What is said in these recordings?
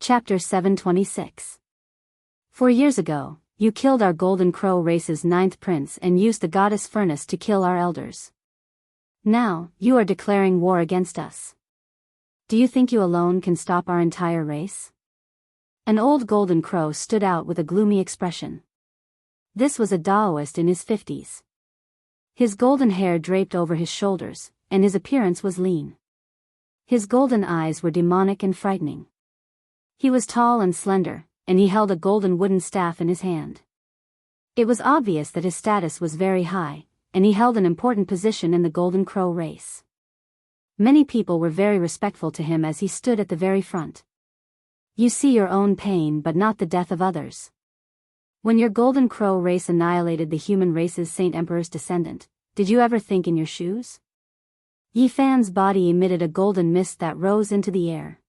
Chapter 726. 4 years ago, you killed our Golden Crow race's 9th prince and used the goddess Furnace to kill our elders. Now, you are declaring war against us. Do you think you alone can stop our entire race? An old Golden Crow stood out with a gloomy expression. This was a Daoist in his 50s. His golden hair draped over his shoulders, and his appearance was lean. His golden eyes were demonic and frightening. He was tall and slender, and he held a golden wooden staff in his hand. It was obvious that his status was very high, and he held an important position in the Golden Crow race. Many people were very respectful to him as he stood at the very front. You see your own pain but not the death of others. When your Golden Crow race annihilated the human race's Saint Emperor's descendant, did you ever think in your shoes? Yi Fan's body emitted a golden mist that rose into the air.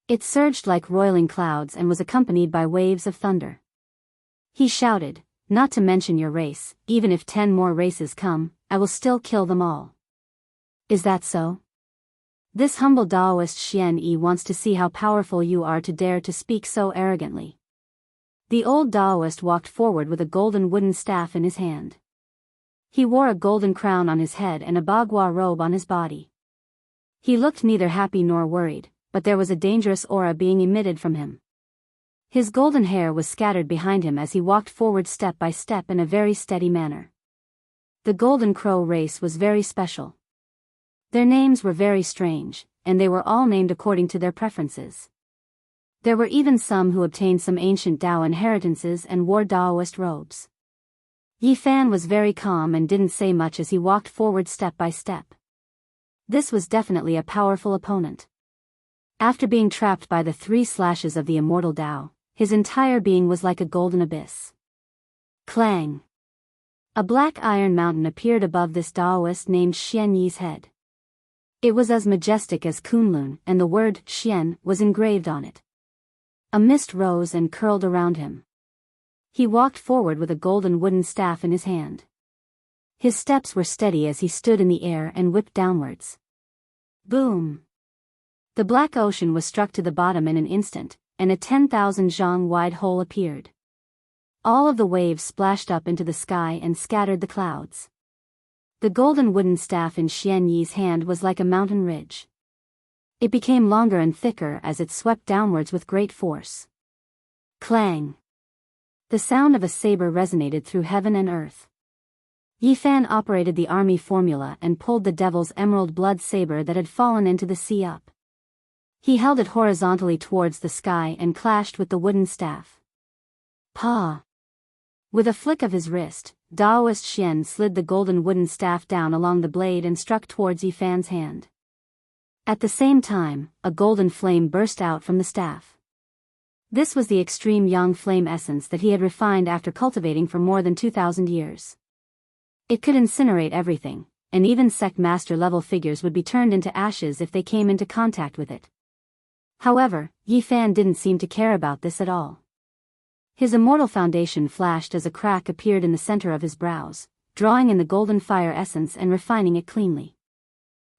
It surged like roiling clouds and was accompanied by waves of thunder. He shouted, "Not to mention your race, even if 10 more races come, I will still kill them all." Is that so? This humble Daoist Xian Yi wants to see how powerful you are to dare to speak so arrogantly. The old Daoist walked forward with a golden wooden staff in his hand. He wore a golden crown on his head and a bagua robe on his body. He looked neither happy nor worried, but there was a dangerous aura being emitted from him. His golden hair was scattered behind him as he walked forward step by step in a very steady manner. The Golden Crow race was very special. Their names were very strange, and they were all named according to their preferences. There were even some who obtained some ancient Dao inheritances and wore Daoist robes. Yi Fan was very calm and didn't say much as he walked forward step by step. This was definitely a powerful opponent. After being trapped by the 3 slashes of the immortal Dao, his entire being was like a golden abyss. Clang! A black iron mountain appeared above this Daoist named Xian Yi's head. It was as majestic as Kunlun, and the word Xian was engraved on it. A mist rose and curled around him. He walked forward with a golden wooden staff in his hand. His steps were steady as he stood in the air and whipped downwards. Boom! The black ocean was struck to the bottom in an instant, and a 10,000 zhang wide hole appeared. All of the waves splashed up into the sky and scattered the clouds. The golden wooden staff in Xian Yi's hand was like a mountain ridge. It became longer and thicker as it swept downwards with great force. Clang! The sound of a saber resonated through heaven and earth. Yi Fan operated the army formula and pulled the devil's emerald blood saber that had fallen into the sea up. He held it horizontally towards the sky and clashed with the wooden staff. Pa! With a flick of his wrist, Daoist Xian slid the golden wooden staff down along the blade and struck towards Yi Fan's hand. At the same time, a golden flame burst out from the staff. This was the extreme yang flame essence that he had refined after cultivating for more than 2,000 years. It could incinerate everything, and even sect master level figures would be turned into ashes if they came into contact with it. However, Yi Fan didn't seem to care about this at all. His immortal foundation flashed as a crack appeared in the center of his brows, drawing in the golden fire essence and refining it cleanly.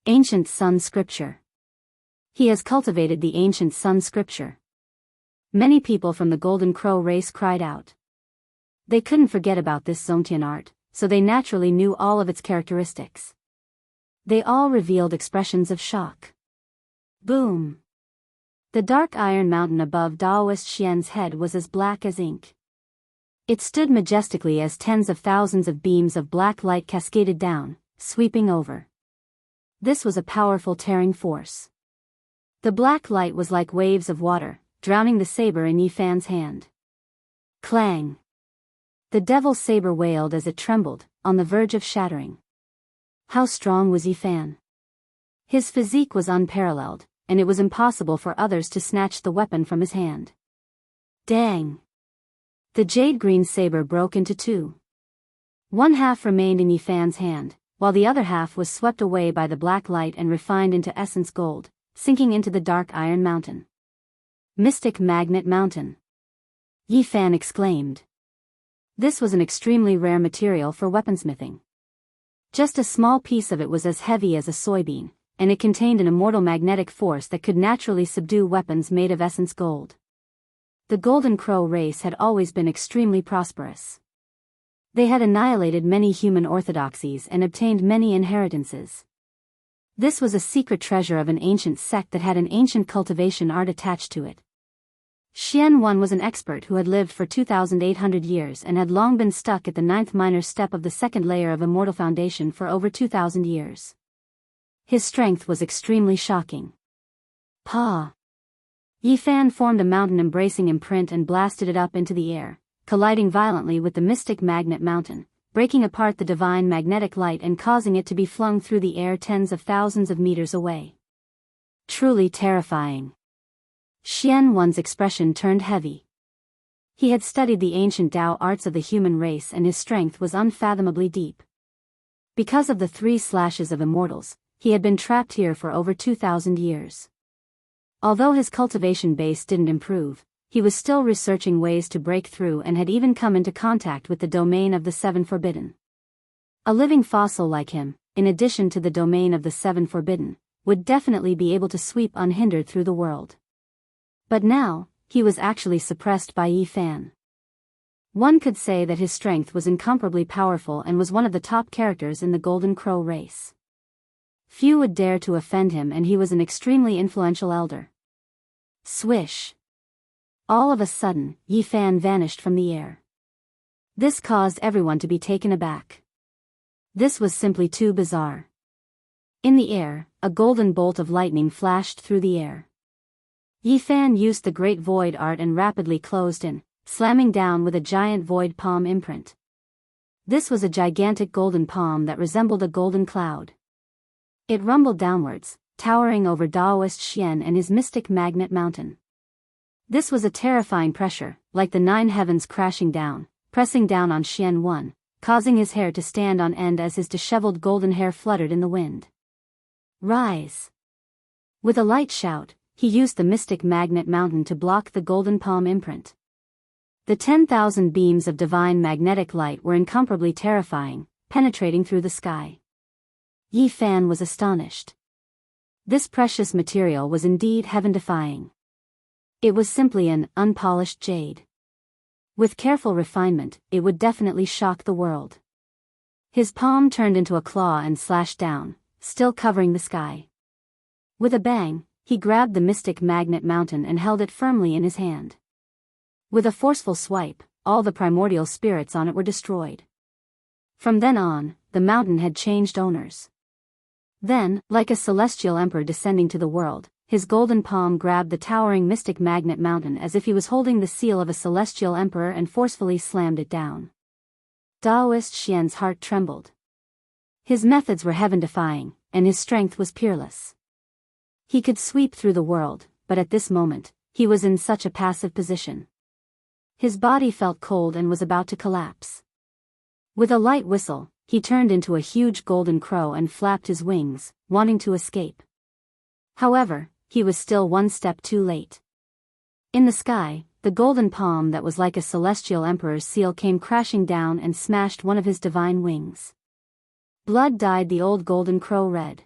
Ancient Sun Scripture. He has cultivated the Ancient Sun Scripture. Many people from the Golden Crow race cried out. They couldn't forget about this Zongtian art, so they naturally knew all of its characteristics. They all revealed expressions of shock. Boom! The dark iron mountain above Daoist Xian's head was as black as ink. It stood majestically as tens of thousands of beams of black light cascaded down, sweeping over. This was a powerful tearing force. The black light was like waves of water, drowning the saber in Yi Fan's hand. Clang! The devil's saber wailed as it trembled, on the verge of shattering. How strong was Yi Fan? His physique was unparalleled, and it was impossible for others to snatch the weapon from his hand. Dang! The jade-green saber broke into 2. One half remained in Yi Fan's hand, while the other half was swept away by the black light and refined into essence gold, sinking into the dark iron mountain. Mystic Magnet Mountain! Yi Fan exclaimed. This was an extremely rare material for weaponsmithing. Just a small piece of it was as heavy as a soybean, and it contained an immortal magnetic force that could naturally subdue weapons made of essence gold. The Golden Crow race had always been extremely prosperous. They had annihilated many human orthodoxies and obtained many inheritances. This was a secret treasure of an ancient sect that had an ancient cultivation art attached to it. Xian Wan was an expert who had lived for 2,800 years and had long been stuck at the 9th minor step of the second layer of Immortal Foundation for over 2,000 years. His strength was extremely shocking. Pa! Yifan formed a mountain-embracing imprint and blasted it up into the air, colliding violently with the mystic magnet mountain, breaking apart the divine magnetic light and causing it to be flung through the air tens of thousands of meters away. Truly terrifying. Xian Wan's expression turned heavy. He had studied the ancient Tao arts of the human race and his strength was unfathomably deep. Because of the 3 slashes of immortals, he had been trapped here for over 2,000 years. Although his cultivation base didn't improve, he was still researching ways to break through and had even come into contact with the domain of the 7 Forbidden. A living fossil like him, in addition to the domain of the 7 Forbidden, would definitely be able to sweep unhindered through the world. But now, he was actually suppressed by Yifan. One could say that his strength was incomparably powerful and was one of the top characters in the Golden Crow race. Few would dare to offend him and he was an extremely influential elder. Swish! All of a sudden, Yifan vanished from the air. This caused everyone to be taken aback. This was simply too bizarre. In the air, a golden bolt of lightning flashed through the air. Yifan used the Great Void art and rapidly closed in, slamming down with a giant void palm imprint. This was a gigantic golden palm that resembled a golden cloud. It rumbled downwards, towering over Daoist Xian and his mystic magnet mountain. This was a terrifying pressure, like the 9 heavens crashing down, pressing down on Xian Wan, causing his hair to stand on end as his disheveled golden hair fluttered in the wind. Rise! With a light shout, he used the mystic magnet mountain to block the golden palm imprint. The 10,000 beams of divine magnetic light were incomparably terrifying, penetrating through the sky. Yifan was astonished. This precious material was indeed heaven-defying. It was simply an unpolished jade. With careful refinement, it would definitely shock the world. His palm turned into a claw and slashed down, still covering the sky. With a bang, he grabbed the mystic magnet mountain and held it firmly in his hand. With a forceful swipe, all the primordial spirits on it were destroyed. From then on, the mountain had changed owners. Then, like a celestial emperor descending to the world, his golden palm grabbed the towering mystic magnet mountain as if he was holding the seal of a celestial emperor and forcefully slammed it down. Daoist Xian's heart trembled. His methods were heaven-defying, and his strength was peerless. He could sweep through the world, but at this moment, he was in such a passive position. His body felt cold and was about to collapse. With a light whistle, he turned into a huge golden crow and flapped his wings, wanting to escape. However, he was still one step too late. In the sky, the golden palm that was like a celestial emperor's seal came crashing down and smashed one of his divine wings. Blood dyed the old golden crow red.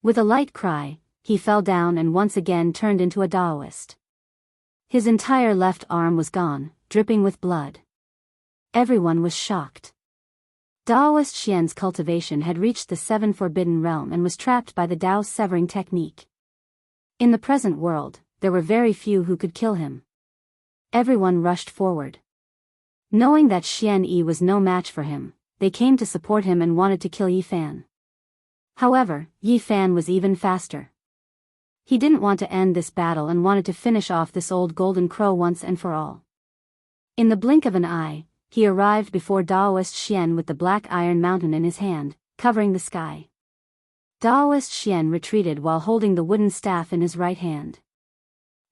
With a light cry, he fell down and once again turned into a Daoist. His entire left arm was gone, dripping with blood. Everyone was shocked. Daoist Xian's cultivation had reached the 7 Forbidden Realm and was trapped by the Dao severing technique. In the present world, there were very few who could kill him. Everyone rushed forward. Knowing that Xian Yi was no match for him, they came to support him and wanted to kill Yifan. However, Yifan was even faster. He didn't want to end this battle and wanted to finish off this old golden crow once and for all. In the blink of an eye, he arrived before Daoist Xian with the black iron mountain in his hand, covering the sky. Daoist Xian retreated while holding the wooden staff in his right hand.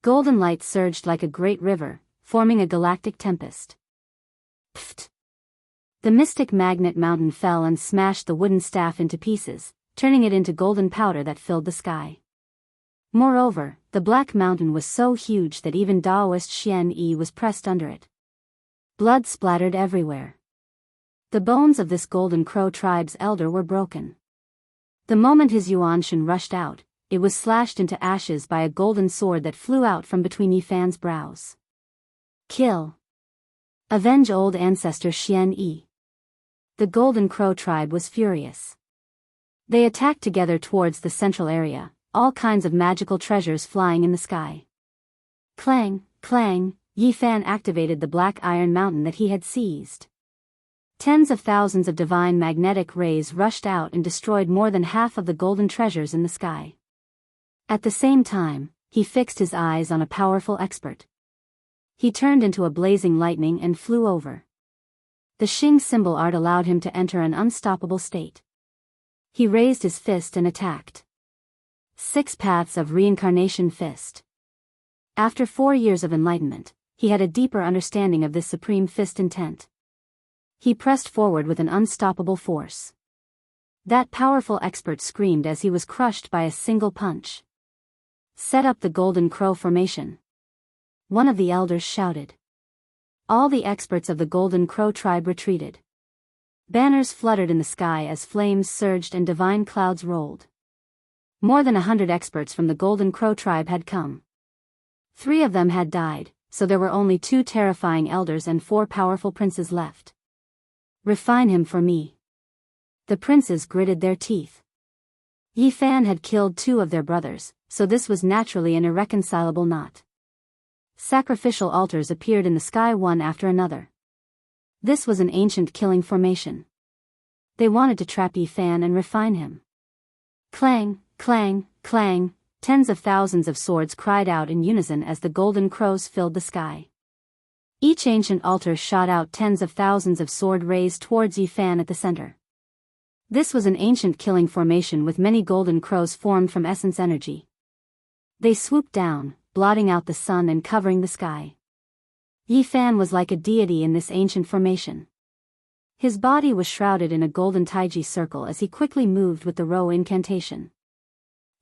Golden light surged like a great river, forming a galactic tempest. Pfft! The mystic magnet mountain fell and smashed the wooden staff into pieces, turning it into golden powder that filled the sky. Moreover, the black mountain was so huge that even Daoist Xian Yi was pressed under it. Blood splattered everywhere. The bones of this golden crow tribe's elder were broken. The moment his Yuanshan rushed out, it was slashed into ashes by a golden sword that flew out from between Yi Fan's brows. Kill. Avenge old ancestor Xian Yi. The Golden Crow tribe was furious. They attacked together towards the central area, all kinds of magical treasures flying in the sky. Clang, clang, Yi Fan activated the black iron mountain that he had seized. Tens of thousands of divine magnetic rays rushed out and destroyed more than half of the golden treasures in the sky. At the same time, he fixed his eyes on a powerful expert. He turned into a blazing lightning and flew over. The Xing symbol art allowed him to enter an unstoppable state. He raised his fist and attacked. 6 paths of reincarnation fist. After 4 years of enlightenment, he had a deeper understanding of this supreme fist intent. He pressed forward with an unstoppable force. That powerful expert screamed as he was crushed by a single punch. Set up the Golden Crow formation. One of the elders shouted. All the experts of the Golden Crow tribe retreated. Banners fluttered in the sky as flames surged and divine clouds rolled. More than 100 experts from the Golden Crow tribe had come. 3 of them had died, so there were only 2 terrifying elders and 4 powerful princes left. Refine him for me. The princes gritted their teeth. Yi Fan had killed 2 of their brothers, so this was naturally an irreconcilable knot. Sacrificial altars appeared in the sky one after another. This was an ancient killing formation. They wanted to trap Yi Fan and refine him. Clang, clang, clang, tens of thousands of swords cried out in unison as the golden crows filled the sky. Each ancient altar shot out tens of thousands of sword rays towards Yi Fan at the center. This was an ancient killing formation with many golden crows formed from essence energy. They swooped down, blotting out the sun and covering the sky. Yi Fan was like a deity in this ancient formation. His body was shrouded in a golden taiji circle as he quickly moved with the row incantation.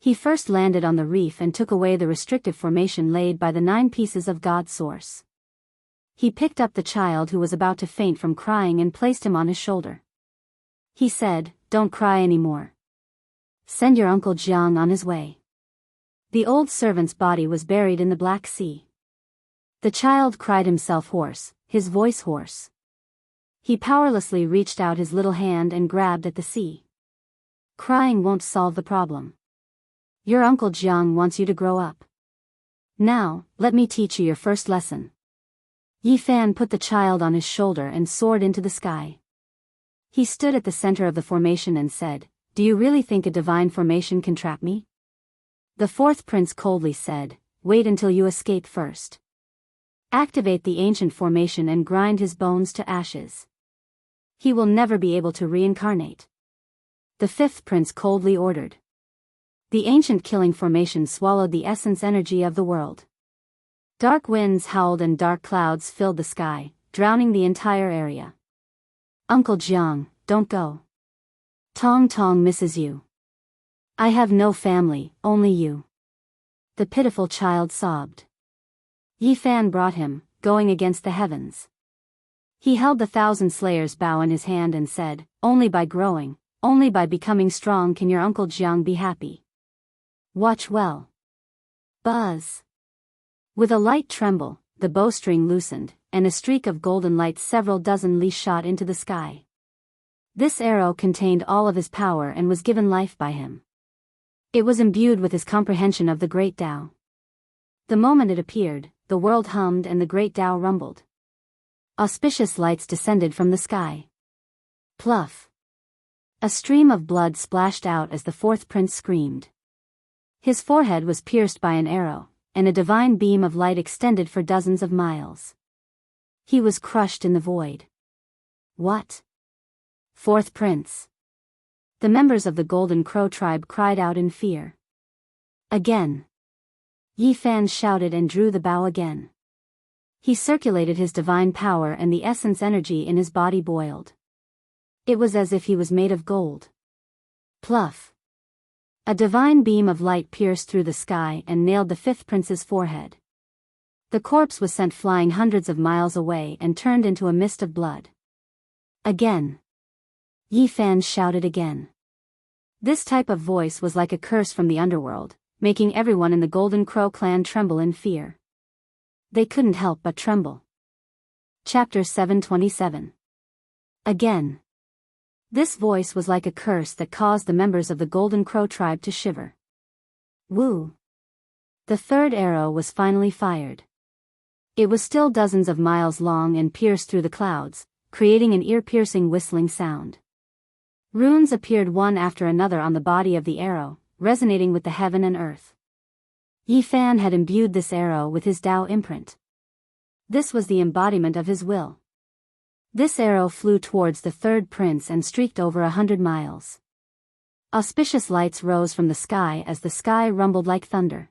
He first landed on the reef and took away the restrictive formation laid by the 9 pieces of God Source. He picked up the child who was about to faint from crying and placed him on his shoulder. He said, "Don't cry anymore. Send your Uncle Jiang on his way." The old servant's body was buried in the Black Sea. The child cried himself hoarse, his voice hoarse. He powerlessly reached out his little hand and grabbed at the sea. Crying won't solve the problem. Your Uncle Jiang wants you to grow up. Now, let me teach you your first lesson. Yi Fan put the child on his shoulder and soared into the sky. He stood at the center of the formation and said, "Do you really think a divine formation can trap me?" The 4th prince coldly said, "Wait until you escape first. Activate the ancient formation and grind his bones to ashes. He will never be able to reincarnate." The 5th prince coldly ordered. The ancient killing formation swallowed the essence energy of the world. Dark winds howled and dark clouds filled the sky, drowning the entire area. "Uncle Jiang, don't go. Tong Tong misses you. I have no family, only you." The pitiful child sobbed. Yi Fan brought him, going against the heavens. He held the 1,000 Slayers' bow in his hand and said, "Only by growing, only by becoming strong can your Uncle Jiang be happy. Watch well." Buzz. With a light tremble, the bowstring loosened, and a streak of golden light several dozen li shot into the sky. This arrow contained all of his power and was given life by him. It was imbued with his comprehension of the Great Tao. The moment it appeared, the world hummed and the Great Tao rumbled. Auspicious lights descended from the sky. Pluff. A stream of blood splashed out as the 4th prince screamed. His forehead was pierced by an arrow, and a divine beam of light extended for dozens of miles. He was crushed in the void. What? 4th prince. The members of the Golden Crow tribe cried out in fear. Again. Yi Fan shouted and drew the bow again. He circulated his divine power and the essence energy in his body boiled. It was as if he was made of gold. Pluff. A divine beam of light pierced through the sky and nailed the 5th prince's forehead. The corpse was sent flying hundreds of miles away and turned into a mist of blood. Again. Yi Fan shouted again. This type of voice was like a curse from the underworld, making everyone in the Golden Crow clan tremble in fear. They couldn't help but tremble. Chapter 727. Again. This voice was like a curse that caused the members of the Golden Crow tribe to shiver. Woo! The third arrow was finally fired. It was still dozens of miles long and pierced through the clouds, creating an ear-piercing whistling sound. Runes appeared one after another on the body of the arrow, resonating with the heaven and earth. Yi Fan had imbued this arrow with his Tao imprint. This was the embodiment of his will. This arrow flew towards the third prince and streaked over 100 miles. Auspicious lights rose from the sky as the sky rumbled like thunder.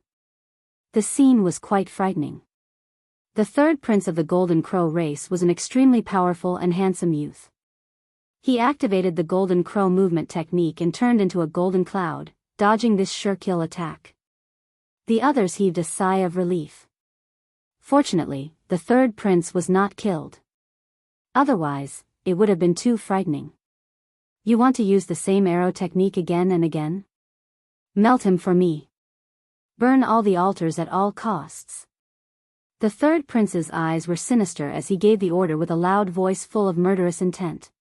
The scene was quite frightening. The third prince of the Golden Crow race was an extremely powerful and handsome youth. He activated the Golden Crow movement technique and turned into a golden cloud, dodging this sure-kill attack. The others heaved a sigh of relief. Fortunately, the third prince was not killed. Otherwise, it would have been too frightening. You want to use the same arrow technique again and again? Melt him for me. Burn all the altars at all costs. The third prince's eyes were sinister as he gave the order with a loud voice full of murderous intent.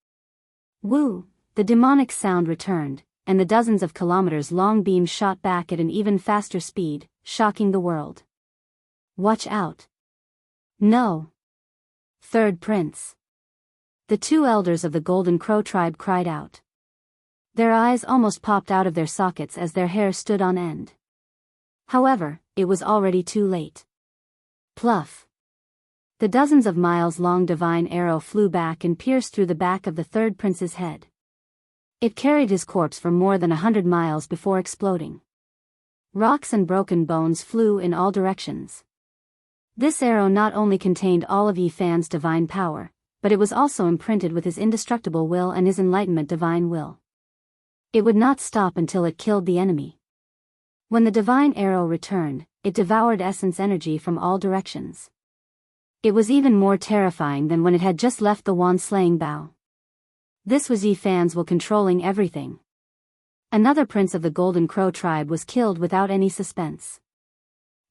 Woo! The demonic sound returned, and the dozens of kilometers-long beams shot back at an even faster speed, shocking the world. Watch out. No. Third prince. The two elders of the Golden Crow tribe cried out. Their eyes almost popped out of their sockets as their hair stood on end. However, it was already too late. Pluff. The dozens of miles-long divine arrow flew back and pierced through the back of the third prince's head. It carried his corpse for more than 100 miles before exploding. Rocks and broken bones flew in all directions. This arrow not only contained all of Yi Fan's divine power, but it was also imprinted with his indestructible will and his enlightenment divine will. It would not stop until it killed the enemy. When the divine arrow returned, it devoured essence energy from all directions. It was even more terrifying than when it had just left the wand-slaying bow. This was Yi Fan's will controlling everything. Another prince of the Golden Crow tribe was killed without any suspense.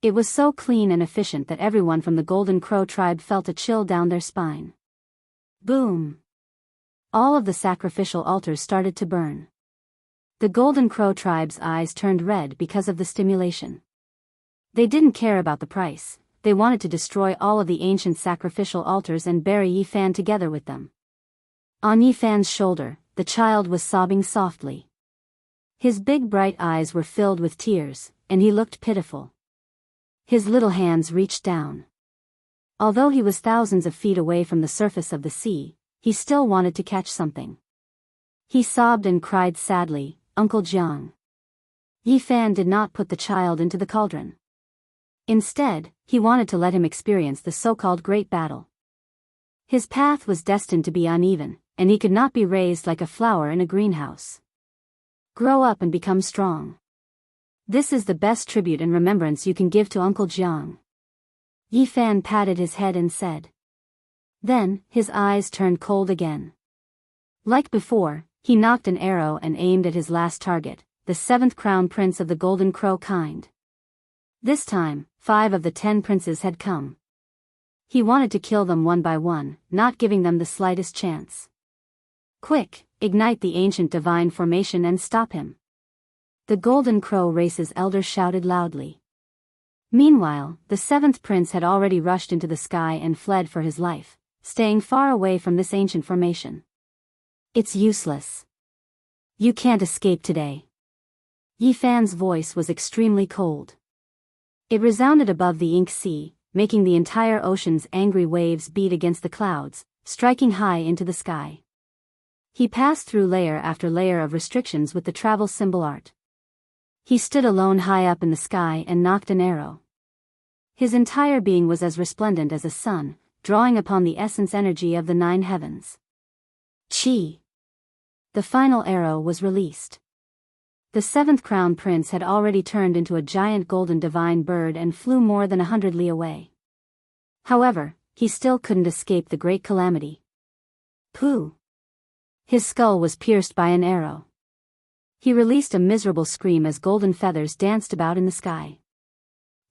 It was so clean and efficient that everyone from the Golden Crow tribe felt a chill down their spine. Boom! All of the sacrificial altars started to burn. The Golden Crow tribe's eyes turned red because of the stimulation. They didn't care about the price, they wanted to destroy all of the ancient sacrificial altars and bury Yi Fan together with them. On Yi Fan's shoulder, the child was sobbing softly. His big bright eyes were filled with tears, and he looked pitiful. His little hands reached down. Although he was thousands of feet away from the surface of the sea, he still wanted to catch something. He sobbed and cried sadly, "Uncle Jiang." Yi Fan did not put the child into the cauldron. Instead, he wanted to let him experience the so-called Great Battle. His path was destined to be uneven, and he could not be raised like a flower in a greenhouse. Grow up and become strong. This is the best tribute and remembrance you can give to Uncle Jiang. Yi Fan patted his head and said. Then, his eyes turned cold again. Like before, he knocked an arrow and aimed at his last target, the seventh crown prince of the Golden Crow kind. This time, 5 of the 10 princes had come. He wanted to kill them one by one, not giving them the slightest chance. Quick, ignite the ancient divine formation and stop him. The Golden Crow race's elders shouted loudly. Meanwhile, the 7th prince had already rushed into the sky and fled for his life, staying far away from this ancient formation. It's useless. You can't escape today. Yi Fan's voice was extremely cold. It resounded above the ink sea, making the entire ocean's angry waves beat against the clouds, striking high into the sky. He passed through layer after layer of restrictions with the travel symbol art. He stood alone high up in the sky and knocked an arrow. His entire being was as resplendent as a sun, drawing upon the essence energy of the 9 heavens. Chi! The final arrow was released. The 7th crown prince had already turned into a giant golden divine bird and flew more than 100 li away. However, he still couldn't escape the great calamity. Pooh! His skull was pierced by an arrow. He released a miserable scream as golden feathers danced about in the sky.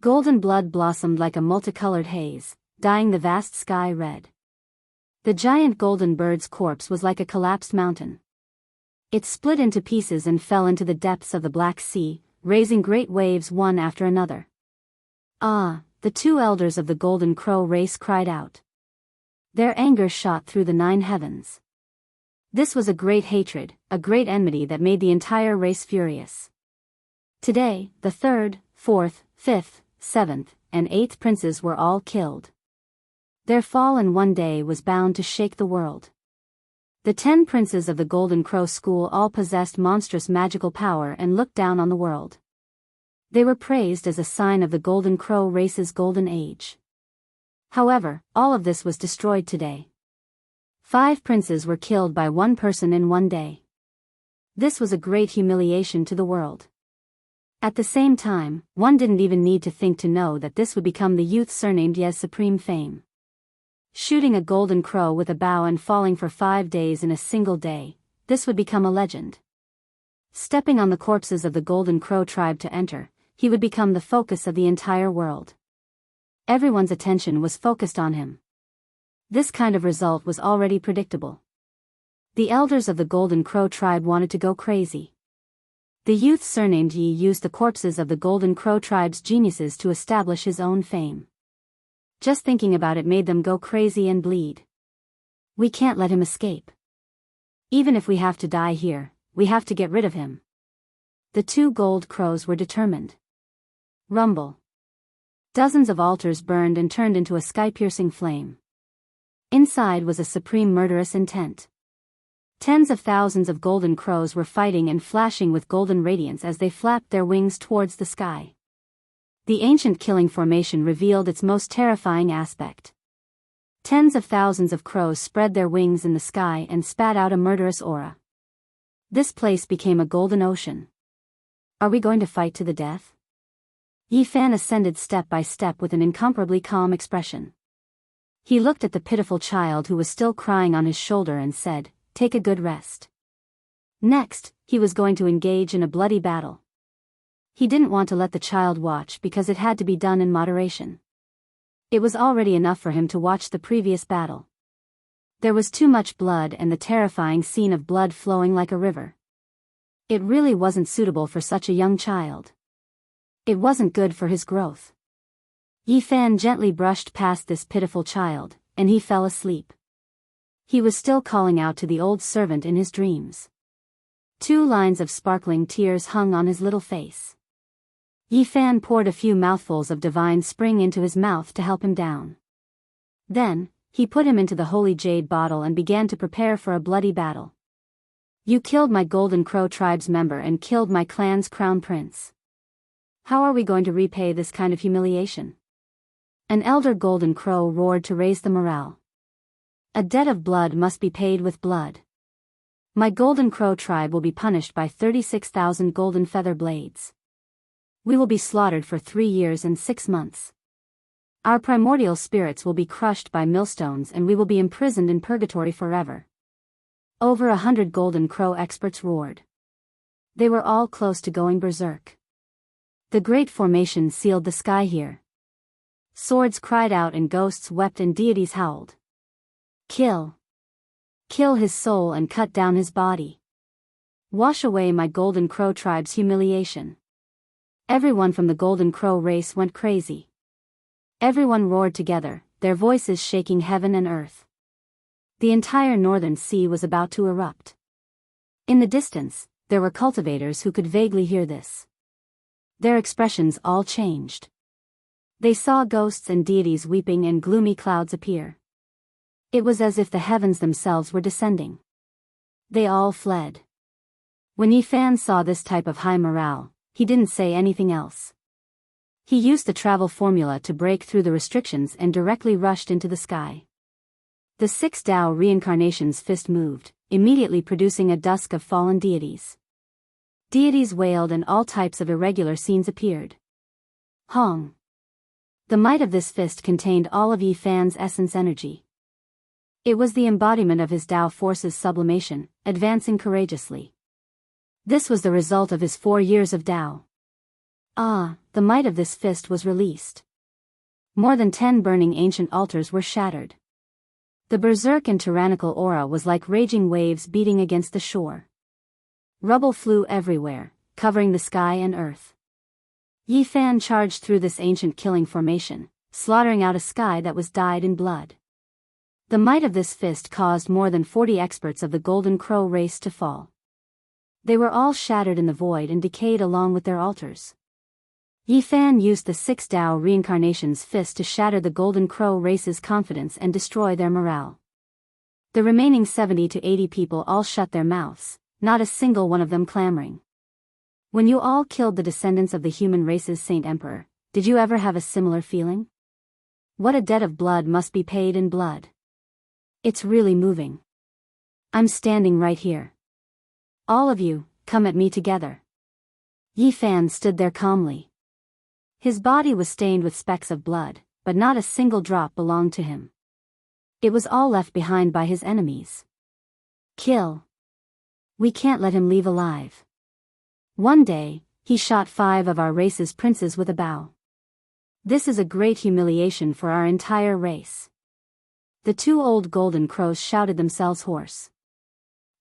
Golden blood blossomed like a multicolored haze, dyeing the vast sky red. The giant golden bird's corpse was like a collapsed mountain. It split into pieces and fell into the depths of the Black Sea, raising great waves one after another. Ah, the two elders of the Golden Crow race cried out. Their anger shot through the 9 heavens. This was a great hatred, a great enmity that made the entire race furious. Today, the 3rd, 4th, 5th, 7th, and 8th princes were all killed. Their fall in one day was bound to shake the world. The 10 princes of the Golden Crow school all possessed monstrous magical power and looked down on the world. They were praised as a sign of the Golden Crow race's golden age. However, all of this was destroyed today. 5 princes were killed by one person in one day. This was a great humiliation to the world. At the same time, one didn't even need to think to know that this would become the youth surnamed Ye's supreme fame. Shooting a golden crow with a bow and falling for 5 days in a single day, this would become a legend. Stepping on the corpses of the Golden Crow tribe to enter, he would become the focus of the entire world. Everyone's attention was focused on him. This kind of result was already predictable. The elders of the Golden Crow tribe wanted to go crazy. The youth surnamed Yi used the corpses of the Golden Crow tribe's geniuses to establish his own fame. Just thinking about it made them go crazy and bleed. We can't let him escape. Even if we have to die here, we have to get rid of him. The 2 gold crows were determined. Rumble. Dozens of altars burned and turned into a sky-piercing flame. Inside was a supreme murderous intent. Tens of thousands of golden crows were fighting and flashing with golden radiance as they flapped their wings towards the sky. The ancient killing formation revealed its most terrifying aspect. Tens of thousands of crows spread their wings in the sky and spat out a murderous aura. This place became a golden ocean. Are we going to fight to the death? Yi Fan ascended step by step with an incomparably calm expression. He looked at the pitiful child who was still crying on his shoulder and said, "Take a good rest." Next, he was going to engage in a bloody battle. He didn't want to let the child watch because it had to be done in moderation. It was already enough for him to watch the previous battle. There was too much blood and the terrifying scene of blood flowing like a river. It really wasn't suitable for such a young child. It wasn't good for his growth. Yi Fan gently brushed past this pitiful child, and he fell asleep. He was still calling out to the old servant in his dreams. 2 lines of sparkling tears hung on his little face. Yi Fan poured a few mouthfuls of divine spring into his mouth to help him down. Then, he put him into the holy jade bottle and began to prepare for a bloody battle. You killed my Golden Crow tribe's member and killed my clan's crown prince. How are we going to repay this kind of humiliation? An elder Golden Crow roared to raise the morale. A debt of blood must be paid with blood. My Golden Crow tribe will be punished by 36,000 golden feather blades. We will be slaughtered for 3 years and 6 months. Our primordial spirits will be crushed by millstones and we will be imprisoned in purgatory forever. Over 100 Golden Crow experts roared. They were all close to going berserk. The great formation sealed the sky here. Swords cried out and ghosts wept and deities howled. Kill. Kill his soul and cut down his body. Wash away my Golden Crow tribe's humiliation. Everyone from the Golden Crow race went crazy. Everyone roared together, their voices shaking heaven and earth. The entire northern sea was about to erupt. In the distance, there were cultivators who could vaguely hear this. Their expressions all changed. They saw ghosts and deities weeping and gloomy clouds appear. It was as if the heavens themselves were descending. They all fled. When Yi Fan saw this type of high morale, he didn't say anything else. He used the travel formula to break through the restrictions and directly rushed into the sky. The 6 Tao reincarnation's fist moved, immediately producing a dusk of fallen deities. Deities wailed and all types of irregular scenes appeared. Hong. The might of this fist contained all of Yi Fan's essence energy. It was the embodiment of his Tao force's sublimation, advancing courageously. This was the result of his 4 years of Tao. The might of this fist was released. More than 10 burning ancient altars were shattered. The berserk and tyrannical aura was like raging waves beating against the shore. Rubble flew everywhere, covering the sky and earth. Yi Fan charged through this ancient killing formation, slaughtering out a sky that was dyed in blood. The might of this fist caused more than 40 experts of the Golden Crow race to fall. They were all shattered in the void and decayed along with their altars. Yi Fan used the 6 Tao Reincarnation's fist to shatter the Golden Crow race's confidence and destroy their morale. The remaining 70 to 80 people all shut their mouths, not a single one of them clamoring. When you all killed the descendants of the human race's Saint Emperor, did you ever have a similar feeling? What a debt of blood must be paid in blood. It's really moving. I'm standing right here. All of you, come at me together. Yi Fan stood there calmly. His body was stained with specks of blood, but not a single drop belonged to him. It was all left behind by his enemies. Kill. We can't let him leave alive. One day, he shot 5 of our race's princes with a bow. This is a great humiliation for our entire race. The 2 old golden crows shouted themselves hoarse.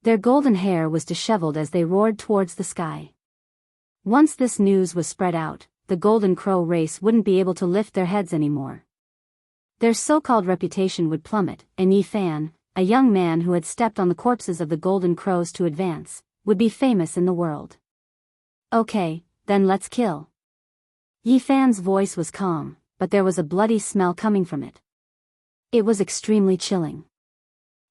Their golden hair was disheveled as they roared towards the sky. Once this news was spread out, the Golden Crow race wouldn't be able to lift their heads anymore. Their so-called reputation would plummet, and Yi Fan, a young man who had stepped on the corpses of the Golden Crows to advance, would be famous in the world. Okay, then let's kill. Yi Fan's voice was calm, but there was a bloody smell coming from it. It was extremely chilling.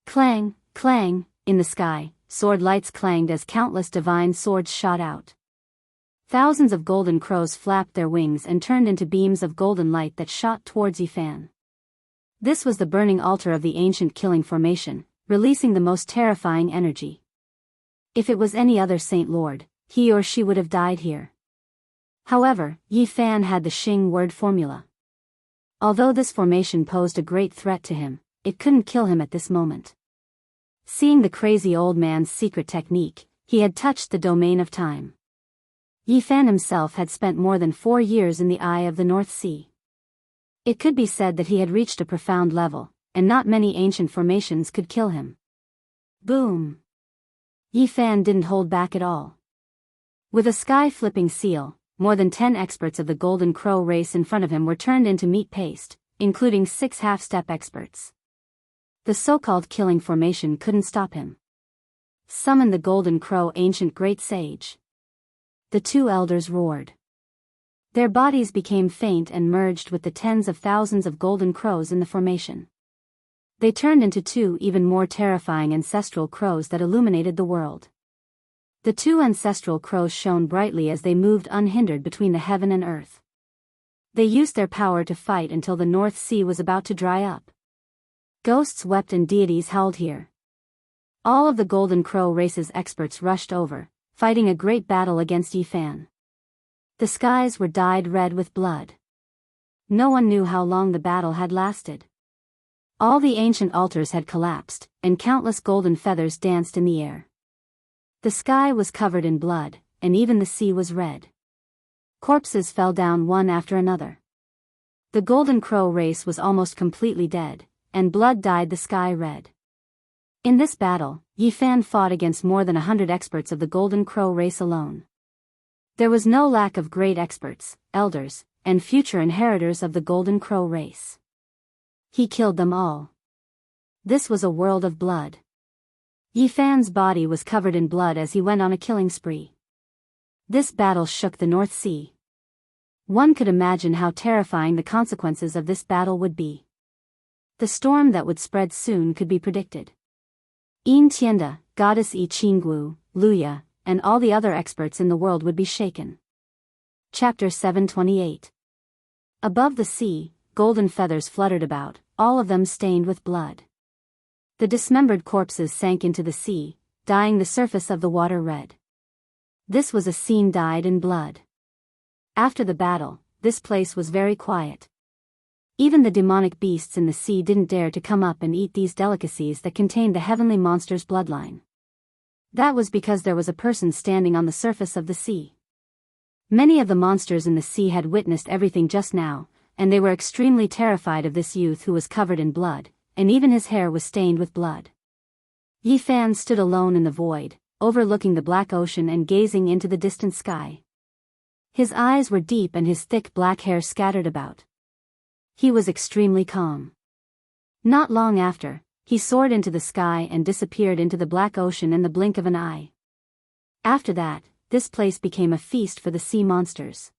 Clang, clang, in the sky, sword lights clanged as countless divine swords shot out. Thousands of golden crows flapped their wings and turned into beams of golden light that shot towards Yi Fan. This was the burning altar of the ancient killing formation, releasing the most terrifying energy. If it was any other Saint Lord, he or she would have died here. However, Yi Fan had the Xing word formula. Although this formation posed a great threat to him, it couldn't kill him at this moment. Seeing the crazy old man's secret technique, he had touched the domain of time. Yi Fan himself had spent more than 4 years in the eye of the North Sea. It could be said that he had reached a profound level, and not many ancient formations could kill him. Boom! Yi Fan didn't hold back at all. With a sky-flipping seal, more than 10 experts of the Golden Crow race in front of him were turned into meat paste, including 6 half-step experts. The so-called killing formation couldn't stop him. Summon the Golden Crow ancient great sage. The 2 elders roared. Their bodies became faint and merged with the tens of thousands of golden crows in the formation. They turned into 2 even more terrifying ancestral crows that illuminated the world. The 2 ancestral crows shone brightly as they moved unhindered between the heaven and earth. They used their power to fight until the North Sea was about to dry up. Ghosts wept and deities howled here. All of the Golden Crow race's experts rushed over, fighting a great battle against Yi Fan. The skies were dyed red with blood. No one knew how long the battle had lasted. All the ancient altars had collapsed, and countless golden feathers danced in the air. The sky was covered in blood, and even the sea was red. Corpses fell down one after another. The Golden Crow race was almost completely dead, and blood dyed the sky red. In this battle, Yi Fan fought against more than 100 experts of the Golden Crow race alone. There was no lack of great experts, elders, and future inheritors of the Golden Crow race. He killed them all. This was a world of blood. Yi Fan's body was covered in blood as he went on a killing spree. This battle shook the North Sea. One could imagine how terrifying the consequences of this battle would be. The storm that would spread soon could be predicted. Yin Tianda, goddess I Qinggu, Luya, and all the other experts in the world would be shaken. Chapter 728. Above the sea, golden feathers fluttered about, all of them stained with blood. The dismembered corpses sank into the sea, dyeing the surface of the water red. This was a scene dyed in blood. After the battle, this place was very quiet. Even the demonic beasts in the sea didn't dare to come up and eat these delicacies that contained the heavenly monster's bloodline. That was because there was a person standing on the surface of the sea. Many of the monsters in the sea had witnessed everything just now, and they were extremely terrified of this youth who was covered in blood, and even his hair was stained with blood. Yi Fan stood alone in the void, overlooking the black ocean and gazing into the distant sky. His eyes were deep and his thick black hair scattered about. He was extremely calm. Not long after, he soared into the sky and disappeared into the black ocean in the blink of an eye. After that, this place became a feast for the sea monsters.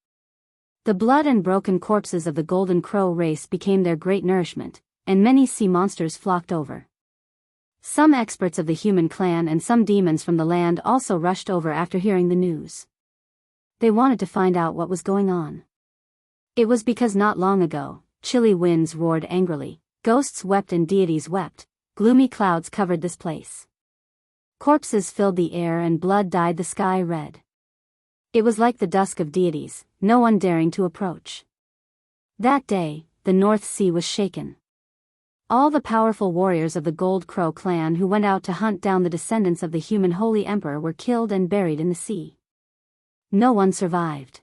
The blood and broken corpses of the Golden Crow race became their great nourishment, and many sea monsters flocked over. Some experts of the human clan and some demons from the land also rushed over after hearing the news. They wanted to find out what was going on. It was because not long ago, chilly winds roared angrily, ghosts wept and deities wept, gloomy clouds covered this place. Corpses filled the air and blood dyed the sky red. It was like the dusk of deities, no one daring to approach. That day, the North Sea was shaken. All the powerful warriors of the Gold Crow clan who went out to hunt down the descendants of the human Holy Emperor were killed and buried in the sea. No one survived.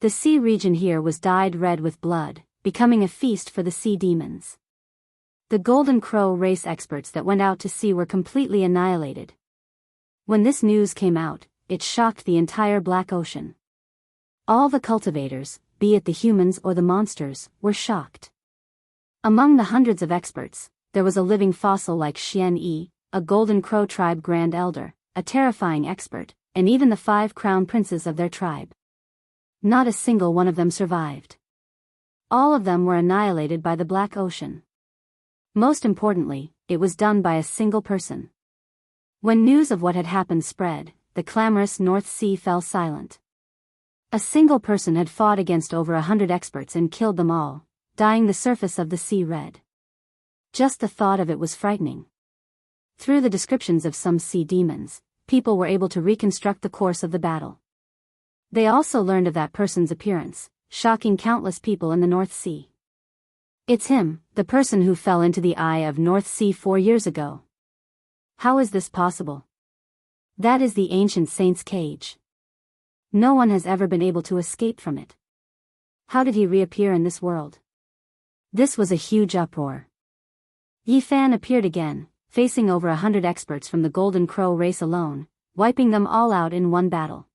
The sea region here was dyed red with blood, becoming a feast for the sea demons. The Golden Crow race experts that went out to sea were completely annihilated. When this news came out, it shocked the entire Black Ocean. All the cultivators, be it the humans or the monsters, were shocked. Among the hundreds of experts, there was a living fossil like Xian Yi, a Golden Crow tribe Grand Elder, a terrifying expert, and even the 5 crown princes of their tribe. Not a single one of them survived. All of them were annihilated by the Black Ocean. Most importantly, it was done by a single person. When news of what had happened spread, the clamorous North Sea fell silent. A single person had fought against over 100 experts and killed them all, dyeing the surface of the sea red. Just the thought of it was frightening. Through the descriptions of some sea demons, people were able to reconstruct the course of the battle. They also learned of that person's appearance, shocking countless people in the North Sea. It's him, the person who fell into the eye of North Sea 4 years ago. How is this possible? That is the ancient saint's cage. No one has ever been able to escape from it. How did he reappear in this world? This was a huge uproar. Yi Fan appeared again, facing over 100 experts from the Golden Crow race alone, wiping them all out in one battle.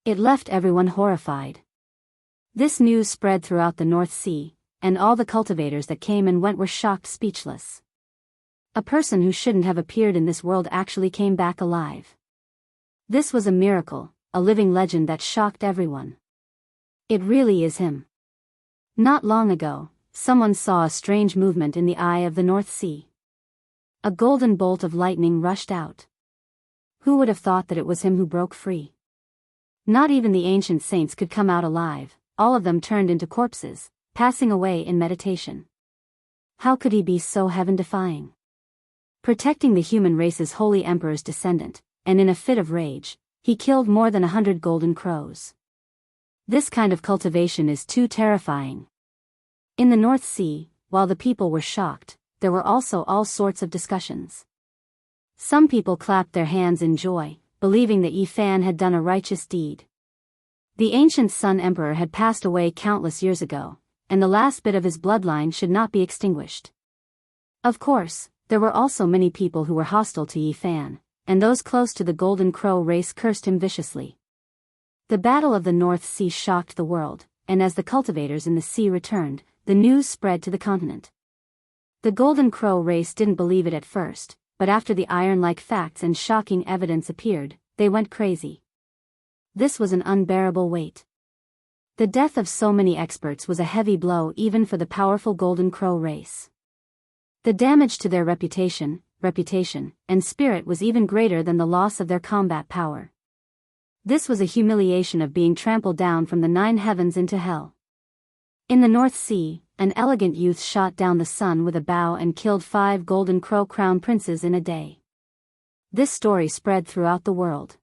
It left everyone horrified. This news spread throughout the North Sea, and all the cultivators that came and went were shocked speechless. A person who shouldn't have appeared in this world actually came back alive. This was a miracle, a living legend that shocked everyone. It really is him. Not long ago, someone saw a strange movement in the eye of the North Sea. A golden bolt of lightning rushed out. Who would have thought that it was him who broke free? Not even the ancient saints could come out alive, all of them turned into corpses, passing away in meditation. How could he be so heaven-defying? Protecting the human race's holy emperor's descendant, and in a fit of rage, he killed more than 100 golden crows. This kind of cultivation is too terrifying. In the North Sea, while the people were shocked, there were also all sorts of discussions. Some people clapped their hands in joy, believing that Yi Fan had done a righteous deed. The ancient Sun Emperor had passed away countless years ago, and the last bit of his bloodline should not be extinguished. Of course, there were also many people who were hostile to Yi Fan, and those close to the Golden Crow race cursed him viciously. The Battle of the North Sea shocked the world, and as the cultivators in the sea returned, the news spread to the continent. The Golden Crow race didn't believe it at first, but after the iron-like facts and shocking evidence appeared, they went crazy. This was an unbearable weight. The death of so many experts was a heavy blow even for the powerful Golden Crow race. The damage to their reputation, and spirit was even greater than the loss of their combat power. This was a humiliation of being trampled down from the 9 heavens into hell. In the North Sea, an elegant youth shot down the sun with a bow and killed 5 Golden Crow crown princes in a day. This story spread throughout the world.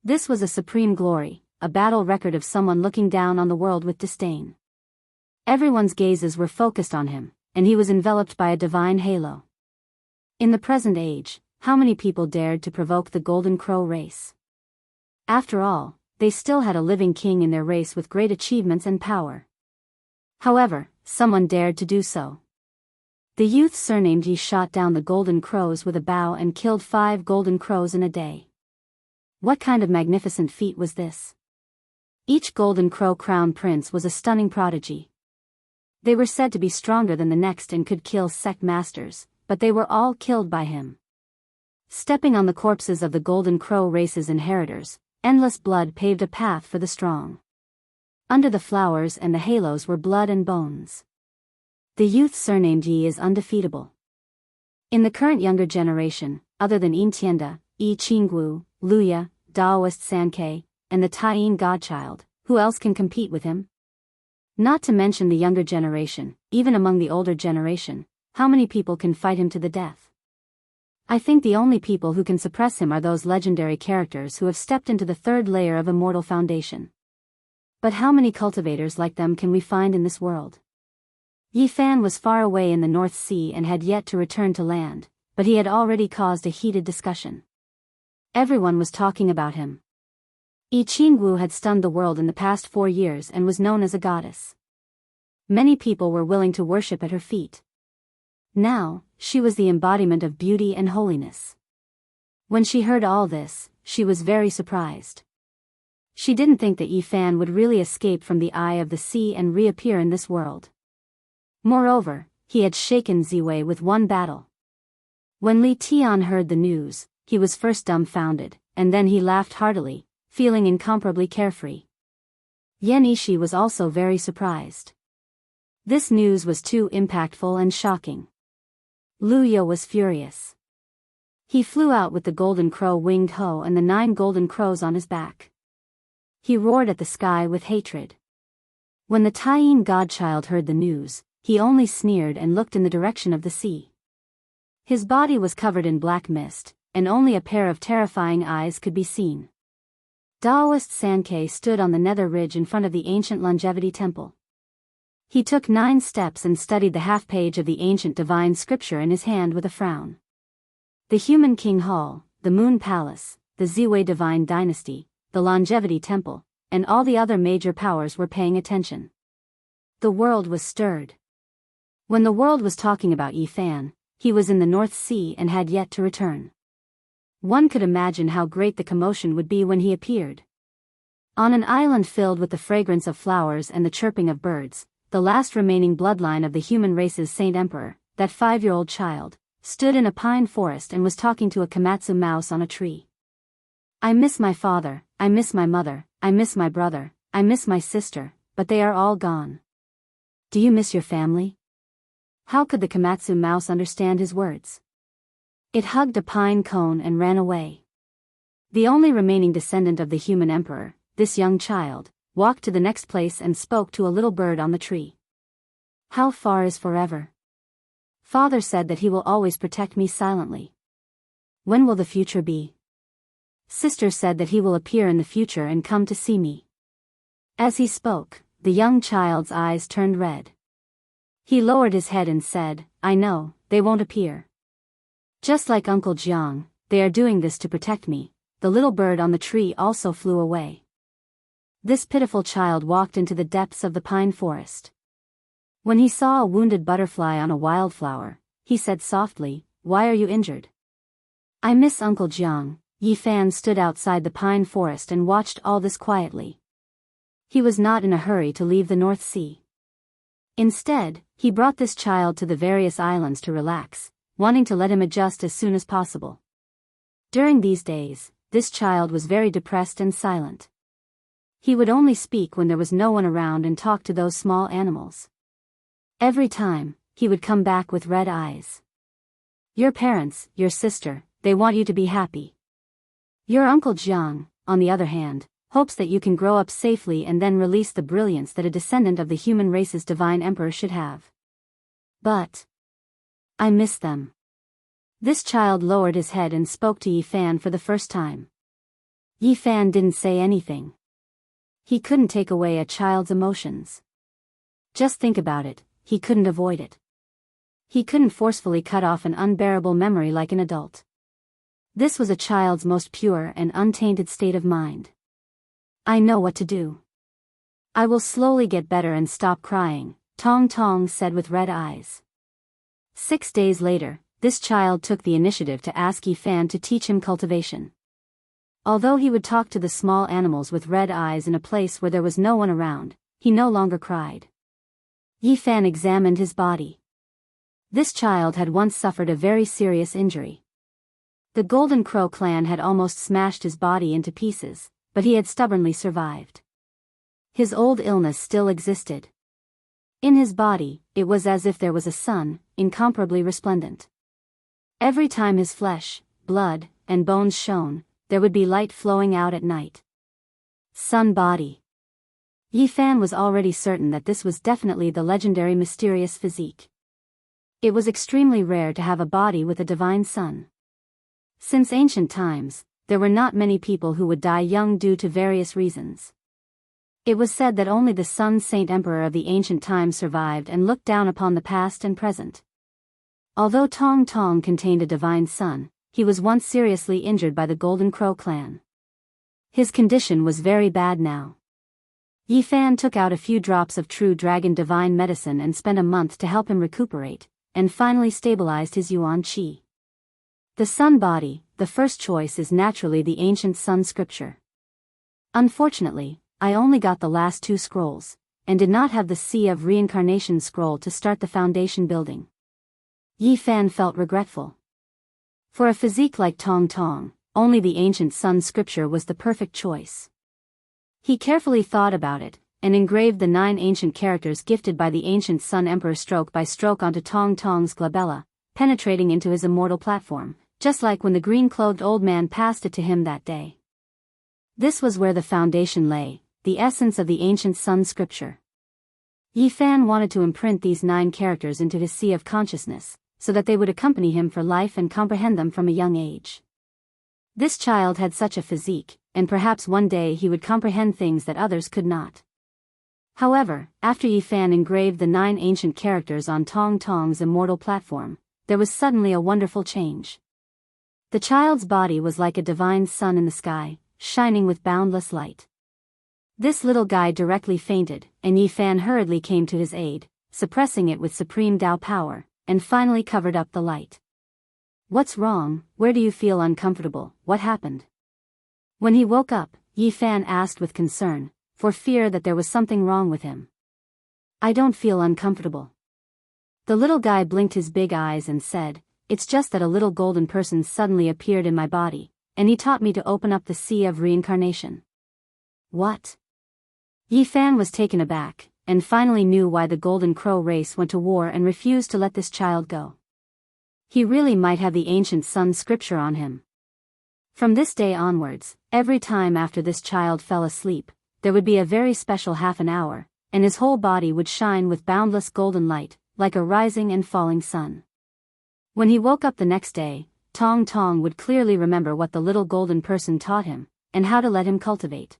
This was a supreme glory, a battle record of someone looking down on the world with disdain. Everyone's gazes were focused on him, and he was enveloped by a divine halo. In the present age, how many people dared to provoke the Golden Crow race? After all, they still had a living king in their race with great achievements and power. However, someone dared to do so. The youth surnamed Yi shot down the Golden Crows with a bow and killed 5 Golden Crows in a day. What kind of magnificent feat was this? Each Golden Crow crown prince was a stunning prodigy. They were said to be stronger than the next and could kill sect masters, but they were all killed by him. Stepping on the corpses of the Golden Crow race's inheritors, endless blood paved a path for the strong. Under the flowers and the halos were blood and bones. The youth surnamed Yi is undefeatable. In the current younger generation, other than Yin Yi Qinggu, Luya, Daoist Sankei, and the Taiyin Godchild, who else can compete with him? Not to mention the younger generation, even among the older generation, how many people can fight him to the death? I think the only people who can suppress him are those legendary characters who have stepped into the 3rd layer of immortal foundation. But how many cultivators like them can we find in this world? Yi Fan was far away in the North Sea and had yet to return to land, but he had already caused a heated discussion. Everyone was talking about him. Yi Qingwu had stunned the world in the past 4 years and was known as a goddess. Many people were willing to worship at her feet. Now, she was the embodiment of beauty and holiness. When she heard all this, she was very surprised. She didn't think that Yi Fan would really escape from the eye of the sea and reappear in this world. Moreover, he had shaken Ziwei with one battle. When Li Tian heard the news, he was first dumbfounded, and then he laughed heartily, feeling incomparably carefree. Yan Ishi was also very surprised. This news was too impactful and shocking. Lu Yo was furious. He flew out with the Golden Crow winged hoe and the 9 Golden Crows on his back. He roared at the sky with hatred. When the Taiyin Godchild heard the news, he only sneered and looked in the direction of the sea. His body was covered in black mist, and only a pair of terrifying eyes could be seen. Daoist Sankei stood on the nether ridge in front of the ancient longevity temple. He took 9 steps and studied the half-page of the ancient divine scripture in his hand with a frown. The Human King Hall, the Moon Palace, the Ziwei Divine Dynasty, the Longevity Temple, and all the other major powers were paying attention. The world was stirred. When the world was talking about Yi Fan, he was in the North Sea and had yet to return. One could imagine how great the commotion would be when he appeared. On an island filled with the fragrance of flowers and the chirping of birds, the last remaining bloodline of the human race's Saint Emperor, that 5-year-old child, stood in a pine forest and was talking to a Komatsu mouse on a tree. I miss my father, I miss my mother, I miss my brother, I miss my sister, but they are all gone. Do you miss your family? How could the Komatsu mouse understand his words? It hugged a pine cone and ran away. The only remaining descendant of the human emperor, this young child, walked to the next place and spoke to a little bird on the tree. How far is forever? Father said that he will always protect me silently. When will the future be? Sister said that he will appear in the future and come to see me. As he spoke, the young child's eyes turned red. He lowered his head and said, I know, they won't appear. Just like Uncle Jiang, they are doing this to protect me. The little bird on the tree also flew away. This pitiful child walked into the depths of the pine forest. When he saw a wounded butterfly on a wildflower, he said softly, Why are you injured? I miss Uncle Jiang. Yi Fan stood outside the pine forest and watched all this quietly. He was not in a hurry to leave the North Sea. Instead, he brought this child to the various islands to relax, wanting to let him adjust as soon as possible. During these days, this child was very depressed and silent. He would only speak when there was no one around and talk to those small animals. Every time, he would come back with red eyes. Your parents, your sister, they want you to be happy. Your Uncle Jiang, on the other hand, hopes that you can grow up safely and then release the brilliance that a descendant of the human race's divine emperor should have. But I miss them. This child lowered his head and spoke to Yi Fan for the first time. Yi Fan didn't say anything. He couldn't take away a child's emotions. Just think about it, he couldn't avoid it. He couldn't forcefully cut off an unbearable memory like an adult. This was a child's most pure and untainted state of mind. I know what to do. I will slowly get better and stop crying, Tong Tong said with red eyes. 6 days later, this child took the initiative to ask Yi Fan to teach him cultivation. Although he would talk to the small animals with red eyes in a place where there was no one around, he no longer cried. Yi Fan examined his body. This child had once suffered a very serious injury. The Golden Crow clan had almost smashed his body into pieces, but he had stubbornly survived. His old illness still existed. In his body, it was as if there was a sun, incomparably resplendent. Every time his flesh, blood, and bones shone, there would be light flowing out at night. Sun body. Yi Fan was already certain that this was definitely the legendary mysterious physique. It was extremely rare to have a body with a divine sun. Since ancient times, there were not many people who would die young due to various reasons. It was said that only the Sun Saint Emperor of the ancient times survived and looked down upon the past and present. Although Tong Tong contained a divine sun, he was once seriously injured by the Golden Crow clan. His condition was very bad now. Yi Fan took out a few drops of true dragon divine medicine and spent a month to help him recuperate, and finally stabilized his yuan qi. The sun body, the first choice, is naturally the ancient sun scripture. Unfortunately, I only got the last 2 scrolls, and did not have the Sea of Reincarnation scroll to start the foundation building. Yi Fan felt regretful. For a physique like Tong Tong, only the ancient sun scripture was the perfect choice. He carefully thought about it, and engraved the 9 ancient characters gifted by the ancient Sun Emperor stroke by stroke onto Tong Tong's glabella, penetrating into his immortal platform, just like when the green-clothed old man passed it to him that day. This was where the foundation lay, the essence of the ancient sun scripture. Yi Fan wanted to imprint these 9 characters into his sea of consciousness, so that they would accompany him for life and comprehend them from a young age. This child had such a physique, and perhaps one day he would comprehend things that others could not. However, after Yi Fan engraved the 9 ancient characters on Tong Tong's immortal platform, there was suddenly a wonderful change. The child's body was like a divine sun in the sky, shining with boundless light. This little guy directly fainted, and Yi Fan hurriedly came to his aid, suppressing it with supreme Tao power, and finally covered up the light. What's wrong? Where do you feel uncomfortable? What happened? When he woke up, Yi Fan asked with concern, for fear that there was something wrong with him. I don't feel uncomfortable. The little guy blinked his big eyes and said, it's just that a little golden person suddenly appeared in my body, and he taught me to open up the Sea of Reincarnation. What? Yi Fan was taken aback, and finally knew why the Golden Crow race went to war and refused to let this child go. He really might have the ancient sun scripture on him. From this day onwards, every time after this child fell asleep, there would be a very special half an hour, and his whole body would shine with boundless golden light, like a rising and falling sun. When he woke up the next day, Tong Tong would clearly remember what the little golden person taught him, and how to let him cultivate.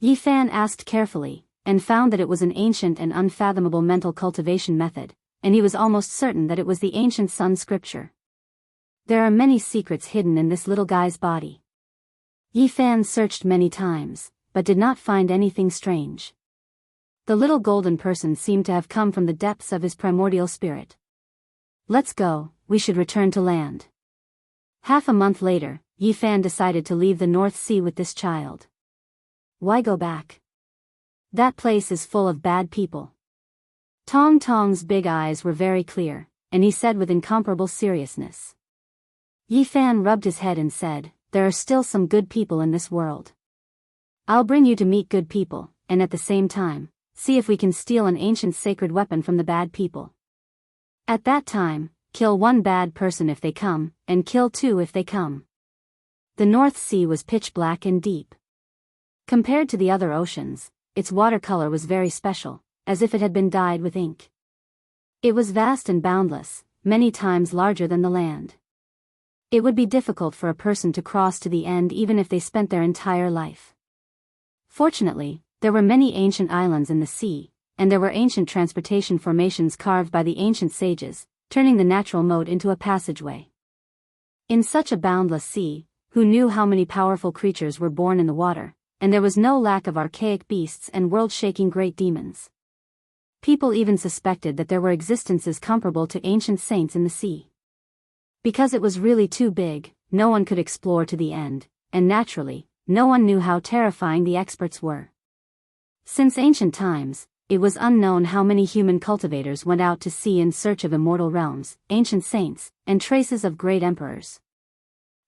Yi Fan asked carefully, and found that it was an ancient and unfathomable mental cultivation method, and he was almost certain that it was the ancient sun scripture. There are many secrets hidden in this little guy's body. Yi Fan searched many times, but did not find anything strange. The little golden person seemed to have come from the depths of his primordial spirit. Let's go, we should return to land. Half a month later, Yi Fan decided to leave the North Sea with this child. Why go back? That place is full of bad people. Tong Tong's big eyes were very clear, and he said with incomparable seriousness. Yi Fan rubbed his head and said, there are still some good people in this world. I'll bring you to meet good people, and at the same time, see if we can steal an ancient sacred weapon from the bad people. At that time, kill 1 bad person if they come, and kill 2 if they come. The North Sea was pitch black and deep. Compared to the other oceans, its watercolor was very special, as if it had been dyed with ink. It was vast and boundless, many times larger than the land. It would be difficult for a person to cross to the end even if they spent their entire life. Fortunately, there were many ancient islands in the sea, and there were ancient transportation formations carved by the ancient sages, turning the natural moat into a passageway. In such a boundless sea, who knew how many powerful creatures were born in the water, and there was no lack of archaic beasts and world-shaking great demons. People even suspected that there were existences comparable to ancient saints in the sea. Because it was really too big, no one could explore to the end, and naturally, no one knew how terrifying the experts were. Since ancient times, it was unknown how many human cultivators went out to sea in search of immortal realms, ancient saints, and traces of great emperors.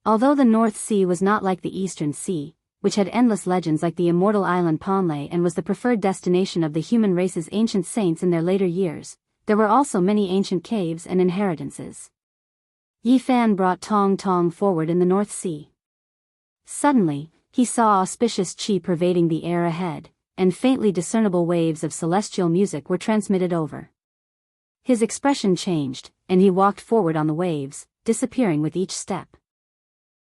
Although the North Sea was not like the Eastern Sea, which had endless legends like the immortal island Ponlay and was the preferred destination of the human race's ancient saints in their later years, there were also many ancient caves and inheritances. Yi Fan brought Tong Tong forward in the North Sea. Suddenly, he saw auspicious qi pervading the air ahead, and faintly discernible waves of celestial music were transmitted over. His expression changed, and he walked forward on the waves, disappearing with each step.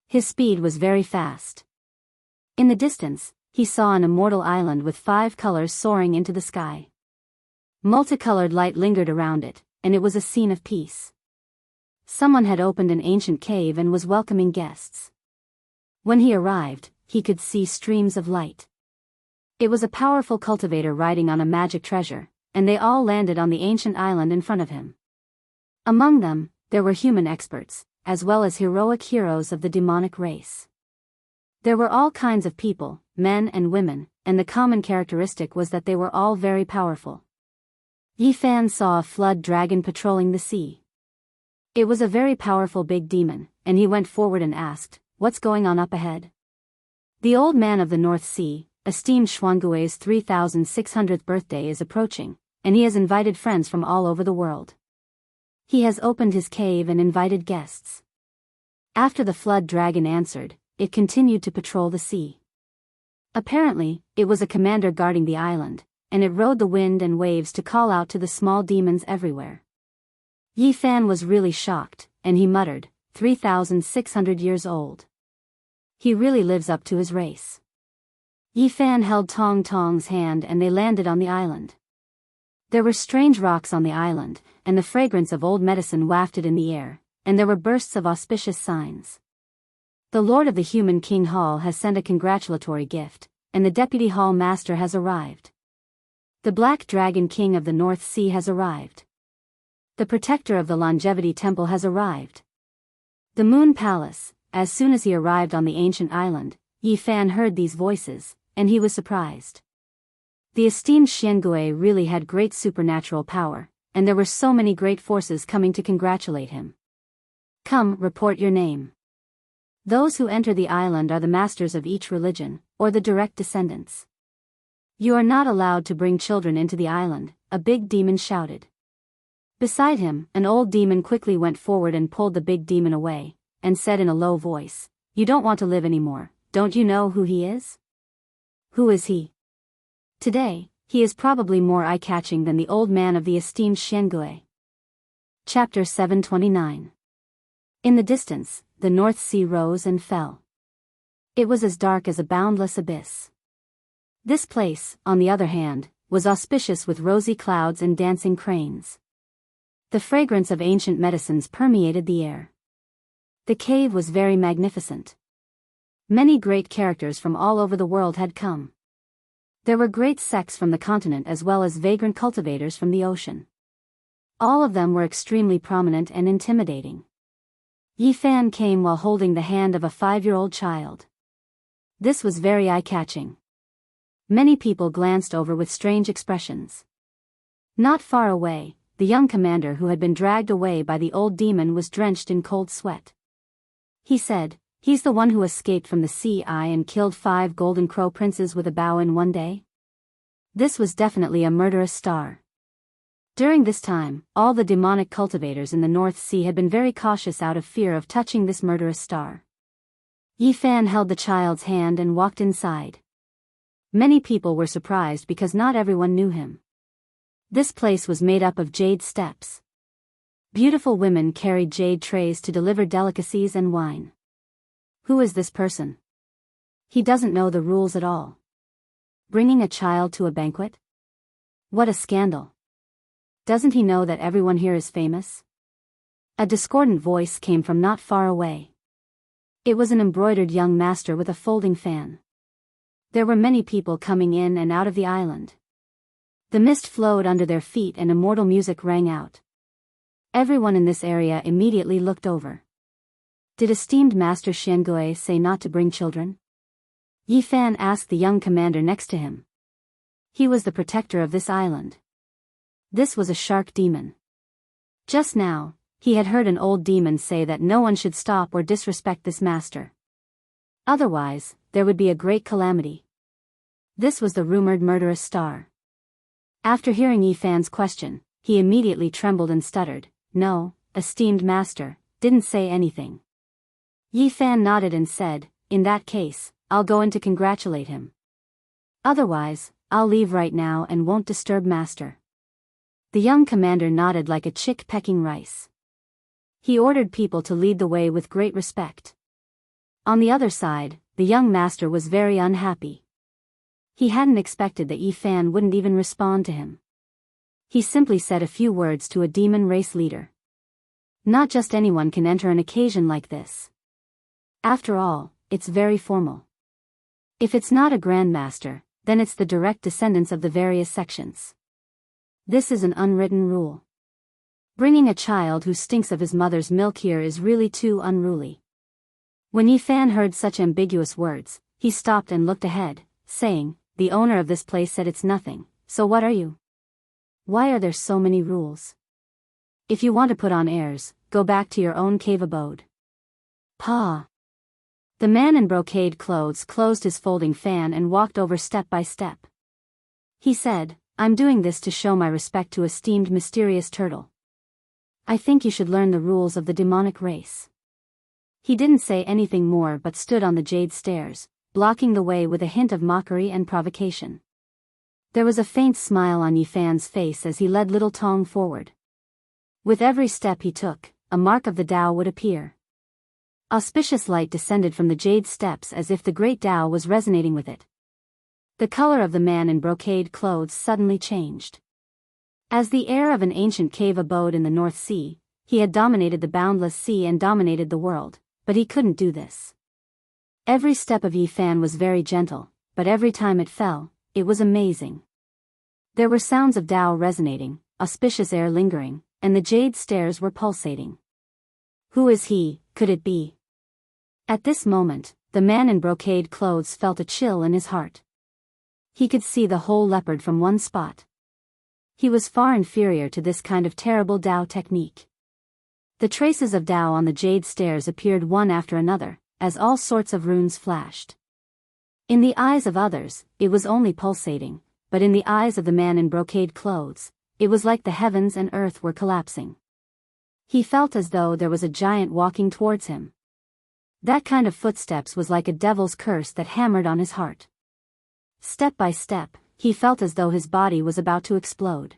His speed was very fast. In the distance, he saw an immortal island with 5 colors soaring into the sky. Multicolored light lingered around it, and it was a scene of peace. Someone had opened an ancient cave and was welcoming guests. When he arrived, he could see streams of light. It was a powerful cultivator riding on a magic treasure, and they all landed on the ancient island in front of him. Among them, there were human experts, as well as heroic heroes of the demonic race. There were all kinds of people, men and women, and the common characteristic was that they were all very powerful. Yi Fan saw a flood dragon patrolling the sea. It was a very powerful big demon, and he went forward and asked, "What's going on up ahead?" The old man of the North Sea, esteemed Xuangui's 3600th birthday is approaching, and he has invited friends from all over the world. He has opened his cave and invited guests. After the flood dragon answered, it continued to patrol the sea. Apparently, it was a commander guarding the island, and it rode the wind and waves to call out to the small demons everywhere. Yi Fan was really shocked, and he muttered, 3,600 years old. He really lives up to his race. Yi Fan held Tong Tong's hand and they landed on the island. There were strange rocks on the island, and the fragrance of old medicine wafted in the air, and there were bursts of auspicious signs. The Lord of the Human King Hall has sent a congratulatory gift, and the Deputy Hall Master has arrived. The Black Dragon King of the North Sea has arrived. The Protector of the Longevity Temple has arrived. The Moon Palace. As soon as he arrived on the ancient island, Yi Fan heard these voices, and he was surprised. The esteemed Xiangui really had great supernatural power, and there were so many great forces coming to congratulate him. Come, report your name. Those who enter the island are the masters of each religion, or the direct descendants. You are not allowed to bring children into the island, a big demon shouted. Beside him, an old demon quickly went forward and pulled the big demon away, and said in a low voice, "You don't want to live anymore, don't you know who he is?" "Who is he?" "Today, he is probably more eye-catching than the old man of the esteemed Xiangui." Chapter 729. In the distance, the North Sea rose and fell. It was as dark as a boundless abyss. This place, on the other hand, was auspicious with rosy clouds and dancing cranes. The fragrance of ancient medicines permeated the air. The cave was very magnificent. Many great characters from all over the world had come. There were great sects from the continent as well as vagrant cultivators from the ocean. All of them were extremely prominent and intimidating. Yi Fan came while holding the hand of a 5-year-old child. This was very eye-catching. Many people glanced over with strange expressions. Not far away, the young commander who had been dragged away by the old demon was drenched in cold sweat. He said, "He's the one who escaped from the sea and killed 5 golden crow princes with a bow in one day?" This was definitely a murderous star. During this time, all the demonic cultivators in the North Sea had been very cautious out of fear of touching this murderous star. Yi Fan held the child's hand and walked inside. Many people were surprised because not everyone knew him. This place was made up of jade steps. Beautiful women carried jade trays to deliver delicacies and wine. Who is this person? He doesn't know the rules at all. Bringing a child to a banquet? What a scandal. Doesn't he know that everyone here is famous? A discordant voice came from not far away. It was an embroidered young master with a folding fan. There were many people coming in and out of the island. The mist flowed under their feet and immortal music rang out. Everyone in this area immediately looked over. Did esteemed Master Xiangui say not to bring children? Yi Fan asked the young commander next to him. He was the protector of this island. This was a shark demon. Just now, he had heard an old demon say that no one should stop or disrespect this master. Otherwise, there would be a great calamity. This was the rumored murderous star. After hearing Yi Fan's question, he immediately trembled and stuttered, "No, esteemed master, didn't say anything." Yi Fan nodded and said, "In that case, I'll go in to congratulate him. Otherwise, I'll leave right now and won't disturb master." The young commander nodded like a chick pecking rice. He ordered people to lead the way with great respect. On the other side, the young master was very unhappy. He hadn't expected that Yi Fan wouldn't even respond to him. He simply said a few words to a demon race leader. Not just anyone can enter an occasion like this. After all, it's very formal. If it's not a grandmaster, then it's the direct descendants of the various sections. This is an unwritten rule. Bringing a child who stinks of his mother's milk here is really too unruly. When Yi Fan heard such ambiguous words, he stopped and looked ahead, saying, "The owner of this place said it's nothing, so what are you? Why are there so many rules? If you want to put on airs, go back to your own cave abode." Pa. The man in brocade clothes closed his folding fan and walked over step by step. He said, "I'm doing this to show my respect to esteemed mysterious turtle. I think you should learn the rules of the demonic race." He didn't say anything more but stood on the jade stairs, blocking the way with a hint of mockery and provocation. There was a faint smile on Yi Fan's face as he led little Tong forward. With every step he took, a mark of the Tao would appear. Auspicious light descended from the jade steps as if the great Tao was resonating with it. The color of the man in brocade clothes suddenly changed. As the heir of an ancient cave abode in the North Sea, he had dominated the boundless sea and dominated the world, but he couldn't do this. Every step of Yi Fan was very gentle, but every time it fell, it was amazing. There were sounds of Tao resonating, auspicious air lingering, and the jade stairs were pulsating. Who is he, could it be? At this moment, the man in brocade clothes felt a chill in his heart. He could see the whole leopard from one spot. He was far inferior to this kind of terrible Tao technique. The traces of Tao on the jade stairs appeared one after another, as all sorts of runes flashed. In the eyes of others, it was only pulsating, but in the eyes of the man in brocade clothes, it was like the heavens and earth were collapsing. He felt as though there was a giant walking towards him. That kind of footsteps was like a devil's curse that hammered on his heart. Step by step, he felt as though his body was about to explode.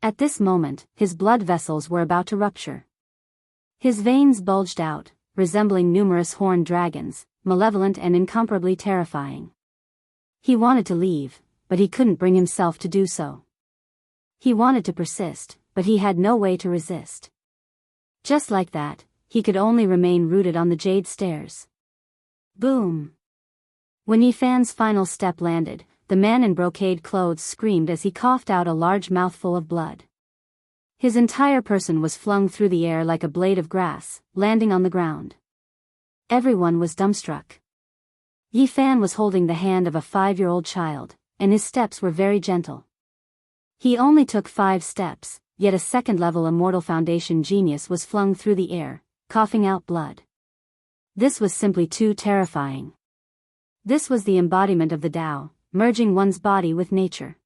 At this moment, his blood vessels were about to rupture. His veins bulged out, resembling numerous horned dragons, malevolent and incomparably terrifying. He wanted to leave, but he couldn't bring himself to do so. He wanted to persist, but he had no way to resist. Just like that, he could only remain rooted on the jade stairs. Boom! When Yi Fan's final step landed, the man in brocade clothes screamed as he coughed out a large mouthful of blood. His entire person was flung through the air like a blade of grass, landing on the ground. Everyone was dumbstruck. Yi Fan was holding the hand of a 5-year-old child, and his steps were very gentle. He only took 5 steps, yet a second-level immortal foundation genius was flung through the air, coughing out blood. This was simply too terrifying. This was the embodiment of the Tao, merging one's body with nature.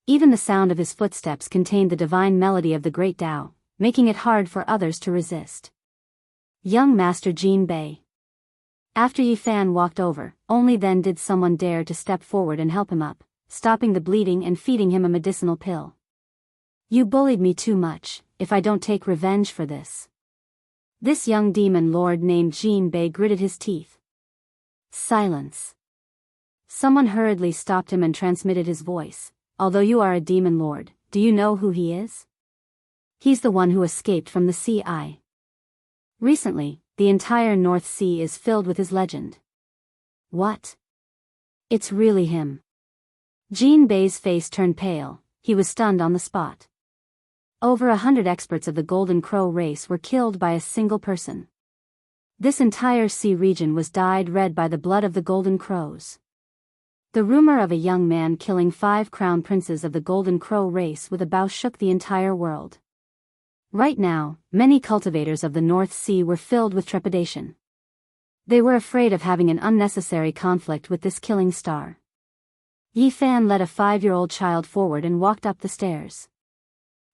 Even the sound of his footsteps contained the divine melody of the great Tao, making it hard for others to resist. Young Master Jin Bei. After Yi Fan walked over, only then did someone dare to step forward and help him up, stopping the bleeding and feeding him a medicinal pill. "You bullied me too much, if I don't take revenge for this." This young demon lord named Jin Bei gritted his teeth. Silence. Someone hurriedly stopped him and transmitted his voice. "Although you are a demon lord, do you know who he is? He's the one who escaped from the CI. Recently, the entire North Sea is filled with his legend. What? It's really him. Jean Bei's face turned pale, he was stunned on the spot. Over 100 experts of the Golden Crow race were killed by a single person. This entire sea region was dyed red by the blood of the Golden Crows. The rumor of a young man killing 5 crown princes of the Golden Crow race with a bow shook the entire world. Right now, many cultivators of the North Sea were filled with trepidation. They were afraid of having an unnecessary conflict with this killing star. Yi Fan led a 5-year-old child forward and walked up the stairs.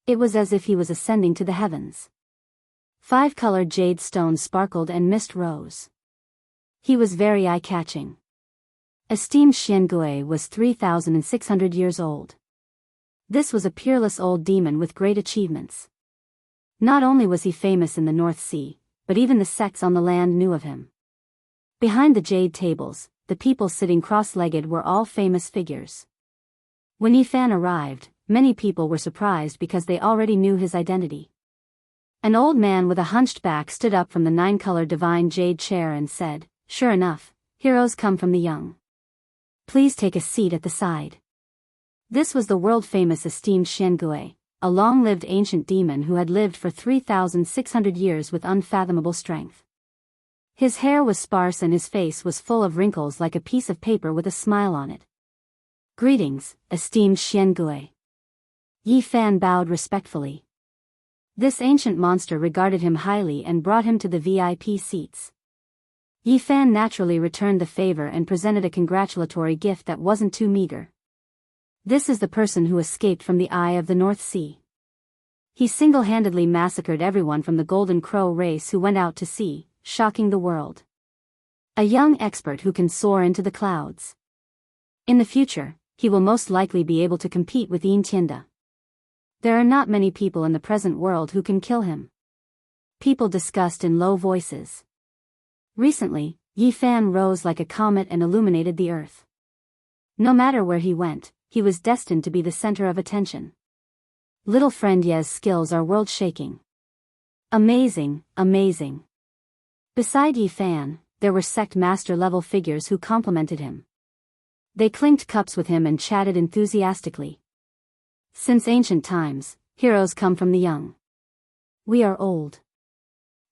It was as if he was ascending to the heavens. 5-colored jade stones sparkled and mist rose. He was very eye-catching. Esteemed Xiangui was 3,600 years old. This was a peerless old demon with great achievements. Not only was he famous in the North Sea, but even the sects on the land knew of him. Behind the jade tables, the people sitting cross-legged were all famous figures. When Yi Fan arrived, many people were surprised because they already knew his identity. An old man with a hunched back stood up from the 9-colored divine jade chair and said, "Sure enough, heroes come from the young. Please take a seat at the side." This was the world-famous esteemed Xiangui, a long-lived ancient demon who had lived for 3,600 years with unfathomable strength. His hair was sparse and his face was full of wrinkles like a piece of paper with a smile on it. "Greetings, esteemed Xiangui." Yi Fan bowed respectfully. This ancient monster regarded him highly and brought him to the VIP seats. Yi Fan naturally returned the favor and presented a congratulatory gift that wasn't too meager. This is the person who escaped from the eye of the North Sea. He single-handedly massacred everyone from the Golden Crow race who went out to sea, shocking the world. A young expert who can soar into the clouds. In the future, he will most likely be able to compete with Enchanting. There are not many people in the present world who can kill him. People discussed in low voices. Recently, Yi Fan rose like a comet and illuminated the earth. No matter where he went, he was destined to be the center of attention. Little friend Ye's skills are world-shaking. Amazing, amazing. Beside Yi Fan, there were sect master-level figures who complimented him. They clinked cups with him and chatted enthusiastically. Since ancient times, heroes come from the young. We are old.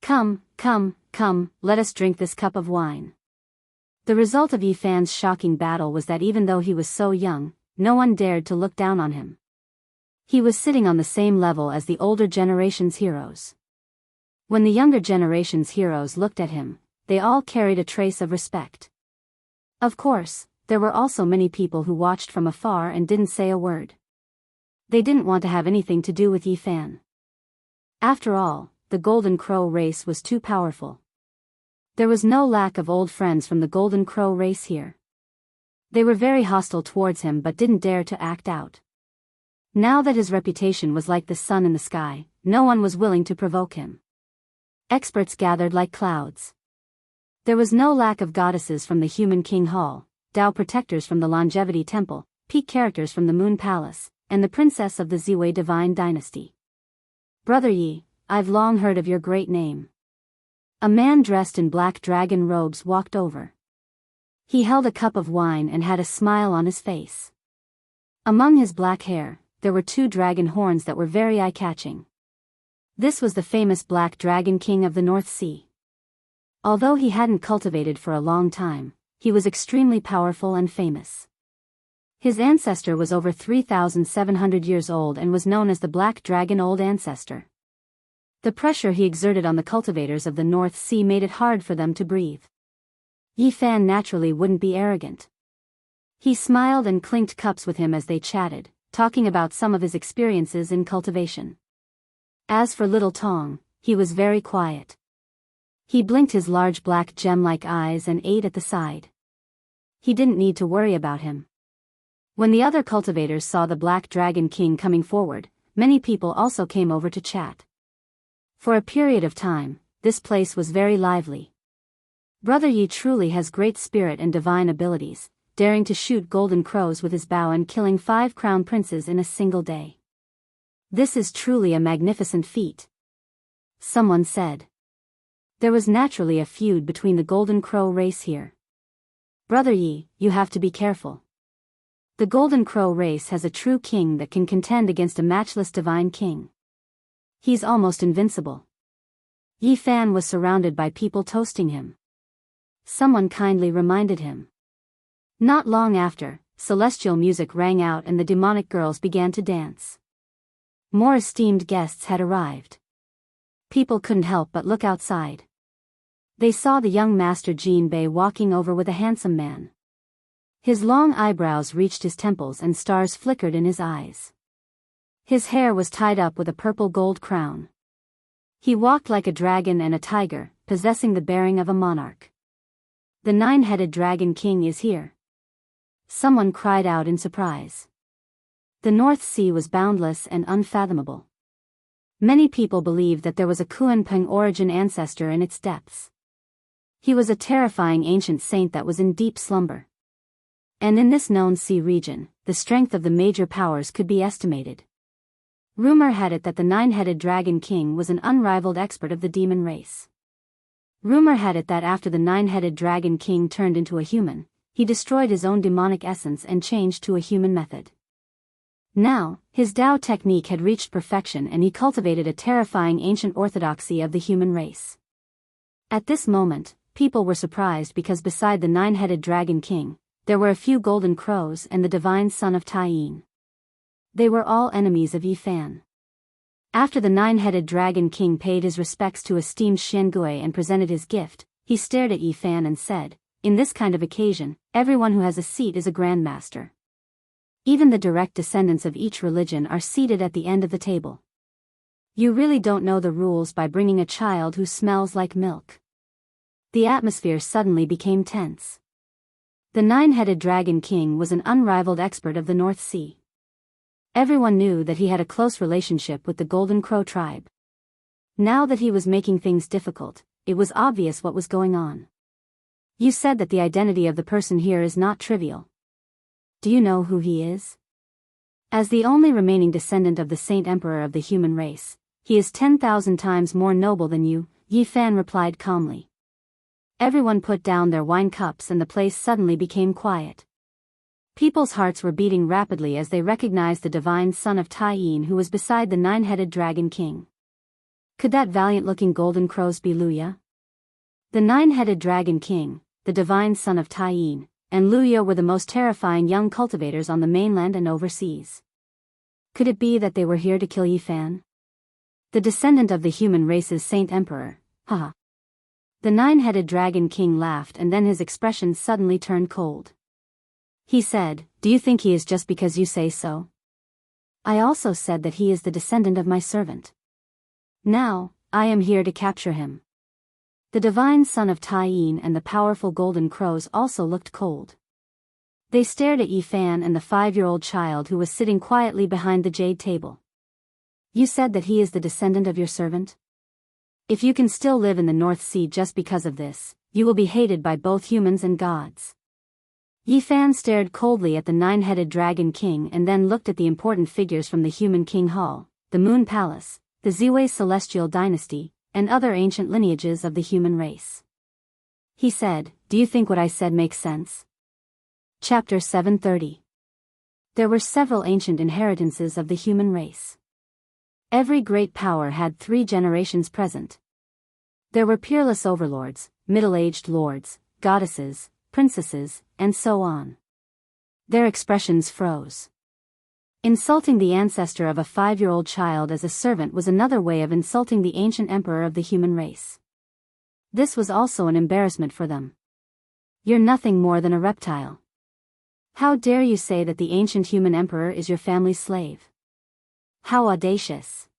Come, come, come, let us drink this cup of wine. The result of Yi Fan's shocking battle was that even though he was so young, no one dared to look down on him. He was sitting on the same level as the older generation's heroes. When the younger generation's heroes looked at him, they all carried a trace of respect. Of course, there were also many people who watched from afar and didn't say a word. They didn't want to have anything to do with Yi Fan. After all, the Golden Crow race was too powerful. There was no lack of old friends from the Golden Crow race here. They were very hostile towards him but didn't dare to act out. Now that his reputation was like the sun in the sky, no one was willing to provoke him. Experts gathered like clouds. There was no lack of goddesses from the Human King Hall, Tao protectors from the Longevity Temple, peak characters from the Moon Palace, and the princess of the Ziwei Divine Dynasty. Brother Yi, I've long heard of your great name. A man dressed in black dragon robes walked over. He held a cup of wine and had a smile on his face. Among his black hair, there were 2 dragon horns that were very eye-catching. This was the famous Black Dragon King of the North Sea. Although he hadn't cultivated for a long time, he was extremely powerful and famous. His ancestor was over 3,700 years old and was known as the Black Dragon Old Ancestor. The pressure he exerted on the cultivators of the North Sea made it hard for them to breathe. Yi Fan naturally wouldn't be arrogant. He smiled and clinked cups with him as they chatted, talking about some of his experiences in cultivation. As for Little Tong, he was very quiet. He blinked his large black gem-like eyes and ate at the side. He didn't need to worry about him. When the other cultivators saw the Black Dragon King coming forward, many people also came over to chat. For a period of time, this place was very lively. Brother Yi truly has great spirit and divine abilities, daring to shoot golden crows with his bow and killing 5 crown princes in a single day. This is truly a magnificent feat. Someone said. There was naturally a feud between the Golden Crow race here. Brother Yi, you have to be careful. The Golden Crow race has a true king that can contend against a matchless divine king. He's almost invincible. Yi Fan was surrounded by people toasting him. Someone kindly reminded him. Not long after, celestial music rang out and the demonic girls began to dance. More esteemed guests had arrived. People couldn't help but look outside. They saw the young master Jin Bei walking over with a handsome man. His long eyebrows reached his temples and stars flickered in his eyes. His hair was tied up with a purple gold crown. He walked like a dragon and a tiger, possessing the bearing of a monarch. The nine-headed dragon king is here. Someone cried out in surprise. The North Sea was boundless and unfathomable. Many people believed that there was a Kuan-Peng origin ancestor in its depths. He was a terrifying ancient saint that was in deep slumber. And in this known sea region, the strength of the major powers could be estimated. Rumor had it that the nine-headed dragon king was an unrivaled expert of the demon race. Rumor had it that after the nine-headed dragon king turned into a human, he destroyed his own demonic essence and changed to a human method. Now, his Tao technique had reached perfection and he cultivated a terrifying ancient orthodoxy of the human race. At this moment, people were surprised because beside the nine-headed dragon king, there were a few golden crows and the divine son of Taiyin. They were all enemies of Yi Fan. After the nine-headed dragon king paid his respects to esteemed Xiangui and presented his gift, he stared at Yi Fan and said, "In this kind of occasion, everyone who has a seat is a grandmaster. Even the direct descendants of each religion are seated at the end of the table. You really don't know the rules by bringing a child who smells like milk." The atmosphere suddenly became tense. The nine-headed dragon king was an unrivaled expert of the North Sea. Everyone knew that he had a close relationship with the Golden Crow tribe. Now that he was making things difficult, it was obvious what was going on. "You said that the identity of the person here is not trivial. Do you know who he is?" As the only remaining descendant of the Saint Emperor of the human race, he is 10,000 times more noble than you, Yi Fan replied calmly. Everyone put down their wine cups and the place suddenly became quiet. People's hearts were beating rapidly as they recognized the divine son of Taiyin who was beside the nine-headed dragon king. Could that valiant-looking golden crows be Luya? The nine-headed dragon king, the divine son of Taiyin, and Luya were the most terrifying young cultivators on the mainland and overseas. Could it be that they were here to kill Yi Fan? The descendant of the human race's Saint Emperor, haha. The nine-headed dragon king laughed and then his expression suddenly turned cold. He said, "Do you think he is just because you say so? I also said that he is the descendant of my servant. Now, I am here to capture him." The divine son of Taiyin and the powerful golden crows also looked cold. They stared at Yi Fan and the 5-year-old child who was sitting quietly behind the jade table. "You said that he is the descendant of your servant? If you can still live in the North Sea just because of this, you will be hated by both humans and gods." Yi Fan stared coldly at the nine-headed dragon king and then looked at the important figures from the human king hall, the moon palace, the Ziwei celestial dynasty, and other ancient lineages of the human race. He said, "Do you think what I said makes sense?" Chapter 730. There were several ancient inheritances of the human race. Every great power had 3 generations present. There were peerless overlords, middle-aged lords, goddesses, princesses, and so on. Their expressions froze. Insulting the ancestor of a 5-year-old child as a servant was another way of insulting the ancient emperor of the human race. This was also an embarrassment for them. "You're nothing more than a reptile. How dare you say that the ancient human emperor is your family's slave? How audacious!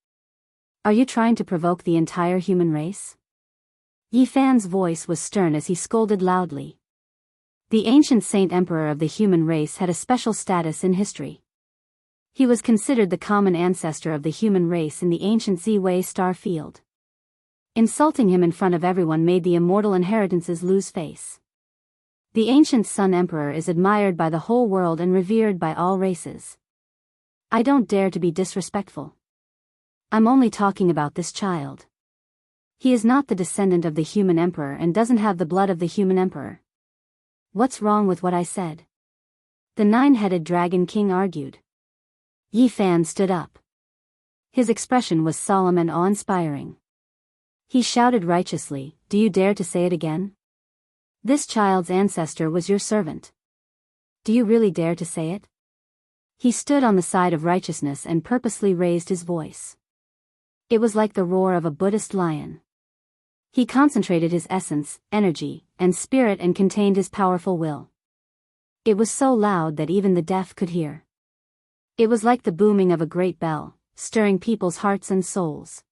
Are you trying to provoke the entire human race?" Yi Fan's voice was stern as he scolded loudly. The ancient Saint Emperor of the human race had a special status in history. He was considered the common ancestor of the human race in the ancient Ziwei star field. Insulting him in front of everyone made the immortal inheritances lose face. The ancient Sun Emperor is admired by the whole world and revered by all races. I don't dare to be disrespectful. I'm only talking about this child. He is not the descendant of the human emperor and doesn't have the blood of the human emperor. What's wrong with what I said? The nine-headed dragon king argued. Yi Fan stood up. His expression was solemn and awe-inspiring. He shouted righteously, "Do you dare to say it again? This child's ancestor was your servant. Do you really dare to say it?" He stood on the side of righteousness and purposely raised his voice. It was like the roar of a Buddhist lion. He concentrated his essence, energy, and spirit and contained his powerful will. It was so loud that even the deaf could hear. It was like the booming of a great bell, stirring people's hearts and souls.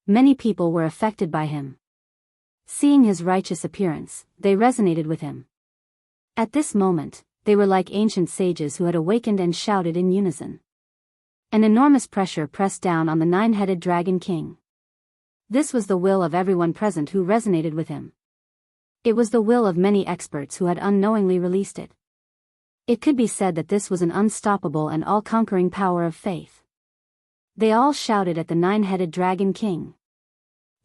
Many people were affected by him. Seeing his righteous appearance, they resonated with him. At this moment, they were like ancient sages who had awakened and shouted in unison. An enormous pressure pressed down on the nine-headed dragon king. This was the will of everyone present who resonated with him. It was the will of many experts who had unknowingly released it. It could be said that this was an unstoppable and all-conquering power of faith. They all shouted at the nine-headed dragon king.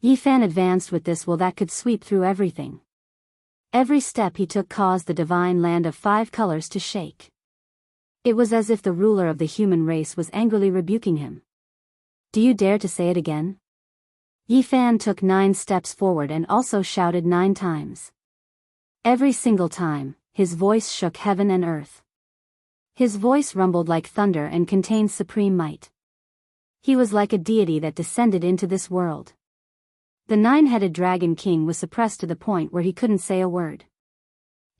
Yi Fan advanced with this will that could sweep through everything. Every step he took caused the divine land of 5 colors to shake. It was as if the ruler of the human race was angrily rebuking him. "Do you dare to say it again?" Yi Fan took 9 steps forward and also shouted 9 times. Every single time, his voice shook heaven and earth. His voice rumbled like thunder and contained supreme might. He was like a deity that descended into this world. The nine-headed dragon king was suppressed to the point where he couldn't say a word.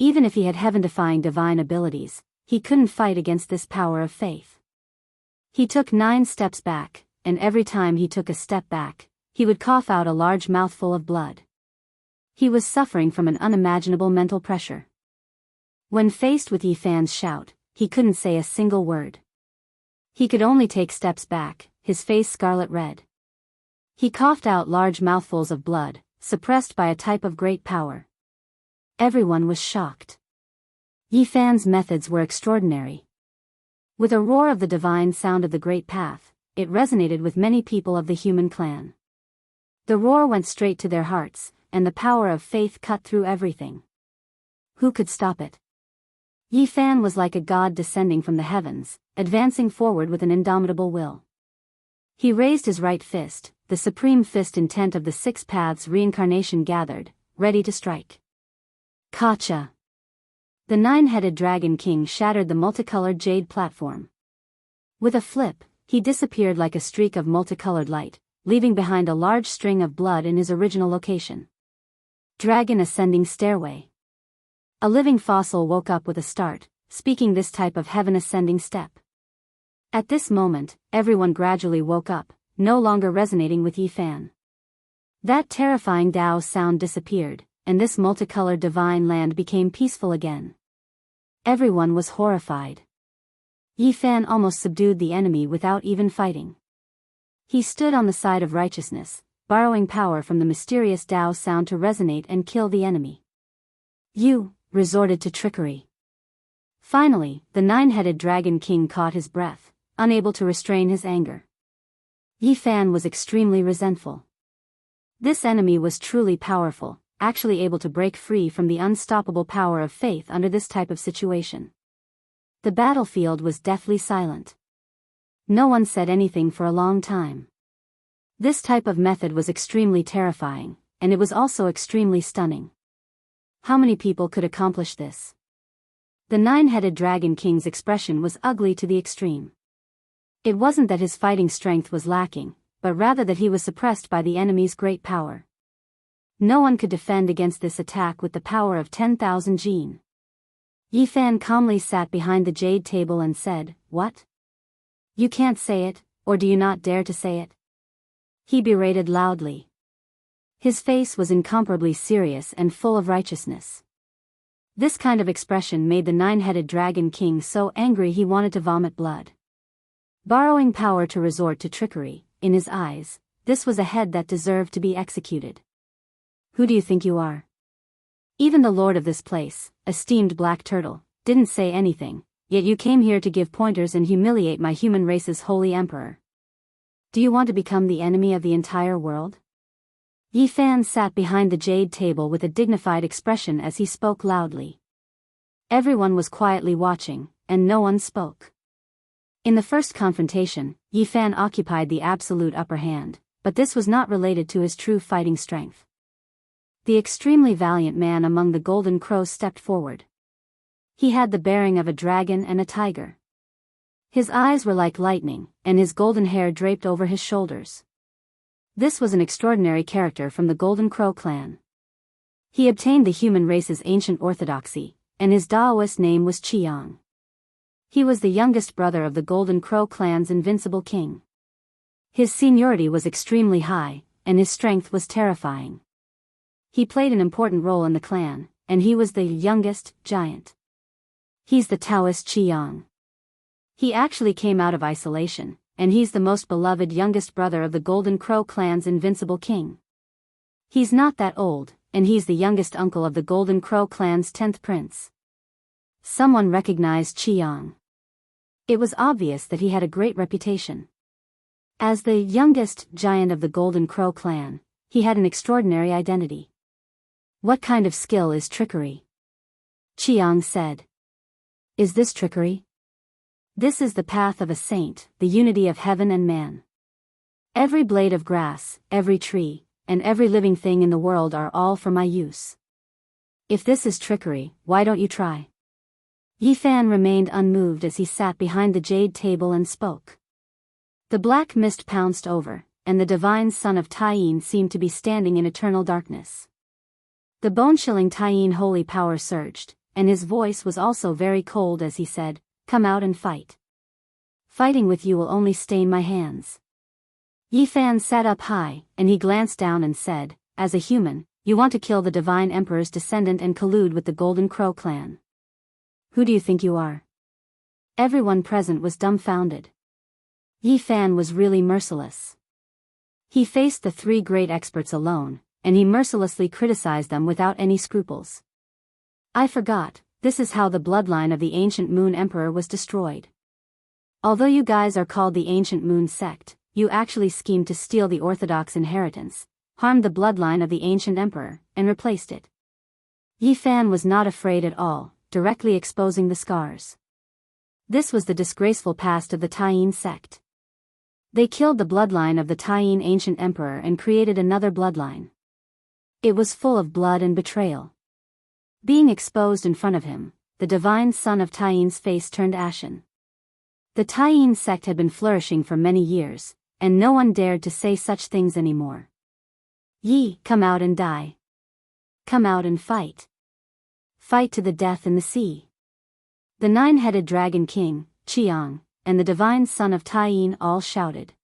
Even if he had heaven-defying divine abilities, he couldn't fight against this power of faith. He took 9 steps back, and every time he took a step back, he would cough out a large mouthful of blood. He was suffering from an unimaginable mental pressure. When faced with Yi Fan's shout, he couldn't say a single word. He could only take steps back, his face scarlet red. He coughed out large mouthfuls of blood, suppressed by a type of great power. Everyone was shocked. Yi Fan's methods were extraordinary. With a roar of the divine sound of the great path, it resonated with many people of the human clan. The roar went straight to their hearts, and the power of faith cut through everything. Who could stop it? Yi Fan was like a god descending from the heavens, advancing forward with an indomitable will. He raised his right fist, the supreme fist intent of the 6 paths reincarnation gathered, ready to strike. Kacha! The nine-headed dragon king shattered the multicolored jade platform. With a flip, he disappeared like a streak of multicolored light, leaving behind a large string of blood in his original location. Dragon ascending stairway. A living fossil woke up with a start, speaking this type of heaven-ascending step. At this moment, everyone gradually woke up, no longer resonating with Yi Fan. That terrifying Tao sound disappeared, and this multicolored divine land became peaceful again. Everyone was horrified. Yi Fan almost subdued the enemy without even fighting. He stood on the side of righteousness, borrowing power from the mysterious Tao sound to resonate and kill the enemy. You resorted to trickery. Finally, the nine-headed dragon king caught his breath, unable to restrain his anger. Yi Fan was extremely resentful. This enemy was truly powerful, actually able to break free from the unstoppable power of faith under this type of situation. The battlefield was deathly silent. No one said anything for a long time. This type of method was extremely terrifying, and it was also extremely stunning. How many people could accomplish this? The nine-headed dragon king's expression was ugly to the extreme. It wasn't that his fighting strength was lacking, but rather that he was suppressed by the enemy's great power. No one could defend against this attack with the power of 10,000 Jin. Yi Fan calmly sat behind the jade table and said, "What? You can't say it, or do you not dare to say it?" He berated loudly. His face was incomparably serious and full of righteousness. This kind of expression made the nine-headed dragon king so angry he wanted to vomit blood. Borrowing power to resort to trickery, in his eyes, this was a head that deserved to be executed. Who do you think you are? Even the lord of this place, esteemed Black Turtle, didn't say anything, yet you came here to give pointers and humiliate my human race's holy emperor. Do you want to become the enemy of the entire world? Yi Fan sat behind the jade table with a dignified expression as he spoke loudly. Everyone was quietly watching, and no one spoke. In the first confrontation, Yi Fan occupied the absolute upper hand, but this was not related to his true fighting strength. The extremely valiant man among the golden crows stepped forward. He had the bearing of a dragon and a tiger. His eyes were like lightning, and his golden hair draped over his shoulders. This was an extraordinary character from the Golden Crow clan. He obtained the human race's ancient orthodoxy, and his Daoist name was Qiang. He was the youngest brother of the Golden Crow clan's invincible king. His seniority was extremely high, and his strength was terrifying. He played an important role in the clan, and he was the youngest giant. He's the Taoist Qiang. He actually came out of isolation, and he's the most beloved youngest brother of the Golden Crow clan's invincible king. He's not that old, and he's the youngest uncle of the Golden Crow clan's 10th prince. Someone recognized Qiang. It was obvious that he had a great reputation. As the youngest giant of the Golden Crow clan, he had an extraordinary identity. What kind of skill is trickery? Qiang said. Is this trickery? This is the path of a saint, the unity of heaven and man. Every blade of grass, every tree, and every living thing in the world are all for my use. If this is trickery, why don't you try? Yi Fan remained unmoved as he sat behind the jade table and spoke. The black mist pounced over, and the divine son of Taiyin seemed to be standing in eternal darkness. The bone-chilling Taiyin holy power surged, and his voice was also very cold as he said, "Come out and fight. Fighting with you will only stain my hands." Yi Fan sat up high, and he glanced down and said, "As a human, you want to kill the divine emperor's descendant and collude with the Golden Crow clan. Who do you think you are?" Everyone present was dumbfounded. Yi Fan was really merciless. He faced the three great experts alone, and he mercilessly criticized them without any scruples. "I forgot, this is how the bloodline of the ancient Moon Emperor was destroyed. Although you guys are called the Ancient Moon Sect, you actually schemed to steal the Orthodox inheritance, harmed the bloodline of the ancient emperor, and replaced it." Yi Fan was not afraid at all, directly exposing the scars. This was the disgraceful past of the Taiyin sect. They killed the bloodline of the Taiyin ancient emperor and created another bloodline. It was full of blood and betrayal. Being exposed in front of him, the divine son of Taiyin's face turned ashen. The Taiyin sect had been flourishing for many years, and no one dared to say such things anymore. "Yi, come out and die. Come out and fight. Fight to the death in the sea." The nine-headed dragon king, Qiang, and the divine son of Taiyin all shouted.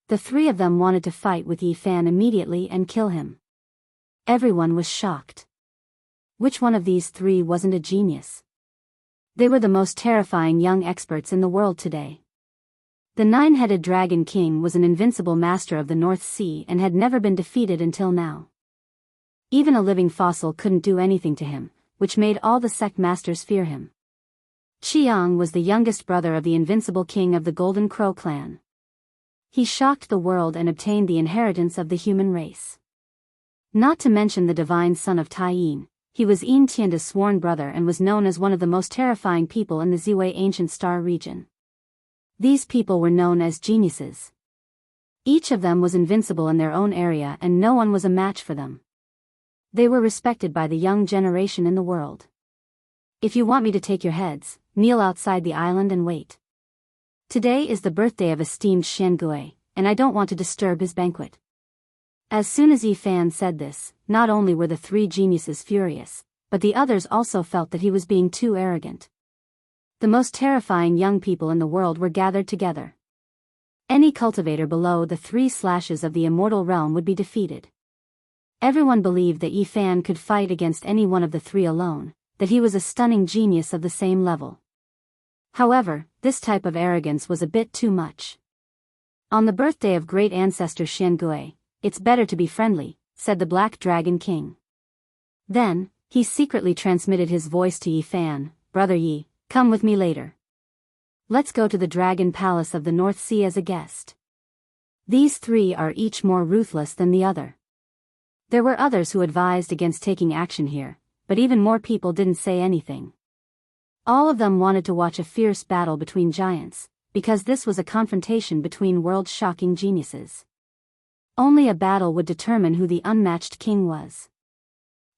The three of them wanted to fight with Yi Fan immediately and kill him. Everyone was shocked. Which one of these three wasn't a genius? They were the most terrifying young experts in the world today. The nine-headed dragon king was an invincible master of the North Sea and had never been defeated until now. Even a living fossil couldn't do anything to him, which made all the sect masters fear him. Qiang was the youngest brother of the invincible king of the Golden Crow clan. He shocked the world and obtained the inheritance of the human race. Not to mention the divine son of Taiyin, he was Yin Tianda's sworn brother and was known as one of the most terrifying people in the Ziwei ancient star region. These people were known as geniuses. Each of them was invincible in their own area and no one was a match for them. They were respected by the young generation in the world. "If you want me to take your heads, kneel outside the island and wait. Today is the birthday of esteemed Xiangui, and I don't want to disturb his banquet." As soon as Yi Fan said this, not only were the three geniuses furious, but the others also felt that he was being too arrogant. The most terrifying young people in the world were gathered together. Any cultivator below the 3 slashes of the immortal realm would be defeated. Everyone believed that Yi Fan could fight against any one of the three alone, that he was a stunning genius of the same level. However, this type of arrogance was a bit too much. "On the birthday of great ancestor Xiangui, it's better to be friendly," said the Black Dragon King. Then, he secretly transmitted his voice to Yi Fan, "Brother Yi, come with me later. Let's go to the Dragon Palace of the North Sea as a guest. These three are each more ruthless than the other. There were others who advised against taking action here, but even more people didn't say anything. All of them wanted to watch a fierce battle between giants, because this was a confrontation between world-shocking geniuses. Only a battle would determine who the unmatched king was.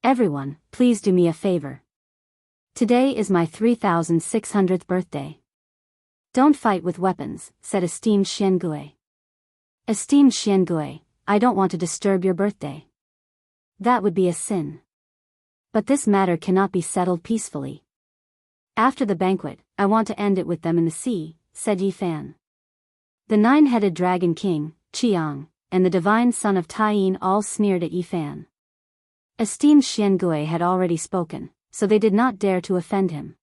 Everyone, please do me a favor. Today is my 3600th birthday. Don't fight with weapons, said esteemed Xiangui. Esteemed Xiangui, I don't want to disturb your birthday. That would be a sin. But this matter cannot be settled peacefully. After the banquet, I want to end it with them in the sea, said Yi Fan. The nine-headed dragon king, Qiang, and the divine son of Taiyin all sneered at Yi Fan. Esteemed Xiangui had already spoken, so they did not dare to offend him.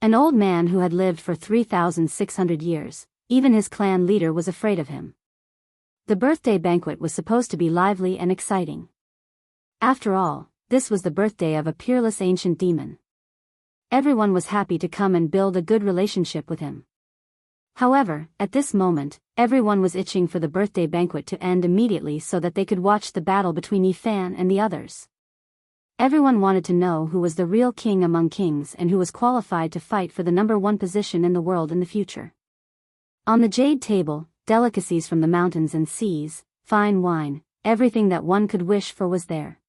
An old man who had lived for 3,600 years, even his clan leader was afraid of him. The birthday banquet was supposed to be lively and exciting. After all, this was the birthday of a peerless ancient demon. Everyone was happy to come and build a good relationship with him. However, at this moment, everyone was itching for the birthday banquet to end immediately so that they could watch the battle between Yi Fan and the others. Everyone wanted to know who was the real king among kings and who was qualified to fight for the #1 position in the world in the future. On the jade table, delicacies from the mountains and seas, fine wine, everything that one could wish for was there.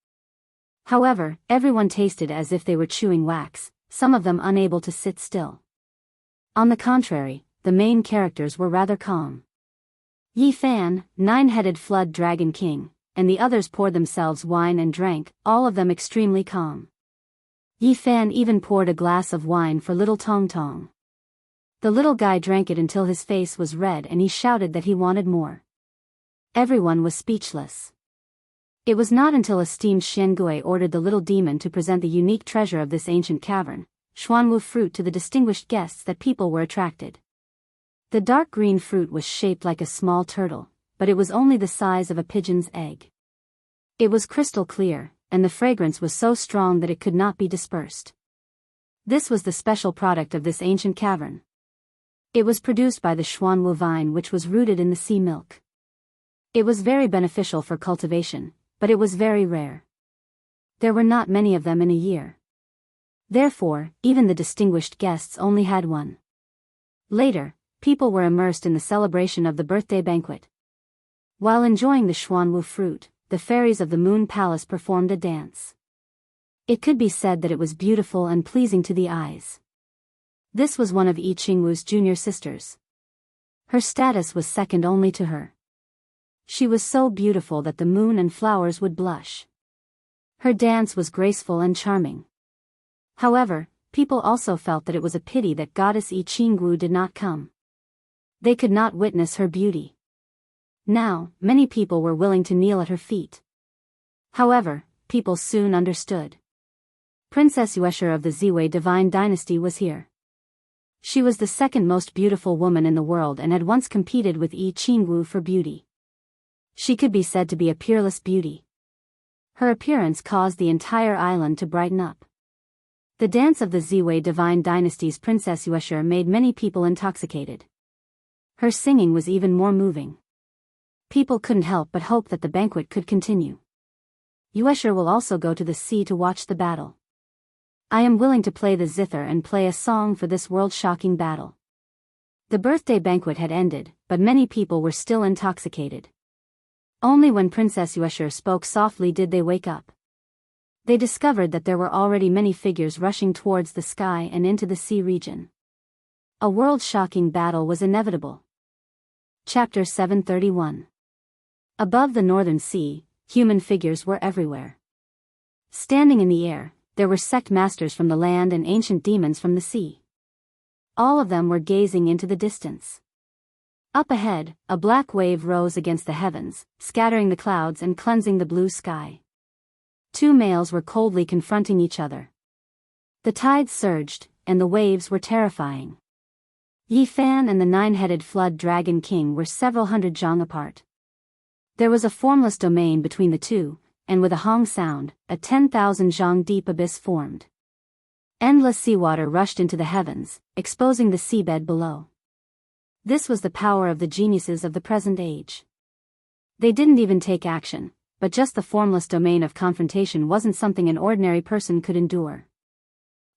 However, everyone tasted as if they were chewing wax, some of them unable to sit still. On the contrary, the main characters were rather calm. Yi Fan, nine-headed flood dragon king, and the others poured themselves wine and drank, all of them extremely calm. Yi Fan even poured a glass of wine for little Tong Tong. The little guy drank it until his face was red and he shouted that he wanted more. Everyone was speechless. It was not until esteemed Xiangui ordered the little demon to present the unique treasure of this ancient cavern, Xuanwu fruit, to the distinguished guests that people were attracted. The dark green fruit was shaped like a small turtle, but it was only the size of a pigeon's egg. It was crystal clear, and the fragrance was so strong that it could not be dispersed. This was the special product of this ancient cavern. It was produced by the Xuanwu vine, which was rooted in the sea milk. It was very beneficial for cultivation, but it was very rare. There were not many of them in a year. Therefore, even the distinguished guests only had one. Later, people were immersed in the celebration of the birthday banquet. While enjoying the Xuanwu fruit, the fairies of the Moon Palace performed a dance. It could be said that it was beautiful and pleasing to the eyes. This was one of Yi Qingwu's junior sisters. Her status was second only to her. She was so beautiful that the moon and flowers would blush. Her dance was graceful and charming. However, people also felt that it was a pity that goddess Yi Qingwu did not come. They could not witness her beauty. Now, many people were willing to kneel at her feet. However, people soon understood. Princess Yuesher of the Ziwei divine dynasty was here. She was the second most beautiful woman in the world and had once competed with Yi Qingwu for beauty. She could be said to be a peerless beauty. Her appearance caused the entire island to brighten up. The dance of the Ziwei divine dynasty's Princess Yuesher made many people intoxicated. Her singing was even more moving. People couldn't help but hope that the banquet could continue. Yuesher will also go to the sea to watch the battle. I am willing to play the zither and play a song for this world-shocking battle. The birthday banquet had ended, but many people were still intoxicated. Only when Princess Yuesher spoke softly did they wake up. They discovered that there were already many figures rushing towards the sky and into the sea region. A world-shocking battle was inevitable. Chapter 731. Above the northern sea, human figures were everywhere. Standing in the air, there were sect masters from the land and ancient demons from the sea. All of them were gazing into the distance. Up ahead, a black wave rose against the heavens, scattering the clouds and cleansing the blue sky. Two males were coldly confronting each other. The tides surged, and the waves were terrifying. Yi Fan and the nine-headed flood dragon king were several hundred zhang apart. There was a formless domain between the two, and with a hong sound, a 10,000 zhang deep abyss formed. Endless seawater rushed into the heavens, exposing the seabed below. This was the power of the geniuses of the present age. They didn't even take action, but just the formless domain of confrontation wasn't something an ordinary person could endure.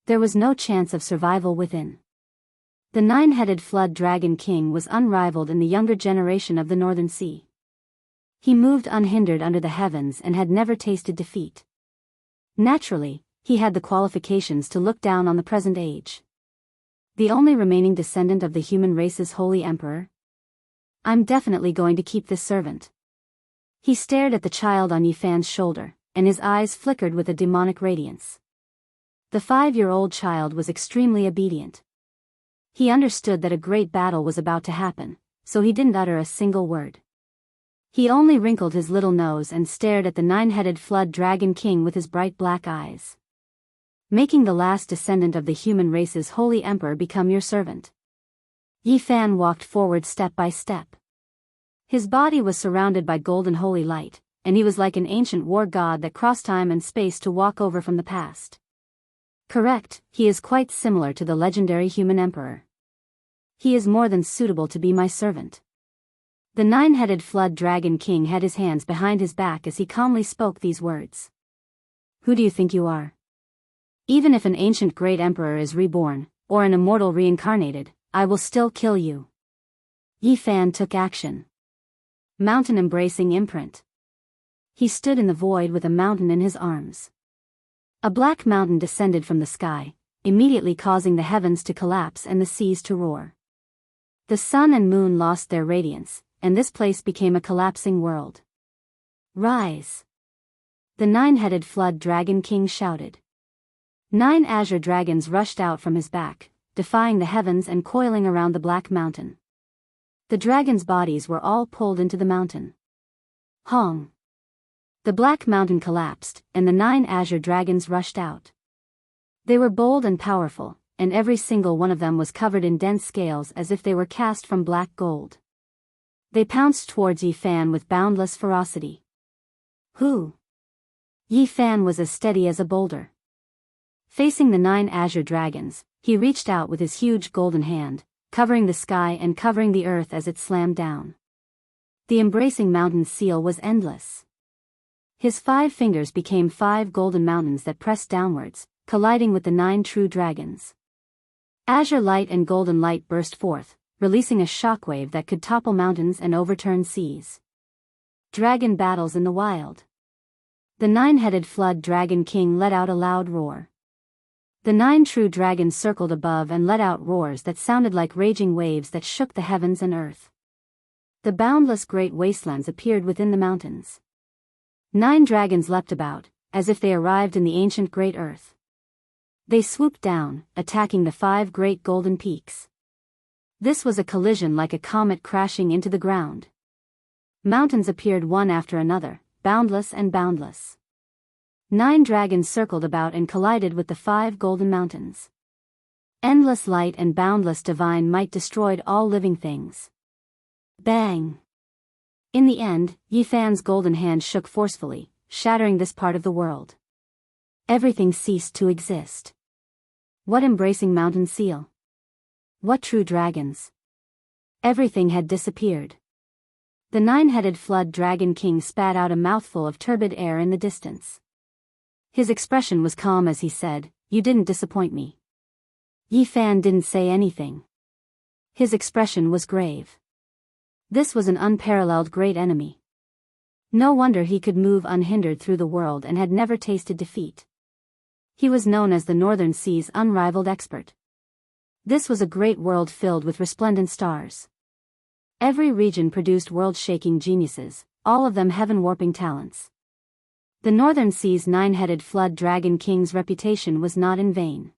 There was no chance of survival within. The nine-headed flood dragon king was unrivaled in the younger generation of the Northern Sea. He moved unhindered under the heavens and had never tasted defeat. Naturally, he had the qualifications to look down on the present age. The only remaining descendant of the human race's holy emperor? I'm definitely going to keep this servant. He stared at the child on Yifan's shoulder, and his eyes flickered with a demonic radiance. The 5-year-old child was extremely obedient. He understood that a great battle was about to happen, so he didn't utter a single word. He only wrinkled his little nose and stared at the nine-headed flood dragon king with his bright black eyes. Making the last descendant of the human race's holy emperor become your servant. Yifan walked forward step by step. His body was surrounded by golden holy light, and he was like an ancient war god that crossed time and space to walk over from the past. Correct, he is quite similar to the legendary human emperor. He is more than suitable to be my servant. The nine-headed flood dragon king had his hands behind his back as he calmly spoke these words. Who do you think you are? Even if an ancient great emperor is reborn, or an immortal reincarnated, I will still kill you. Yifan took action. Mountain embracing imprint. He stood in the void with a mountain in his arms. A black mountain descended from the sky, immediately causing the heavens to collapse and the seas to roar. The sun and moon lost their radiance, and this place became a collapsing world. Rise! The nine-headed flood dragon king shouted. 9 azure dragons rushed out from his back, defying the heavens and coiling around the black mountain. The dragons' bodies were all pulled into the mountain. Hong! The black mountain collapsed, and the 9 azure dragons rushed out. They were bold and powerful, and every single one of them was covered in dense scales as if they were cast from black gold. They pounced towards Yifan with boundless ferocity. Who? Yifan was as steady as a boulder. Facing the 9 azure dragons, he reached out with his huge golden hand, covering the sky and covering the earth as it slammed down. The embracing mountain's seal was endless. His 5 fingers became 5 golden mountains that pressed downwards, colliding with the 9 true dragons. Azure light and golden light burst forth, releasing a shockwave that could topple mountains and overturn seas. Dragon battles in the wild. The 9-headed flood dragon king let out a loud roar. The 9 true dragons circled above and let out roars that sounded like raging waves that shook the heavens and earth. The boundless great wastelands appeared within the mountains. 9 dragons leapt about, as if they arrived in the ancient great earth. They swooped down, attacking the 5 great golden peaks. This was a collision like a comet crashing into the ground. Mountains appeared one after another, boundless and boundless. 9 dragons circled about and collided with the 5 golden mountains. Endless light and boundless divine might destroyed all living things. Bang! In the end, Yifan's golden hand shook forcefully, shattering this part of the world. Everything ceased to exist. What embracing mountain seal? What true dragons? Everything had disappeared. The 9-headed flood dragon king spat out a mouthful of turbid air in the distance. His expression was calm as he said, "You didn't disappoint me." Yifan didn't say anything. His expression was grave. This was an unparalleled great enemy. No wonder he could move unhindered through the world and had never tasted defeat. He was known as the Northern Sea's unrivaled expert. This was a great world filled with resplendent stars. Every region produced world-shaking geniuses, all of them heaven-warping talents. The Northern Sea's 9-headed flood dragon king's reputation was not in vain.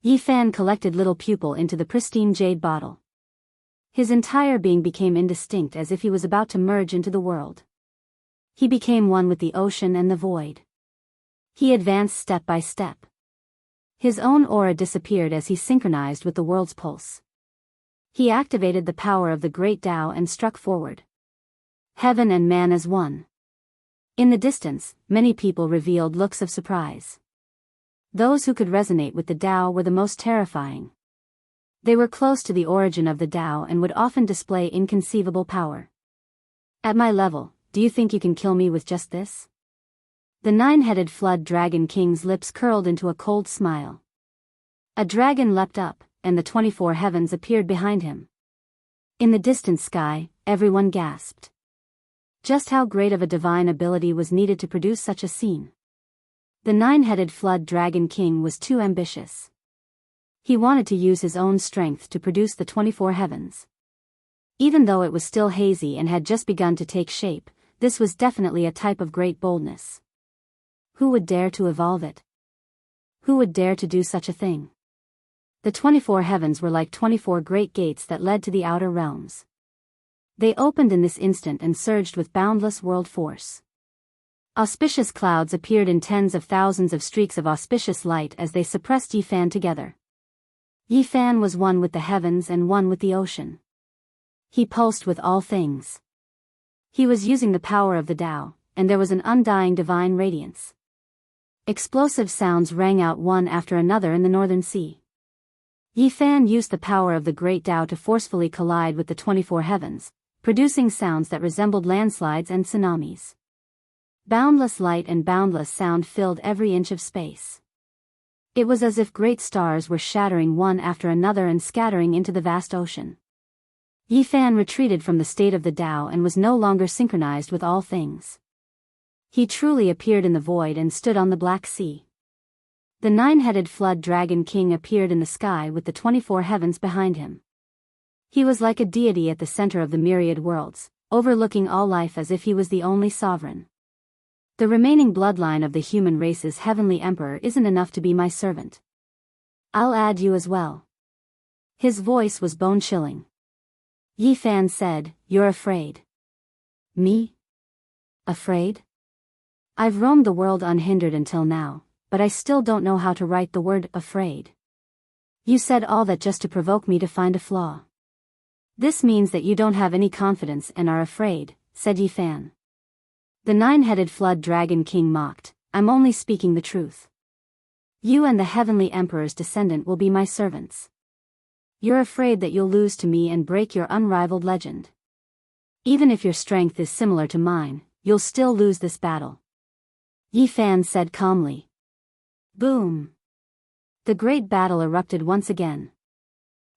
Yifan collected little pupil into the pristine jade bottle. His entire being became indistinct as if he was about to merge into the world. He became one with the ocean and the void. He advanced step by step. His own aura disappeared as he synchronized with the world's pulse. He activated the power of the great Tao and struck forward. Heaven and man as one. In the distance, many people revealed looks of surprise. Those who could resonate with the Tao were the most terrifying. They were close to the origin of the Tao and would often display inconceivable power. At my level, do you think you can kill me with just this? The nine-headed flood dragon king's lips curled into a cold smile. A dragon leapt up, and the 24 heavens appeared behind him. In the distant sky, everyone gasped. Just how great of a divine ability was needed to produce such a scene? The nine-headed flood dragon king was too ambitious. He wanted to use his own strength to produce the 24 heavens. Even though it was still hazy and had just begun to take shape, this was definitely a type of great boldness. Who would dare to evolve it? Who would dare to do such a thing? The 24 heavens were like 24 great gates that led to the outer realms. They opened in this instant and surged with boundless world force. Auspicious clouds appeared in tens of thousands of streaks of auspicious light as they suppressed Yifan together. Yifan was one with the heavens and one with the ocean. He pulsed with all things. He was using the power of the Tao, and there was an undying divine radiance. Explosive sounds rang out one after another in the northern sea. Yifan used the power of the great Tao to forcefully collide with the 24 heavens, producing sounds that resembled landslides and tsunamis. Boundless light and boundless sound filled every inch of space. It was as if great stars were shattering one after another and scattering into the vast ocean. Yifan retreated from the state of the Tao and was no longer synchronized with all things. He truly appeared in the void and stood on the Black Sea. The nine-headed flood dragon king appeared in the sky with the 24 heavens behind him. He was like a deity at the center of the myriad worlds, overlooking all life as if he was the only sovereign. The remaining bloodline of the human race's heavenly emperor isn't enough to be my servant. I'll add you as well. His voice was bone-chilling. Yifan said, "You're afraid." Me? Afraid? I've roamed the world unhindered until now, but I still don't know how to write the word afraid. You said all that just to provoke me to find a flaw. This means that you don't have any confidence and are afraid, said Yifan. The nine-headed flood dragon king mocked, I'm only speaking the truth. You and the heavenly emperor's descendant will be my servants. You're afraid that you'll lose to me and break your unrivaled legend. Even if your strength is similar to mine, you'll still lose this battle. Yifan said calmly. Boom! The great battle erupted once again.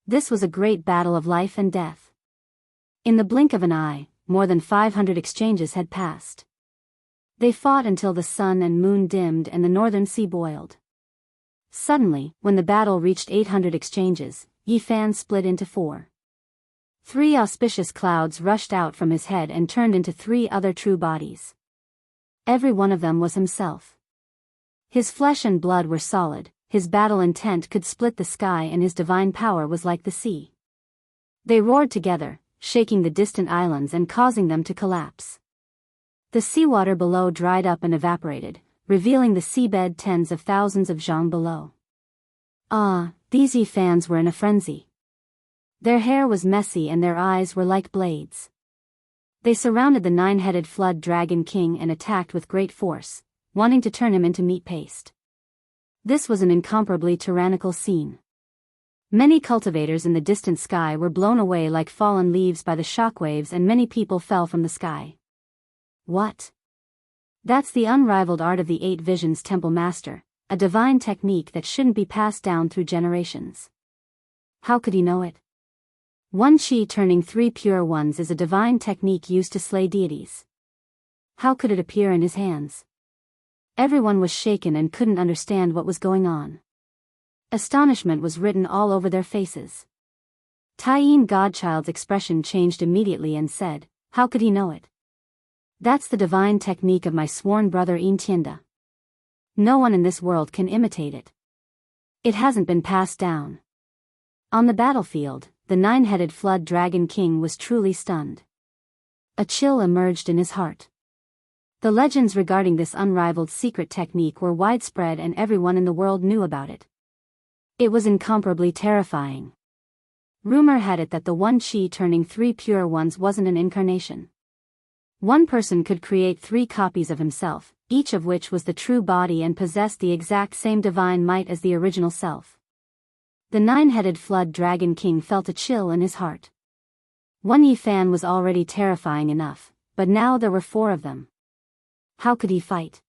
This was a great battle of life and death. In the blink of an eye, more than 500 exchanges had passed. They fought until the sun and moon dimmed and the northern sea boiled. Suddenly, when the battle reached 800 exchanges, Yifan split into 4. 3 auspicious clouds rushed out from his head and turned into 3 other true bodies. Every one of them was himself. His flesh and blood were solid, his battle intent could split the sky and his divine power was like the sea. They roared together, shaking the distant islands and causing them to collapse. The seawater below dried up and evaporated, revealing the seabed tens of thousands of zhang below. These Yifans were in a frenzy. Their hair was messy and their eyes were like blades. They surrounded the nine-headed flood dragon king and attacked with great force, wanting to turn him into meat paste. This was an incomparably tyrannical scene. Many cultivators in the distant sky were blown away like fallen leaves by the shockwaves and many people fell from the sky. What? That's the unrivaled art of the 8 Visions Temple Master, a divine technique that shouldn't be passed down through generations. How could he know it? 1 Qi turning 3 pure ones is a divine technique used to slay deities. How could it appear in his hands? Everyone was shaken and couldn't understand what was going on. Astonishment was written all over their faces. Taiyin Godchild's expression changed immediately and said, how could he know it? That's the divine technique of my sworn brother Entienda. No one in this world can imitate it. It hasn't been passed down. On the battlefield, the nine-headed flood dragon king was truly stunned. A chill emerged in his heart. The legends regarding this unrivaled secret technique were widespread and everyone in the world knew about it. It was incomparably terrifying. Rumor had it that the 1 Qi turning 3 pure ones wasn't an incarnation. One person could create 3 copies of himself, each of which was the true body and possessed the exact same divine might as the original self. The nine-headed flood dragon king felt a chill in his heart. 1 Yifan was already terrifying enough, but now there were 4 of them. How could he fight?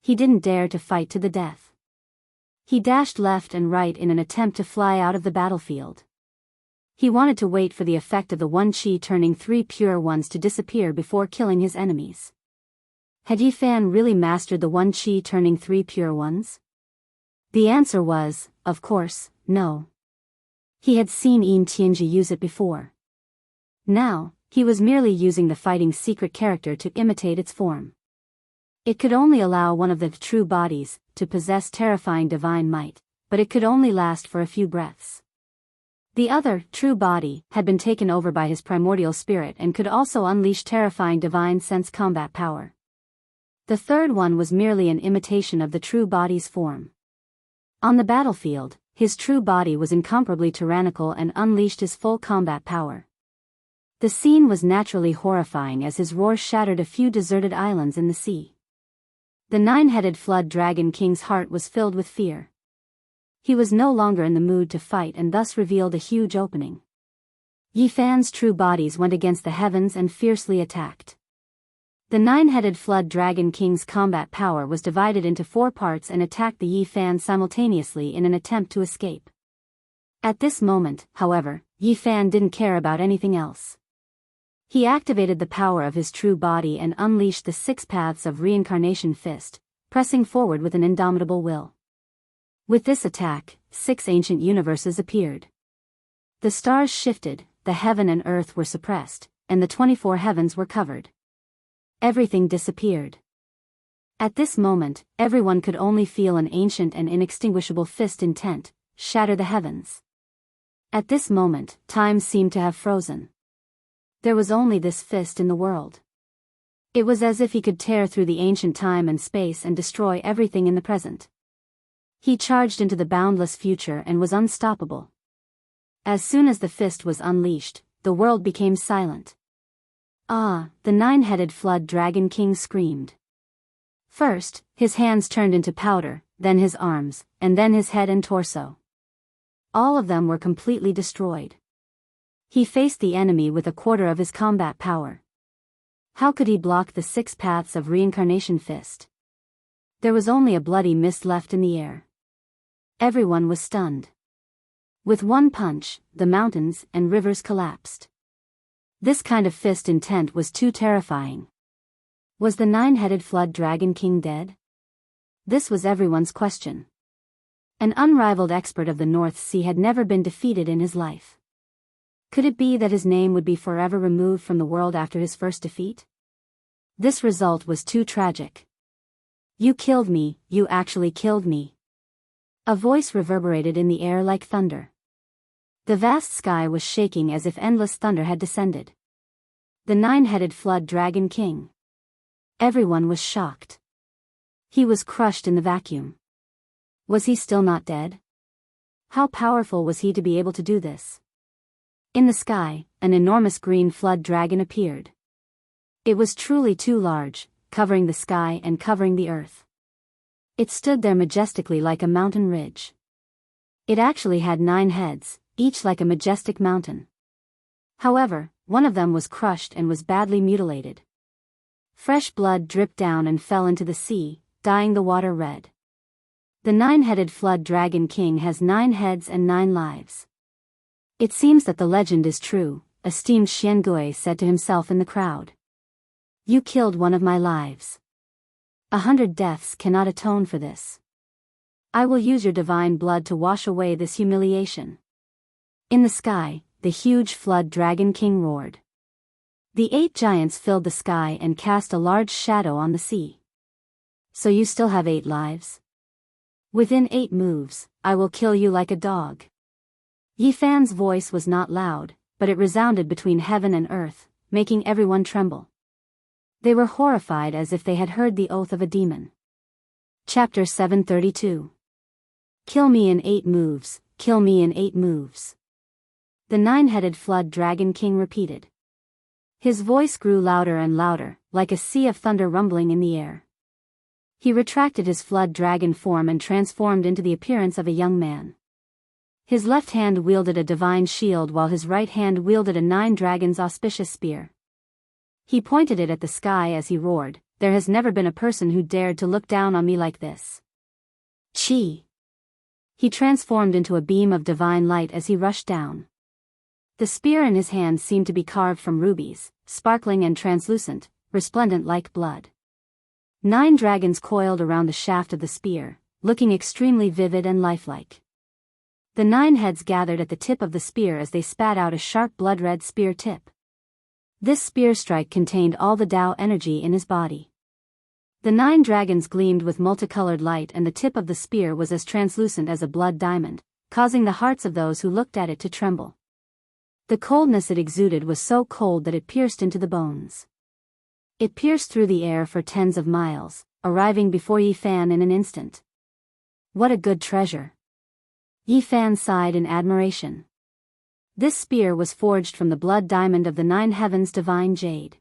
He didn't dare to fight to the death. He dashed left and right in an attempt to fly out of the battlefield. He wanted to wait for the effect of the 1 chi turning 3 pure ones to disappear before killing his enemies. Had Yi Fan really mastered the 1 chi turning 3 pure ones? The answer was, of course, no. He had seen Yin Tianji use it before. Now, he was merely using the fighting's secret character to imitate its form. It could only allow one of the true bodies to possess terrifying divine might, but it could only last for a few breaths. The other, true body, had been taken over by his primordial spirit and could also unleash terrifying divine sense combat power. The third one was merely an imitation of the true body's form. On the battlefield, his true body was incomparably tyrannical and unleashed his full combat power. The scene was naturally horrifying as his roar shattered a few deserted islands in the sea. The 9-headed flood dragon king's heart was filled with fear. He was no longer in the mood to fight and thus revealed a huge opening. Yi Fan's true bodies went against the heavens and fiercely attacked. The 9-headed flood dragon king's combat power was divided into 4 parts and attacked the Yi Fan simultaneously in an attempt to escape. At this moment, however, Yi Fan didn't care about anything else. He activated the power of his true body and unleashed the 6 paths of reincarnation fist, pressing forward with an indomitable will. With this attack, 6 ancient universes appeared. The stars shifted, the heaven and earth were suppressed, and the 24 heavens were covered. Everything disappeared. At this moment, everyone could only feel an ancient and inextinguishable fist intent, shatter the heavens. At this moment, time seemed to have frozen. There was only this fist in the world. It was as if he could tear through the ancient time and space and destroy everything in the present. He charged into the boundless future and was unstoppable. As soon as the fist was unleashed, the world became silent. Ah, the 9-headed flood dragon king screamed. First, his hands turned into powder, then his arms, and then his head and torso. All of them were completely destroyed. He faced the enemy with 1/4 of his combat power. How could he block the 6 paths of reincarnation fist? There was only a bloody mist left in the air. Everyone was stunned. With one punch, the mountains and rivers collapsed. This kind of fist intent was too terrifying. Was the 9-headed flood dragon king dead? This was everyone's question. An unrivaled expert of the North Sea had never been defeated in his life. Could it be that his name would be forever removed from the world after his first defeat? This result was too tragic. You killed me, you actually killed me. A voice reverberated in the air like thunder. The vast sky was shaking as if endless thunder had descended. The 9-headed flood dragon king. Everyone was shocked. He was crushed in the vacuum. Was he still not dead? How powerful was he to be able to do this? In the sky, an enormous green flood dragon appeared. It was truly too large, covering the sky and covering the earth. It stood there majestically like a mountain ridge. It actually had 9 heads, each like a majestic mountain. However, one of them was crushed and was badly mutilated. Fresh blood dripped down and fell into the sea, dyeing the water red. The 9-headed flood dragon king has 9 heads and 9 lives. It seems that the legend is true, esteemed Xian Gui said to himself in the crowd. You killed one of my lives. 100 deaths cannot atone for this. I will use your divine blood to wash away this humiliation. In the sky, the huge flood dragon king roared. The 8 giants filled the sky and cast a large shadow on the sea. So you still have 8 lives? Within 8 moves, I will kill you like a dog. Yi Fan's voice was not loud, but it resounded between heaven and earth, making everyone tremble. They were horrified as if they had heard the oath of a demon. Chapter 732. Kill me in 8 moves, kill me in 8 moves. The 9-headed flood dragon king repeated. His voice grew louder and louder, like a sea of thunder rumbling in the air. He retracted his flood dragon form and transformed into the appearance of a young man. His left hand wielded a divine shield while his right hand wielded a 9 dragons auspicious spear. He pointed it at the sky as he roared, "There has never been a person who dared to look down on me like this." Chi! He transformed into a beam of divine light as he rushed down. The spear in his hand seemed to be carved from rubies, sparkling and translucent, resplendent like blood. 9 dragons coiled around the shaft of the spear, looking extremely vivid and lifelike. The 9 heads gathered at the tip of the spear as they spat out a sharp blood-red spear tip. This spear strike contained all the Tao energy in his body. The 9 dragons gleamed with multicolored light, and the tip of the spear was as translucent as a blood diamond, causing the hearts of those who looked at it to tremble. The coldness it exuded was so cold that it pierced into the bones. It pierced through the air for tens of miles, arriving before Yi Fan in an instant. What a good treasure! Yi Fan sighed in admiration. This spear was forged from the blood diamond of the 9 heavens divine jade.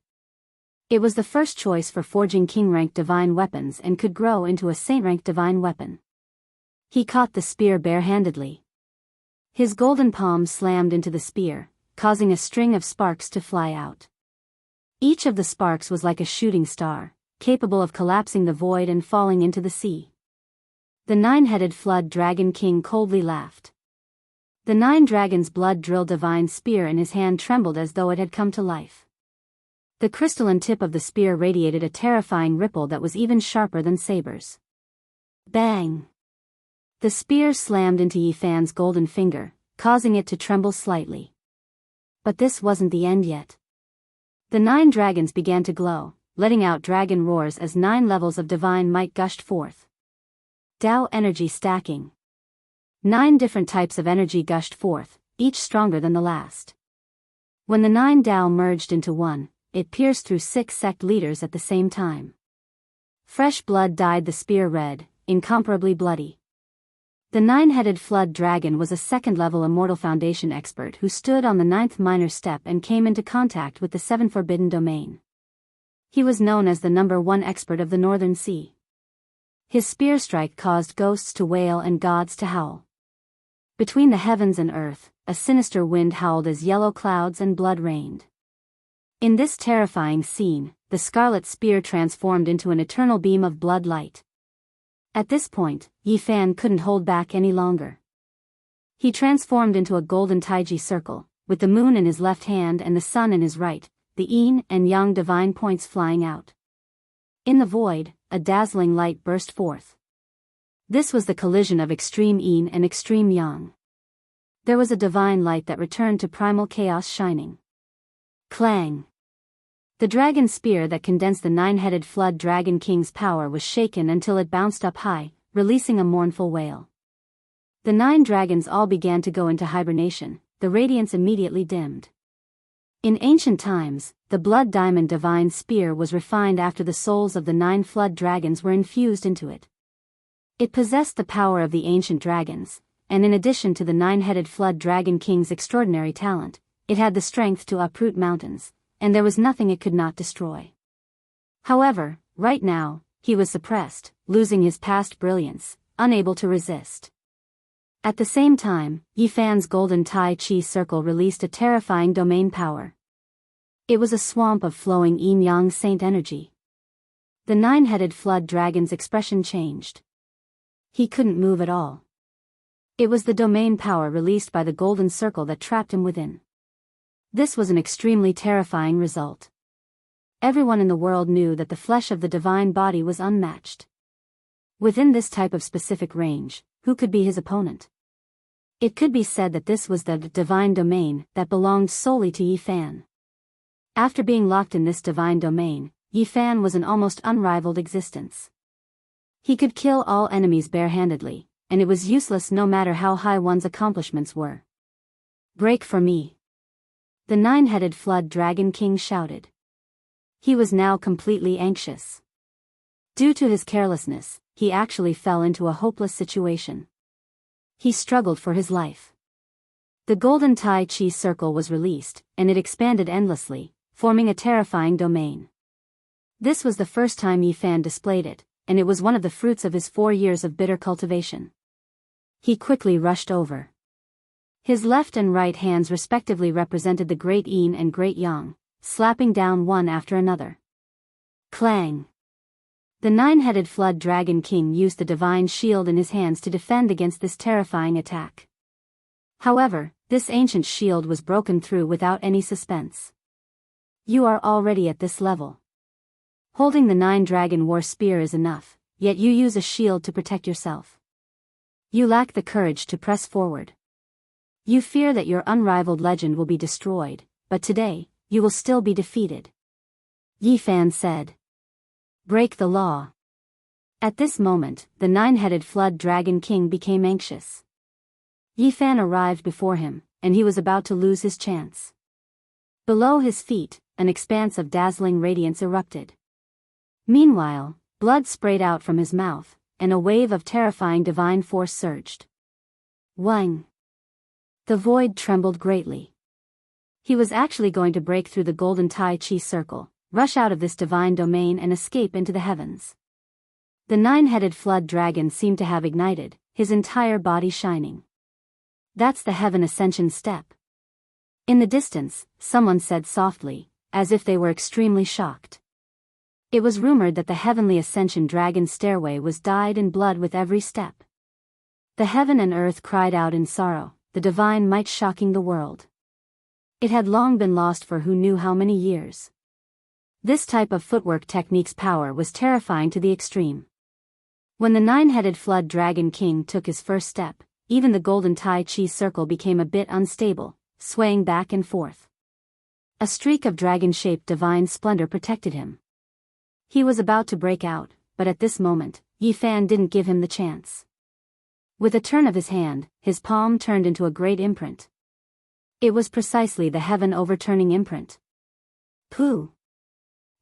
It was the first choice for forging king-rank divine weapons and could grow into a saint-rank divine weapon. He caught the spear barehandedly. His golden palm slammed into the spear, causing a string of sparks to fly out. Each of the sparks was like a shooting star, capable of collapsing the void and falling into the sea. The 9-headed flood dragon king coldly laughed. The 9 dragons' blood-drilled divine spear in his hand trembled as though it had come to life. The crystalline tip of the spear radiated a terrifying ripple that was even sharper than sabers. Bang! The spear slammed into Yi Fan's golden finger, causing it to tremble slightly. But this wasn't the end yet. The 9 dragons began to glow, letting out dragon roars as 9 levels of divine might gushed forth. Tao energy stacking. 9 different types of energy gushed forth, each stronger than the last. When the 9 Tao merged into one, it pierced through 6 sect leaders at the same time. Fresh blood dyed the spear red, incomparably bloody. The 9-headed flood dragon was a second-level immortal foundation expert who stood on the 9th minor step and came into contact with the 7 forbidden domain. He was known as the number 1 expert of the Northern Sea. His spear strike caused ghosts to wail and gods to howl. Between the heavens and earth, a sinister wind howled as yellow clouds and blood rained. In this terrifying scene, the scarlet spear transformed into an eternal beam of blood light. At this point, Yi Fan couldn't hold back any longer. He transformed into a golden taiji circle, with the moon in his left hand and the sun in his right, the yin and yang divine points flying out. In the void, a dazzling light burst forth. This was the collision of extreme yin and extreme yang. There was a divine light that returned to primal chaos shining. Clang! The dragon spear that condensed the 9-headed flood dragon king's power was shaken until it bounced up high, releasing a mournful wail. The 9 dragons all began to go into hibernation, the radiance immediately dimmed. In ancient times, the blood diamond divine spear was refined after the souls of the 9 flood dragons were infused into it. It possessed the power of the ancient dragons, and in addition to the 9-headed flood dragon king's extraordinary talent, it had the strength to uproot mountains, and there was nothing it could not destroy. However, right now, he was suppressed, losing his past brilliance, unable to resist. At the same time, Yi Fan's golden Tai Chi circle released a terrifying domain power. It was a swamp of flowing yin-yang saint energy. The 9-headed flood dragon's expression changed. He couldn't move at all. It was the domain power released by the golden circle that trapped him within. This was an extremely terrifying result. Everyone in the world knew that the flesh of the divine body was unmatched. Within this type of specific range, who could be his opponent? It could be said that this was the divine domain that belonged solely to Yi Fan. After being locked in this divine domain, Yi Fan was an almost unrivaled existence. He could kill all enemies barehandedly, and it was useless no matter how high one's accomplishments were. "Break for me!" The 9-headed flood dragon king shouted. He was now completely anxious. Due to his carelessness, he actually fell into a hopeless situation. He struggled for his life. The golden Tai Chi circle was released, and it expanded endlessly, forming a terrifying domain. This was the first time Yi Fan displayed it, and it was one of the fruits of his 4 years of bitter cultivation. He quickly rushed over. His left and right hands respectively represented the Great Yin and Great Yang, slapping down one after another. Clang! The nine-headed flood dragon king used the divine shield in his hands to defend against this terrifying attack. However, this ancient shield was broken through without any suspense. You are already at this level. Holding the nine-dragon war spear is enough, yet you use a shield to protect yourself. You lack the courage to press forward. You fear that your unrivaled legend will be destroyed, but today, you will still be defeated. Yi Fan said. Break the law. At this moment, the nine-headed flood dragon king became anxious. Yi Fan arrived before him, and he was about to lose his chance. Below his feet, an expanse of dazzling radiance erupted. Meanwhile, blood sprayed out from his mouth, and a wave of terrifying divine force surged. Wang! The void trembled greatly. He was actually going to break through the golden Tai Chi circle, rush out of this divine domain and escape into the heavens. The nine-headed flood dragon seemed to have ignited, his entire body shining. That's the heaven ascension step. In the distance, someone said softly, as if they were extremely shocked. It was rumored that the heavenly ascension dragon stairway was dyed in blood with every step. The heaven and earth cried out in sorrow, the divine might shocking the world. It had long been lost for who knew how many years. This type of footwork technique's power was terrifying to the extreme. When the nine-headed flood dragon king took his first step, even the golden Tai Chi circle became a bit unstable, swaying back and forth. A streak of dragon-shaped divine splendor protected him. He was about to break out, but at this moment, Yi Fan didn't give him the chance. With a turn of his hand, his palm turned into a great imprint. It was precisely the heaven-overturning imprint. Pooh!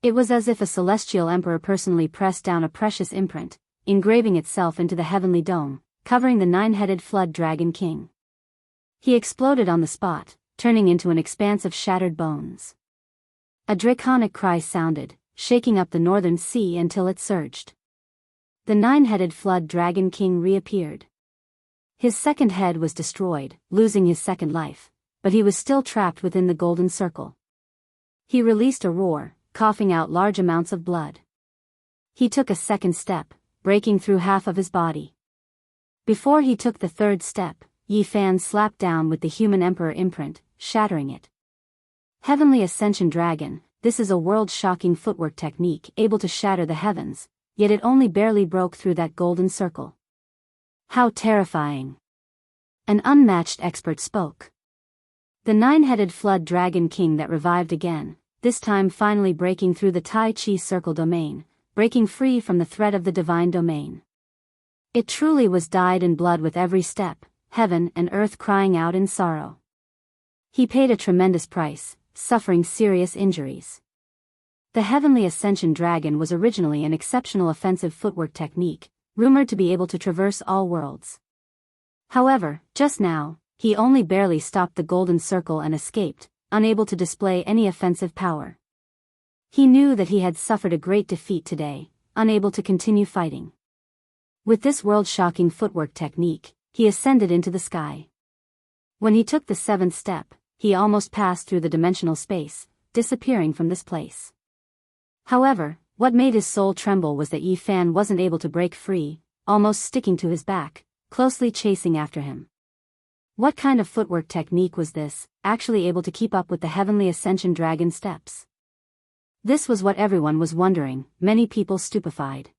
It was as if a celestial emperor personally pressed down a precious imprint, engraving itself into the heavenly dome, covering the nine-headed flood dragon king. He exploded on the spot, turning into an expanse of shattered bones. A draconic cry sounded, shaking up the northern sea until it surged. The nine-headed flood dragon king reappeared. His second head was destroyed, losing his second life, but he was still trapped within the golden circle. He released a roar, coughing out large amounts of blood. He took a second step, breaking through half of his body. Before he took the third step, Yi Fan slapped down with the human emperor imprint, shattering it. Heavenly Ascension Dragon, this is a world-shocking footwork technique able to shatter the heavens, yet it only barely broke through that golden circle. How terrifying! An unmatched expert spoke. The nine-headed flood dragon king that revived again, this time finally breaking through the Tai Chi circle domain, breaking free from the thread of the divine domain. It truly was dyed in blood with every step, heaven and earth crying out in sorrow. He paid a tremendous price, suffering serious injuries. The Heavenly Ascension Dragon was originally an exceptional offensive footwork technique, rumored to be able to traverse all worlds. However, just now, he only barely stopped the golden circle and escaped, unable to display any offensive power. He knew that he had suffered a great defeat today, unable to continue fighting. With this world-shocking footwork technique, he ascended into the sky. When he took the seventh step, he almost passed through the dimensional space, disappearing from this place. However, what made his soul tremble was that Yi Fan wasn't able to break free, almost sticking to his back, closely chasing after him. What kind of footwork technique was this, actually able to keep up with the Heavenly Ascension Dragon steps? This was what everyone was wondering, many people stupefied.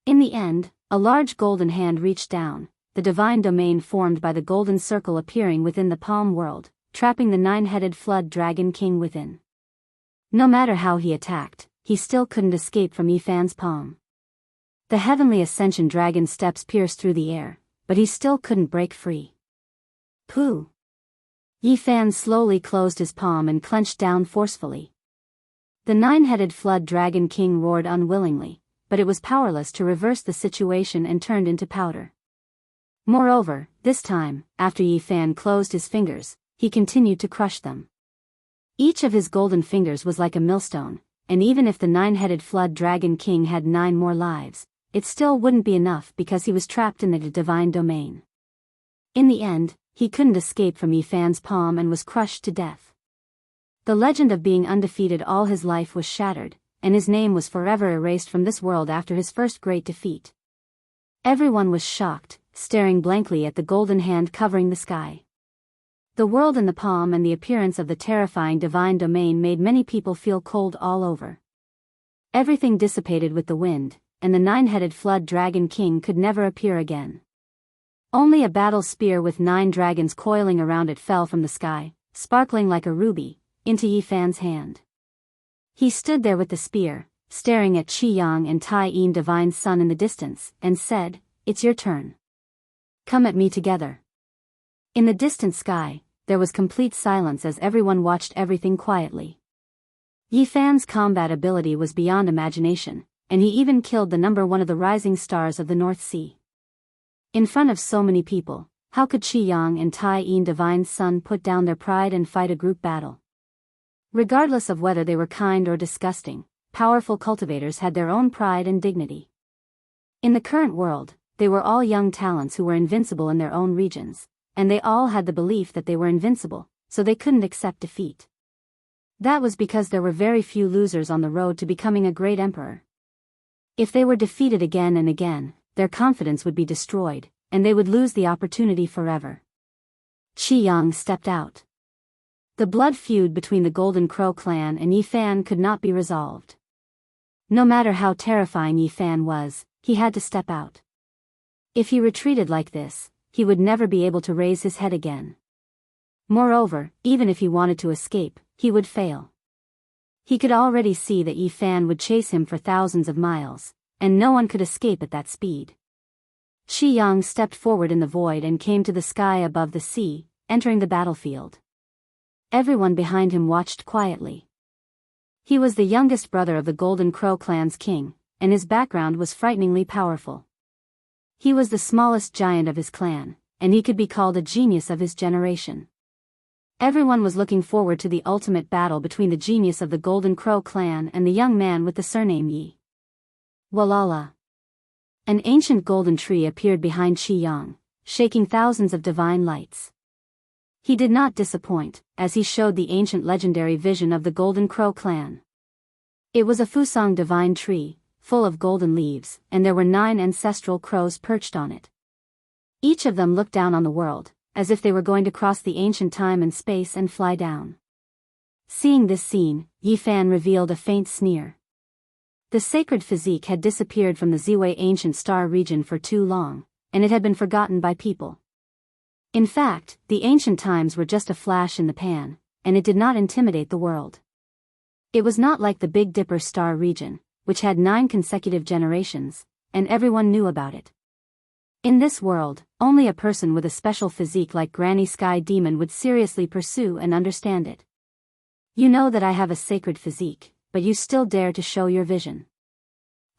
In the end, a large golden hand reached down, the divine domain formed by the golden circle appearing within the palm world, trapping the nine-headed flood dragon king within. No matter how he attacked, he still couldn't escape from Yi Fan's palm. The Heavenly Ascension Dragon steps pierced through the air, but he still couldn't break free. Pooh! Yi Fan slowly closed his palm and clenched down forcefully. The nine-headed flood dragon king roared unwillingly, but it was powerless to reverse the situation and turned into powder. Moreover, this time, after Yi Fan closed his fingers, he continued to crush them. Each of his golden fingers was like a millstone, and even if the nine-headed flood dragon king had 9 more lives, it still wouldn't be enough because he was trapped in the divine domain. In the end, he couldn't escape from Yi Fan's palm and was crushed to death. The legend of being undefeated all his life was shattered, and his name was forever erased from this world after his first great defeat. Everyone was shocked, staring blankly at the golden hand covering the sky. The world in the palm and the appearance of the terrifying divine domain made many people feel cold all over. Everything dissipated with the wind, and the nine-headed flood dragon king could never appear again. Only a battle spear with 9 dragons coiling around it fell from the sky, sparkling like a ruby, into Yi Fan's hand. He stood there with the spear, staring at Qi Yang and Tai Yin Divine's son in the distance, and said, "It's your turn. Come at me together." In the distant sky, there was complete silence as everyone watched everything quietly. Yi Fan's combat ability was beyond imagination, and he even killed the number 1 of the rising stars of the North Sea. In front of so many people, how could Qi Yang and Tai Yin Divine's son put down their pride and fight a group battle? Regardless of whether they were kind or disgusting, powerful cultivators had their own pride and dignity. In the current world, they were all young talents who were invincible in their own regions, and they all had the belief that they were invincible, so they couldn't accept defeat. That was because there were very few losers on the road to becoming a great emperor. If they were defeated again and again, their confidence would be destroyed, and they would lose the opportunity forever. Qi Yang stepped out. The blood feud between the Golden Crow clan and Yi Fan could not be resolved. No matter how terrifying Yi Fan was, he had to step out. If he retreated like this, he would never be able to raise his head again. Moreover, even if he wanted to escape, he would fail. He could already see that Yi Fan would chase him for thousands of miles, and no one could escape at that speed. Qi Yang stepped forward in the void and came to the sky above the sea, entering the battlefield. Everyone behind him watched quietly. He was the youngest brother of the Golden Crow clan's king, and his background was frighteningly powerful. He was the smallest giant of his clan, and he could be called a genius of his generation. Everyone was looking forward to the ultimate battle between the genius of the Golden Crow clan and the young man with the surname Yi. Walala. An ancient golden tree appeared behind Qi Yang, shaking thousands of divine lights. He did not disappoint, as he showed the ancient legendary vision of the Golden Crow clan. It was a Fusang divine tree, full of golden leaves, and there were 9 ancestral crows perched on it. Each of them looked down on the world, as if they were going to cross the ancient time and space and fly down. Seeing this scene, Yi Fan revealed a faint sneer. The sacred physique had disappeared from the Ziwei ancient star region for too long, and it had been forgotten by people. In fact, the ancient times were just a flash in the pan, and it did not intimidate the world. It was not like the Big Dipper star region, which had 9 consecutive generations, and everyone knew about it. In this world, only a person with a special physique like Granny Sky Demon would seriously pursue and understand it. "You know that I have a sacred physique, but you still dare to show your vision."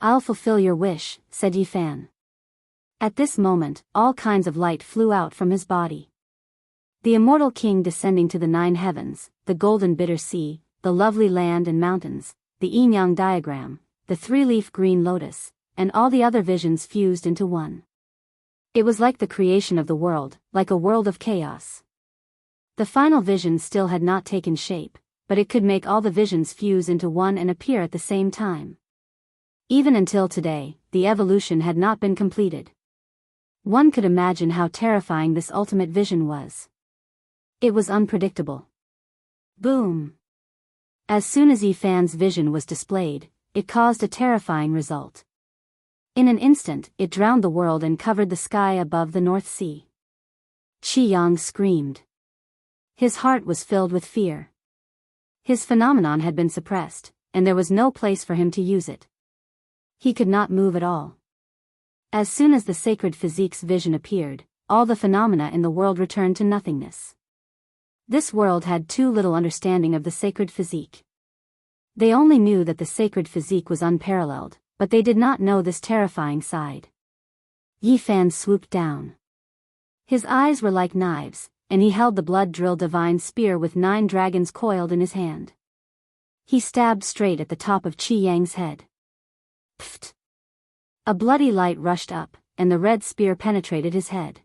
"I'll fulfill your wish," said Yi Fan. At this moment, all kinds of light flew out from his body. The immortal king descending to the 9 heavens, the golden bitter sea, the lovely land and mountains, the yin-yang diagram, the 3-leaf green lotus, and all the other visions fused into one. It was like the creation of the world, like a world of chaos. The final vision still had not taken shape, but it could make all the visions fuse into one and appear at the same time. Even until today, the evolution had not been completed. One could imagine how terrifying this ultimate vision was. It was unpredictable. Boom! As soon as Yi Fan's vision was displayed, it caused a terrifying result. In an instant, it drowned the world and covered the sky above the North Sea. Qi Yang screamed. His heart was filled with fear. His phenomenon had been suppressed, and there was no place for him to use it. He could not move at all. As soon as the sacred physique's vision appeared, all the phenomena in the world returned to nothingness. This world had too little understanding of the sacred physique. They only knew that the sacred physique was unparalleled, but they did not know this terrifying side. Yi Fan swooped down. His eyes were like knives, and he held the blood-drilled divine spear with 9 dragons coiled in his hand. He stabbed straight at the top of Qi Yang's head. Pfft! A bloody light rushed up, and the red spear penetrated his head.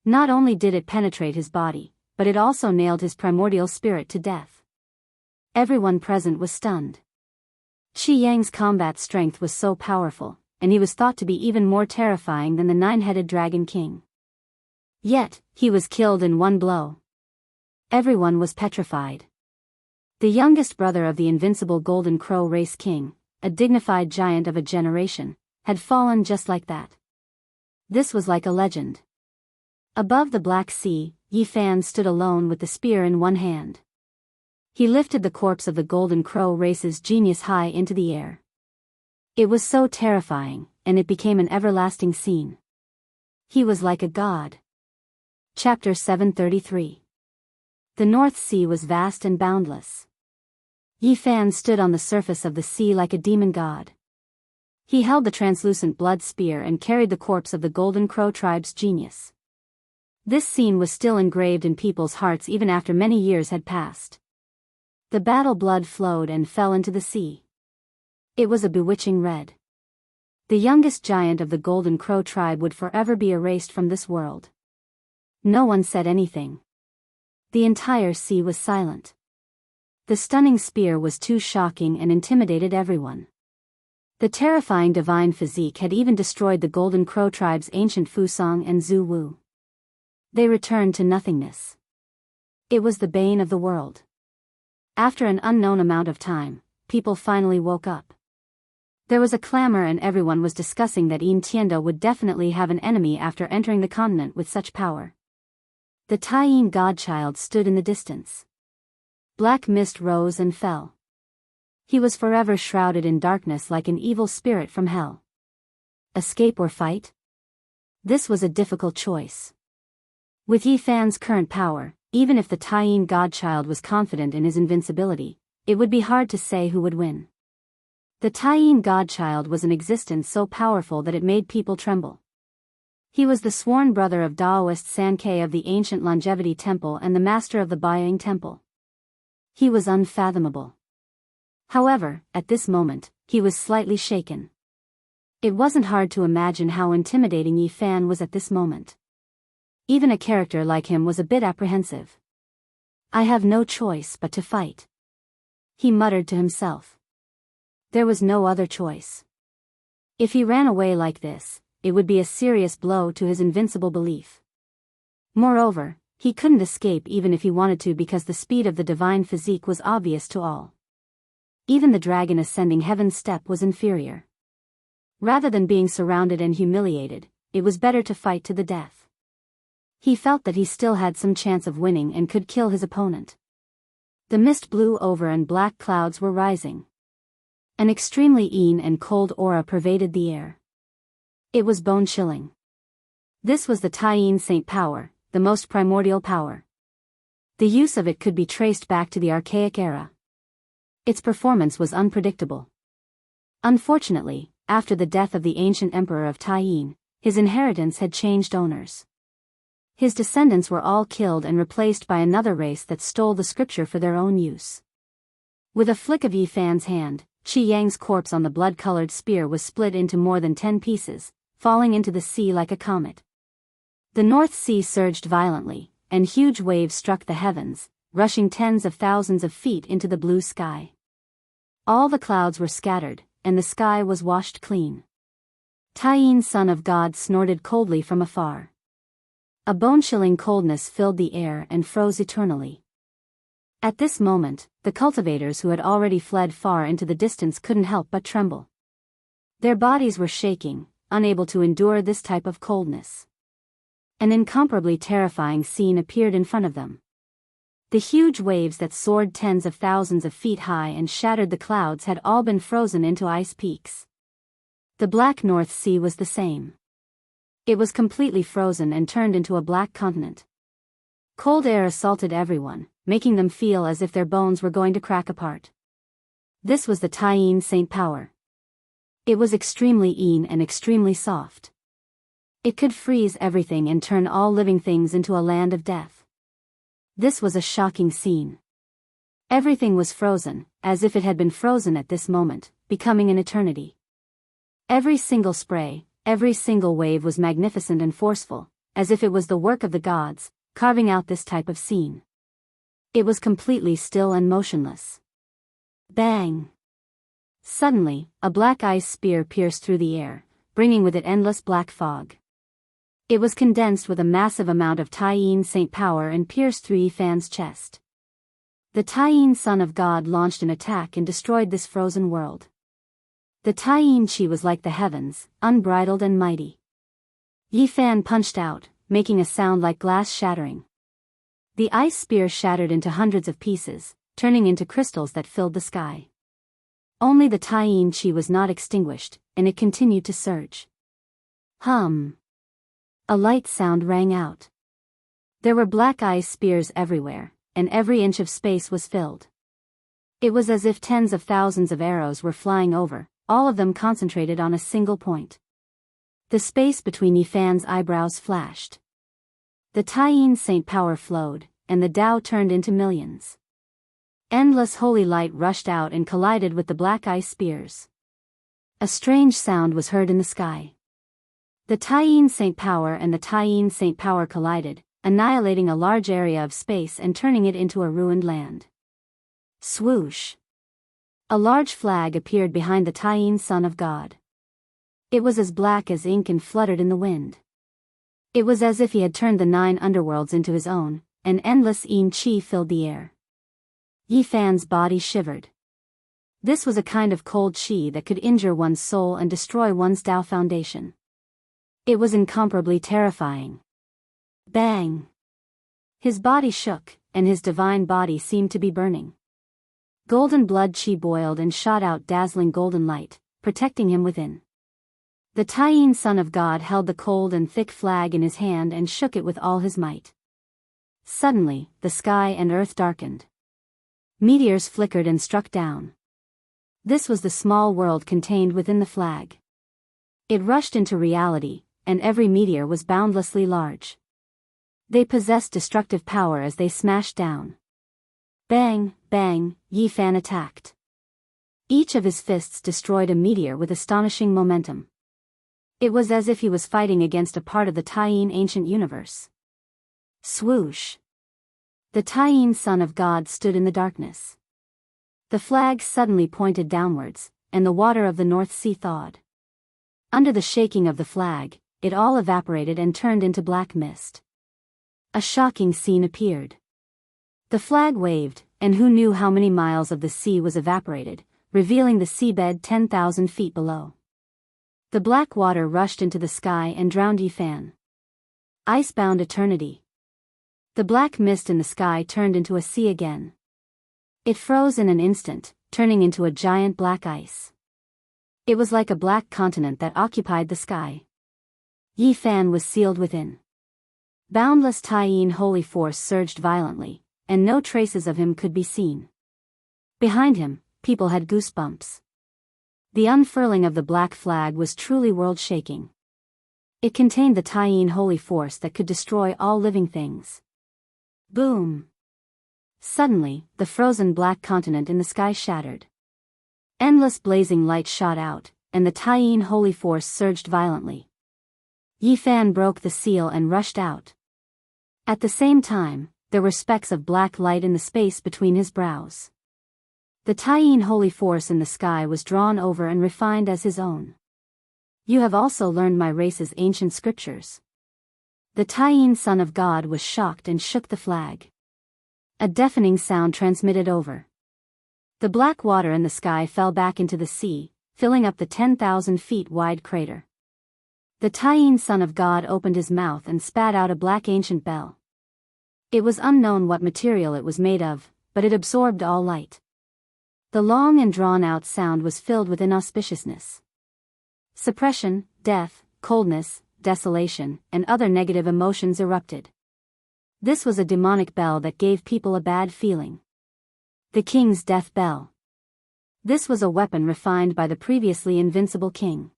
Not only did it penetrate his body, but it also nailed his primordial spirit to death. Everyone present was stunned. Qi Yang's combat strength was so powerful, and he was thought to be even more terrifying than the nine-headed Dragon King. Yet, he was killed in one blow. Everyone was petrified. The youngest brother of the invincible Golden Crow race king, a dignified giant of a generation, had fallen just like that. This was like a legend. Above the Black Sea, Yi Fan stood alone with the spear in one hand. He lifted the corpse of the Golden Crow race's genius high into the air. It was so terrifying, and it became an everlasting scene. He was like a god. Chapter 733. The North Sea was vast and boundless. Yi Fan stood on the surface of the sea like a demon god. He held the translucent blood spear and carried the corpse of the Golden Crow tribe's genius. This scene was still engraved in people's hearts even after many years had passed. The battle blood flowed and fell into the sea. It was a bewitching red. The youngest giant of the Golden Crow tribe would forever be erased from this world. No one said anything. The entire sea was silent. The stunning spear was too shocking and intimidated everyone. The terrifying divine physique had even destroyed the Golden Crow tribe's ancient Fusong and Zhu Wu. They returned to nothingness. It was the bane of the world. After an unknown amount of time, people finally woke up. There was a clamor and everyone was discussing that Yin Tianda would definitely have an enemy after entering the continent with such power. The Taiyin godchild stood in the distance. Black mist rose and fell. He was forever shrouded in darkness like an evil spirit from hell. Escape or fight? This was a difficult choice. With Yi Fan's current power, even if the Taiyin godchild was confident in his invincibility, it would be hard to say who would win. The Taiyin godchild was an existence so powerful that it made people tremble. He was the sworn brother of Daoist Sankei of the ancient Longevity Temple and the master of the Baiyang Temple. He was unfathomable. However, at this moment, he was slightly shaken. It wasn't hard to imagine how intimidating Yi Fan was at this moment. Even a character like him was a bit apprehensive. I have no choice but to fight, he muttered to himself. There was no other choice. If he ran away like this, it would be a serious blow to his invincible belief. Moreover, he couldn't escape even if he wanted to because the speed of the divine physique was obvious to all. Even the dragon ascending heaven's step was inferior. Rather than being surrounded and humiliated, it was better to fight to the death. He felt that he still had some chance of winning and could kill his opponent. The mist blew over and black clouds were rising. An extremely keen and cold aura pervaded the air. It was bone-chilling. This was the Taiyin Saint power, the most primordial power. The use of it could be traced back to the archaic era. Its performance was unpredictable. Unfortunately, after the death of the ancient emperor of Taiyin, his inheritance had changed owners. His descendants were all killed and replaced by another race that stole the scripture for their own use. With a flick of Yi Fan's hand, Qi Yang's corpse on the blood-colored spear was split into more than 10 pieces, falling into the sea like a comet. The North Sea surged violently, and huge waves struck the heavens, rushing tens of thousands of feet into the blue sky. All the clouds were scattered, and the sky was washed clean. Taiyin, son of God, snorted coldly from afar. A bone-chilling coldness filled the air and froze eternally. At this moment, the cultivators who had already fled far into the distance couldn't help but tremble. Their bodies were shaking, unable to endure this type of coldness. An incomparably terrifying scene appeared in front of them. The huge waves that soared tens of thousands of feet high and shattered the clouds had all been frozen into ice peaks. The Black North Sea was the same. It was completely frozen and turned into a black continent. Cold air assaulted everyone, making them feel as if their bones were going to crack apart. This was the Taiyin Saint power. It was extremely keen and extremely soft. It could freeze everything and turn all living things into a land of death. This was a shocking scene. Everything was frozen, as if it had been frozen at this moment, becoming an eternity. Every single spray, every single wave was magnificent and forceful, as if it was the work of the gods, carving out this type of scene. It was completely still and motionless. Bang! Suddenly, a black ice spear pierced through the air, bringing with it endless black fog. It was condensed with a massive amount of Tyene Saint power and pierced through Yifan's chest. The Tyene Son of God launched an attack and destroyed this frozen world. The Tyene Chi was like the heavens, unbridled and mighty. Yifan punched out, making a sound like glass shattering. The ice spear shattered into hundreds of pieces, turning into crystals that filled the sky. Only the Tyene Chi was not extinguished, and it continued to surge. Hum! A light sound rang out. There were black ice spears everywhere, and every inch of space was filled. It was as if tens of thousands of arrows were flying over, all of them concentrated on a single point. The space between Yifan's eyebrows flashed. The Tyene Saint power flowed, and the Tao turned into millions. Endless holy light rushed out and collided with the black ice spears. A strange sound was heard in the sky. The Tyene Saint power and the Tyene Saint power collided, annihilating a large area of space and turning it into a ruined land. Swoosh! A large flag appeared behind the Tyene Son of God. It was as black as ink and fluttered in the wind. It was as if he had turned the 9 underworlds into his own, and endless Yin Chi filled the air. Yifan's body shivered. This was a kind of cold chi that could injure one's soul and destroy one's Tao foundation. It was incomparably terrifying. Bang! His body shook, and his divine body seemed to be burning. Golden blood chi boiled and shot out dazzling golden light, protecting him within. The Tyene Son of God held the cold and thick flag in his hand and shook it with all his might. Suddenly, the sky and earth darkened. Meteors flickered and struck down. This was the small world contained within the flag. It rushed into reality, and every meteor was boundlessly large. They possessed destructive power as they smashed down. Bang, bang, Yifan attacked. Each of his fists destroyed a meteor with astonishing momentum. It was as if he was fighting against a part of the Tyene ancient universe. Swoosh! The Tyene Son of God stood in the darkness. The flag suddenly pointed downwards, and the water of the North Sea thawed. Under the shaking of the flag, it all evaporated and turned into black mist. A shocking scene appeared. The flag waved, and who knew how many miles of the sea was evaporated, revealing the seabed 10,000 feet below. The black water rushed into the sky and drowned Yifan. Icebound eternity. The black mist in the sky turned into a sea again. It froze in an instant, turning into a giant black ice. It was like a black continent that occupied the sky. Yifan was sealed within. Boundless Tyene holy force surged violently, and no traces of him could be seen. Behind him, people had goosebumps. The unfurling of the black flag was truly world-shaking. It contained the Tyene holy force that could destroy all living things. Boom! Suddenly, the frozen black continent in the sky shattered. Endless blazing light shot out, and the Tyene holy force surged violently. Yifan broke the seal and rushed out. At the same time, there were specks of black light in the space between his brows. The Tyene holy force in the sky was drawn over and refined as his own. You have also learned my race's ancient scriptures. The Tyene Son of God was shocked and shook the flag. A deafening sound transmitted over. The black water in the sky fell back into the sea, filling up the 10,000 feet wide crater. The Tyene Son of God opened his mouth and spat out a black ancient bell. It was unknown what material it was made of, but it absorbed all light. The long and drawn-out sound was filled with inauspiciousness. Suppression, death, coldness, desolation, and other negative emotions erupted. This was a demonic bell that gave people a bad feeling. The king's death bell. This was a weapon refined by the previously invincible king.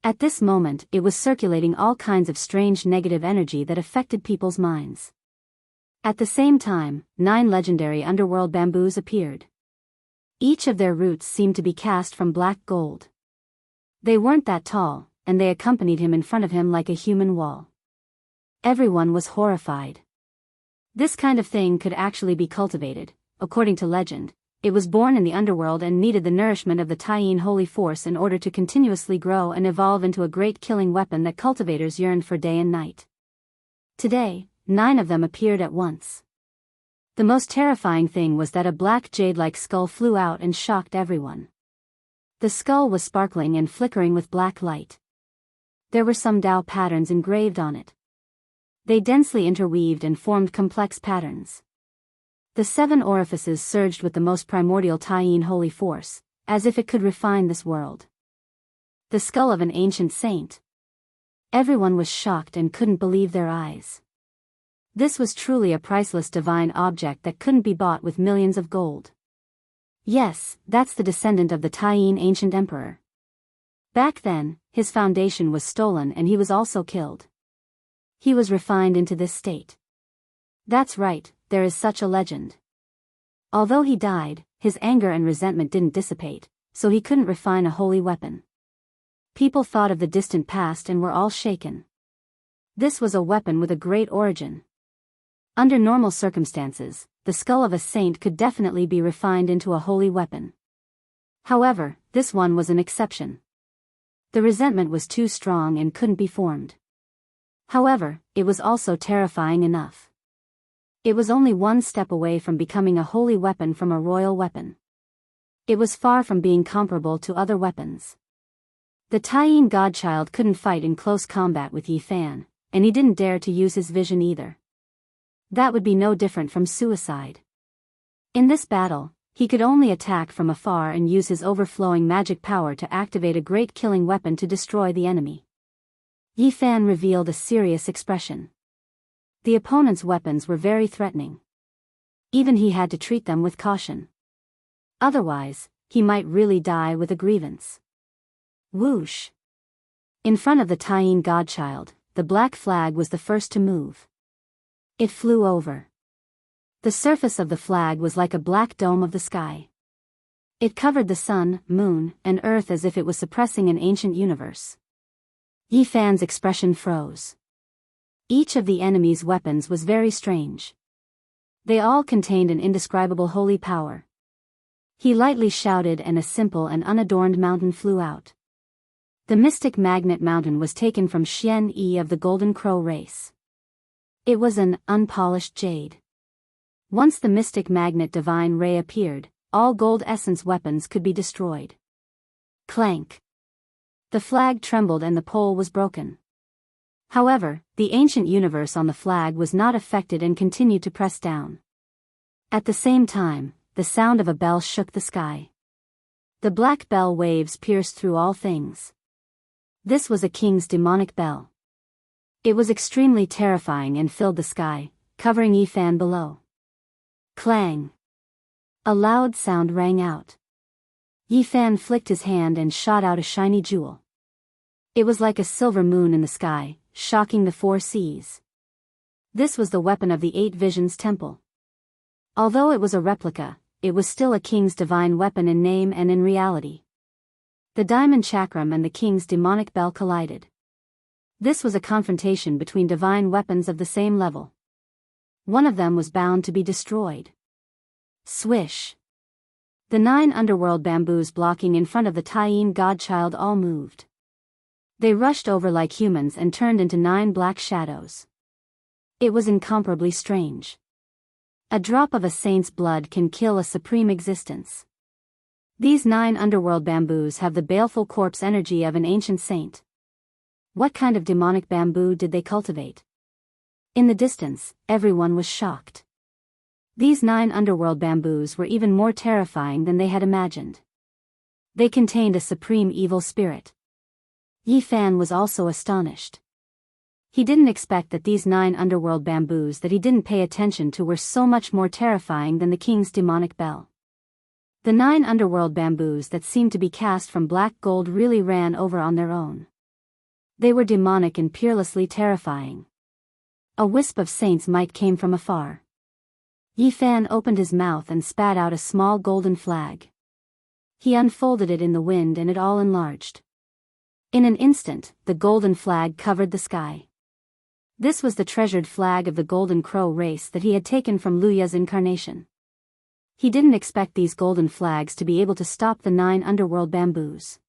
At this moment, it was circulating all kinds of strange negative energy that affected people's minds. At the same time, 9 legendary underworld bamboos appeared. Each of their roots seemed to be cast from black gold. They weren't that tall, and they accompanied him in front of him like a human wall. Everyone was horrified. This kind of thing could actually be cultivated, according to legend, it was born in the underworld and needed the nourishment of the Taiyin holy force in order to continuously grow and evolve into a great killing weapon that cultivators yearned for day and night. Today, 9 of them appeared at once. The most terrifying thing was that a black jade-like skull flew out and shocked everyone. The skull was sparkling and flickering with black light. There were some Tao patterns engraved on it. They densely interweaved and formed complex patterns. The 7 orifices surged with the most primordial Taiyin holy force, as if it could refine this world. The skull of an ancient saint. Everyone was shocked and couldn't believe their eyes. This was truly a priceless divine object that couldn't be bought with millions of gold. Yes, that's the descendant of the Taiyin ancient emperor. Back then, his foundation was stolen and he was also killed. He was refined into this state. That's right, there is such a legend. Although he died, his anger and resentment didn't dissipate, so he couldn't refine a holy weapon. People thought of the distant past and were all shaken. This was a weapon with a great origin. Under normal circumstances, the skull of a saint could definitely be refined into a holy weapon. However, this one was an exception. The resentment was too strong and couldn't be formed. However, it was also terrifying enough. It was only one step away from becoming a holy weapon from a royal weapon. It was far from being comparable to other weapons. The Taiyin godchild couldn't fight in close combat with Yi Fan, and he didn't dare to use his vision either. That would be no different from suicide. In this battle, he could only attack from afar and use his overflowing magic power to activate a great killing weapon to destroy the enemy. Yi Fan revealed a serious expression. The opponent's weapons were very threatening. Even he had to treat them with caution. Otherwise, he might really die with a grievance. Whoosh! In front of the Taiyin godchild, the black flag was the first to move. It flew over. The surface of the flag was like a black dome of the sky. It covered the sun, moon, and earth as if it was suppressing an ancient universe. Yi Fan's expression froze. Each of the enemy's weapons was very strange. They all contained an indescribable holy power. He lightly shouted and a simple and unadorned mountain flew out. The mystic magnet mountain was taken from Xian Yi of the Golden Crow race. It was an unpolished jade. Once the mystic magnet divine ray appeared, all gold essence weapons could be destroyed. Clank! The flag trembled and the pole was broken. However, the ancient universe on the flag was not affected and continued to press down. At the same time, the sound of a bell shook the sky. The black bell waves pierced through all things. This was a king's demonic bell. It was extremely terrifying and filled the sky, covering Yi Fan below. Clang! A loud sound rang out. Yi Fan flicked his hand and shot out a shiny jewel. It was like a silver moon in the sky, shocking the 4 seas. This was the weapon of the 8 Visions Temple. Although it was a replica, it was still a king's divine weapon in name and in reality. The diamond chakram and the king's demonic bell collided. This was a confrontation between divine weapons of the same level. One of them was bound to be destroyed. Swish! The 9 underworld bamboos blocking in front of the Taiyin godchild all moved. They rushed over like humans and turned into 9 black shadows. It was incomparably strange. A drop of a saint's blood can kill a supreme existence. These 9 underworld bamboos have the baleful corpse energy of an ancient saint. What kind of demonic bamboo did they cultivate? In the distance, everyone was shocked. These 9 underworld bamboos were even more terrifying than they had imagined. They contained a supreme evil spirit. Yi Fan was also astonished. He didn't expect that these 9 underworld bamboos that he didn't pay attention to were so much more terrifying than the king's demonic bell. The 9 underworld bamboos that seemed to be cast from black gold really ran over on their own. They were demonic and peerlessly terrifying. A wisp of saint's might came from afar. Yi Fan opened his mouth and spat out a small golden flag. He unfolded it in the wind and it all enlarged. In an instant, the golden flag covered the sky. This was the treasured flag of the Golden Crow race that he had taken from Luya's incarnation. He didn't expect these golden flags to be able to stop the 9 underworld bamboos.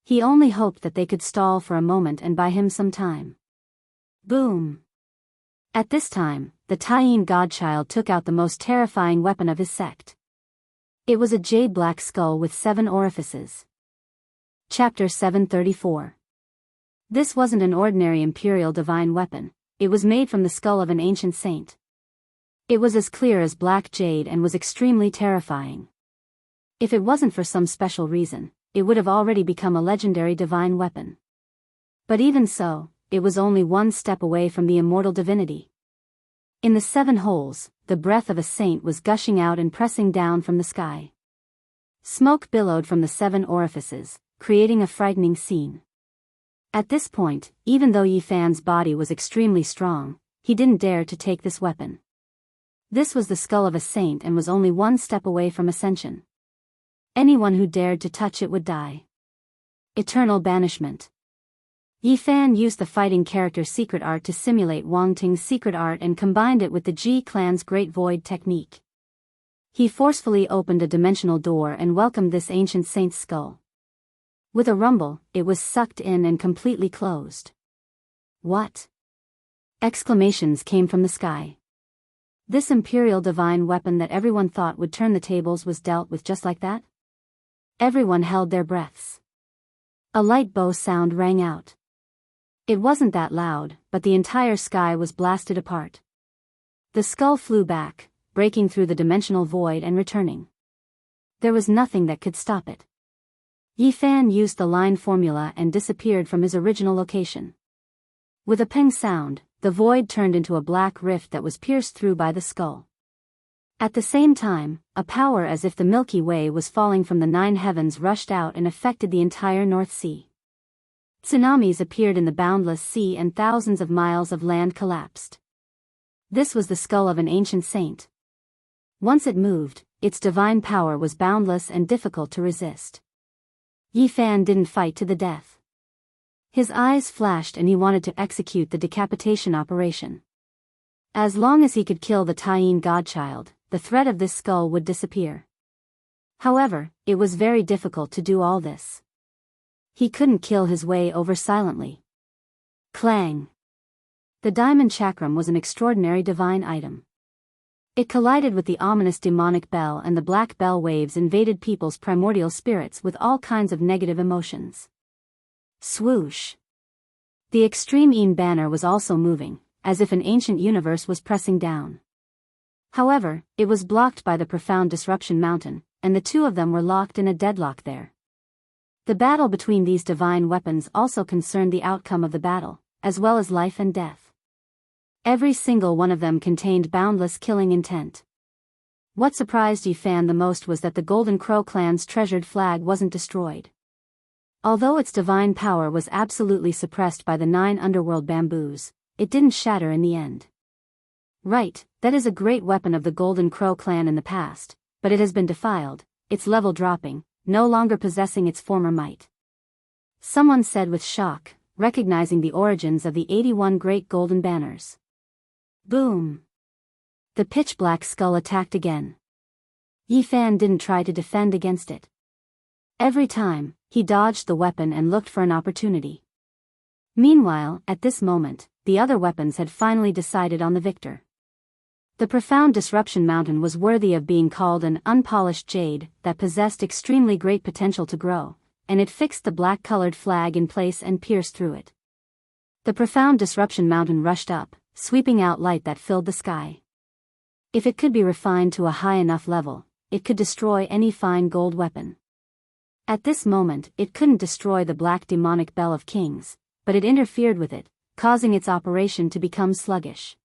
He only hoped that they could stall for a moment and buy him some time. Boom! At this time, the Tyene godchild took out the most terrifying weapon of his sect. It was a jade-black skull with 7 orifices. Chapter 734. This wasn't an ordinary imperial divine weapon, it was made from the skull of an ancient saint. It was as clear as black jade and was extremely terrifying. If it wasn't for some special reason, it would have already become a legendary divine weapon. But even so, it was only one step away from the immortal divinity. In the 7 holes, the breath of a saint was gushing out and pressing down from the sky. Smoke billowed from the 7 orifices, creating a frightening scene. At this point, even though Yi Fan's body was extremely strong, he didn't dare to take this weapon. This was the skull of a saint and was only one step away from ascension. Anyone who dared to touch it would die. Eternal banishment. Yi Fan used the fighting character's secret art to simulate Wang Ting's secret art and combined it with the Ji clan's Great Void technique. He forcefully opened a dimensional door and welcomed this ancient saint's skull. With a rumble, it was sucked in and completely closed. What? Exclamations came from the sky. This imperial divine weapon that everyone thought would turn the tables was dealt with just like that? Everyone held their breaths. A light bow sound rang out. It wasn't that loud, but the entire sky was blasted apart. The skull flew back, breaking through the dimensional void and returning. There was nothing that could stop it. Yi Fan used the line formula and disappeared from his original location. With a ping sound, the void turned into a black rift that was pierced through by the skull. At the same time, a power as if the Milky Way was falling from the 9 heavens rushed out and affected the entire North Sea. Tsunamis appeared in the boundless sea and thousands of miles of land collapsed. This was the skull of an ancient saint. Once it moved, its divine power was boundless and difficult to resist. Yi Fan didn't fight to the death. His eyes flashed and he wanted to execute the decapitation operation. As long as he could kill the Tyene godchild, the threat of this skull would disappear. However, it was very difficult to do all this. He couldn't kill his way over silently. Clang! The diamond chakram was an extraordinary divine item. It collided with the ominous demonic bell and the black bell waves invaded people's primordial spirits with all kinds of negative emotions. Swoosh! The extreme Een banner was also moving, as if an ancient universe was pressing down. However, it was blocked by the profound disruption mountain, and the 2 of them were locked in a deadlock there. The battle between these divine weapons also concerned the outcome of the battle, as well as life and death. Every single one of them contained boundless killing intent. What surprised Yi Fan the most was that the Golden Crow clan's treasured flag wasn't destroyed. Although its divine power was absolutely suppressed by the 9 underworld bamboos, it didn't shatter in the end. Right, that is a great weapon of the Golden Crow clan in the past, but it has been defiled, its level dropping, no longer possessing its former might. Someone said with shock, recognizing the origins of the 81 great golden banners. Boom! The pitch-black skull attacked again. Yi Fan didn't try to defend against it. Every time, he dodged the weapon and looked for an opportunity. Meanwhile, at this moment, the other weapons had finally decided on the victor. The profound disruption mountain was worthy of being called an unpolished jade that possessed extremely great potential to grow, and it fixed the black-colored flag in place and pierced through it. The profound disruption mountain rushed up, sweeping out light that filled the sky. If it could be refined to a high enough level, it could destroy any fine gold weapon. At this moment, it couldn't destroy the black demonic bell of kings, but it interfered with it, causing its operation to become sluggish.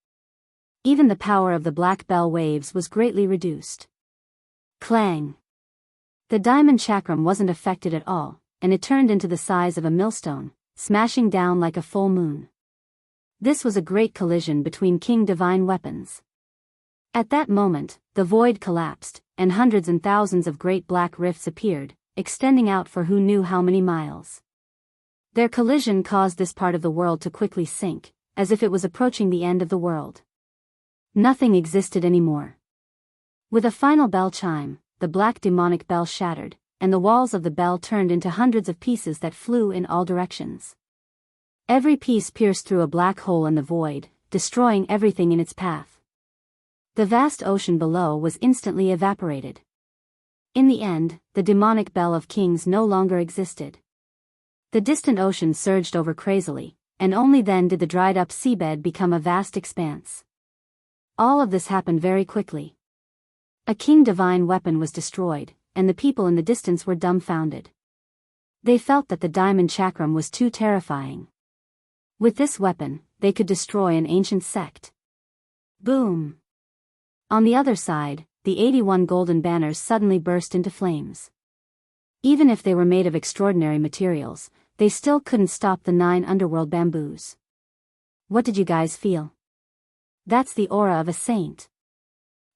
Even the power of the black bell waves was greatly reduced. Clang! The diamond chakram wasn't affected at all, and it turned into the size of a millstone, smashing down like a full moon. This was a great collision between king divine weapons. At that moment, the void collapsed, and hundreds and thousands of great black rifts appeared, extending out for who knew how many miles. Their collision caused this part of the world to quickly sink, as if it was approaching the end of the world. Nothing existed anymore. With a final bell chime, the black demonic bell shattered, and the walls of the bell turned into hundreds of pieces that flew in all directions. Every piece pierced through a black hole in the void, destroying everything in its path. The vast ocean below was instantly evaporated. In the end, the demonic Bell of Kings no longer existed. The distant ocean surged over crazily, and only then did the dried-up seabed become a vast expanse. All of this happened very quickly. A king divine weapon was destroyed, and the people in the distance were dumbfounded. They felt that the diamond chakram was too terrifying. With this weapon, they could destroy an ancient sect. Boom! On the other side, the 81 golden banners suddenly burst into flames. Even if they were made of extraordinary materials, they still couldn't stop the 9 underworld bamboos. What did you guys feel? That's the aura of a saint.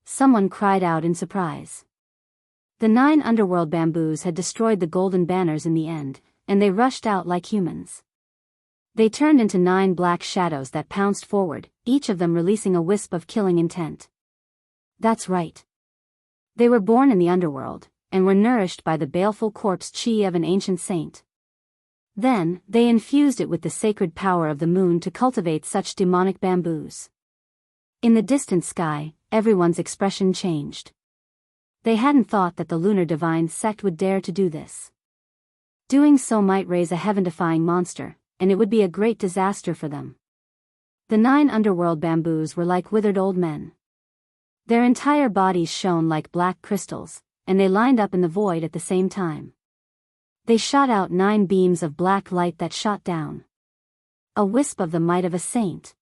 Someone cried out in surprise. The 9 underworld bamboos had destroyed the golden banners in the end, and they rushed out like humans. They turned into 9 black shadows that pounced forward, each of them releasing a wisp of killing intent. That's right. They were born in the underworld, and were nourished by the baleful corpse chi of an ancient saint. Then, they infused it with the sacred power of the moon to cultivate such demonic bamboos. In the distant sky, everyone's expression changed. They hadn't thought that the lunar divine sect would dare to do this. Doing so might raise a heaven-defying monster, and it would be a great disaster for them. The 9 underworld bamboos were like withered old men. Their entire bodies shone like black crystals, and they lined up in the void at the same time. They shot out 9 beams of black light that shot down. A wisp of the might of a saint.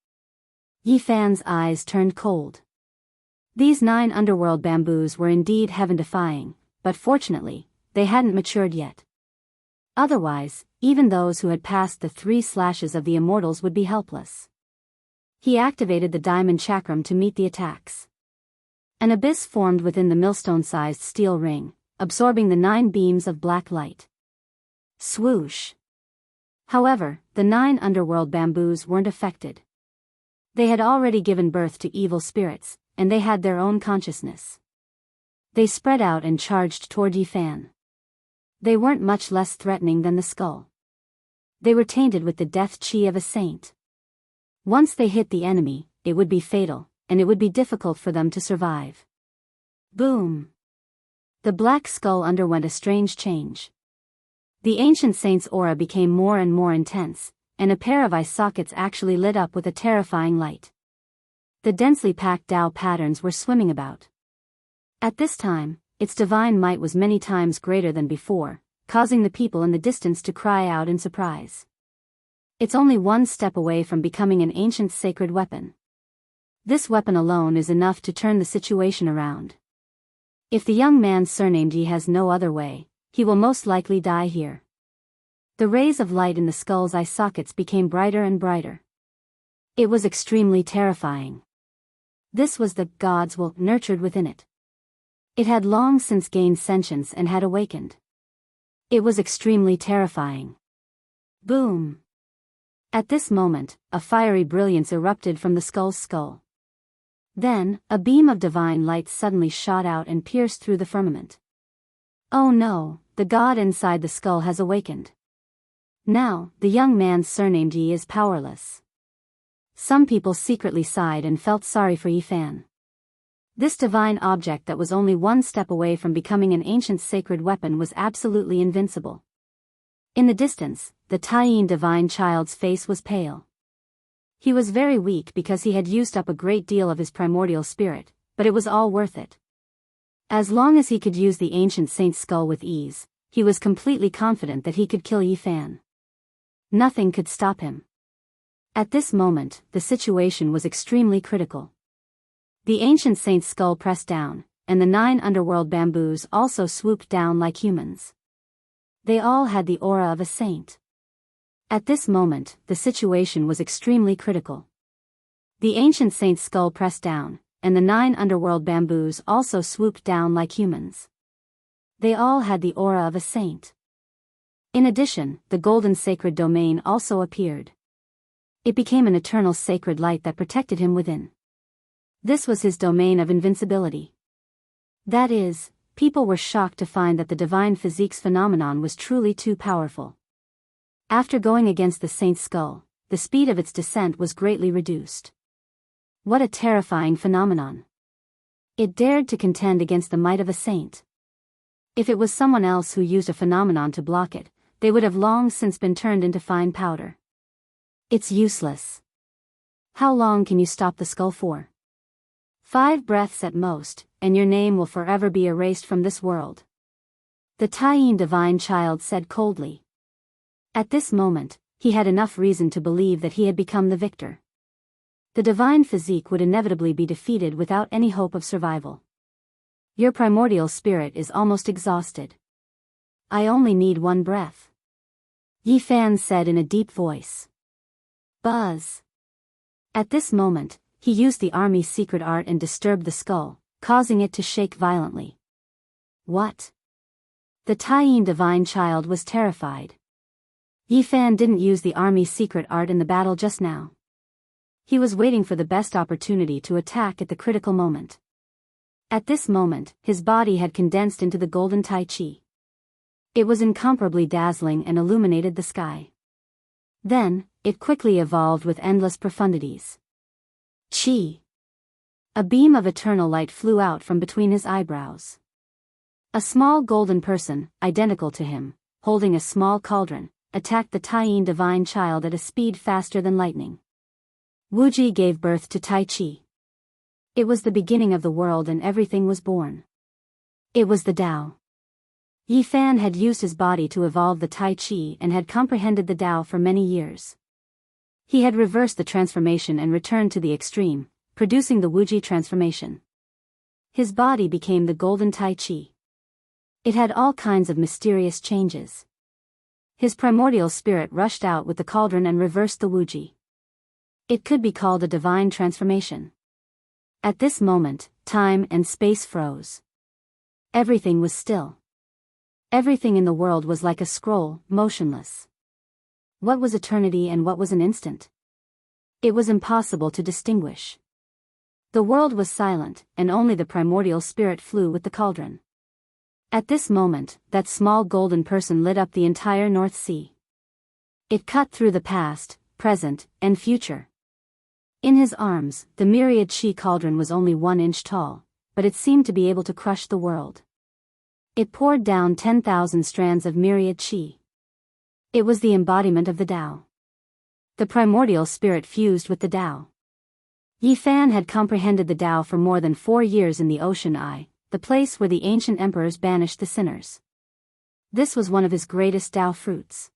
Yi Fan's eyes turned cold. These 9 underworld bamboos were indeed heaven-defying, but fortunately, they hadn't matured yet. Otherwise, even those who had passed the 3 slashes of the immortals would be helpless. He activated the diamond chakram to meet the attacks. An abyss formed within the millstone-sized steel ring, absorbing the 9 beams of black light. Swoosh! However, the 9 underworld bamboos weren't affected. They had already given birth to evil spirits, and they had their own consciousness. They spread out and charged toward Yi Fan. They weren't much less threatening than the skull. They were tainted with the death chi of a saint. Once they hit the enemy, it would be fatal, and it would be difficult for them to survive. Boom! The black skull underwent a strange change. The ancient saint's aura became more and more intense, and a pair of eye sockets actually lit up with a terrifying light. The densely packed Tao patterns were swimming about. At this time, its divine might was many times greater than before, causing the people in the distance to cry out in surprise. It's only one step away from becoming an ancient sacred weapon. This weapon alone is enough to turn the situation around. If the young man surnamed Yi has no other way, he will most likely die here. The rays of light in the skull's eye sockets became brighter and brighter. It was extremely terrifying. This was the God's will nurtured within it. It had long since gained sentience and had awakened. It was extremely terrifying. Boom! At this moment, a fiery brilliance erupted from the skull's skull. Then, a beam of divine light suddenly shot out and pierced through the firmament. Oh no, the god inside the skull has awakened. Now, the young man surnamed Yi is powerless. Some people secretly sighed and felt sorry for Yi Fan. This divine object that was only one step away from becoming an ancient sacred weapon was absolutely invincible. In the distance, the Taiyin divine child's face was pale. He was very weak because he had used up a great deal of his primordial spirit, but it was all worth it. As long as he could use the ancient saint's skull with ease, he was completely confident that he could kill Yi Fan. Nothing could stop him. At this moment, the situation was extremely critical. The ancient saint's skull pressed down, and the 9 underworld bamboos also swooped down like humans. They all had the aura of a saint. At this moment, the situation was extremely critical. The ancient saint's skull pressed down, and the 9 underworld bamboos also swooped down like humans. They all had the aura of a saint. In addition, the golden sacred domain also appeared. It became an eternal sacred light that protected him within. This was his domain of invincibility. That is, people were shocked to find that the divine physique's phenomenon was truly too powerful. After going against the saint's skull, the speed of its descent was greatly reduced. What a terrifying phenomenon! It dared to contend against the might of a saint. If it was someone else who used a phenomenon to block it, they would have long since been turned into fine powder. It's useless. How long can you stop the skull for? 5 breaths at most, and your name will forever be erased from this world. The Taiyin divine child said coldly. At this moment, he had enough reason to believe that he had become the victor. The divine physique would inevitably be defeated without any hope of survival. Your primordial spirit is almost exhausted. I only need 1 breath. Yi Fan said in a deep voice. Buzz. At this moment, he used the army's secret art and disturbed the skull, causing it to shake violently. What? The Taiyin divine child was terrified. Yi Fan didn't use the army's secret art in the battle just now. He was waiting for the best opportunity to attack at the critical moment. At this moment, his body had condensed into the golden Tai Chi. It was incomparably dazzling and illuminated the sky. Then, it quickly evolved with endless profundities. Chi. A beam of eternal light flew out from between his eyebrows. A small golden person, identical to him, holding a small cauldron, attacked the Taiyin divine child at a speed faster than lightning. Wuji gave birth to Tai Chi. It was the beginning of the world and everything was born. It was the Tao. Yi Fan had used his body to evolve the Tai Chi and had comprehended the Tao for many years. He had reversed the transformation and returned to the extreme, producing the Wuji transformation. His body became the golden Tai Chi. It had all kinds of mysterious changes. His primordial spirit rushed out with the cauldron and reversed the Wuji. It could be called a divine transformation. At this moment, time and space froze. Everything was still. Everything in the world was like a scroll, motionless. What was eternity and what was an instant? It was impossible to distinguish. The world was silent, and only the primordial spirit flew with the cauldron. At this moment, that small golden person lit up the entire North Sea. It cut through the past, present, and future. In his arms, the myriad Chi cauldron was only 1 inch tall, but it seemed to be able to crush the world. It poured down 10,000 strands of myriad Chi. It was the embodiment of the Tao. The primordial spirit fused with the Tao. Yi Fan had comprehended the Tao for more than 4 years in the Ocean Eye, the place where the ancient emperors banished the sinners. This was one of his greatest Tao fruits.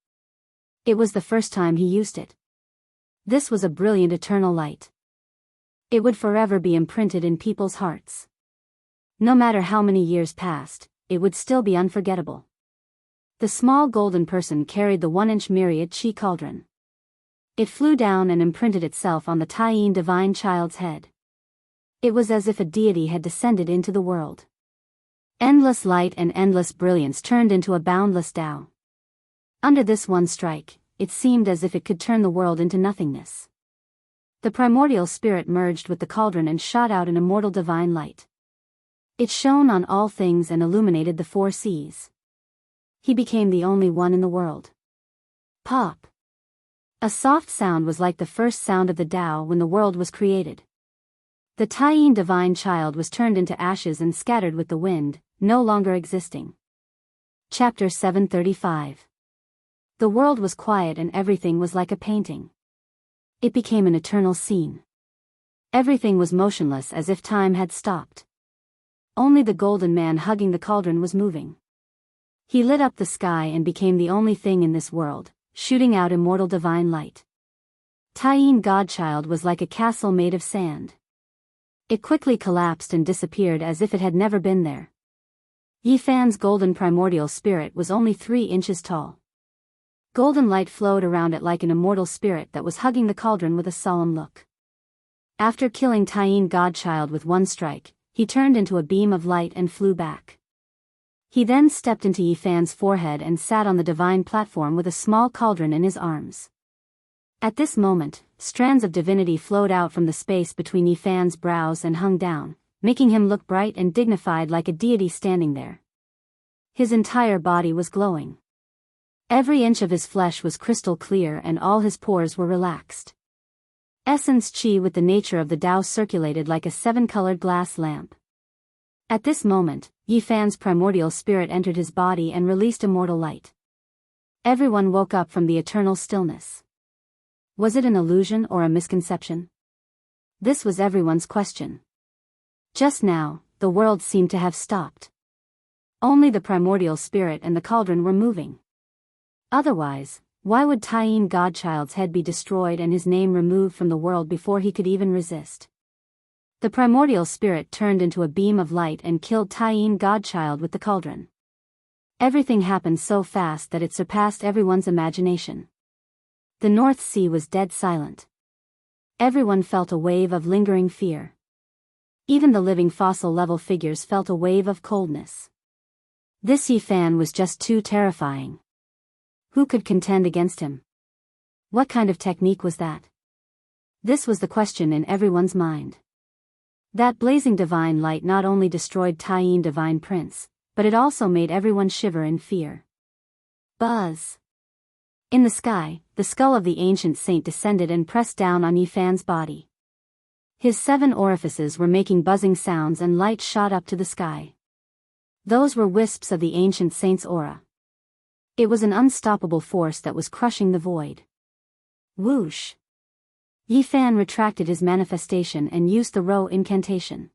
It was the first time he used it. This was a brilliant eternal light. It would forever be imprinted in people's hearts. No matter how many years passed, it would still be unforgettable. The small golden person carried the 1-inch myriad Chi cauldron. It flew down and imprinted itself on the Taiyin divine child's head. It was as if a deity had descended into the world. Endless light and endless brilliance turned into a boundless Tao. Under this one strike, it seemed as if it could turn the world into nothingness. The primordial spirit merged with the cauldron and shot out an immortal divine light. It shone on all things and illuminated the 4 seas. He became the only one in the world. Pop. A soft sound was like the first sound of the Tao when the world was created. The Taiyin divine child was turned into ashes and scattered with the wind, no longer existing. Chapter 735. The world was quiet and everything was like a painting. It became an eternal scene. Everything was motionless as if time had stopped. Only the golden man hugging the cauldron was moving. He lit up the sky and became the only thing in this world, shooting out immortal divine light. Taiyin Godchild was like a castle made of sand. It quickly collapsed and disappeared as if it had never been there. Yi Fan's golden primordial spirit was only 3 inches tall. Golden light flowed around it like an immortal spirit that was hugging the cauldron with a solemn look. After killing Taiyin Godchild with 1 strike, he turned into a beam of light and flew back. He then stepped into Yi Fan's forehead and sat on the divine platform with a small cauldron in his arms. At this moment, strands of divinity flowed out from the space between Yi Fan's brows and hung down, making him look bright and dignified like a deity standing there. His entire body was glowing. Every inch of his flesh was crystal clear and all his pores were relaxed. Essence chi with the nature of the Tao circulated like a seven-colored glass lamp. At this moment, Yi Fan's primordial spirit entered his body and released immortal light. Everyone woke up from the eternal stillness. Was it an illusion or a misconception? This was everyone's question. Just now, the world seemed to have stopped. Only the primordial spirit and the cauldron were moving. Otherwise, why would Taiyin Godchild's head be destroyed and his name removed from the world before he could even resist? The primordial spirit turned into a beam of light and killed Taiyin Godchild with the cauldron. Everything happened so fast that it surpassed everyone's imagination. The North Sea was dead silent. Everyone felt a wave of lingering fear. Even the living fossil-level figures felt a wave of coldness. This Yi Fan was just too terrifying. Who could contend against him? What kind of technique was that? This was the question in everyone's mind. That blazing divine light not only destroyed Taiyin Divine Prince, but it also made everyone shiver in fear. Buzz! In the sky, the skull of the ancient saint descended and pressed down on Yi Fan's body. His 7 orifices were making buzzing sounds and light shot up to the sky. Those were wisps of the ancient saint's aura. It was an unstoppable force that was crushing the void. Whoosh! Yi Fan retracted his manifestation and used the Ro incantation.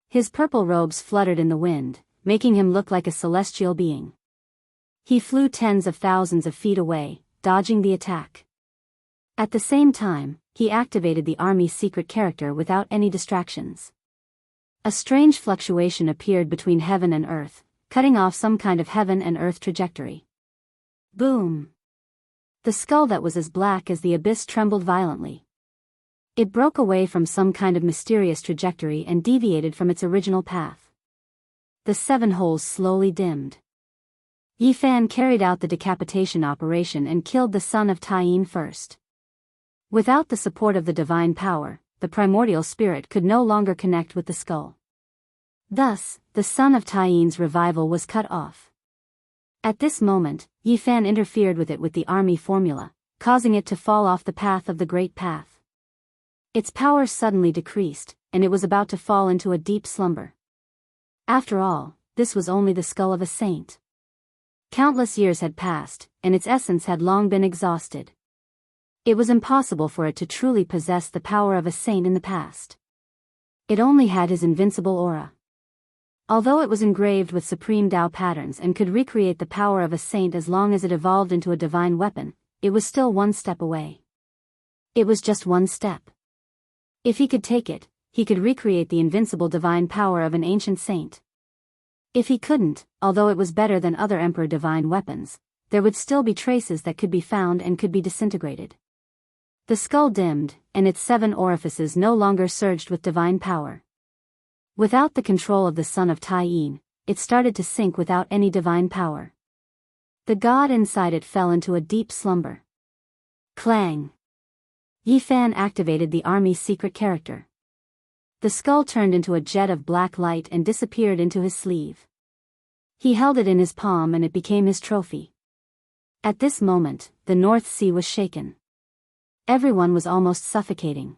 His purple robes fluttered in the wind, making him look like a celestial being. He flew tens of thousands of feet away, dodging the attack. At the same time, he activated the army's secret character without any distractions. A strange fluctuation appeared between heaven and earth, cutting off some kind of heaven and earth trajectory. Boom! The skull that was as black as the abyss trembled violently. It broke away from some kind of mysterious trajectory and deviated from its original path. The 7 holes slowly dimmed. Yi Fan carried out the decapitation operation and killed the son of Taiyin first. Without the support of the divine power, the primordial spirit could no longer connect with the skull. Thus, the son of Taiyin's revival was cut off. At this moment, Yi Fan interfered with it with the army formula, causing it to fall off the path of the Great Path. Its power suddenly decreased, and it was about to fall into a deep slumber. After all, this was only the skull of a saint. Countless years had passed, and its essence had long been exhausted. It was impossible for it to truly possess the power of a saint in the past. It only had his invincible aura. Although it was engraved with supreme Tao patterns and could recreate the power of a saint as long as it evolved into a divine weapon, it was still one step away. It was just one step. If he could take it, he could recreate the invincible divine power of an ancient saint. If he couldn't, although it was better than other Emperor divine weapons, there would still be traces that could be found and could be disintegrated. The skull dimmed, and its 7 orifices no longer surged with divine power. Without the control of the son of Taiyin, it started to sink without any divine power. The god inside it fell into a deep slumber. Clang! Yi Fan activated the army's secret character. The skull turned into a jet of black light and disappeared into his sleeve. He held it in his palm and it became his trophy. At this moment, the North Sea was shaken. Everyone was almost suffocating.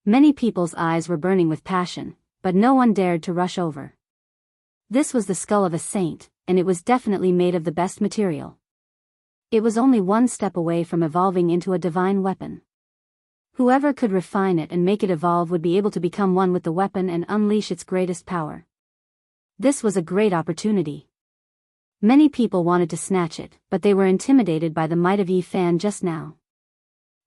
Many people's eyes were burning with passion, but no one dared to rush over. This was the skull of a saint, and it was definitely made of the best material. It was only one step away from evolving into a divine weapon. Whoever could refine it and make it evolve would be able to become one with the weapon and unleash its greatest power. This was a great opportunity. Many people wanted to snatch it, but they were intimidated by the might of Yi Fan just now.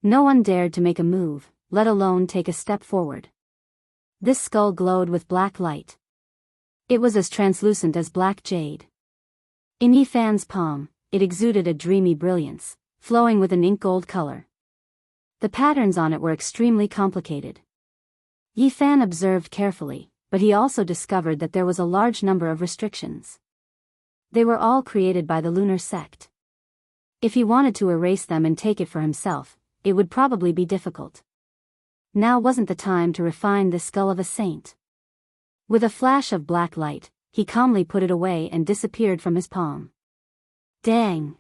No one dared to make a move, let alone take a step forward. This skull glowed with black light. It was as translucent as black jade. In Yi Fan's palm, it exuded a dreamy brilliance, flowing with an ink gold color. The patterns on it were extremely complicated. Yi Fan observed carefully, but he also discovered that there was a large number of restrictions. They were all created by the lunar sect. If he wanted to erase them and take it for himself, it would probably be difficult. Now wasn't the time to refine the skull of a saint. With a flash of black light, he calmly put it away and disappeared from his palm. Dang!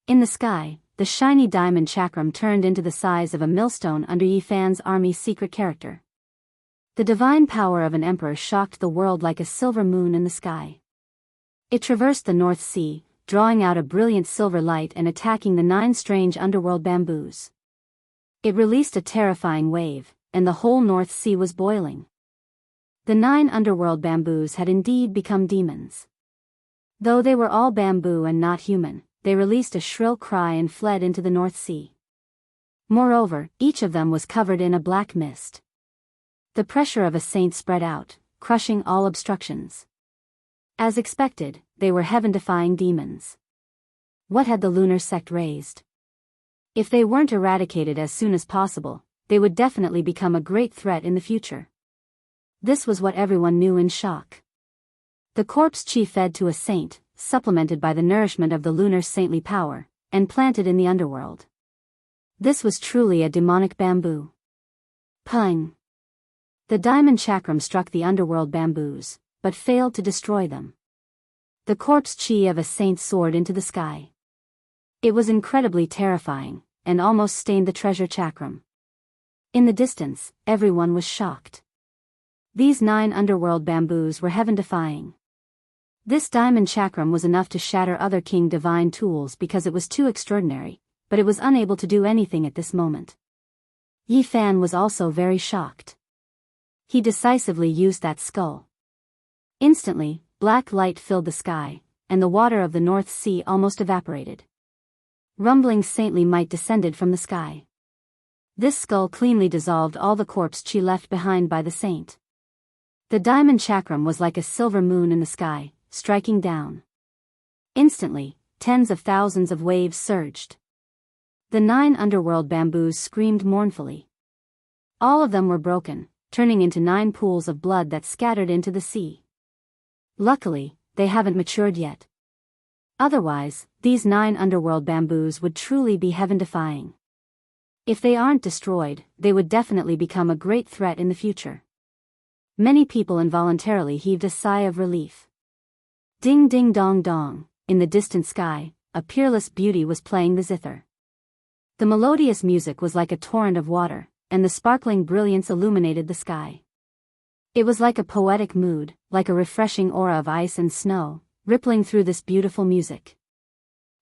In the sky, the shiny diamond chakram turned into the size of a millstone under Yi Fan's army's secret character. The divine power of an emperor shocked the world like a silver moon in the sky. It traversed the North Sea, drawing out a brilliant silver light and attacking the 9 strange underworld bamboos. It released a terrifying wave, and the whole North Sea was boiling. The 9 underworld bamboos had indeed become demons. Though they were all bamboo and not human, they released a shrill cry and fled into the North Sea. Moreover, each of them was covered in a black mist. The pressure of a saint spread out, crushing all obstructions. As expected, they were heaven-defying demons. What had the lunar sect raised? If they weren't eradicated as soon as possible, they would definitely become a great threat in the future. This was what everyone knew in shock. The corpse chi fed to a saint, supplemented by the nourishment of the lunar saintly power, and planted in the underworld. This was truly a demonic bamboo. Pung! The diamond chakram struck the underworld bamboos, but failed to destroy them. The corpse chi of a saint soared into the sky. It was incredibly terrifying, and almost stained the treasure chakram. In the distance, everyone was shocked. These 9 underworld bamboos were heaven-defying. This diamond chakram was enough to shatter other king divine tools because it was too extraordinary, but it was unable to do anything at this moment. Yi Fan was also very shocked. He decisively used that skull. Instantly, black light filled the sky, and the water of the North Sea almost evaporated. Rumbling saintly might descended from the sky. This skull cleanly dissolved all the corpse chi left behind by the saint. The diamond chakram was like a silver moon in the sky, striking down. Instantly, tens of thousands of waves surged. The 9 underworld bamboos screamed mournfully. All of them were broken, turning into 9 pools of blood that scattered into the sea. Luckily, they haven't matured yet. Otherwise, these 9 underworld bamboos would truly be heaven-defying. If they aren't destroyed, they would definitely become a great threat in the future. Many people involuntarily heaved a sigh of relief. Ding ding dong dong, in the distant sky, a peerless beauty was playing the zither. The melodious music was like a torrent of water, and the sparkling brilliance illuminated the sky. It was like a poetic mood, like a refreshing aura of ice and snow, rippling through this beautiful music.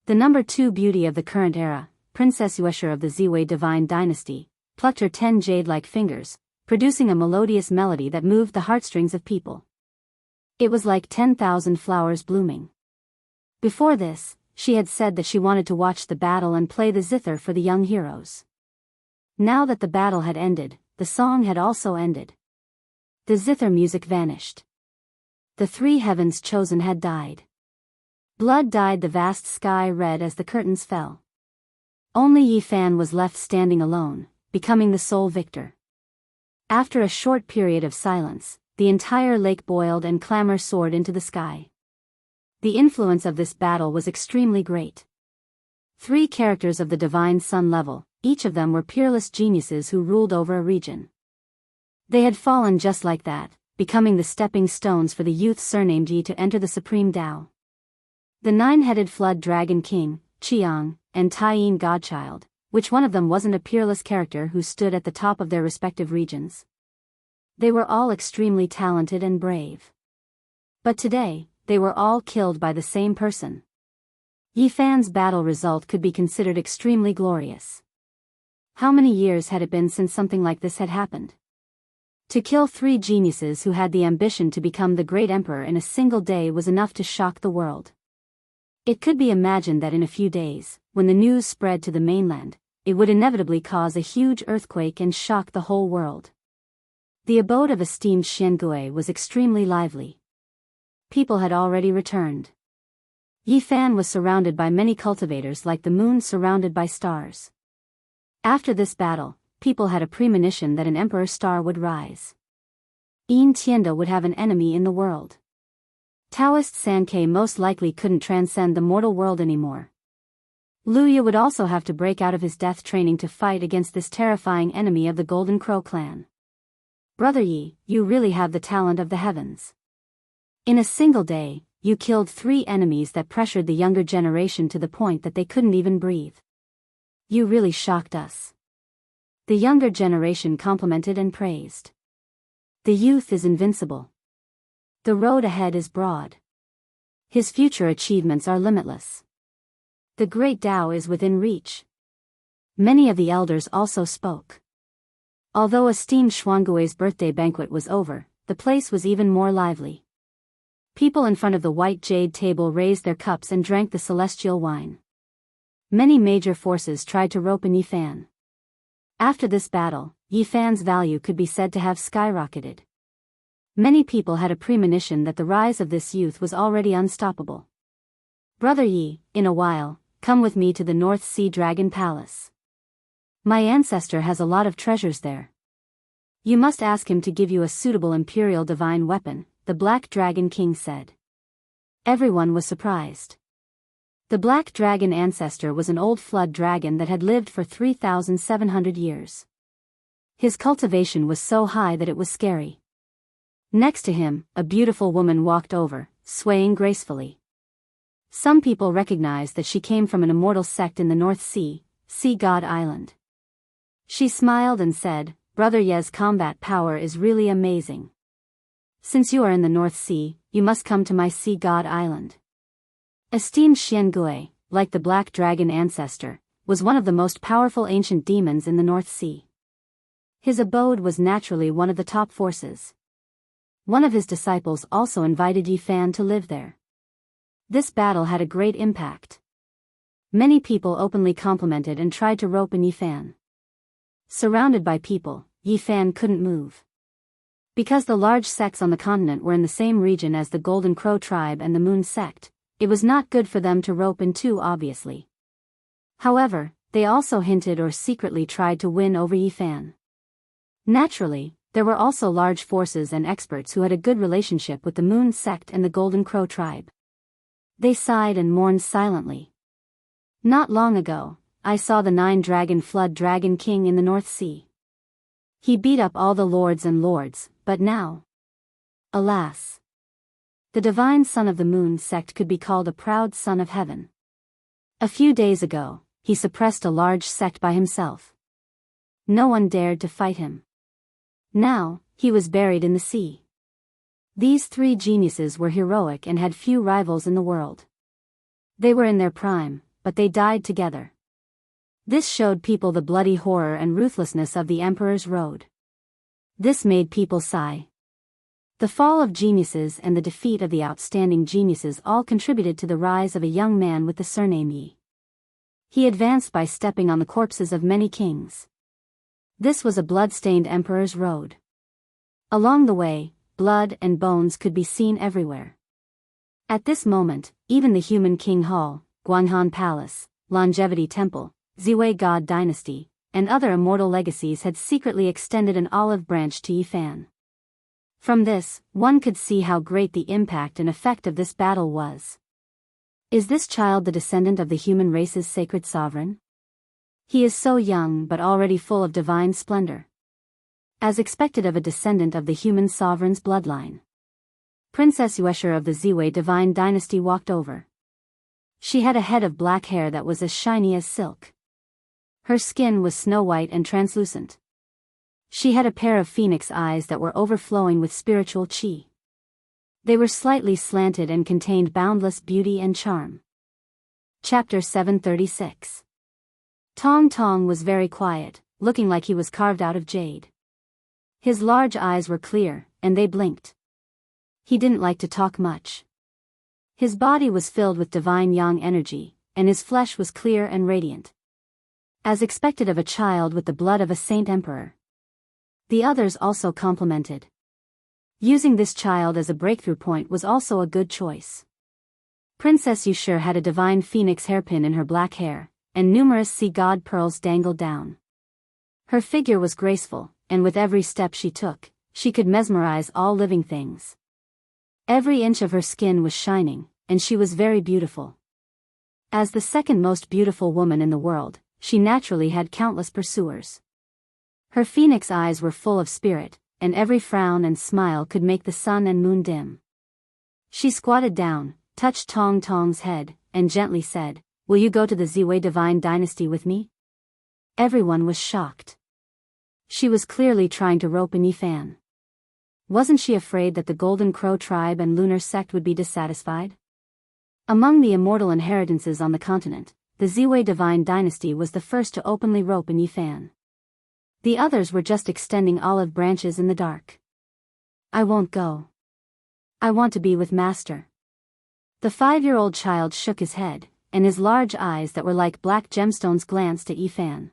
The number 2 beauty of the current era, Princess Yuesher of the Ziwei Divine Dynasty, plucked her 10 jade-like fingers, producing a melodious melody that moved the heartstrings of people. It was like 10,000 flowers blooming. Before this, she had said that she wanted to watch the battle and play the zither for the young heroes. Now that the battle had ended, the song had also ended. The zither music vanished. The 3 heavens chosen had died. Blood dyed the vast sky red as the curtains fell. Only Yi Fan was left standing alone, becoming the sole victor. After a short period of silence, the entire lake boiled and clamor soared into the sky. The influence of this battle was extremely great. 3 characters of the divine sun level, each of them were peerless geniuses who ruled over a region. They had fallen just like that, becoming the stepping stones for the youth surnamed Yi to enter the supreme Tao. The 9-headed flood dragon king, Qiang, and Taiyin godchild, which one of them wasn't a peerless character who stood at the top of their respective regions. They were all extremely talented and brave. But today, they were all killed by the same person. Yi Fan's battle result could be considered extremely glorious. How many years had it been since something like this had happened? To kill 3 geniuses who had the ambition to become the great emperor in a single day was enough to shock the world. It could be imagined that in a few days, when the news spread to the mainland, it would inevitably cause a huge earthquake and shock the whole world. The abode of esteemed Xiangui was extremely lively. People had already returned. Yi Fan was surrounded by many cultivators like the moon surrounded by stars. After this battle, people had a premonition that an emperor star would rise. Yin Tianda would have an enemy in the world. Taoist Sankei most likely couldn't transcend the mortal world anymore. Luya would also have to break out of his death training to fight against this terrifying enemy of the Golden Crow clan. Brother Yi, you really have the talent of the heavens. In a single day, you killed 3 enemies that pressured the younger generation to the point that they couldn't even breathe. You really shocked us. The younger generation complimented and praised. The youth is invincible. The road ahead is broad. His future achievements are limitless. The great Tao is within reach. Many of the elders also spoke. Although esteemed Xuangui's birthday banquet was over, the place was even more lively. People in front of the white jade table raised their cups and drank the celestial wine. Many major forces tried to rope in Yifan. After this battle, Yifan's value could be said to have skyrocketed. Many people had a premonition that the rise of this youth was already unstoppable. Brother Yi, in a while, come with me to the North Sea Dragon Palace. My ancestor has a lot of treasures there. You must ask him to give you a suitable imperial divine weapon, the Black Dragon King said. Everyone was surprised. The Black Dragon ancestor was an old flood dragon that had lived for 3,700 years. His cultivation was so high that it was scary. Next to him, a beautiful woman walked over, swaying gracefully. Some people recognized that she came from an immortal sect in the North Sea, Sea God Island. She smiled and said, Brother Ye's combat power is really amazing. Since you are in the North Sea, you must come to my Sea God Island. Esteemed Xiangui, like the Black Dragon ancestor, was one of the most powerful ancient demons in the North Sea. His abode was naturally one of the top forces. One of his disciples also invited Yifan to live there. This battle had a great impact. Many people openly complimented and tried to rope in Yifan. Surrounded by people, Yifan couldn't move. Because the large sects on the continent were in the same region as the Golden Crow tribe and the Moon sect, it was not good for them to rope in too obviously. However, they also hinted or secretly tried to win over Yifan. Naturally, there were also large forces and experts who had a good relationship with the Moon sect and the Golden Crow tribe. They sighed and mourned silently. Not long ago, I saw the 9-dragon flood dragon king in the North Sea. He beat up all the lords and lords, but now, alas, the divine son of the Moon sect could be called a proud son of heaven. A few days ago, he suppressed a large sect by himself. No one dared to fight him. Now, he was buried in the sea. These 3 geniuses were heroic and had few rivals in the world. They were in their prime, but they died together. This showed people the bloody horror and ruthlessness of the Emperor's road. This made people sigh. The fall of geniuses and the defeat of the outstanding geniuses all contributed to the rise of a young man with the surname Yi. He advanced by stepping on the corpses of many kings. This was a blood-stained emperor's road. Along the way, blood and bones could be seen everywhere. At this moment, even the human King Hall, Guanghan Palace, Longevity Temple, Ziwei God Dynasty, and other immortal legacies had secretly extended an olive branch to Yifan. From this, one could see how great the impact and effect of this battle was. Is this child the descendant of the human race's sacred sovereign? He is so young but already full of divine splendor. As expected of a descendant of the human sovereign's bloodline. Princess Yuesher of the Ziwei divine dynasty walked over. She had a head of black hair that was as shiny as silk. Her skin was snow-white and translucent. She had a pair of phoenix eyes that were overflowing with spiritual qi. They were slightly slanted and contained boundless beauty and charm. Chapter 736. Tong Tong was very quiet, looking like he was carved out of jade. His large eyes were clear, and they blinked. He didn't like to talk much. His body was filled with divine yang energy, and his flesh was clear and radiant. As expected of a child with the blood of a saint emperor. The others also complimented. Using this child as a breakthrough point was also a good choice. Princess Yushur had a divine phoenix hairpin in her black hair, and numerous sea god pearls dangled down. Her figure was graceful, and with every step she took, she could mesmerize all living things. Every inch of her skin was shining, and she was very beautiful. As the second most beautiful woman in the world, she naturally had countless pursuers. Her phoenix eyes were full of spirit, and every frown and smile could make the sun and moon dim. She squatted down, touched Tong Tong's head, and gently said, "Will you go to the Ziwei divine dynasty with me?" Everyone was shocked. She was clearly trying to rope in Yifan. Wasn't she afraid that the Golden Crow tribe and lunar sect would be dissatisfied? Among the immortal inheritances on the continent, the Ziwei divine dynasty was the first to openly rope in Yifan. The others were just extending olive branches in the dark. "I won't go. I want to be with Master." The 5-year-old child shook his head, and his large eyes that were like black gemstones glanced at Yifan.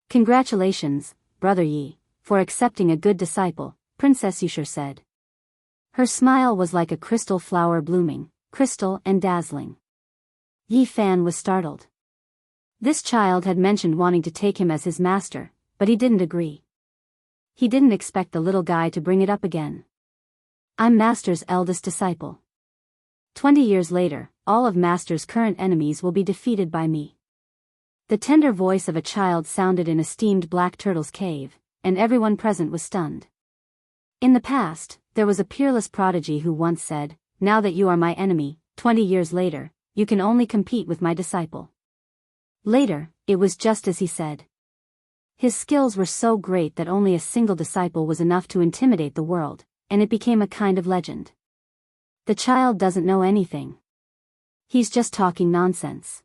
"Congratulations, Brother Yi, for accepting a good disciple," Princess Yushur said. Her smile was like a crystal flower blooming, crystal and dazzling. Yifan was startled. This child had mentioned wanting to take him as his master, but he didn't agree. He didn't expect the little guy to bring it up again. "I'm Master's eldest disciple. 20 years later, all of Master's current enemies will be defeated by me." The tender voice of a child sounded in a steamed black turtle's cave, and everyone present was stunned. In the past, there was a peerless prodigy who once said, "Now that you are my enemy, 20 years later, you can only compete with my disciple." Later, it was just as he said. His skills were so great that only a single disciple was enough to intimidate the world, and it became a kind of legend. The child doesn't know anything. He's just talking nonsense.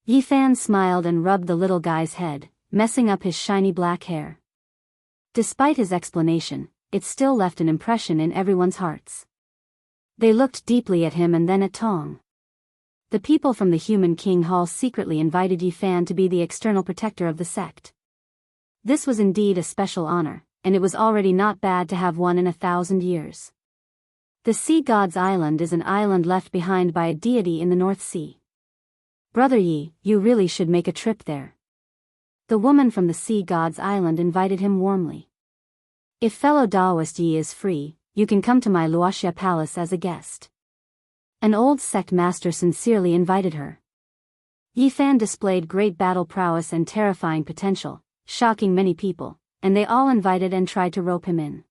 Yifan smiled and rubbed the little guy's head, messing up his shiny black hair. Despite his explanation, it still left an impression in everyone's hearts. They looked deeply at him and then at Tong. The people from the Human King Hall secretly invited Yifan to be the external protector of the sect. This was indeed a special honor, and it was already not bad to have one in 1,000 years. The Sea God's Island is an island left behind by a deity in the North Sea. "Brother Yi, you really should make a trip there." The woman from the Sea God's Island invited him warmly. "If fellow Taoist Yi is free, you can come to my Luoxia palace as a guest." An old sect master sincerely invited her. Yifan displayed great battle prowess and terrifying potential, shocking many people, and they all invited and tried to rope him in.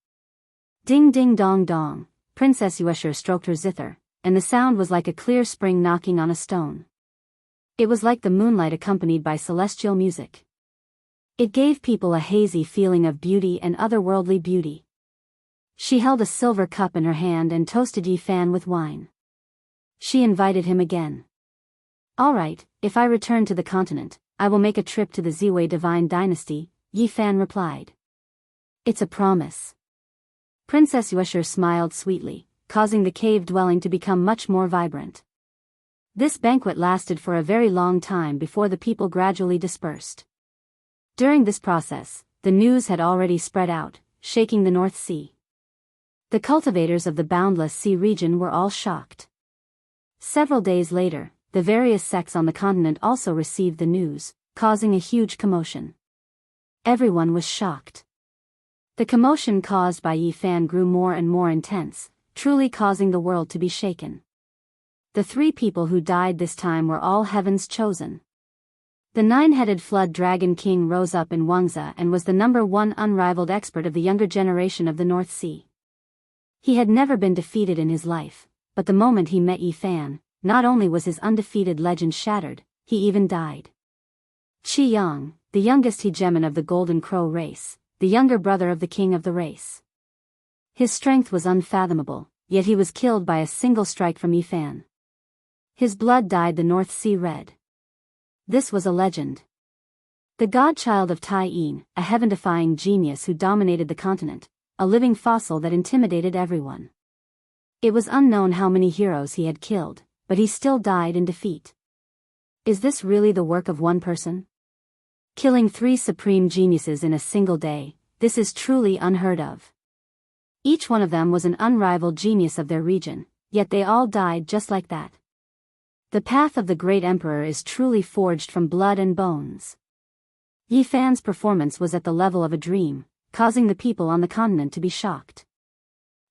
Ding ding dong dong, Princess Yueshur stroked her zither, and the sound was like a clear spring knocking on a stone. It was like the moonlight accompanied by celestial music. It gave people a hazy feeling of beauty and otherworldly beauty. She held a silver cup in her hand and toasted Yifan with wine. She invited him again. "All right, if I return to the continent, I will make a trip to the Ziwei divine dynasty," Yifan replied. "It's a promise." Princess Yueshur smiled sweetly, causing the cave dwelling to become much more vibrant. This banquet lasted for a very long time before the people gradually dispersed. During this process, the news had already spread out, shaking the North Sea. The cultivators of the boundless sea region were all shocked. Several days later, the various sects on the continent also received the news, causing a huge commotion. Everyone was shocked. The commotion caused by Yifan grew more and more intense, truly causing the world to be shaken. The 3 people who died this time were all heaven's chosen. The 9-headed flood dragon king rose up in Wangzhe and was the #1 unrivaled expert of the younger generation of the North Sea. He had never been defeated in his life, but the moment he met Yifan, not only was his undefeated legend shattered, he even died. Qi Yang, the youngest hegemon of the Golden Crow race, the younger brother of the king of the race. His strength was unfathomable, yet he was killed by a single strike from Yifan. His blood dyed the North Sea red. This was a legend. The godchild of Tai Yin, a heaven-defying genius who dominated the continent, a living fossil that intimidated everyone. It was unknown how many heroes he had killed, but he still died in defeat. Is this really the work of one person? Killing 3 supreme geniuses in a single day, this is truly unheard of. Each one of them was an unrivaled genius of their region, yet they all died just like that. The path of the great emperor is truly forged from blood and bones. Yifan's performance was at the level of a dream, causing the people on the continent to be shocked.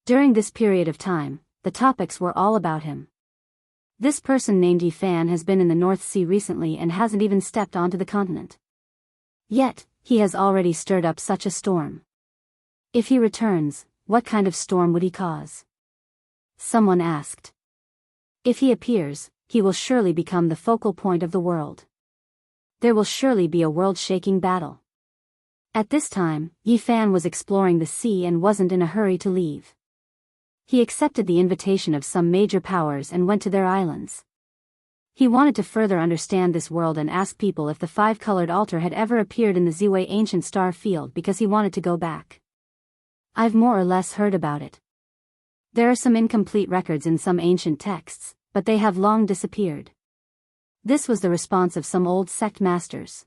During this period of time, the topics were all about him. This person named Yifan has been in the North Sea recently and hasn't even stepped onto the continent. Yet, he has already stirred up such a storm. If he returns, what kind of storm would he cause? Someone asked. If he appears, he will surely become the focal point of the world. There will surely be a world-shaking battle. At this time, Yi Fan was exploring the sea and wasn't in a hurry to leave. He accepted the invitation of some major powers and went to their islands. He wanted to further understand this world and ask people if the five-colored altar had ever appeared in the Ziwei ancient star field because he wanted to go back. I've more or less heard about it. There are some incomplete records in some ancient texts, but they have long disappeared. This was the response of some old sect masters.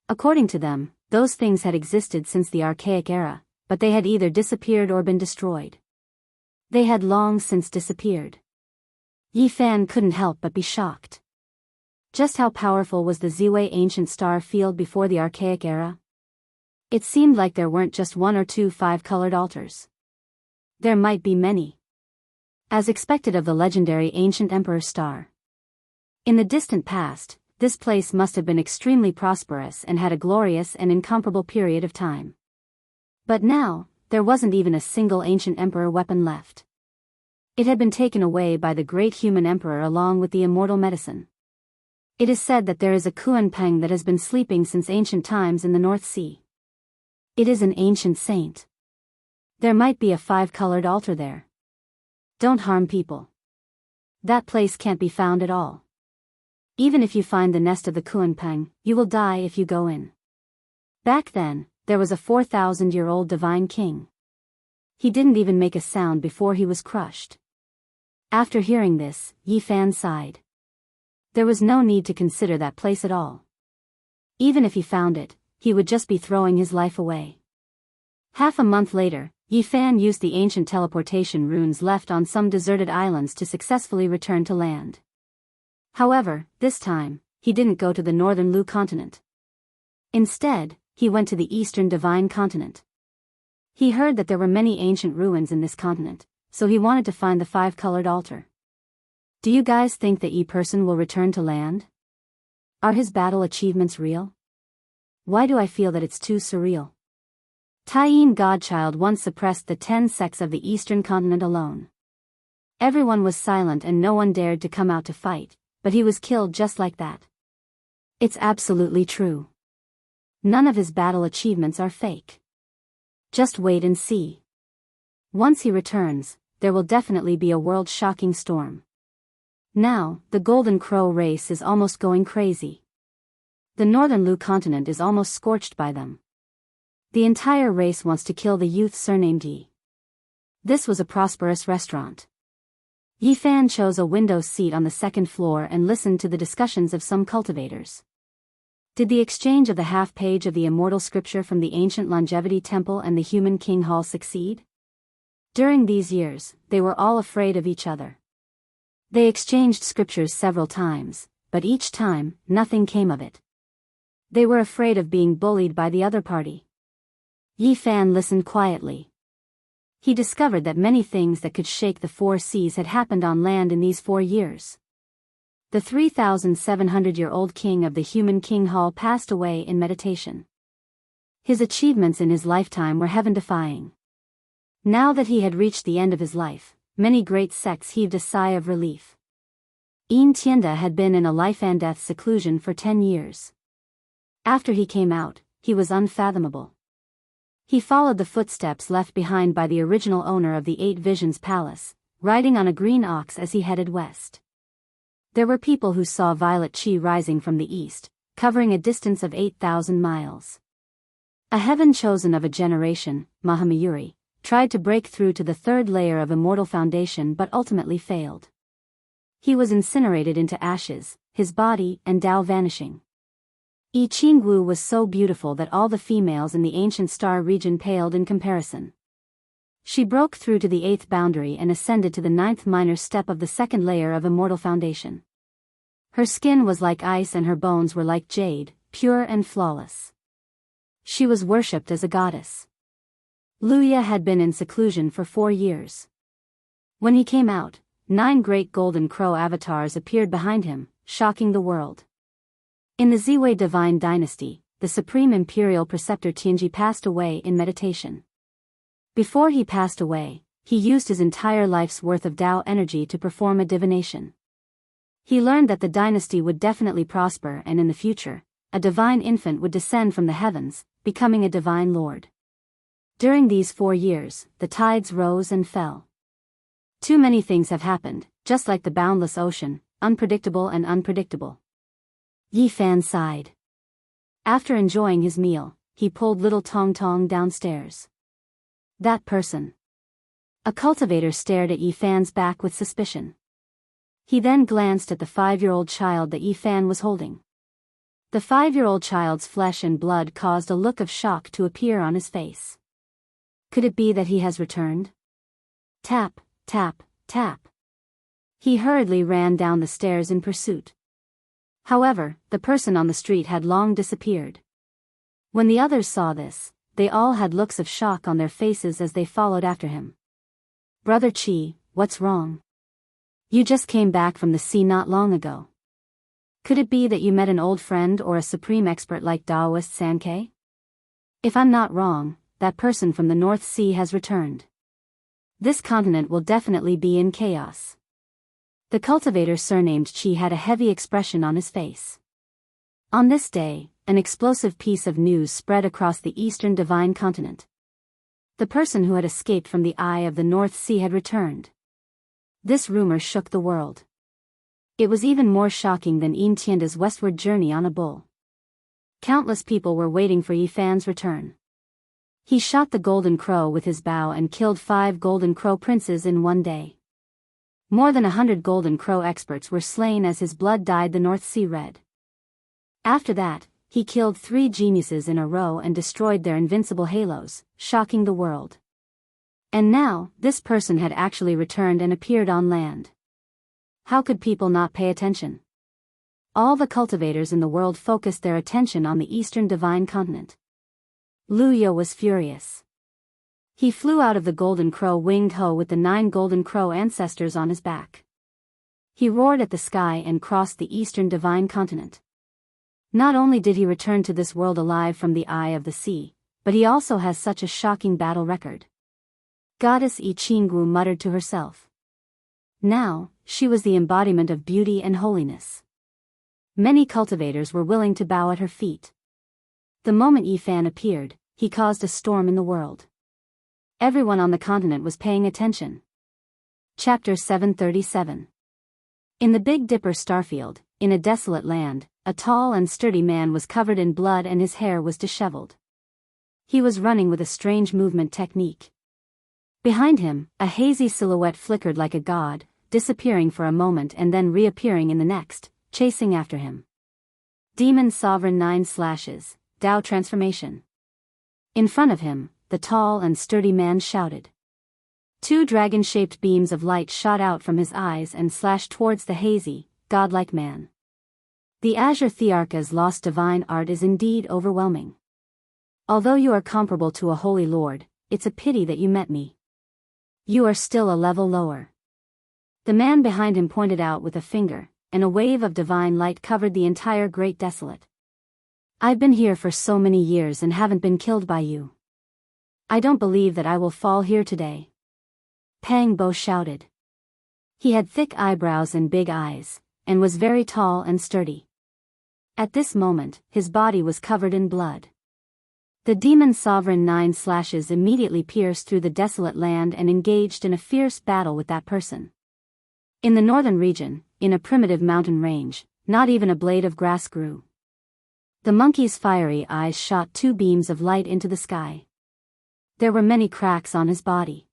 According to them, those things had existed since the archaic era, but they had either disappeared or been destroyed. They had long since disappeared. Yi Fan couldn't help but be shocked. Just how powerful was the Ziwei ancient star field before the archaic era? It seemed like there weren't just one or two five-colored altars. There might be many. As expected of the legendary ancient emperor star. In the distant past, this place must have been extremely prosperous and had a glorious and incomparable period of time. But now, there wasn't even a single ancient emperor weapon left. It had been taken away by the great human emperor along with the immortal medicine. It is said that there is a Kuan Peng that has been sleeping since ancient times in the North Sea. It is an ancient saint. There might be a five-colored altar there. Don't harm people. That place can't be found at all. Even if you find the nest of the Kuan Peng, you will die if you go in. Back then, there was a 4,000-year-old divine king. He didn't even make a sound before he was crushed. After hearing this, Yi Fan sighed. There was no need to consider that place at all. Even if he found it, he would just be throwing his life away. Half a month later, Yi Fan used the ancient teleportation runes left on some deserted islands to successfully return to land. However, this time, he didn't go to the northern Lu continent. Instead, he went to the eastern divine continent. He heard that there were many ancient ruins in this continent, so he wanted to find the five-colored altar. Do you guys think that Yi person will return to land? Are his battle achievements real? Why do I feel that it's too surreal? Taiyin Godchild once suppressed the 10 sects of the eastern continent alone. Everyone was silent and no one dared to come out to fight, but he was killed just like that. It's absolutely true. None of his battle achievements are fake. Just wait and see. Once he returns, there will definitely be a world-shocking storm. Now, the Golden Crow race is almost going crazy. The northern Lu continent is almost scorched by them. The entire race wants to kill the youth surnamed Yi. This was a prosperous restaurant. Yi Fan chose a window seat on the second floor and listened to the discussions of some cultivators. Did the exchange of the half-page of the immortal scripture from the ancient longevity temple and the human king hall succeed? During these years, they were all afraid of each other. They exchanged scriptures several times, but each time, nothing came of it. They were afraid of being bullied by the other party. Yi Fan listened quietly. He discovered that many things that could shake the 4 seas had happened on land in these 4 years. The 3,700-year-old king of the human king hall passed away in meditation. His achievements in his lifetime were heaven-defying. Now that he had reached the end of his life, many great sects heaved a sigh of relief. Yin Tianda had been in a life-and-death seclusion for 10 years. After he came out, he was unfathomable. He followed the footsteps left behind by the original owner of the 8 Visions Palace, riding on a green ox as he headed west. There were people who saw violet chi rising from the east, covering a distance of 8,000 miles. A heaven chosen of a generation, Mahamayuri, tried to break through to the 3rd layer of immortal foundation but ultimately failed. He was incinerated into ashes, his body and Tao vanishing. Yi Qingwu was so beautiful that all the females in the ancient star region paled in comparison. She broke through to the 8th boundary and ascended to the 9th minor step of the 2nd layer of immortal foundation. Her skin was like ice and her bones were like jade, pure and flawless. She was worshipped as a goddess. Luya had been in seclusion for 4 years. When he came out, 9 great golden crow avatars appeared behind him, shocking the world. In the Ziwei divine dynasty, the supreme imperial preceptor Tianji passed away in meditation. Before he passed away, he used his entire life's worth of Tao energy to perform a divination. He learned that the dynasty would definitely prosper, and in the future, a divine infant would descend from the heavens, becoming a divine lord. During these 4 years, the tides rose and fell. Too many things have happened, just like the boundless ocean, unpredictable and unpredictable. Yi Fan sighed. After enjoying his meal, he pulled little Tong Tong downstairs. That person. A cultivator stared at Yi Fan's back with suspicion. He then glanced at the 5-year-old child that Yi Fan was holding. The 5-year-old child's flesh and blood caused a look of shock to appear on his face. Could it be that he has returned? Tap, tap, tap. He hurriedly ran down the stairs in pursuit. However, the person on the street had long disappeared. When the others saw this, they all had looks of shock on their faces as they followed after him. Brother Chi, what's wrong? You just came back from the sea not long ago. Could it be that you met an old friend or a supreme expert like Daoist Sankei? If I'm not wrong, that person from the North Sea has returned. This continent will definitely be in chaos. The cultivator surnamed Chi had a heavy expression on his face. On this day, an explosive piece of news spread across the eastern divine continent. The person who had escaped from the eye of the North Sea had returned. This rumor shook the world. It was even more shocking than Yin Tianda's westward journey on a bull. Countless people were waiting for Yi Fan's return. He shot the golden crow with his bow and killed 5 golden crow princes in one day. More than 100 golden crow experts were slain as his blood dyed the North Sea red. After that, he killed 3 geniuses in a row and destroyed their invincible halos, shocking the world. And now, this person had actually returned and appeared on land. How could people not pay attention? All the cultivators in the world focused their attention on the eastern divine continent. Lu Yo was furious. He flew out of the golden crow winged hoe with the 9 golden crow ancestors on his back. He roared at the sky and crossed the eastern divine continent. Not only did he return to this world alive from the eye of the sea, but he also has such a shocking battle record. Goddess I Chinggu muttered to herself. Now, she was the embodiment of beauty and holiness. Many cultivators were willing to bow at her feet. The moment Yi Fan appeared, he caused a storm in the world. Everyone on the continent was paying attention. Chapter 737. In the Big Dipper starfield, in a desolate land, a tall and sturdy man was covered in blood and his hair was disheveled. He was running with a strange movement technique. Behind him, a hazy silhouette flickered like a god, disappearing for a moment and then reappearing in the next, chasing after him. Demon Sovereign 9 slashes, Tao transformation. In front of him, the tall and sturdy man shouted. 2 dragon-shaped beams of light shot out from his eyes and slashed towards the hazy, godlike man. The Azure Thearka's lost divine art is indeed overwhelming. Although you are comparable to a holy lord, it's a pity that you met me. You are still a level lower. The man behind him pointed out with a finger, and a wave of divine light covered the entire Great Desolate. I've been here for so many years and haven't been killed by you. I don't believe that I will fall here today. Pang Bo shouted. He had thick eyebrows and big eyes, and was very tall and sturdy. At this moment, his body was covered in blood. The Demon Sovereign 9 slashes immediately pierced through the desolate land and engaged in a fierce battle with that person. In the northern region, in a primitive mountain range, not even a blade of grass grew. The monkey's fiery eyes shot 2 beams of light into the sky. There were many cracks on his body.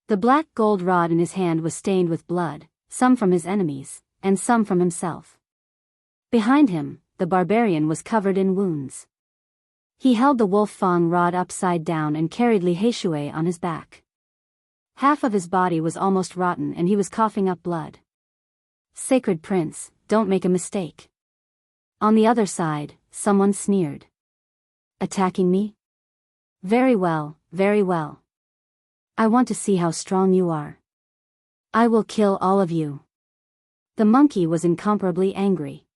The black gold rod in his hand was stained with blood, some from his enemies, and some from himself. Behind him, the barbarian was covered in wounds. He held the wolf fang rod upside down and carried Li Heishui on his back. Half of his body was almost rotten and he was coughing up blood. Sacred Prince, don't make a mistake. On the other side, someone sneered. Attacking me? Very well, very well. I want to see how strong you are. I will kill all of you. The monkey was incomparably angry.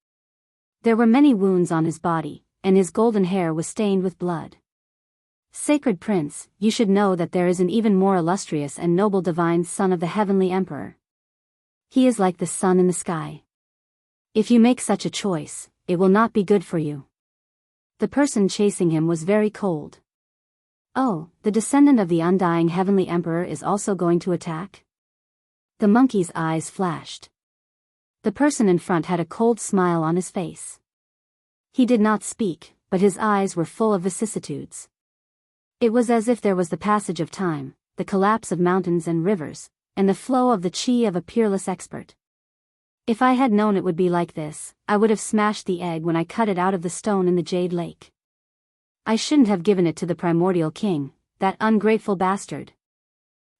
There were many wounds on his body, and his golden hair was stained with blood. Sacred Prince, you should know that there is an even more illustrious and noble divine son of the heavenly emperor. He is like the sun in the sky. If you make such a choice, it will not be good for you. The person chasing him was very cold. Oh, the descendant of the undying heavenly emperor is also going to attack? The monkey's eyes flashed. The person in front had a cold smile on his face. He did not speak, but his eyes were full of vicissitudes. It was as if there was the passage of time, the collapse of mountains and rivers, and the flow of the chi of a peerless expert. If I had known it would be like this, I would have smashed the egg when I cut it out of the stone in the Jade Lake. I shouldn't have given it to the primordial king, that ungrateful bastard.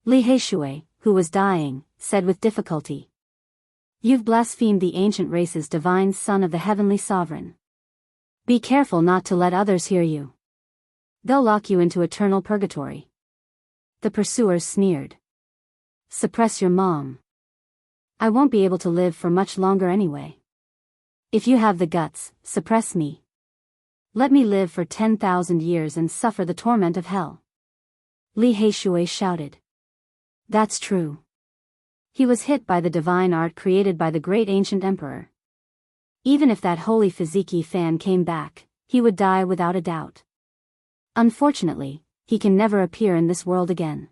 Li Heishui, who was dying, said with difficulty. You've blasphemed the ancient race's divine son of the heavenly sovereign. Be careful not to let others hear you. They'll lock you into eternal purgatory. The pursuers sneered. Suppress your mom. I won't be able to live for much longer anyway. If you have the guts, suppress me. Let me live for 10,000 years and suffer the torment of hell. Li Heishui shouted. That's true. He was hit by the divine art created by the great ancient emperor. Even if that holy physique fan came back, he would die without a doubt. Unfortunately, he can never appear in this world again.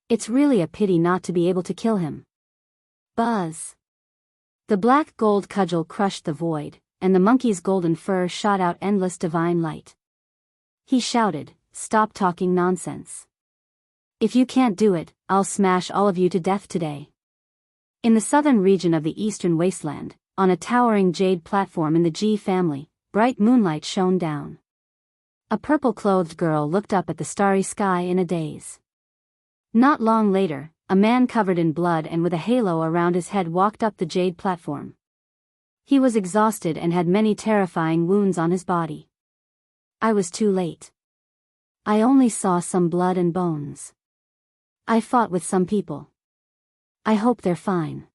It's really a pity not to be able to kill him. Buzz. The black gold cudgel crushed the void, and the monkey's golden fur shot out endless divine light. He shouted, "Stop talking nonsense. If you can't do it, I'll smash all of you to death today." In the southern region of the eastern wasteland, on a towering jade platform in the G family, bright moonlight shone down. A purple-clothed girl looked up at the starry sky in a daze. Not long later, a man covered in blood and with a halo around his head walked up the jade platform. He was exhausted and had many terrifying wounds on his body. I was too late. I only saw some blood and bones. I fought with some people. I hope they're fine.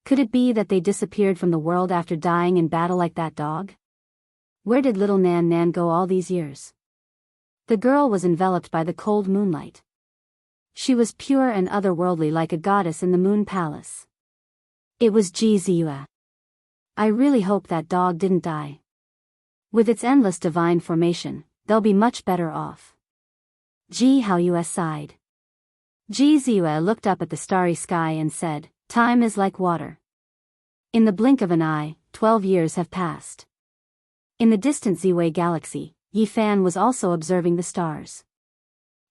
Could it be that they disappeared from the world after dying in battle like that dog? Where did little Nan Nan go all these years? The girl was enveloped by the cold moonlight. She was pure and otherworldly like a goddess in the moon palace. It was Ji Ziyue. I really hope that dog didn't die. With its endless divine formation, they'll be much better off. Ji Haoyue sighed. Ji Ziyue looked up at the starry sky and said, "Time is like water. In the blink of an eye, 12 years have passed." In the distant Ziwei galaxy, Yi Fan was also observing the stars.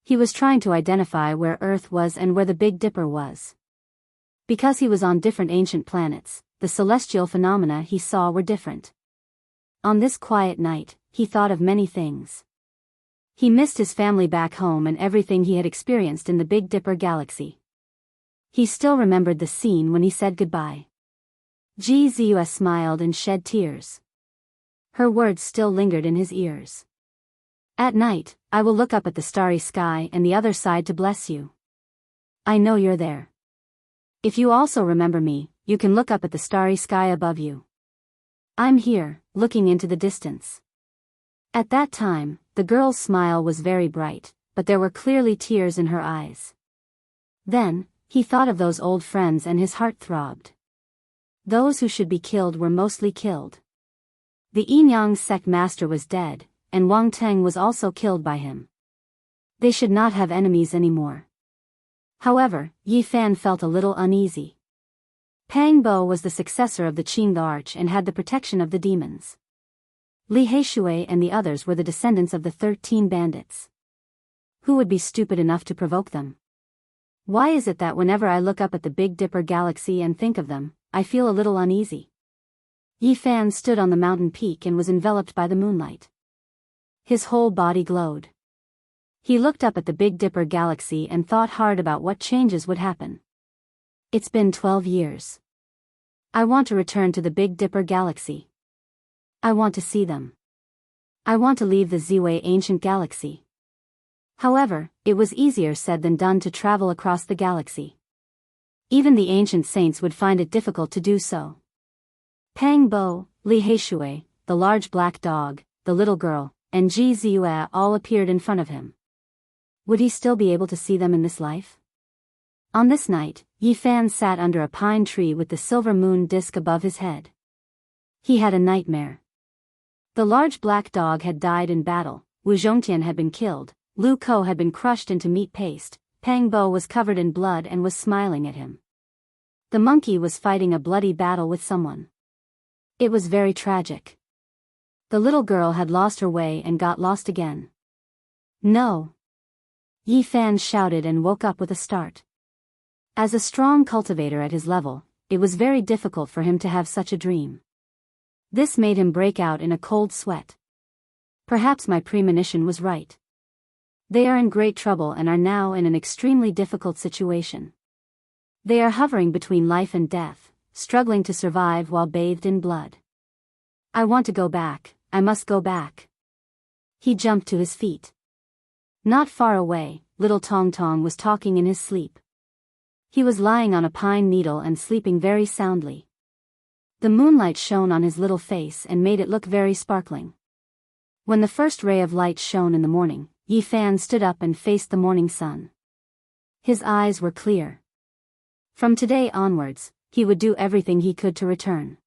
He was trying to identify where Earth was and where the Big Dipper was. Because he was on different ancient planets, the celestial phenomena he saw were different. On this quiet night, he thought of many things. He missed his family back home and everything he had experienced in the Big Dipper galaxy. He still remembered the scene when he said goodbye. Ji Ziyue smiled and shed tears. Her words still lingered in his ears. At night, I will look up at the starry sky and the other side to bless you. I know you're there. If you also remember me, you can look up at the starry sky above you. I'm here, looking into the distance. At that time, the girl's smile was very bright, but there were clearly tears in her eyes. Then, he thought of those old friends and his heart throbbed. Those who should be killed were mostly killed. The Yinyang sect master was dead, and Wang Teng was also killed by him. They should not have enemies anymore. However, Yi Fan felt a little uneasy. Pang Bo was the successor of the Qing Arch and had the protection of the demons. Li Heishui and the others were the descendants of the 13 bandits. Who would be stupid enough to provoke them? Why is it that whenever I look up at the Big Dipper galaxy and think of them, I feel a little uneasy? Yi Fan stood on the mountain peak and was enveloped by the moonlight. His whole body glowed. He looked up at the Big Dipper galaxy and thought hard about what changes would happen. It's been 12 years. I want to return to the Big Dipper galaxy. I want to see them. I want to leave the Ziwei ancient galaxy. However, it was easier said than done to travel across the galaxy. Even the ancient saints would find it difficult to do so. Pang Bo, Li Heishui, the large black dog, the little girl, and Ji Ziyue all appeared in front of him. Would he still be able to see them in this life? On this night, Yi Fan sat under a pine tree with the silver moon disk above his head. He had a nightmare. The large black dog had died in battle, Wu Zhongtian had been killed, Lu Ko had been crushed into meat paste, Pang Bo was covered in blood and was smiling at him. The monkey was fighting a bloody battle with someone. It was very tragic. The little girl had lost her way and got lost again. No! Yi Fan shouted and woke up with a start. As a strong cultivator at his level, it was very difficult for him to have such a dream. This made him break out in a cold sweat. Perhaps my premonition was right. They are in great trouble and are now in an extremely difficult situation. They are hovering between life and death, struggling to survive while bathed in blood. I want to go back, I must go back. He jumped to his feet. Not far away, little Tong Tong was talking in his sleep. He was lying on a pine needle and sleeping very soundly. The moonlight shone on his little face and made it look very sparkling. When the first ray of light shone in the morning, Yi Fan stood up and faced the morning sun. His eyes were clear. From today onwards, he would do everything he could to return.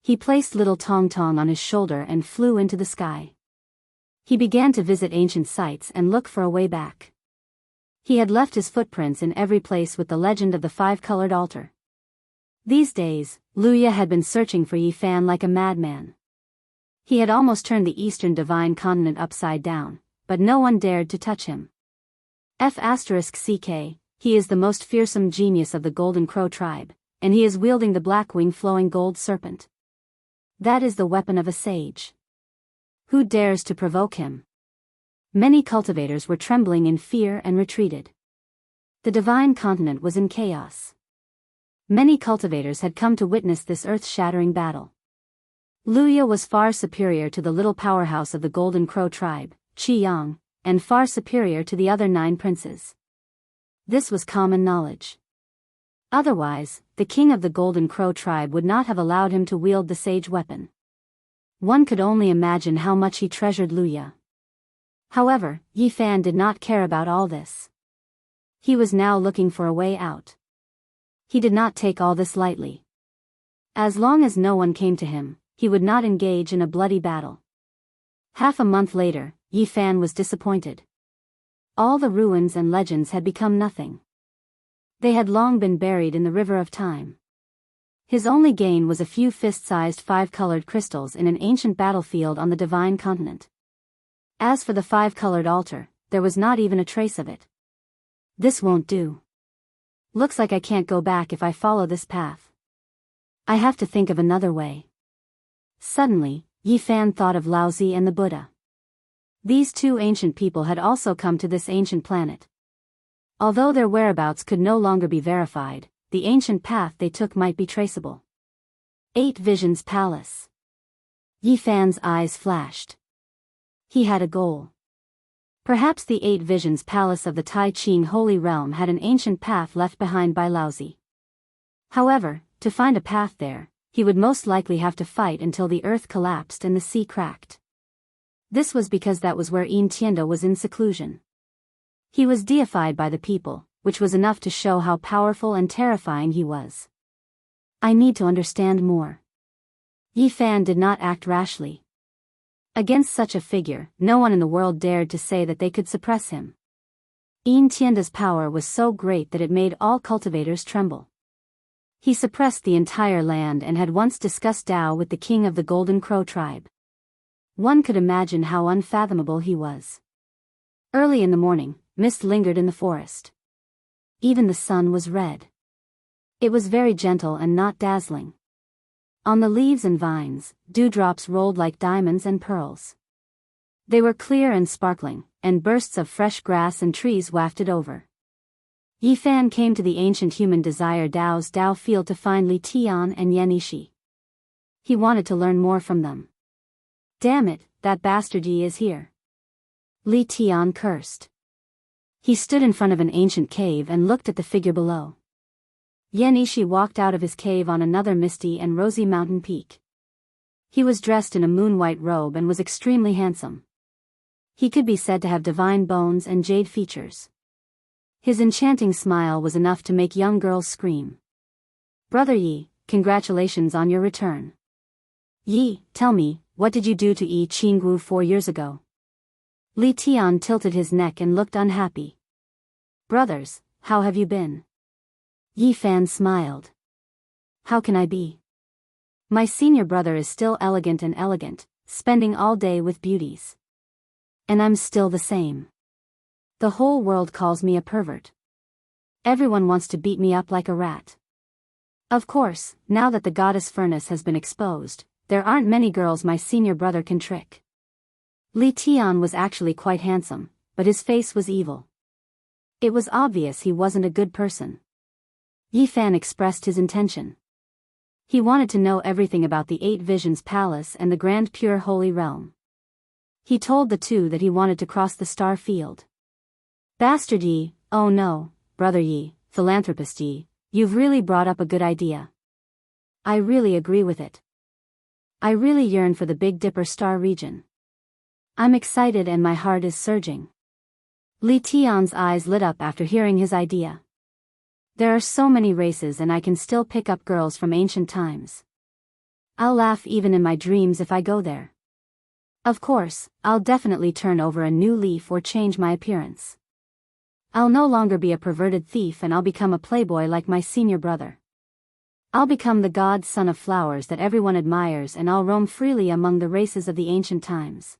He placed little Tong Tong on his shoulder and flew into the sky. He began to visit ancient sites and look for a way back. He had left his footprints in every place with the legend of the five-colored altar. These days, Luya had been searching for Yi Fan like a madman. He had almost turned the eastern divine continent upside down, but no one dared to touch him. F***CK, he is the most fearsome genius of the Golden Crow tribe, and he is wielding the black-wing flowing gold serpent. That is the weapon of a sage. Who dares to provoke him? Many cultivators were trembling in fear and retreated. The divine continent was in chaos. Many cultivators had come to witness this earth-shattering battle. Luya was far superior to the little powerhouse of the Golden Crow tribe, Qiyang, and far superior to the other 9 princes. This was common knowledge. Otherwise, the king of the Golden Crow tribe would not have allowed him to wield the sage weapon. One could only imagine how much he treasured Luya. However, Yi Fan did not care about all this. He was now looking for a way out. He did not take all this lightly. As long as no one came to him, he would not engage in a bloody battle. Half a month later, Yi Fan was disappointed. All the ruins and legends had become nothing. They had long been buried in the river of time. His only gain was a few fist-sized 5-colored crystals in an ancient battlefield on the divine continent. As for the 5-colored altar, there was not even a trace of it. This won't do. Looks like I can't go back if I follow this path. I have to think of another way. Suddenly, Yi Fan thought of Laozi and the Buddha. These 2 ancient people had also come to this ancient planet. Although their whereabouts could no longer be verified, the ancient path they took might be traceable. 8 Visions Palace. Yi Fan's eyes flashed. He had a goal. Perhaps the 8 Visions Palace of the Tai Ching Holy Realm had an ancient path left behind by Laozi. However, to find a path there, he would most likely have to fight until the earth collapsed and the sea cracked. This was because that was where Yin Tianda was in seclusion. He was deified by the people, which was enough to show how powerful and terrifying he was. I need to understand more. Yi Fan did not act rashly. Against such a figure, no one in the world dared to say that they could suppress him. Yin Tianda's power was so great that it made all cultivators tremble. He suppressed the entire land and had once discussed Tao with the king of the Golden Crow tribe. One could imagine how unfathomable he was. Early in the morning, mist lingered in the forest. Even the sun was red. It was very gentle and not dazzling. On the leaves and vines, dewdrops rolled like diamonds and pearls. They were clear and sparkling, and bursts of fresh grass and trees wafted over. Yi Fan came to the ancient human desire Dao's Dao field to find Li Tian and Yan Ishi. He wanted to learn more from them. Damn it, that bastard Yi is here. Li Tian cursed. He stood in front of an ancient cave and looked at the figure below. Yan Ishi walked out of his cave on another misty and rosy mountain peak. He was dressed in a moon-white robe and was extremely handsome. He could be said to have divine bones and jade features. His enchanting smile was enough to make young girls scream. Brother Yi, congratulations on your return. Yi, tell me, what did you do to Yi Qinggu 4 years ago? Li Tian tilted his neck and looked unhappy. Brothers, how have you been? Yi Fan smiled. How can I be? My senior brother is still elegant and elegant, spending all day with beauties. And I'm still the same. The whole world calls me a pervert. Everyone wants to beat me up like a rat. Of course, now that the goddess furnace has been exposed, there aren't many girls my senior brother can trick. Li Tian was actually quite handsome, but his face was evil. It was obvious he wasn't a good person. Yi Fan expressed his intention. He wanted to know everything about the Eight Visions Palace and the Grand Pure Holy Realm. He told the two that he wanted to cross the star field. Bastard Yi, oh no, brother Yi, philanthropist Yi, you've really brought up a good idea. I really agree with it. I really yearn for the Big Dipper star region. I'm excited and my heart is surging. Li Tian's eyes lit up after hearing his idea. There are so many races and I can still pick up girls from ancient times. I'll laugh even in my dreams if I go there. Of course, I'll definitely turn over a new leaf or change my appearance. I'll no longer be a perverted thief and I'll become a playboy like my senior brother. I'll become the god's son of flowers that everyone admires and I'll roam freely among the races of the ancient times.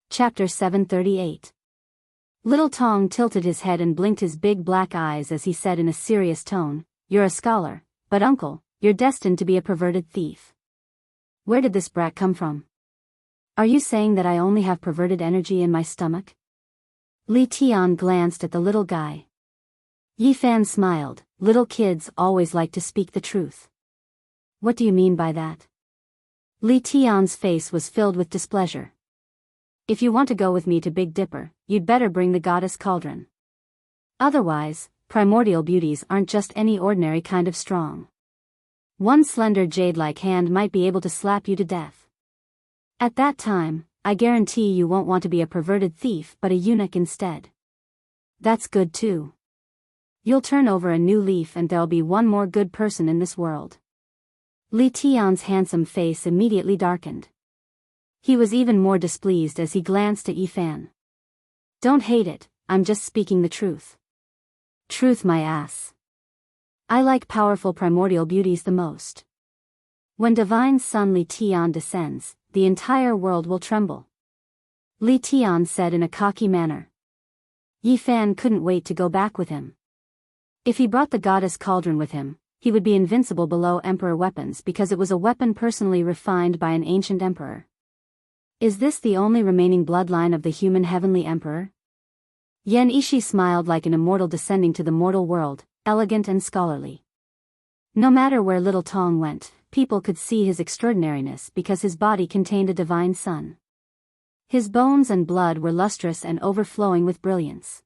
Chapter 738. Little Tong tilted his head and blinked his big black eyes as he said in a serious tone, You're a scholar, but uncle, you're destined to be a perverted thief. Where did this brat come from? Are you saying that I only have perverted energy in my stomach? Li Tian glanced at the little guy. Yi Fan smiled, little kids always like to speak the truth. What do you mean by that? Li Tian's face was filled with displeasure. If you want to go with me to Big Dipper, you'd better bring the goddess cauldron. Otherwise, primordial beauties aren't just any ordinary kind of strong. One slender jade-like hand might be able to slap you to death. At that time, I guarantee you won't want to be a perverted thief but a eunuch instead. That's good too. You'll turn over a new leaf and there'll be one more good person in this world. Li Tian's handsome face immediately darkened. He was even more displeased as he glanced at Yi Fan. Don't hate it, I'm just speaking the truth. Truth my ass. I like powerful primordial beauties the most. When divine son Li Tian descends, the entire world will tremble. Li Tian said in a cocky manner. Yi Fan couldn't wait to go back with him. If he brought the goddess cauldron with him, he would be invincible below emperor weapons because it was a weapon personally refined by an ancient emperor. Is this the only remaining bloodline of the human heavenly emperor? Yan Ishi smiled like an immortal descending to the mortal world, elegant and scholarly. No matter where little Tong went, people could see his extraordinariness because his body contained a divine sun. His bones and blood were lustrous and overflowing with brilliance.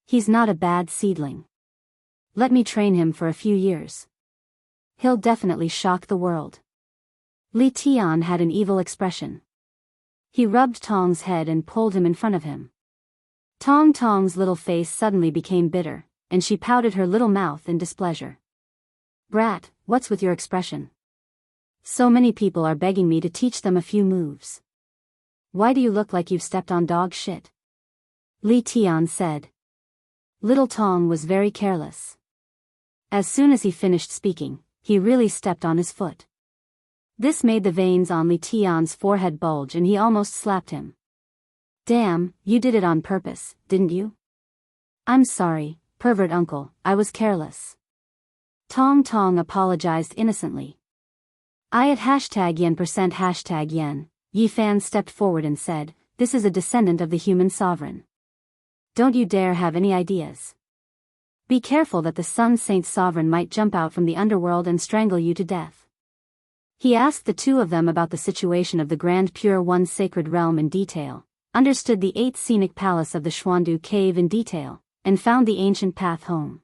He's not a bad seedling. Let me train him for a few years. He'll definitely shock the world. Li Tian had an evil expression. He rubbed Tong's head and pulled him in front of him. Tong's little face suddenly became bitter, and she pouted her little mouth in displeasure. Brat, what's with your expression? So many people are begging me to teach them a few moves. Why do you look like you've stepped on dog shit? Li Tian said. Little Tong was very careless. As soon as he finished speaking, he really stepped on his foot. This made the veins on Li Tian's forehead bulge and he almost slapped him. Damn, you did it on purpose, didn't you? I'm sorry, pervert uncle, I was careless. Tong apologized innocently. I at #yen percent #yen, Yi Fan stepped forward and said, This is a descendant of the human sovereign. Don't you dare have any ideas. Be careful that the Sun Saint Sovereign might jump out from the underworld and strangle you to death. He asked the two of them about the situation of the Grand Pure One sacred realm in detail, understood the 8 scenic palace of the Xuandu cave in detail, and found the ancient path home.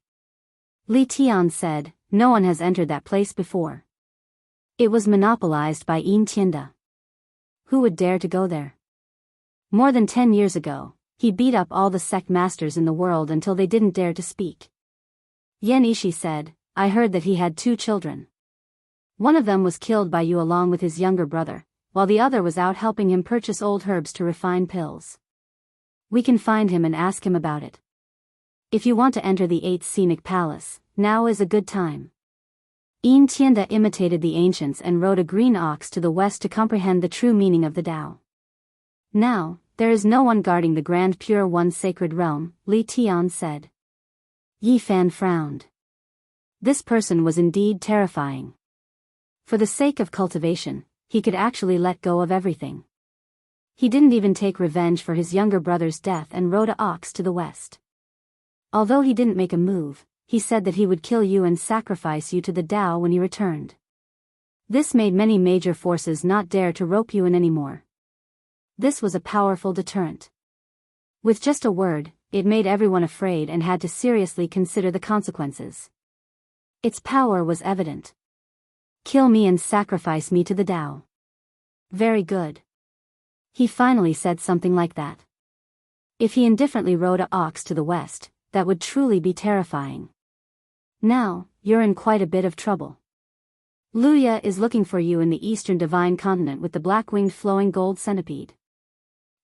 Li Tian said, No one has entered that place before. It was monopolized by Yin Tianda. Who would dare to go there? More than 10 years ago, he beat up all the sect masters in the world until they didn't dare to speak. Yen Ishi said, I heard that he had 2 children. One of them was killed by you along with his younger brother, while the other was out helping him purchase old herbs to refine pills. We can find him and ask him about it. If you want to enter the 8th scenic palace, now is a good time. Tianda imitated the ancients and rode a green ox to the west to comprehend the true meaning of the Tao. Now, there is no one guarding the Grand Pure One's sacred realm, Li Tian said. Yi Fan frowned. This person was indeed terrifying. For the sake of cultivation, he could actually let go of everything. He didn't even take revenge for his younger brother's death and rode an ox to the west. Although he didn't make a move, he said that he would kill you and sacrifice you to the Tao when he returned. This made many major forces not dare to rope you in anymore. This was a powerful deterrent. With just a word, it made everyone afraid and had to seriously consider the consequences. Its power was evident. Kill me and sacrifice me to the Tao. Very good. He finally said something like that. If he indifferently rode an ox to the west, that would truly be terrifying. Now, you're in quite a bit of trouble. Luya is looking for you in the eastern divine continent with the black-winged flowing gold centipede.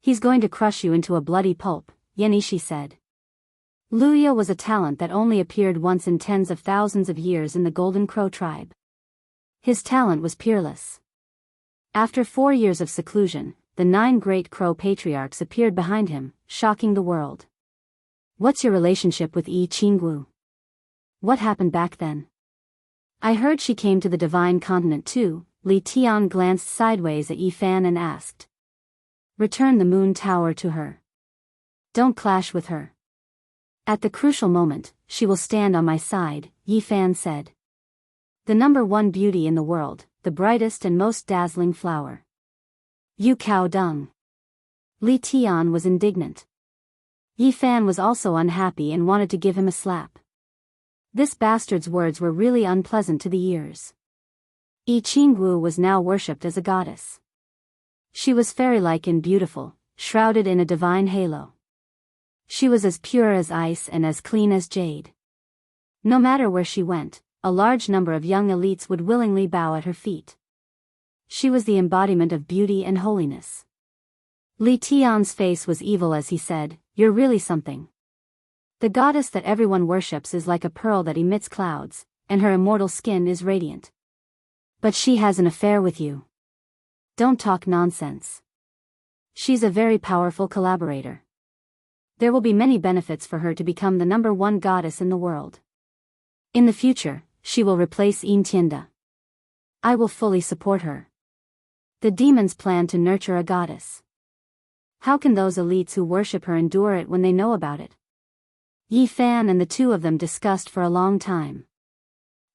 He's going to crush you into a bloody pulp, Yenishi said. Luya was a talent that only appeared once in tens of thousands of years in the Golden Crow tribe. His talent was peerless. After 4 years of seclusion, the 9 great crow patriarchs appeared behind him, shocking the world. What's your relationship with Yi Qinggu? What happened back then? I heard she came to the divine continent too. Li Tian glanced sideways at Yi Fan and asked. Return the moon tower to her. Don't clash with her. At the crucial moment, she will stand on my side, Yi Fan said. The number 1 beauty in the world, the brightest and most dazzling flower. You cow dung. Li Tian was indignant. Yi Fan was also unhappy and wanted to give him a slap. This bastard's words were really unpleasant to the ears. Yi Qinggu was now worshipped as a goddess. She was fairy-like and beautiful, shrouded in a divine halo. She was as pure as ice and as clean as jade. No matter where she went, a large number of young elites would willingly bow at her feet. She was the embodiment of beauty and holiness. Li Tian's face was evil as he said, You're really something. The goddess that everyone worships is like a pearl that emits clouds, and her immortal skin is radiant. But she has an affair with you. Don't talk nonsense. She's a very powerful collaborator. There will be many benefits for her to become the number 1 goddess in the world. In the future, she will replace Tianda. I will fully support her. The demons plan to nurture a goddess. How can those elites who worship her endure it when they know about it? Yi Fan and the 2 of them discussed for a long time.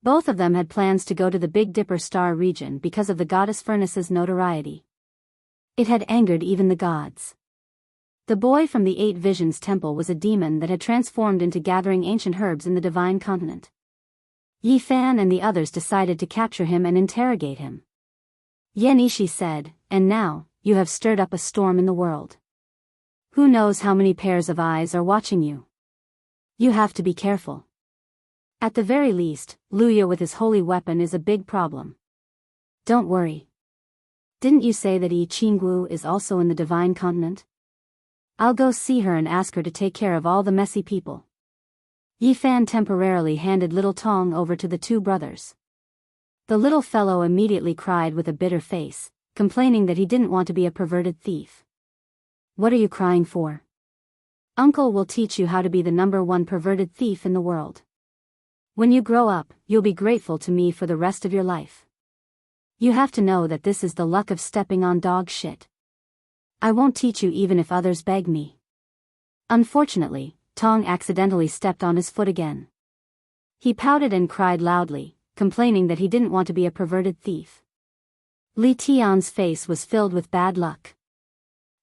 Both of them had plans to go to the Big Dipper star region because of the goddess Furnace's notoriety. It had angered even the gods. The boy from the 8 Visions temple was a demon that had transformed into gathering ancient herbs in the divine continent. Yi Fan and the others decided to capture him and interrogate him. Yen Ishi said, And now, you have stirred up a storm in the world. Who knows how many pairs of eyes are watching you? You have to be careful. At the very least, Luya with his holy weapon is a big problem. Don't worry. Didn't you say that Yi Qinggu is also in the divine continent? I'll go see her and ask her to take care of all the messy people. Yi Fan temporarily handed little Tong over to the 2 brothers. The little fellow immediately cried with a bitter face, complaining that he didn't want to be a perverted thief. What are you crying for? Uncle will teach you how to be the number 1 perverted thief in the world. When you grow up, you'll be grateful to me for the rest of your life. You have to know that this is the luck of stepping on dog shit. I won't teach you even if others beg me. Unfortunately, Tong accidentally stepped on his foot again. He pouted and cried loudly, complaining that he didn't want to be a perverted thief. Li Tian's face was filled with bad luck.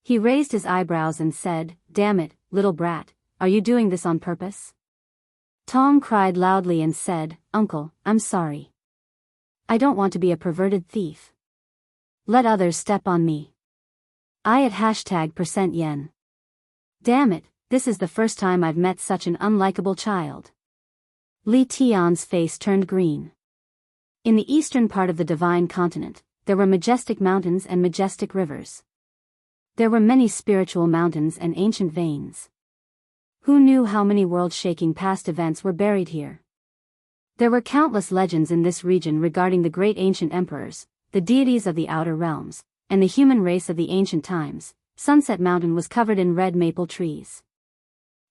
He raised his eyebrows and said, Damn it, little brat, are you doing this on purpose? Tong cried loudly and said, Uncle, I'm sorry. I don't want to be a perverted thief. Let others step on me. I at #%yen. Damn it, this is the first time I've met such an unlikable child. Li Tian's face turned green. In the eastern part of the divine continent, there were majestic mountains and majestic rivers. There were many spiritual mountains and ancient veins. Who knew how many world-shaking past events were buried here? There were countless legends in this region regarding the great ancient emperors, the deities of the outer realms, and the human race of the ancient times. Sunset Mountain was covered in red maple trees.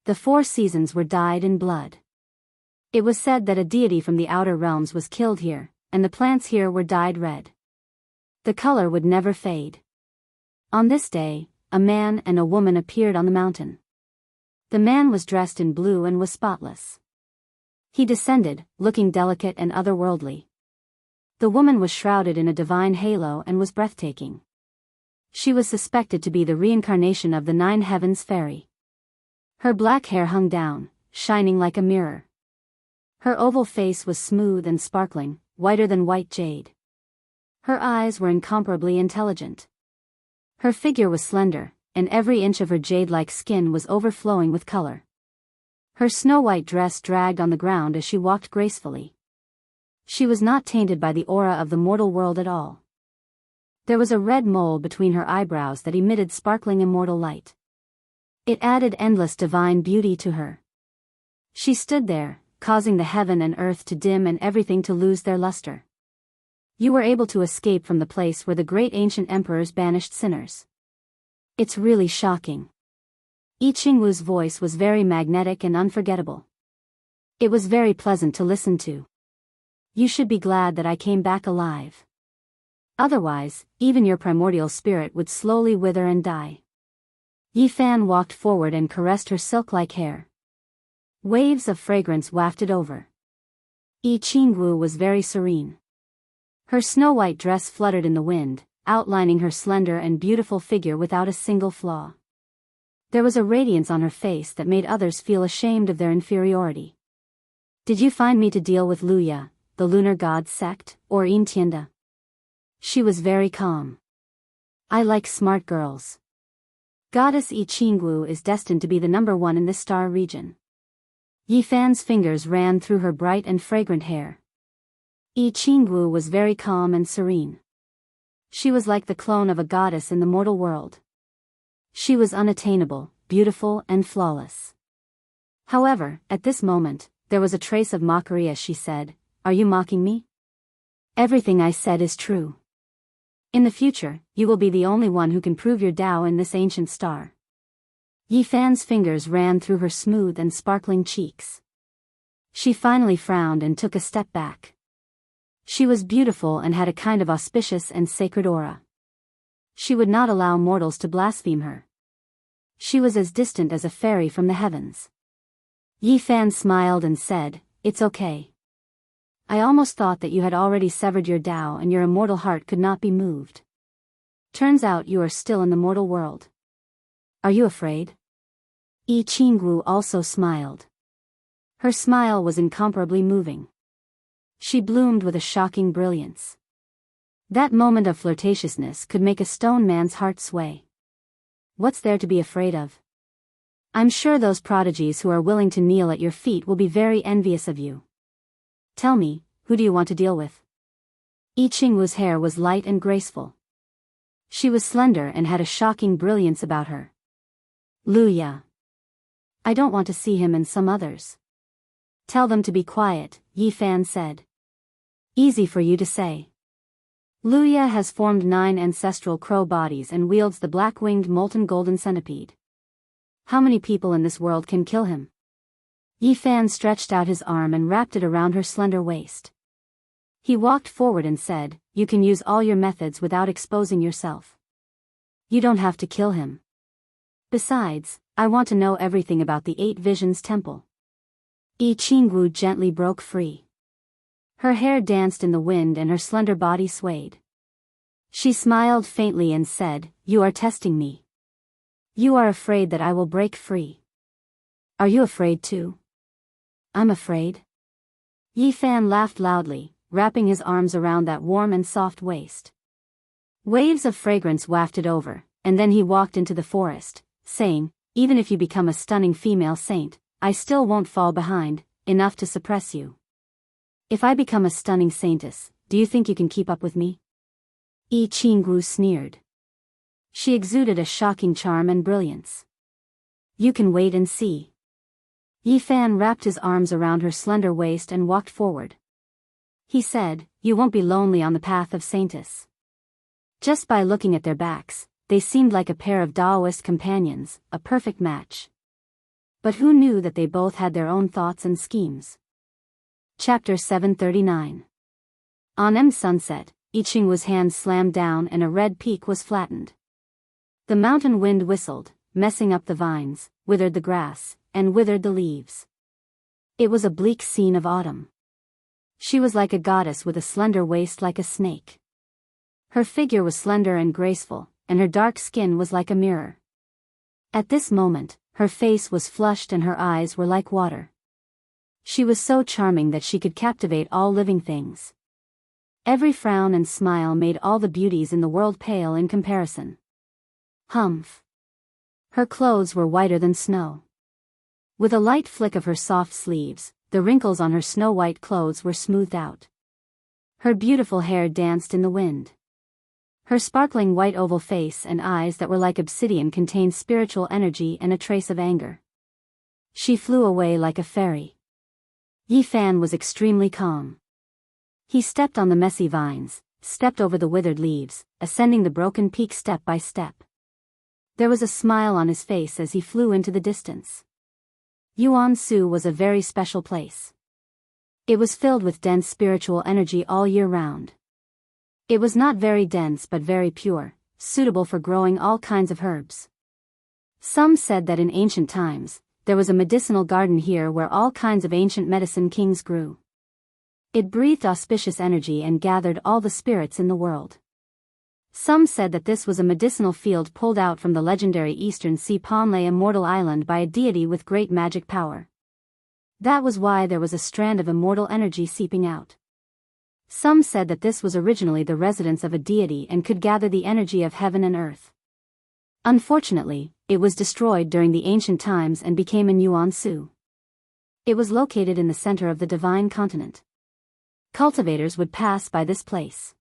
The 4 seasons were dyed in blood. It was said that a deity from the outer realms was killed here, and the plants here were dyed red. The color would never fade. On this day, a man and a woman appeared on the mountain. The man was dressed in blue and was spotless. He descended, looking delicate and otherworldly. The woman was shrouded in a divine halo and was breathtaking. She was suspected to be the reincarnation of the 9 Heavens fairy. Her black hair hung down, shining like a mirror. Her oval face was smooth and sparkling, whiter than white jade. Her eyes were incomparably intelligent. Her figure was slender, and every inch of her jade-like skin was overflowing with color. Her snow-white dress dragged on the ground as she walked gracefully. She was not tainted by the aura of the mortal world at all. There was a red mole between her eyebrows that emitted sparkling immortal light. It added endless divine beauty to her. She stood there, causing the heaven and earth to dim and everything to lose their luster. You were able to escape from the place where the great ancient emperors banished sinners. It's really shocking. Yi Qingwu's voice was very magnetic and unforgettable. It was very pleasant to listen to. You should be glad that I came back alive. Otherwise, even your primordial spirit would slowly wither and die. Yi Fan walked forward and caressed her silk-like hair. Waves of fragrance wafted over. Yi Qingwu was very serene. Her snow-white dress fluttered in the wind, outlining her slender and beautiful figure without a single flaw. There was a radiance on her face that made others feel ashamed of their inferiority. Did you find me to deal with Luya, the lunar god's sect, or Intienda? She was very calm. I like smart girls. Goddess Yi Qingwu is destined to be the #1 in this star region. Yi Fan's fingers ran through her bright and fragrant hair. Yi Qingwu was very calm and serene. She was like the clone of a goddess in the mortal world. She was unattainable, beautiful and flawless. However, at this moment, there was a trace of mockery as she said, "Are you mocking me? Everything I said is true. In the future, you will be the only one who can prove your Tao in this ancient star." Yi Fan's fingers ran through her smooth and sparkling cheeks. She finally frowned and took a step back. She was beautiful and had a kind of auspicious and sacred aura. She would not allow mortals to blaspheme her. She was as distant as a fairy from the heavens. Yi Fan smiled and said, "It's okay. I almost thought that you had already severed your Tao and your immortal heart could not be moved. Turns out you are still in the mortal world. Are you afraid?" Yi Qingwu also smiled. Her smile was incomparably moving. She bloomed with a shocking brilliance. That moment of flirtatiousness could make a stone man's heart sway. What's there to be afraid of? I'm sure those prodigies who are willing to kneel at your feet will be very envious of you. Tell me, who do you want to deal with? Yi Qingwu's hair was light and graceful. She was slender and had a shocking brilliance about her. Luya. I don't want to see him and some others. Tell them to be quiet, Yi Fan said. Easy for you to say. Luya has formed 9 ancestral crow bodies and wields the black-winged molten golden centipede. How many people in this world can kill him? Yi Fan stretched out his arm and wrapped it around her slender waist. He walked forward and said, "You can use all your methods without exposing yourself. You don't have to kill him. Besides, I want to know everything about the 8 Visions Temple." Yi Qingwu gently broke free. Her hair danced in the wind and her slender body swayed. She smiled faintly and said, "You are testing me. You are afraid that I will break free. Are you afraid too?" "I'm afraid." Yi Fan laughed loudly, wrapping his arms around that warm and soft waist. Waves of fragrance wafted over, and then he walked into the forest, saying, "Even if you become a stunning female saint, I still won't fall behind enough to suppress you. If I become a stunning saintess, do you think you can keep up with me?" Yi Qinggu sneered. She exuded a shocking charm and brilliance. "You can wait and see." Yi Fan wrapped his arms around her slender waist and walked forward. He said, "You won't be lonely on the path of saintess." Just by looking at their backs, they seemed like a pair of Taoist companions, a perfect match. But who knew that they both had their own thoughts and schemes? Chapter 739. On sunset, Yi Qinggu's hand slammed down and a red peak was flattened. The mountain wind whistled, messing up the vines, withered the grass, and withered the leaves. It was a bleak scene of autumn. She was like a goddess with a slender waist like a snake. Her figure was slender and graceful, and her dark skin was like a mirror. At this moment, her face was flushed and her eyes were like water. She was so charming that she could captivate all living things. Every frown and smile made all the beauties in the world pale in comparison. Humph! Her clothes were whiter than snow. With a light flick of her soft sleeves, the wrinkles on her snow-white clothes were smoothed out. Her beautiful hair danced in the wind. Her sparkling white oval face and eyes that were like obsidian contained spiritual energy and a trace of anger. She flew away like a fairy. Yi Fan was extremely calm. He stepped on the messy vines, stepped over the withered leaves, ascending the broken peak step by step. There was a smile on his face as he flew into the distance. Yuan-Su was a very special place. It was filled with dense spiritual energy all year round. It was not very dense but very pure, suitable for growing all kinds of herbs. Some said that in ancient times, there was a medicinal garden here where all kinds of ancient medicine kings grew. It breathed auspicious energy and gathered all the spirits in the world. Some said that this was a medicinal field pulled out from the legendary Eastern Sea Ponlay immortal island by a deity with great magic power. That was why there was a strand of immortal energy seeping out. Some said that this was originally the residence of a deity and could gather the energy of heaven and earth. Unfortunately, it was destroyed during the ancient times and became in Yuan-Su. It was located in the center of the divine continent. Cultivators would pass by this place.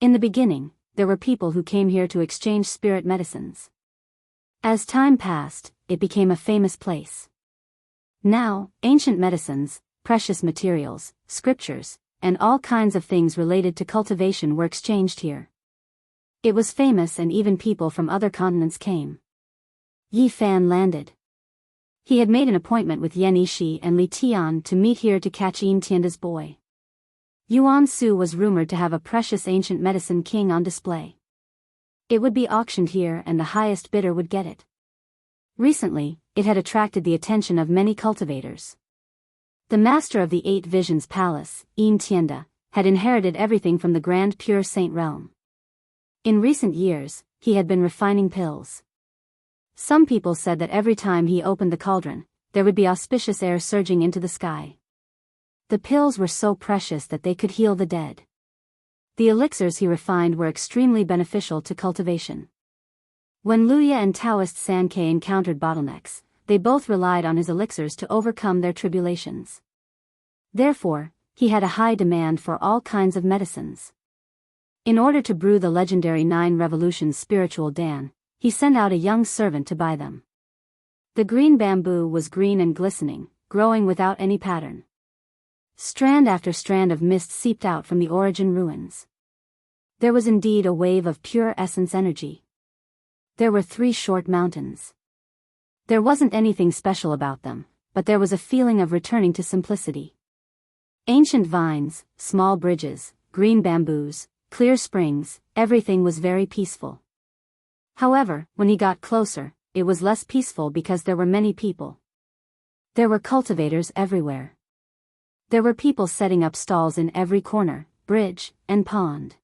In the beginning, there were people who came here to exchange spirit medicines. As time passed, it became a famous place. Now, ancient medicines, precious materials, scriptures, and all kinds of things related to cultivation were exchanged here. It was famous and even people from other continents came. Yi Fan landed. He had made an appointment with Yan Yishi and Li Tian to meet here to catch Yin Tianda's boy. Yuan-Su was rumored to have a precious ancient medicine king on display. It would be auctioned here and the highest bidder would get it. Recently, it had attracted the attention of many cultivators. The master of the Eight Visions Palace, Yin Tianda, had inherited everything from the grand pure saint realm. In recent years, he had been refining pills. Some people said that every time he opened the cauldron, there would be auspicious air surging into the sky. The pills were so precious that they could heal the dead. The elixirs he refined were extremely beneficial to cultivation. When Luya and Taoist Sankei encountered bottlenecks, they both relied on his elixirs to overcome their tribulations. Therefore, he had a high demand for all kinds of medicines. In order to brew the legendary 9 Revolutions spiritual Dan, he sent out a young servant to buy them. The green bamboo was green and glistening, growing without any pattern. Strand after strand of mist seeped out from the origin ruins. There was indeed a wave of pure essence energy. There were 3 short mountains. There wasn't anything special about them, but there was a feeling of returning to simplicity. Ancient vines, small bridges, green bamboos, clear springs, everything was very peaceful. However, when he got closer, it was less peaceful because there were many people. There were cultivators everywhere. There were people setting up stalls in every corner, bridge, and pond.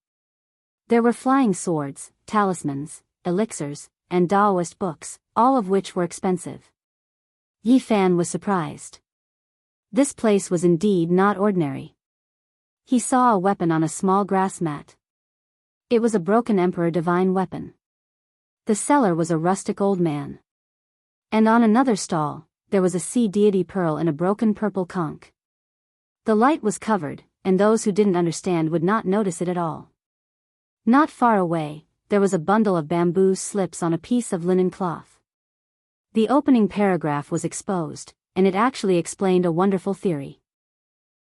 There were flying swords, talismans, elixirs, and Taoist books, all of which were expensive. Yi Fan was surprised. This place was indeed not ordinary. He saw a weapon on a small grass mat. It was a broken emperor divine weapon. The seller was a rustic old man. And on another stall, there was a sea deity pearl in a broken purple conch. The light was covered, and those who didn't understand would not notice it at all. Not far away, there was a bundle of bamboo slips on a piece of linen cloth. The opening paragraph was exposed, and it actually explained a wonderful theory.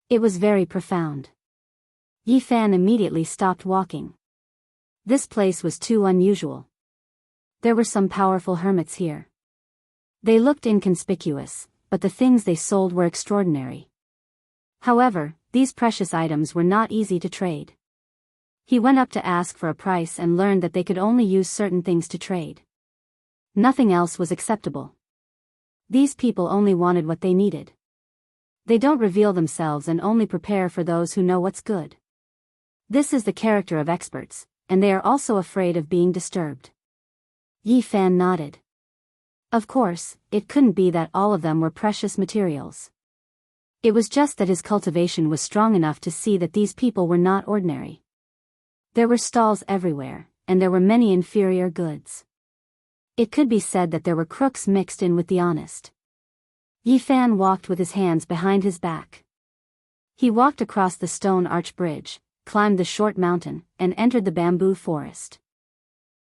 It was very profound. Yi Fan immediately stopped walking. This place was too unusual. There were some powerful hermits here. They looked inconspicuous, but the things they sold were extraordinary. However, these precious items were not easy to trade. He went up to ask for a price and learned that they could only use certain things to trade. Nothing else was acceptable. These people only wanted what they needed. They don't reveal themselves and only prepare for those who know what's good. This is the character of experts, and they are also afraid of being disturbed. Yi Fan nodded. Of course, it couldn't be that all of them were precious materials. It was just that his cultivation was strong enough to see that these people were not ordinary. There were stalls everywhere, and there were many inferior goods. It could be said that there were crooks mixed in with the honest. Yi Fan walked with his hands behind his back. He walked across the stone arch bridge, climbed the short mountain, and entered the bamboo forest.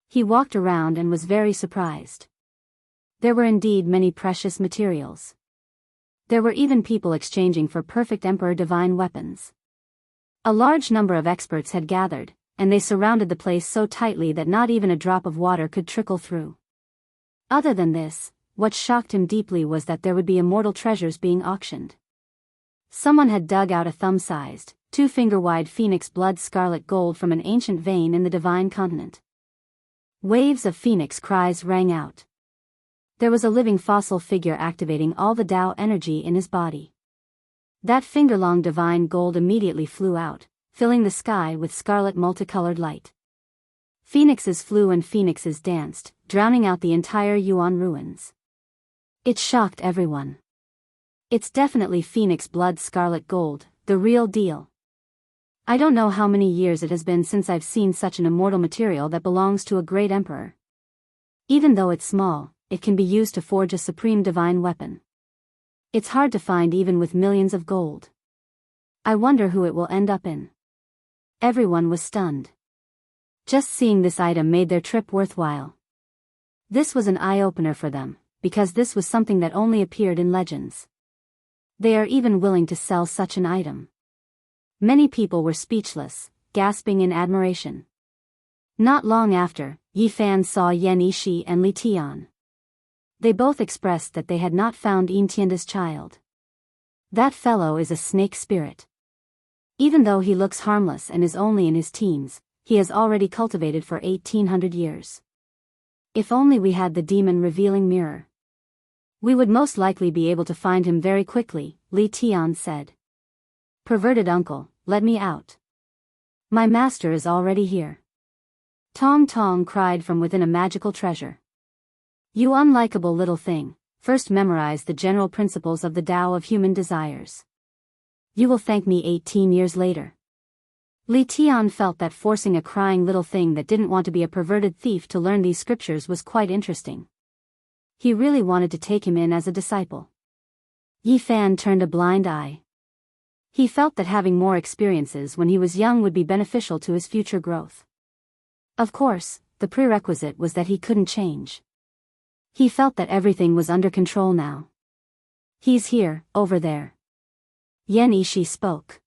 He walked around and was very surprised. There were indeed many precious materials. There were even people exchanging for perfect Emperor divine weapons. A large number of experts had gathered, and they surrounded the place so tightly that not even a drop of water could trickle through. Other than this, what shocked him deeply was that there would be immortal treasures being auctioned. Someone had dug out a thumb-sized, 2-finger-wide phoenix blood scarlet gold from an ancient vein in the divine continent. Waves of phoenix cries rang out. There was a living fossil figure activating all the Tao energy in his body. That finger-long divine gold immediately flew out, filling the sky with scarlet multicolored light. Phoenixes flew and phoenixes danced, drowning out the entire Yuan ruins. It shocked everyone. It's definitely phoenix blood scarlet gold, the real deal. I don't know how many years it has been since I've seen such an immortal material that belongs to a great emperor. Even though it's small, it can be used to forge a supreme divine weapon. It's hard to find even with millions of gold. I wonder who it will end up in. Everyone was stunned. Just seeing this item made their trip worthwhile. This was an eye-opener for them, because this was something that only appeared in legends. They are even willing to sell such an item. Many people were speechless, gasping in admiration. Not long after, Yi Fan saw Yan Yishi and Li Tian. They both expressed that they had not found Entienda's child. That fellow is a snake spirit. Even though he looks harmless and is only in his teens, he has already cultivated for 1800 years. If only we had the demon-revealing mirror. We would most likely be able to find him very quickly, Li Tian said. Perverted uncle, let me out. My master is already here. Tong Tong cried from within a magical treasure. You unlikable little thing, first memorize the general principles of the Tao of human desires. You will thank me 18 years later. Li Tian felt that forcing a crying little thing that didn't want to be a perverted thief to learn these scriptures was quite interesting. He really wanted to take him in as a disciple. Yi Fan turned a blind eye. He felt that having more experiences when he was young would be beneficial to his future growth. Of course, the prerequisite was that he couldn't change. He felt that everything was under control now. He's here, over there. Yan Yishi spoke.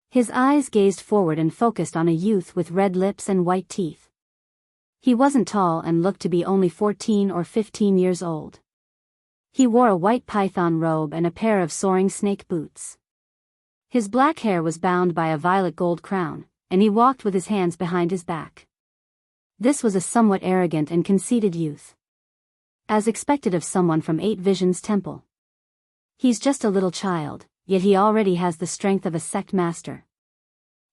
His eyes gazed forward and focused on a youth with red lips and white teeth. He wasn't tall and looked to be only 14 or 15 years old. He wore a white python robe and a pair of soaring snake boots. His black hair was bound by a violet gold crown, and he walked with his hands behind his back. This was a somewhat arrogant and conceited youth. As expected of someone from Eight Visions Temple. He's just a little child, yet he already has the strength of a sect master.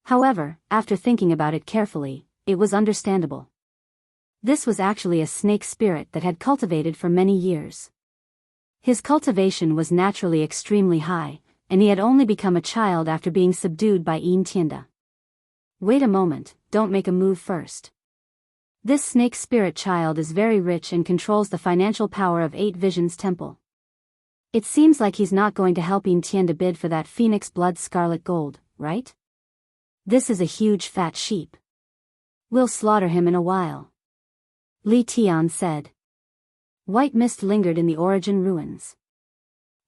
However, after thinking about it carefully, it was understandable. This was actually a snake spirit that had cultivated for many years. His cultivation was naturally extremely high, and he had only become a child after being subdued by Entienda. Wait a moment, don't make a move first. This snake spirit child is very rich and controls the financial power of 8 Visions Temple. It seems like he's not going to help Yin Tian to bid for that phoenix blood scarlet gold, right? This is a huge fat sheep. We'll slaughter him in a while. Li Tian said. White mist lingered in the origin ruins.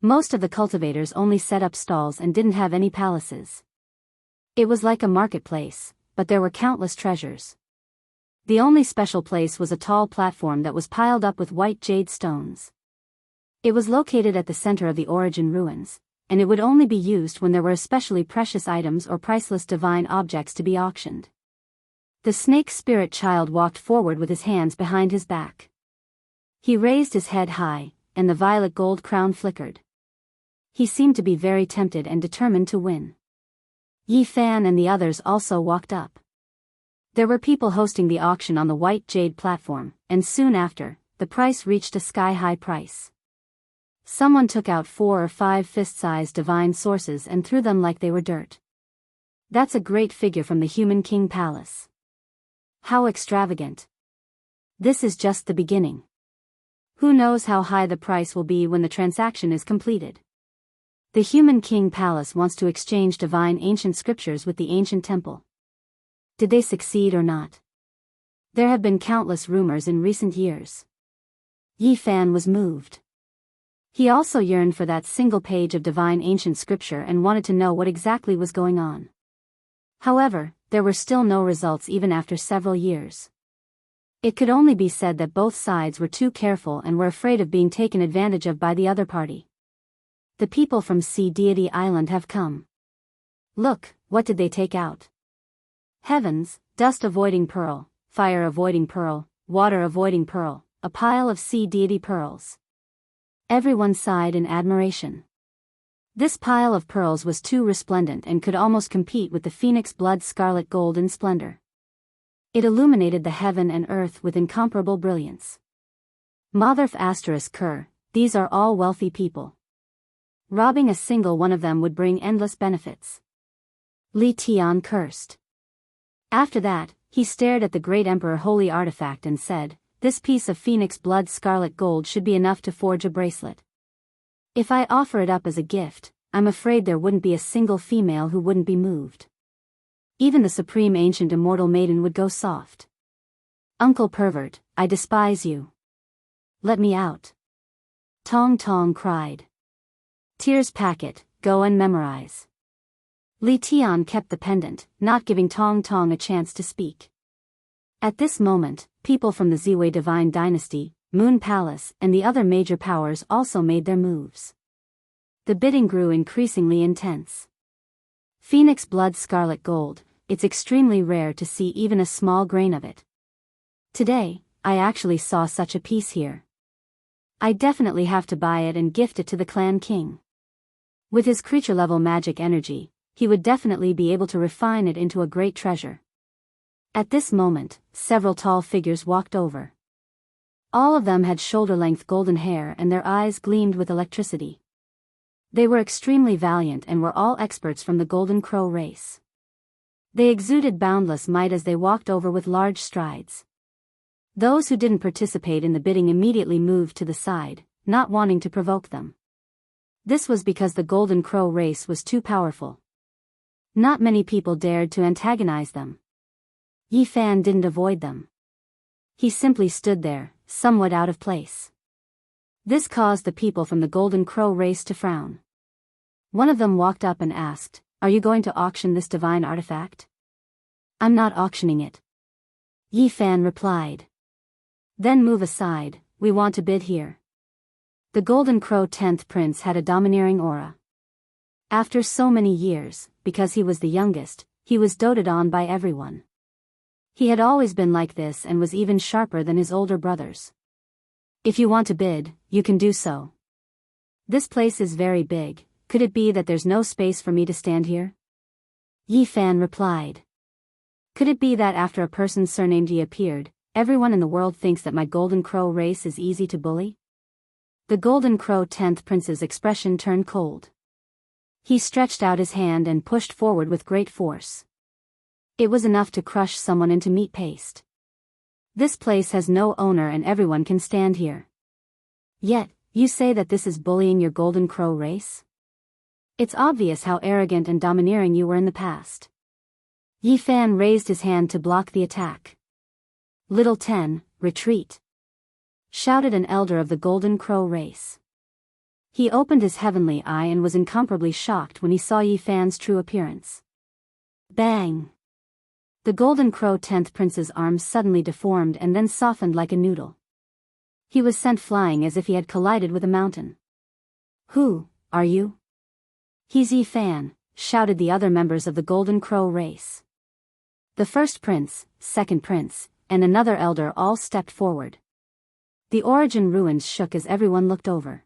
Most of the cultivators only set up stalls and didn't have any palaces. It was like a marketplace, but there were countless treasures. The only special place was a tall platform that was piled up with white jade stones. It was located at the center of the origin ruins, and it would only be used when there were especially precious items or priceless divine objects to be auctioned. The snake spirit child walked forward with his hands behind his back. He raised his head high, and the violet gold crown flickered. He seemed to be very tempted and determined to win. Yi Fan and the others also walked up. There were people hosting the auction on the white jade platform, and soon after, the price reached a sky-high price. Someone took out 4 or 5 fist-sized divine sources and threw them like they were dirt. That's a great figure from the Human King Palace. How extravagant. This is just the beginning. Who knows how high the price will be when the transaction is completed. The Human King Palace wants to exchange divine ancient scriptures with the ancient temple. Did they succeed or not? There have been countless rumors in recent years. Yi Fan was moved. He also yearned for that single page of divine ancient scripture and wanted to know what exactly was going on. However, there were still no results even after several years. It could only be said that both sides were too careful and were afraid of being taken advantage of by the other party. The people from Sea Deity Island have come. Look, what did they take out? Heavens, dust-avoiding pearl, fire-avoiding pearl, water-avoiding pearl, a pile of sea deity pearls. Everyone sighed in admiration. This pile of pearls was too resplendent and could almost compete with the phoenix blood scarlet gold in splendor. It illuminated the heaven and earth with incomparable brilliance. Motherf asterisk Ker, these are all wealthy people. Robbing a single one of them would bring endless benefits. Li Tian cursed. After that, he stared at the great emperor holy artifact and said, this piece of phoenix blood scarlet gold should be enough to forge a bracelet. If I offer it up as a gift, I'm afraid there wouldn't be a single female who wouldn't be moved. Even the supreme ancient immortal maiden would go soft. Uncle pervert, I despise you. Let me out. Tong Tong cried. Tears packet, go and memorize. Li Tian kept the pendant, not giving Tong Tong a chance to speak. At this moment, people from the Ziwei Divine Dynasty, Moon Palace, and the other major powers also made their moves. The bidding grew increasingly intense. Phoenix blood scarlet gold, it's extremely rare to see even a small grain of it. Today, I actually saw such a piece here. I definitely have to buy it and gift it to the clan king. With his creature-level magic energy, he would definitely be able to refine it into a great treasure. At this moment, several tall figures walked over. All of them had shoulder-length golden hair and their eyes gleamed with electricity. They were extremely valiant and were all experts from the Golden Crow race. They exuded boundless might as they walked over with large strides. Those who didn't participate in the bidding immediately moved to the side, not wanting to provoke them. This was because the Golden Crow race was too powerful. Not many people dared to antagonize them. Yi Fan didn't avoid them. He simply stood there, somewhat out of place. This caused the people from the Golden Crow race to frown. One of them walked up and asked, "Are you going to auction this divine artifact?" "I'm not auctioning it." Yi Fan replied. "Then move aside, we want to bid here." The Golden Crow 10th Prince had a domineering aura. After so many years, because he was the youngest, he was doted on by everyone. He had always been like this and was even sharper than his older brothers. "If you want to bid, you can do so. This place is very big, could it be that there's no space for me to stand here?" Yi Fan replied. "Could it be that after a person surnamed Yi appeared, everyone in the world thinks that my Golden Crow race is easy to bully?" The Golden Crow 10th Prince's expression turned cold. He stretched out his hand and pushed forward with great force. It was enough to crush someone into meat paste. This place has no owner and everyone can stand here. Yet, you say that this is bullying your Golden Crow race? It's obvious how arrogant and domineering you were in the past. Yi Fan raised his hand to block the attack. Little Ten, retreat! Shouted an elder of the Golden Crow race. He opened his heavenly eye and was incomparably shocked when he saw Yi Fan's true appearance. Bang! The Golden Crow 10th Prince's arms suddenly deformed and then softened like a noodle. He was sent flying as if he had collided with a mountain. Who are you? He's Yi Fan, shouted the other members of the Golden Crow race. The first prince, second prince, and another elder all stepped forward. The origin ruins shook as everyone looked over.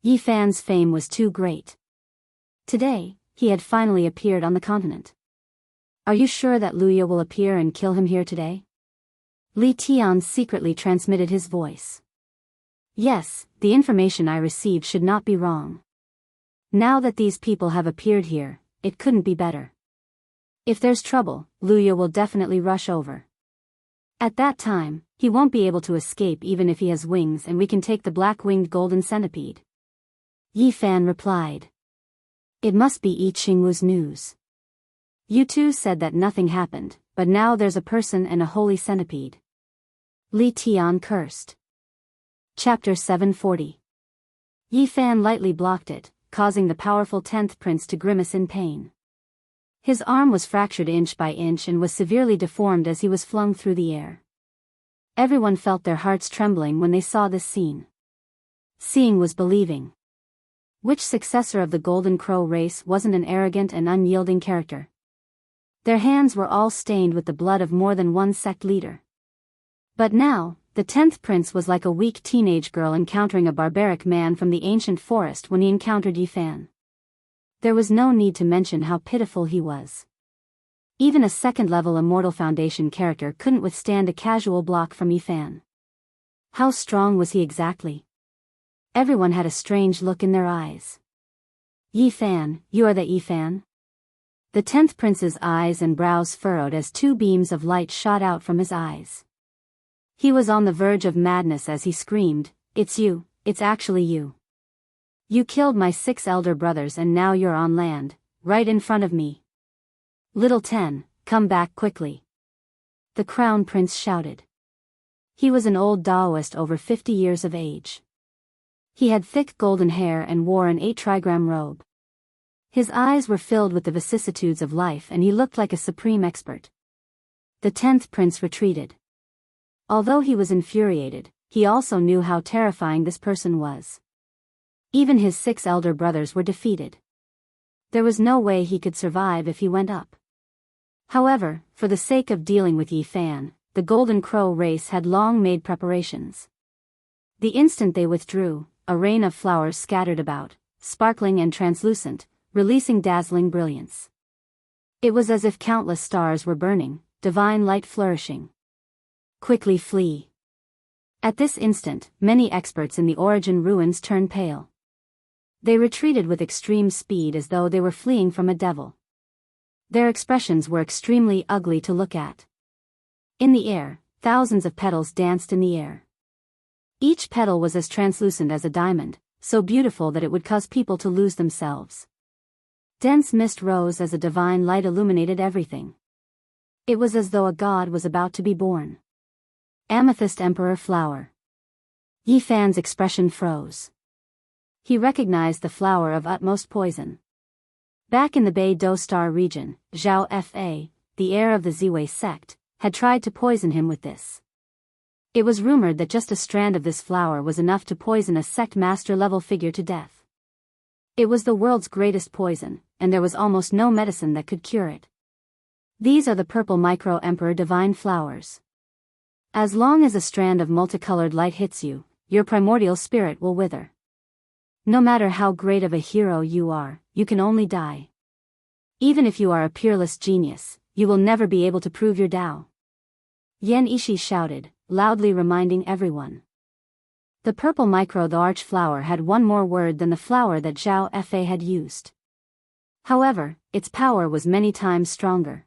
Yi Fan's fame was too great. Today, he had finally appeared on the continent. Are you sure that Luya will appear and kill him here today? Li Tian secretly transmitted his voice. Yes, the information I received should not be wrong. Now that these people have appeared here, it couldn't be better. If there's trouble, Luya will definitely rush over. At that time, he won't be able to escape even if he has wings, and we can take the black-winged golden centipede. Yi Fan replied. It must be Yi Qingwu's news. You two said that nothing happened, but now there's a person and a holy centipede. Li Tian cursed. Chapter 740. Yi Fan lightly blocked it, causing the powerful 10th prince to grimace in pain. His arm was fractured inch by inch and was severely deformed as he was flung through the air. Everyone felt their hearts trembling when they saw this scene. Seeing was believing. Which successor of the Golden Crow race wasn't an arrogant and unyielding character? Their hands were all stained with the blood of more than one sect leader. But now, the 10th prince was like a weak teenage girl encountering a barbaric man from the ancient forest when he encountered Yi Fan. There was no need to mention how pitiful he was. Even a second-level Immortal Foundation character couldn't withstand a casual block from Yi Fan. How strong was he exactly? Everyone had a strange look in their eyes. Yi Fan, you are the Yi Fan? The 10th prince's eyes and brows furrowed as two beams of light shot out from his eyes. He was on the verge of madness as he screamed, "It's you, it's actually you. You killed my 6 elder brothers and now you're on land, right in front of me. Little Ten, come back quickly." The Crown Prince shouted. He was an old Daoist over 50 years of age. He had thick golden hair and wore an 8-trigram robe. His eyes were filled with the vicissitudes of life and he looked like a supreme expert. The 10th prince retreated. Although he was infuriated, he also knew how terrifying this person was. Even his 6 elder brothers were defeated. There was no way he could survive if he went up. However, for the sake of dealing with Yi Fan, the Golden Crow race had long made preparations. The instant they withdrew, a rain of flowers scattered about, sparkling and translucent, releasing dazzling brilliance. It was as if countless stars were burning, divine light flourishing. Quickly flee. At this instant, many experts in the origin ruins turned pale. They retreated with extreme speed as though they were fleeing from a devil. Their expressions were extremely ugly to look at. In the air, thousands of petals danced in the air. Each petal was as translucent as a diamond, so beautiful that it would cause people to lose themselves. Dense mist rose as a divine light illuminated everything. It was as though a god was about to be born. Amethyst Emperor Flower. Yi Fan's expression froze. He recognized the flower of utmost poison. Back in the Bei Do Star region, Zhao Fa, the heir of the Ziwei sect, had tried to poison him with this. It was rumored that just a strand of this flower was enough to poison a sect master-level figure to death. It was the world's greatest poison, and there was almost no medicine that could cure it. These are the purple micro-emperor divine flowers. As long as a strand of multicolored light hits you, your primordial spirit will wither. No matter how great of a hero you are, you can only die. Even if you are a peerless genius, you will never be able to prove your Tao. Yan Ishi shouted, loudly reminding everyone. The purple the arch flower had one more word than the flower that Zhao Fa had used. However, its power was many times stronger.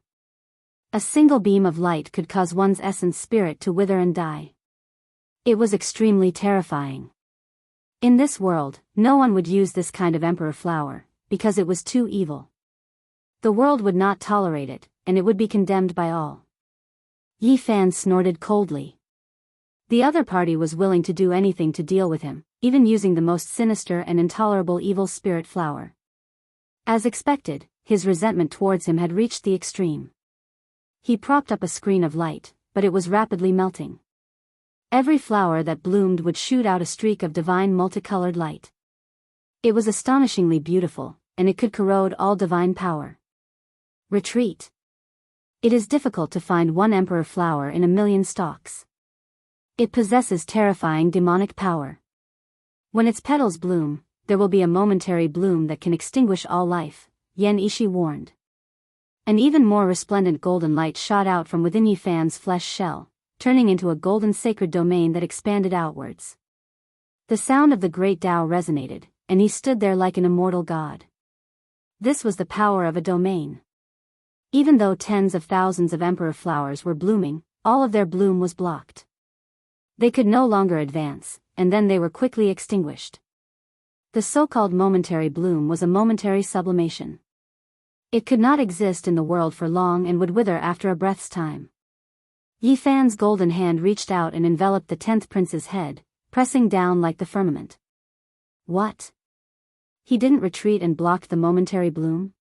A single beam of light could cause one's essence spirit to wither and die. It was extremely terrifying. In this world, no one would use this kind of emperor flower, because it was too evil. The world would not tolerate it, and it would be condemned by all. Yi Fan snorted coldly. The other party was willing to do anything to deal with him, even using the most sinister and intolerable evil spirit flower. As expected, his resentment towards him had reached the extreme. He propped up a screen of light, but it was rapidly melting. Every flower that bloomed would shoot out a streak of divine multicolored light. It was astonishingly beautiful, and it could corrode all divine power. Retreat. It is difficult to find one emperor flower in 1,000,000 stalks. It possesses terrifying demonic power. When its petals bloom, there will be a momentary bloom that can extinguish all life, Yan Ishi warned. An even more resplendent golden light shot out from within Yi Fan's flesh shell, turning into a golden sacred domain that expanded outwards. The sound of the great Tao resonated, and he stood there like an immortal god. This was the power of a domain. Even though tens of thousands of emperor flowers were blooming, all of their bloom was blocked. They could no longer advance, and then they were quickly extinguished. The so-called momentary bloom was a momentary sublimation. It could not exist in the world for long and would wither after a breath's time. Yi Fan's golden hand reached out and enveloped the 10th prince's head, pressing down like the firmament. What? He didn't retreat and blocked the momentary bloom?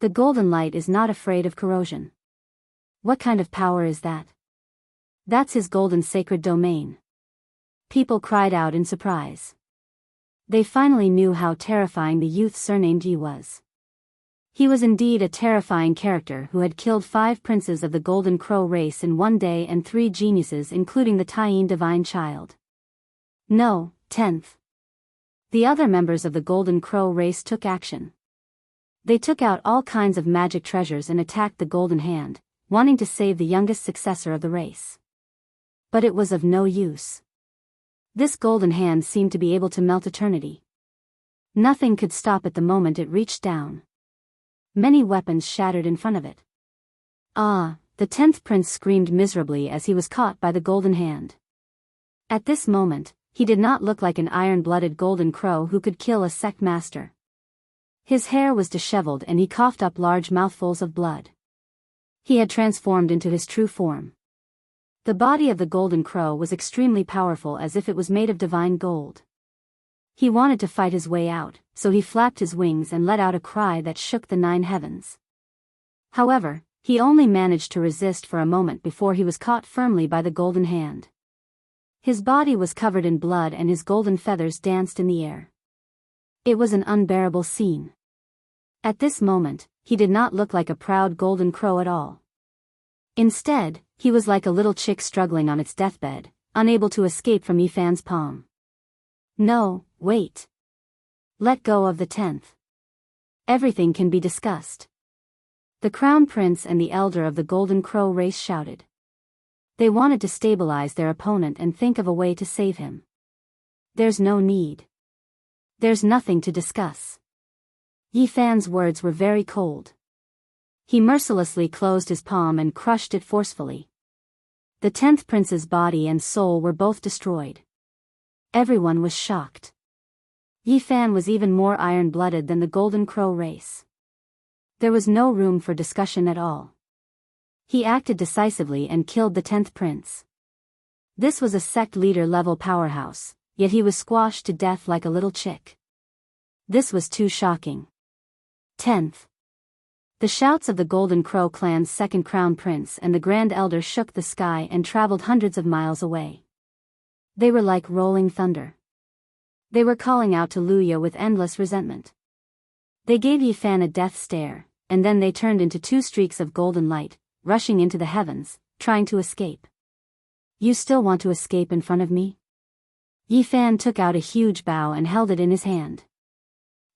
The golden light is not afraid of corrosion. What kind of power is that? That's his golden sacred domain. People cried out in surprise. They finally knew how terrifying the youth surnamed Yi was. He was indeed a terrifying character who had killed 5 princes of the Golden Crow race in one day and 3 geniuses including the Taiyin divine child. No, 10th. The other members of the Golden Crow race took action. They took out all kinds of magic treasures and attacked the Golden Hand, wanting to save the youngest successor of the race. But it was of no use. This Golden Hand seemed to be able to melt eternity. Nothing could stop it the moment it reached down. Many weapons shattered in front of it. Ah, the 10th prince screamed miserably as he was caught by the Golden Hand. At this moment, he did not look like an iron-blooded golden crow who could kill a sect master. His hair was disheveled and he coughed up large mouthfuls of blood. He had transformed into his true form. The body of the golden crow was extremely powerful as if it was made of divine gold. He wanted to fight his way out, so he flapped his wings and let out a cry that shook the 9 heavens. However, he only managed to resist for a moment before he was caught firmly by the Golden Hand. His body was covered in blood and his golden feathers danced in the air. It was an unbearable scene. At this moment, he did not look like a proud golden crow at all. Instead, he was like a little chick struggling on its deathbed, unable to escape from Yi Fan's palm. No, wait. Let go of the 10th. Everything can be discussed. The Crown Prince and the Elder of the Golden Crow race shouted. They wanted to stabilize their opponent and think of a way to save him. There's no need. There's nothing to discuss. Yi Fan's words were very cold. He mercilessly closed his palm and crushed it forcefully. The 10th prince's body and soul were both destroyed. Everyone was shocked. Yi Fan was even more iron-blooded than the Golden Crow race. There was no room for discussion at all. He acted decisively and killed the 10th prince. This was a sect leader-level powerhouse, yet he was squashed to death like a little chick. This was too shocking. 10th. The shouts of the Golden Crow clan's second crown prince and the Grand Elder shook the sky and traveled hundreds of miles away. They were like rolling thunder. They were calling out to Luya with endless resentment. They gave Yi Fan a death stare, and then they turned into 2 streaks of golden light, rushing into the heavens, trying to escape. You still want to escape in front of me? Yi Fan took out a huge bow and held it in his hand.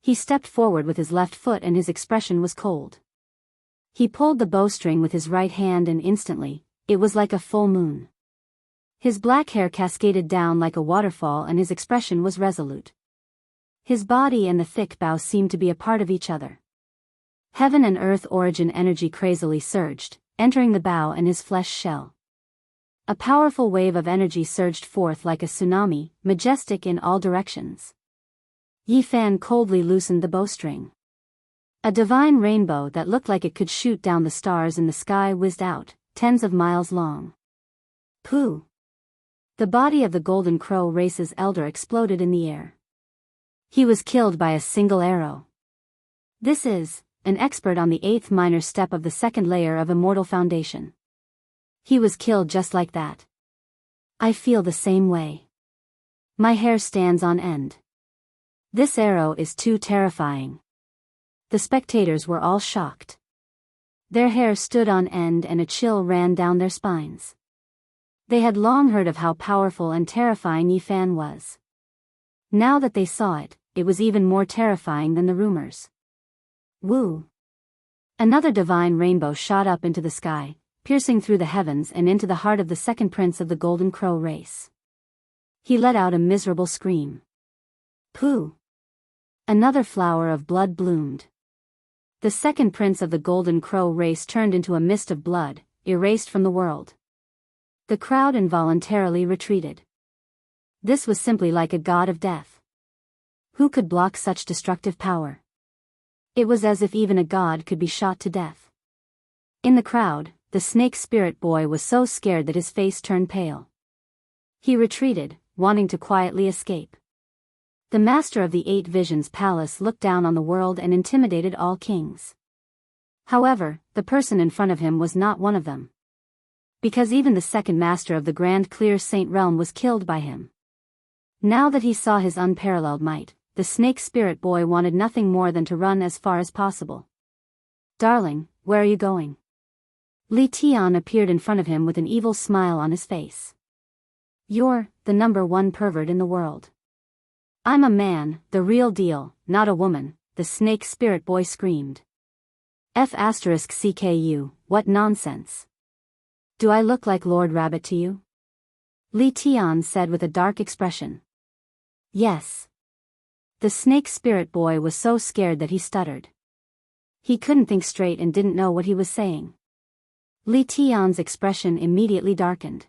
He stepped forward with his left foot and his expression was cold. He pulled the bowstring with his right hand and instantly, it was like a full moon. His black hair cascaded down like a waterfall and his expression was resolute. His body and the thick bow seemed to be a part of each other. Heaven and earth origin energy crazily surged, entering the bow and his flesh shell. A powerful wave of energy surged forth like a tsunami, majestic in all directions. Yi Fan coldly loosened the bowstring. A divine rainbow that looked like it could shoot down the stars in the sky whizzed out, tens of miles long. Pooh! The body of the Golden Crow race's elder exploded in the air. He was killed by a single arrow. This is an expert on the 8th minor step of the second layer of Immortal Foundation. He was killed just like that. I feel the same way. My hair stands on end. This arrow is too terrifying. The spectators were all shocked. Their hair stood on end and a chill ran down their spines. They had long heard of how powerful and terrifying Yi Fan was. Now that they saw it, it was even more terrifying than the rumors. Woo! Another divine rainbow shot up into the sky, piercing through the heavens and into the heart of the second prince of the Golden Crow race. He let out a miserable scream. Pooh! Another flower of blood bloomed. The second prince of the Golden Crow race turned into a mist of blood, erased from the world. The crowd involuntarily retreated. This was simply like a god of death. Who could block such destructive power? It was as if even a god could be shot to death. In the crowd, the snake spirit boy was so scared that his face turned pale. He retreated, wanting to quietly escape. The master of the 8 Visions Palace looked down on the world and intimidated all kings. However, the person in front of him was not one of them. Because even the second master of the Grand Clear Saint Realm was killed by him. Now that he saw his unparalleled might, the snake spirit boy wanted nothing more than to run as far as possible. Darling, where are you going? Li Tian appeared in front of him with an evil smile on his face. You're the number 1 pervert in the world. I'm a man, the real deal, not a woman, the snake spirit boy screamed. F***CKU, what nonsense. Do I look like Lord Rabbit to you? Li Tian said with a dark expression. Yes. The snake spirit boy was so scared that he stuttered. He couldn't think straight and didn't know what he was saying. Li Tian's expression immediately darkened.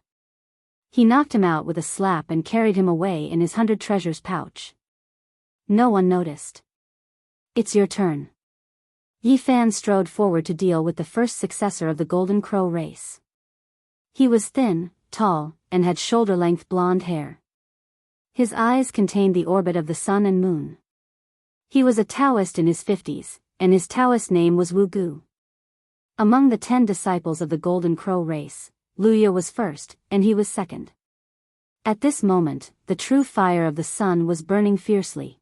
He knocked him out with a slap and carried him away in his 100 treasures pouch. No one noticed. It's your turn. Yi Fan strode forward to deal with the first successor of the Golden Crow race. He was thin, tall, and had shoulder-length blonde hair. His eyes contained the orbit of the sun and moon. He was a Taoist in his 50s, and his Taoist name was Wu Gu. Among the 10 disciples of the Golden Crow race, Luya was first, and he was second. At this moment, the true fire of the sun was burning fiercely.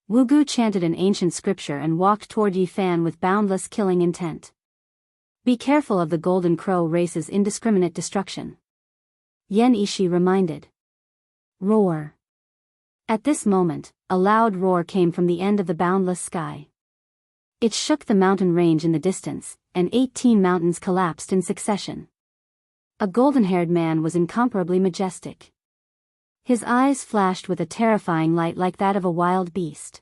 Wu Gu chanted an ancient scripture and walked toward Yi Fan with boundless killing intent. Be careful of the Golden Crow race's indiscriminate destruction. Yen Ishi reminded. Roar. At this moment, a loud roar came from the end of the boundless sky. It shook the mountain range in the distance, and 18 mountains collapsed in succession. A golden-haired man was incomparably majestic. His eyes flashed with a terrifying light like that of a wild beast.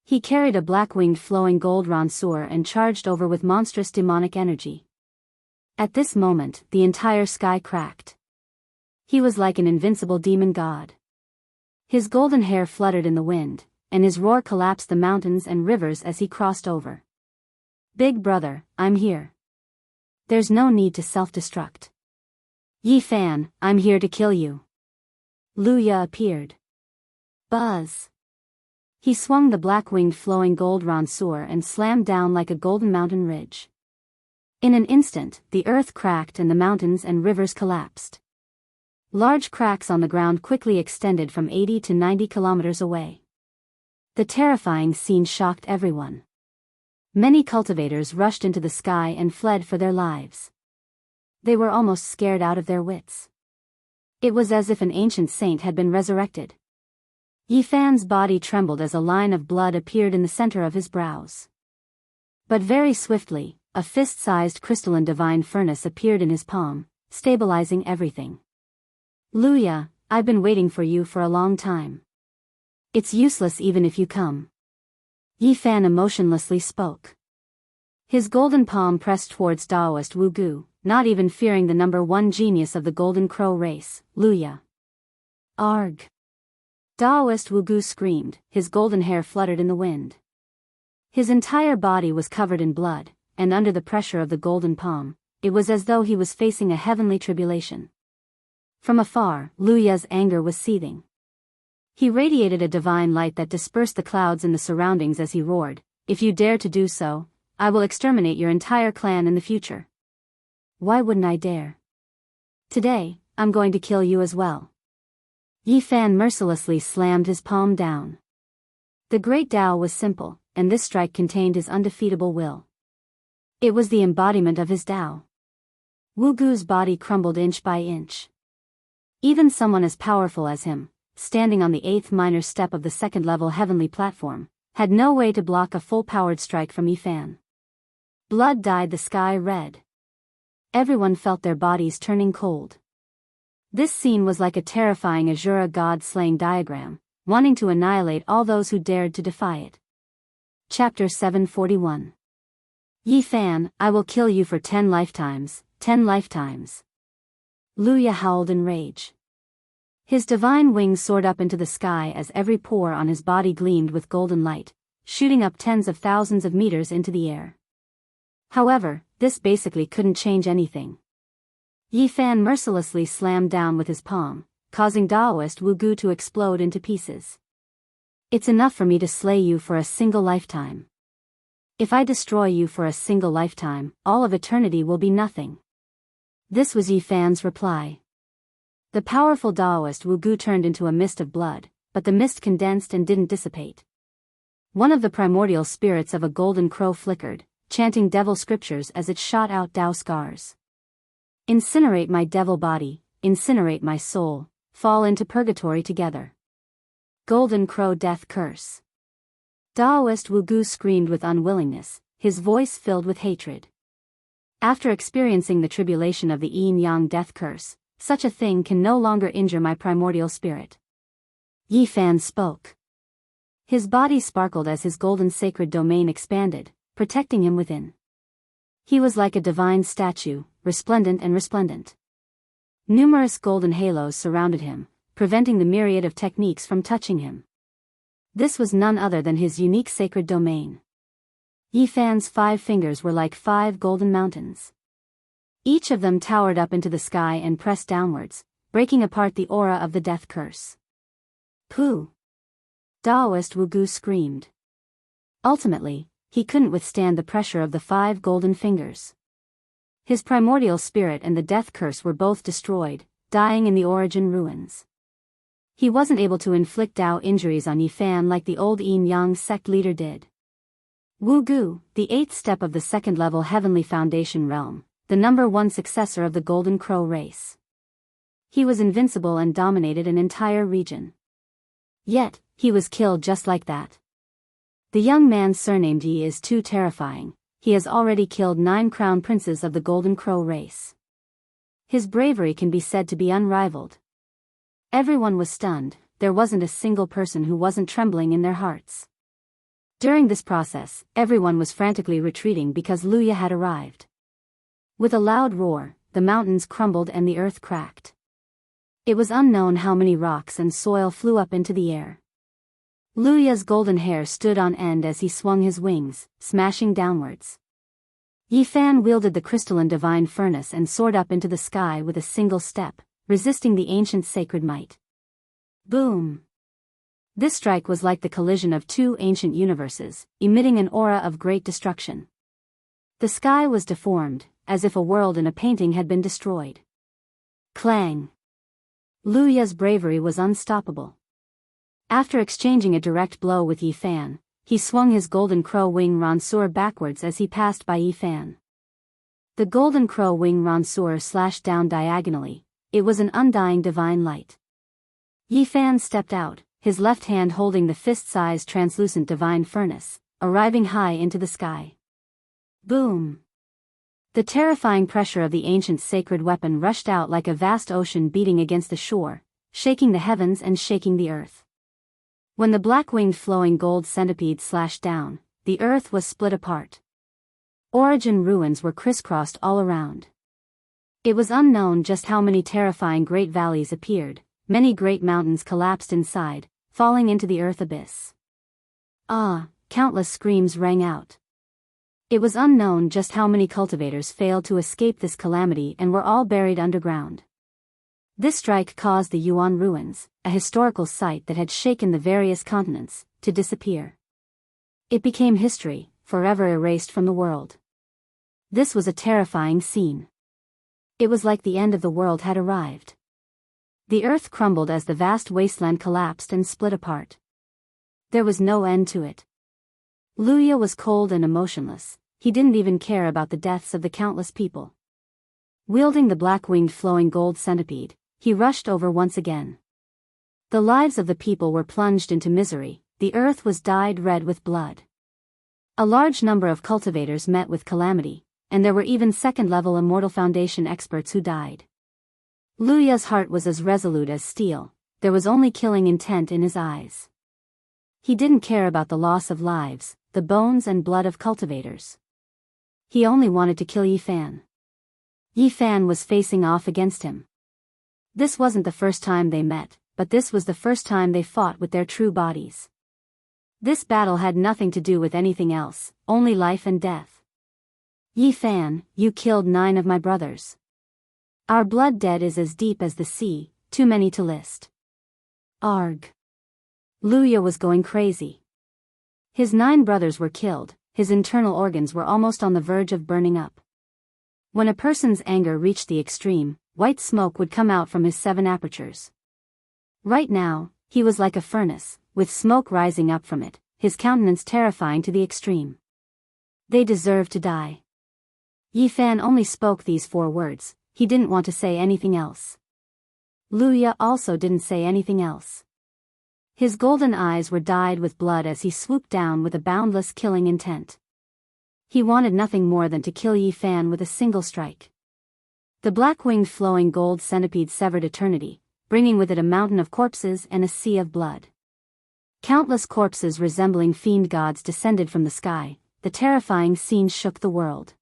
He carried a black-winged flowing gold ranseur and charged over with monstrous demonic energy. At this moment, the entire sky cracked. He was like an invincible demon god. His golden hair fluttered in the wind, and his roar collapsed the mountains and rivers as he crossed over. Big brother, I'm here. There's no need to self-destruct. Yi Fan, I'm here to kill you. Luya appeared. Buzz. He swung the black-winged flowing gold ranseur and slammed down like a golden mountain ridge. In an instant, the earth cracked and the mountains and rivers collapsed. Large cracks on the ground quickly extended from 80 to 90 kilometers away. The terrifying scene shocked everyone. Many cultivators rushed into the sky and fled for their lives. They were almost scared out of their wits. It was as if an ancient saint had been resurrected. Yi Fan's body trembled as a line of blood appeared in the center of his brows. But very swiftly, a fist-sized crystalline divine furnace appeared in his palm, stabilizing everything. Luya, I've been waiting for you for a long time. It's useless even if you come. Yi Fan emotionlessly spoke. His golden palm pressed towards Taoist Wu Gu, not even fearing the number one genius of the Golden Crow race, Luya. Arg! Taoist Wu Gu screamed, his golden hair fluttered in the wind. His entire body was covered in blood, and under the pressure of the golden palm, it was as though he was facing a heavenly tribulation. From afar, Luya's anger was seething. He radiated a divine light that dispersed the clouds in the surroundings as he roared, "If you dare to do so, I will exterminate your entire clan in the future." Why wouldn't I dare? Today, I'm going to kill you as well. Yi Fan mercilessly slammed his palm down. The great Tao was simple, and this strike contained his undefeatable will. It was the embodiment of his Tao. Wu Gu's body crumbled inch by inch. Even someone as powerful as him, standing on the 8th minor step of the second-level heavenly platform, had no way to block a full-powered strike from Yi Fan. Blood dyed the sky red. Everyone felt their bodies turning cold. This scene was like a terrifying Azura god-slaying diagram, wanting to annihilate all those who dared to defy it. Chapter 741. Yi Fan, I will kill you for 10 lifetimes, 10 lifetimes. Luya howled in rage. His divine wings soared up into the sky as every pore on his body gleamed with golden light, shooting up tens of thousands of meters into the air. However, this basically couldn't change anything. Yi Fan mercilessly slammed down with his palm, causing Taoist Wu Gu to explode into pieces. It's enough for me to slay you for a single lifetime. If I destroy you for a single lifetime, all of eternity will be nothing. This was Yi Fan's reply. The powerful Taoist Wu Gu turned into a mist of blood, but the mist condensed and didn't dissipate. One of the primordial spirits of a golden crow flickered, chanting devil scriptures as it shot out Tao scars. Incinerate my devil body, incinerate my soul, fall into purgatory together. Golden Crow Death Curse. Taoist Wu Gu screamed with unwillingness, his voice filled with hatred. After experiencing the tribulation of the Yin-Yang Death Curse, such a thing can no longer injure my primordial spirit. Yi Fan spoke. His body sparkled as his golden sacred domain expanded, protecting him within. He was like a divine statue, resplendent and resplendent. Numerous golden halos surrounded him, preventing the myriad of techniques from touching him. This was none other than his unique sacred domain. Yi Fan's 5 fingers were like 5 golden mountains. Each of them towered up into the sky and pressed downwards, breaking apart the aura of the death curse. Pooh! Taoist Wu Gu screamed. Ultimately, he couldn't withstand the pressure of the 5 golden fingers. His primordial spirit and the death curse were both destroyed, dying in the origin ruins. He wasn't able to inflict Tao injuries on Yi Fan like the old Yin-Yang sect leader did. Wu Gu, the 8th step of the second-level heavenly foundation realm, the number 1 successor of the Golden Crow race. He was invincible and dominated an entire region. Yet, he was killed just like that. The young man surnamed Yi is too terrifying. He has already killed 9 crown princes of the Golden Crow race. His bravery can be said to be unrivaled. Everyone was stunned, there wasn't a single person who wasn't trembling in their hearts. During this process, everyone was frantically retreating because Luya had arrived. With a loud roar, the mountains crumbled and the earth cracked. It was unknown how many rocks and soil flew up into the air. Luya's golden hair stood on end as he swung his wings, smashing downwards. Yi Fan wielded the crystalline divine furnace and soared up into the sky with a single step, resisting the ancient sacred might. Boom! This strike was like the collision of 2 ancient universes, emitting an aura of great destruction. The sky was deformed, as if a world in a painting had been destroyed. Clang! Luya's bravery was unstoppable. After exchanging a direct blow with Yi Fan, he swung his golden crow wing Ranseur backwards as he passed by Yi Fan. The golden crow wing Ranseur slashed down diagonally. It was an undying divine light. Yi Fan stepped out, his left hand holding the fist-sized translucent divine furnace, arriving high into the sky. Boom! The terrifying pressure of the ancient sacred weapon rushed out like a vast ocean beating against the shore, shaking the heavens and shaking the earth. When the black-winged flowing gold centipede slashed down, the earth was split apart. Origin ruins were crisscrossed all around. It was unknown just how many terrifying great valleys appeared, many great mountains collapsed inside, falling into the earth abyss. Ah, countless screams rang out. It was unknown just how many cultivators failed to escape this calamity and were all buried underground. This strike caused the Yuan ruins, a historical site that had shaken the various continents, to disappear. It became history, forever erased from the world. This was a terrifying scene. It was like the end of the world had arrived. The earth crumbled as the vast wasteland collapsed and split apart. There was no end to it. Luya was cold and emotionless, he didn't even care about the deaths of the countless people. Wielding the black-winged flowing gold centipede, he rushed over once again. The lives of the people were plunged into misery, the earth was dyed red with blood. A large number of cultivators met with calamity, and there were even second-level Immortal Foundation experts who died. Luya's heart was as resolute as steel, there was only killing intent in his eyes. He didn't care about the loss of lives, the bones and blood of cultivators. He only wanted to kill Yifan. Yifan was facing off against him. This wasn't the first time they met, but this was the first time they fought with their true bodies. This battle had nothing to do with anything else, only life and death. Yifan, you killed 9 of my brothers. Our blood debt is as deep as the sea, too many to list. Arg. Luya was going crazy. His 9 brothers were killed, his internal organs were almost on the verge of burning up. When a person's anger reached the extreme, white smoke would come out from his 7 apertures. Right now, he was like a furnace, with smoke rising up from it, his countenance terrifying to the extreme. They deserve to die. Yifan only spoke these 4 words, he didn't want to say anything else. Luya also didn't say anything else. His golden eyes were dyed with blood as he swooped down with a boundless killing intent. He wanted nothing more than to kill Yifan with a single strike. The black-winged flowing gold centipede severed eternity, bringing with it a mountain of corpses and a sea of blood. Countless corpses resembling fiend gods descended from the sky, the terrifying scene shook the world.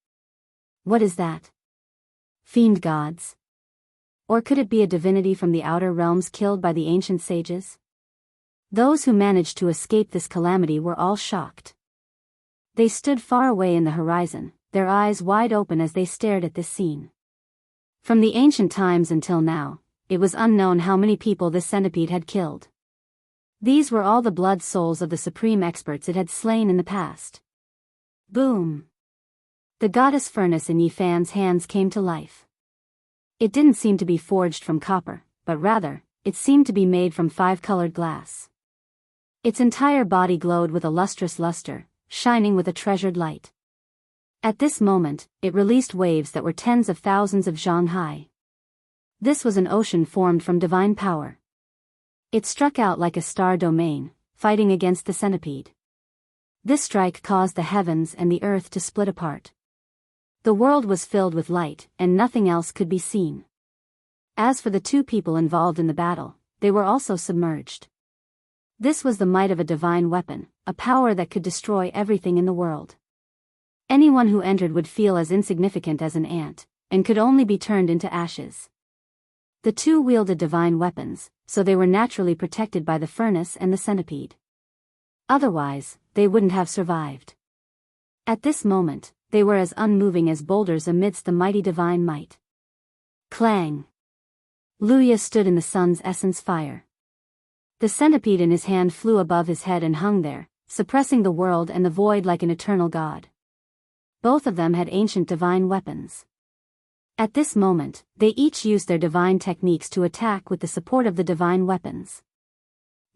What is that? Fiend gods? Or could it be a divinity from the outer realms killed by the ancient sages? Those who managed to escape this calamity were all shocked. They stood far away in the horizon, their eyes wide open as they stared at this scene. From the ancient times until now, it was unknown how many people this centipede had killed. These were all the blood souls of the supreme experts it had slain in the past. Boom! The goddess furnace in Yifan's hands came to life. It didn't seem to be forged from copper, but rather, it seemed to be made from 5-colored glass. Its entire body glowed with a lustrous luster, shining with a treasured light. At this moment, it released waves that were tens of thousands of zhang high. This was an ocean formed from divine power. It struck out like a star domain, fighting against the centipede. This strike caused the heavens and the earth to split apart. The world was filled with light, and nothing else could be seen. As for the 2 people involved in the battle, they were also submerged. This was the might of a divine weapon, a power that could destroy everything in the world. Anyone who entered would feel as insignificant as an ant, and could only be turned into ashes. The 2 wielded divine weapons, so they were naturally protected by the furnace and the centipede. Otherwise, they wouldn't have survived. At this moment, they were as unmoving as boulders amidst the mighty divine might. Clang! Luya stood in the sun's essence fire. The centipede in his hand flew above his head and hung there, suppressing the world and the void like an eternal god. Both of them had ancient divine weapons. At this moment, they each used their divine techniques to attack with the support of the divine weapons.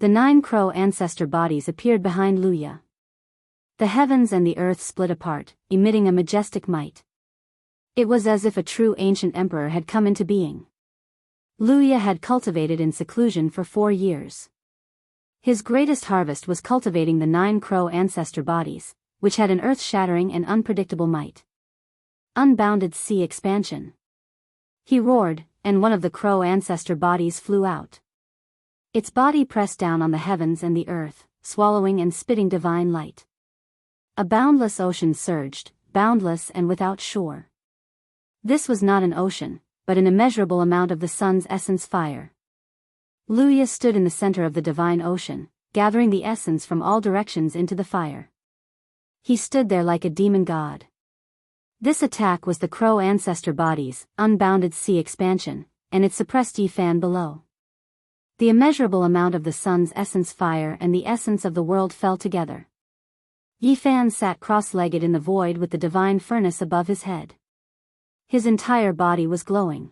The 9 crow ancestor bodies appeared behind Luya. The heavens and the earth split apart, emitting a majestic might. It was as if a true ancient emperor had come into being. Luya had cultivated in seclusion for 4 years. His greatest harvest was cultivating the 9 crow ancestor bodies, which had an earth-shattering and unpredictable might. Unbounded sea expansion. He roared, and one of the crow ancestor bodies flew out. Its body pressed down on the heavens and the earth, swallowing and spitting divine light. A boundless ocean surged, boundless and without shore. This was not an ocean, but an immeasurable amount of the sun's essence fire. Luya stood in the center of the divine ocean, gathering the essence from all directions into the fire. He stood there like a demon god. This attack was the Crow ancestor body's unbounded sea expansion, and it suppressed Yifan below. The immeasurable amount of the sun's essence fire and the essence of the world fell together. Yifan sat cross-legged in the void with the divine furnace above his head. His entire body was glowing.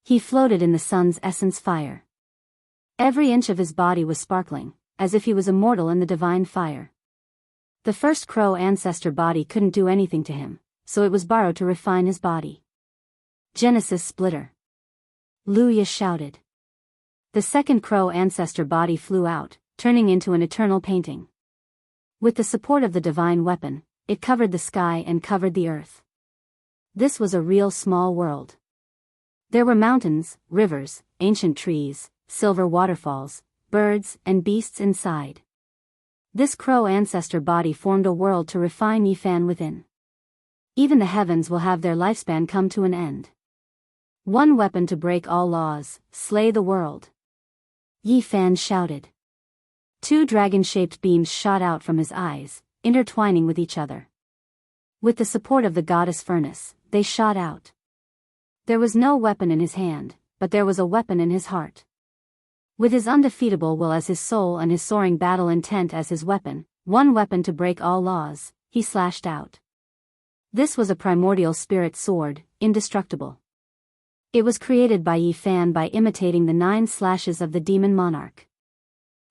He floated in the sun's essence fire. Every inch of his body was sparkling, as if he was immortal in the divine fire. The first Crow ancestor body couldn't do anything to him, so it was borrowed to refine his body. Genesis Splitter. Luya shouted. The second Crow ancestor body flew out, turning into an eternal painting. With the support of the divine weapon, it covered the sky and covered the earth. This was a real small world. There were mountains, rivers, ancient trees, silver waterfalls, birds, and beasts inside. This Crow ancestor body formed a world to refine Yifan within. Even the heavens will have their lifespan come to an end. One weapon to break all laws, slay the world. Yifan shouted. Two dragon-shaped beams shot out from his eyes, intertwining with each other. With the support of the goddess furnace, they shot out. There was no weapon in his hand, but there was a weapon in his heart. With his undefeatable will as his soul and his soaring battle intent as his weapon, one weapon to break all laws, he slashed out. This was a primordial spirit sword, indestructible. It was created by Yifan by imitating the 9 slashes of the demon monarch.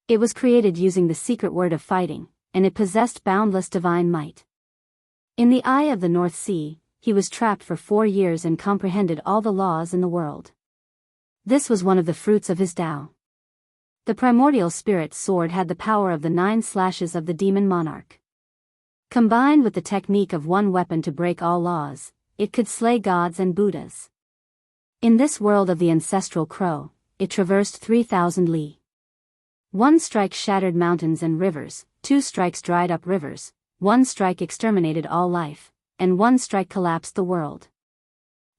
It was created using the secret word of fighting, and it possessed boundless divine might. In the eye of the North Sea, he was trapped for 4 years and comprehended all the laws in the world. This was one of the fruits of his Tao. The primordial spirit sword had the power of the 9 slashes of the demon monarch. Combined with the technique of one weapon to break all laws, it could slay gods and Buddhas. In this world of the ancestral crow, it traversed 3,000 li. One strike shattered mountains and rivers, 2 strikes dried up rivers, 1 strike exterminated all life, and 1 strike collapsed the world.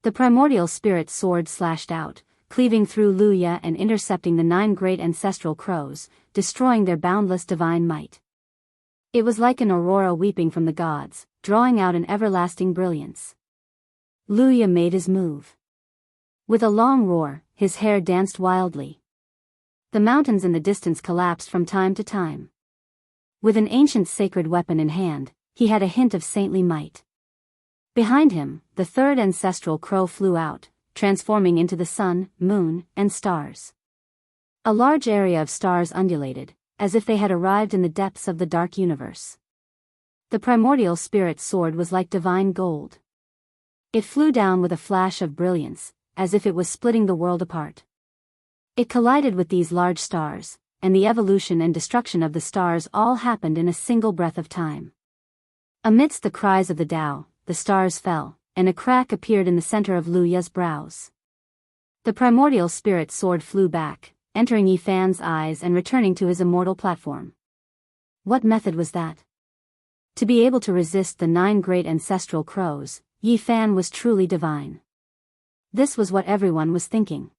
The primordial spirit sword slashed out, cleaving through Luya and intercepting the 9 great ancestral crows, destroying their boundless divine might. It was like an aurora weeping from the gods, drawing out an everlasting brilliance. Luya made his move. With a long roar, his hair danced wildly. The mountains in the distance collapsed from time to time. With an ancient sacred weapon in hand, he had a hint of saintly might. Behind him, the third ancestral crow flew out, transforming into the sun, moon, and stars. A large area of stars undulated, as if they had arrived in the depths of the dark universe. The primordial spirit sword was like divine gold. It flew down with a flash of brilliance, as if it was splitting the world apart. It collided with these large stars, and the evolution and destruction of the stars all happened in a single breath of time. Amidst the cries of the Tao, the stars fell, and a crack appeared in the center of Luya's brows. The primordial spirit sword flew back, entering Yifan's eyes and returning to his immortal platform. What method was that? To be able to resist the 9 great ancestral crows, Yifan was truly divine. This was what everyone was thinking.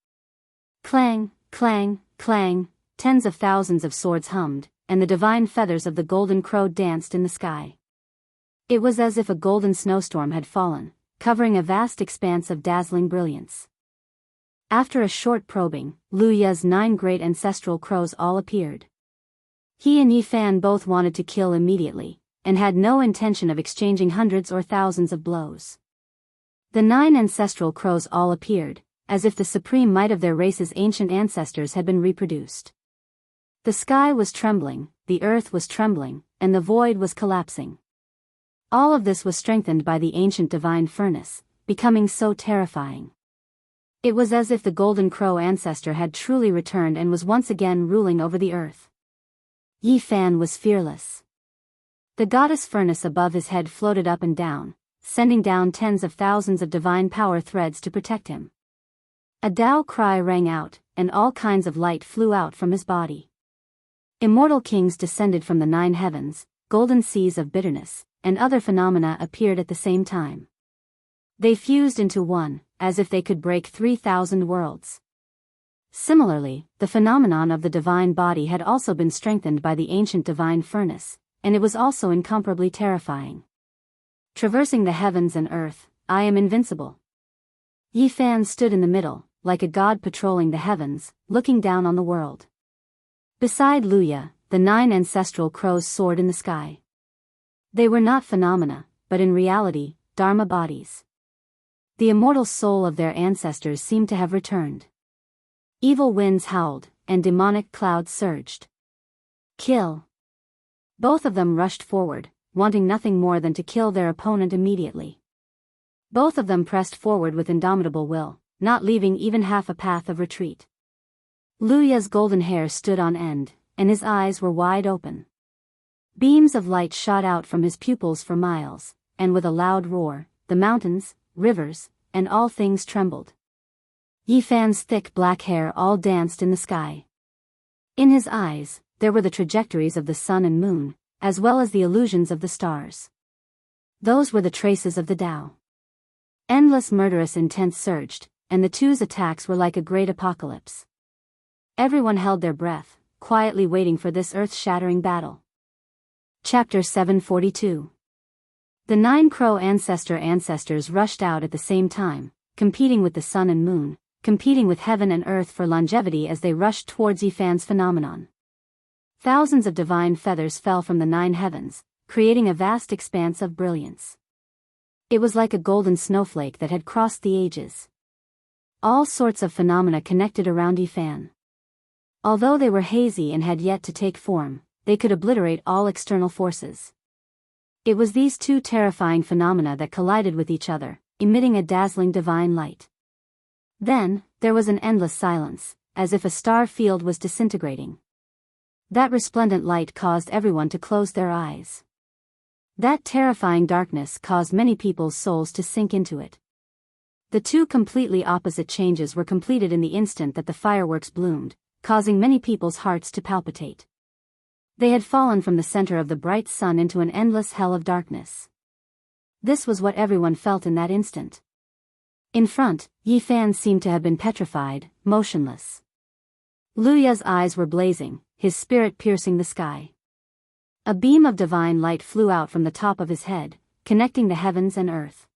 Clang, clang, clang, tens of thousands of swords hummed, and the divine feathers of the golden crow danced in the sky. It was as if a golden snowstorm had fallen, covering a vast expanse of dazzling brilliance. After a short probing, Luya's 9 great ancestral crows all appeared. He and Yifan both wanted to kill immediately, and had no intention of exchanging hundreds or thousands of blows. The 9 ancestral crows all appeared, as if the supreme might of their race's ancient ancestors had been reproduced. The sky was trembling, the earth was trembling, and the void was collapsing. All of this was strengthened by the ancient divine furnace, becoming so terrifying. It was as if the golden crow ancestor had truly returned and was once again ruling over the earth. Yifan was fearless. The goddess furnace above his head floated up and down, sending down tens of thousands of divine power threads to protect him. A Tao cry rang out, and all kinds of light flew out from his body. Immortal kings descended from the 9 heavens, golden seas of bitterness, and other phenomena appeared at the same time. They fused into one, as if they could break 3,000 worlds. Similarly, the phenomenon of the divine body had also been strengthened by the ancient divine furnace, and it was also incomparably terrifying. Traversing the heavens and earth, I am invincible. Yi Fan stood in the middle, like a god patrolling the heavens, looking down on the world. Beside Luya, the 9 ancestral crows soared in the sky. They were not phenomena, but in reality, Dharma bodies. The immortal soul of their ancestors seemed to have returned. Evil winds howled, and demonic clouds surged. Kill! Both of them rushed forward, wanting nothing more than to kill their opponent immediately. Both of them pressed forward with indomitable will, not leaving even half a path of retreat. Luya's golden hair stood on end, and his eyes were wide open. Beams of light shot out from his pupils for miles, and with a loud roar, the mountains, rivers, and all things trembled. Yi Fan's thick black hair all danced in the sky. In his eyes, there were the trajectories of the sun and moon, as well as the illusions of the stars. Those were the traces of the Tao. Endless murderous intent surged, and the two's attacks were like a great apocalypse. Everyone held their breath, quietly waiting for this earth-shattering battle. Chapter 742. The 9 crow ancestors rushed out at the same time, competing with the sun and moon, competing with heaven and earth for longevity as they rushed towards Yi Fan's phenomenon. Thousands of divine feathers fell from the 9 heavens, creating a vast expanse of brilliance. It was like a golden snowflake that had crossed the ages. All sorts of phenomena connected around Yi Fan. Although they were hazy and had yet to take form, they could obliterate all external forces. It was these two terrifying phenomena that collided with each other, emitting a dazzling divine light. Then, there was an endless silence, as if a star field was disintegrating. That resplendent light caused everyone to close their eyes. That terrifying darkness caused many people's souls to sink into it. The two completely opposite changes were completed in the instant that the fireworks bloomed, causing many people's hearts to palpitate. They had fallen from the center of the bright sun into an endless hell of darkness. This was what everyone felt in that instant. In front, Yi Fan seemed to have been petrified, motionless. Luya's eyes were blazing, his spirit piercing the sky. A beam of divine light flew out from the top of his head, connecting the heavens and earth.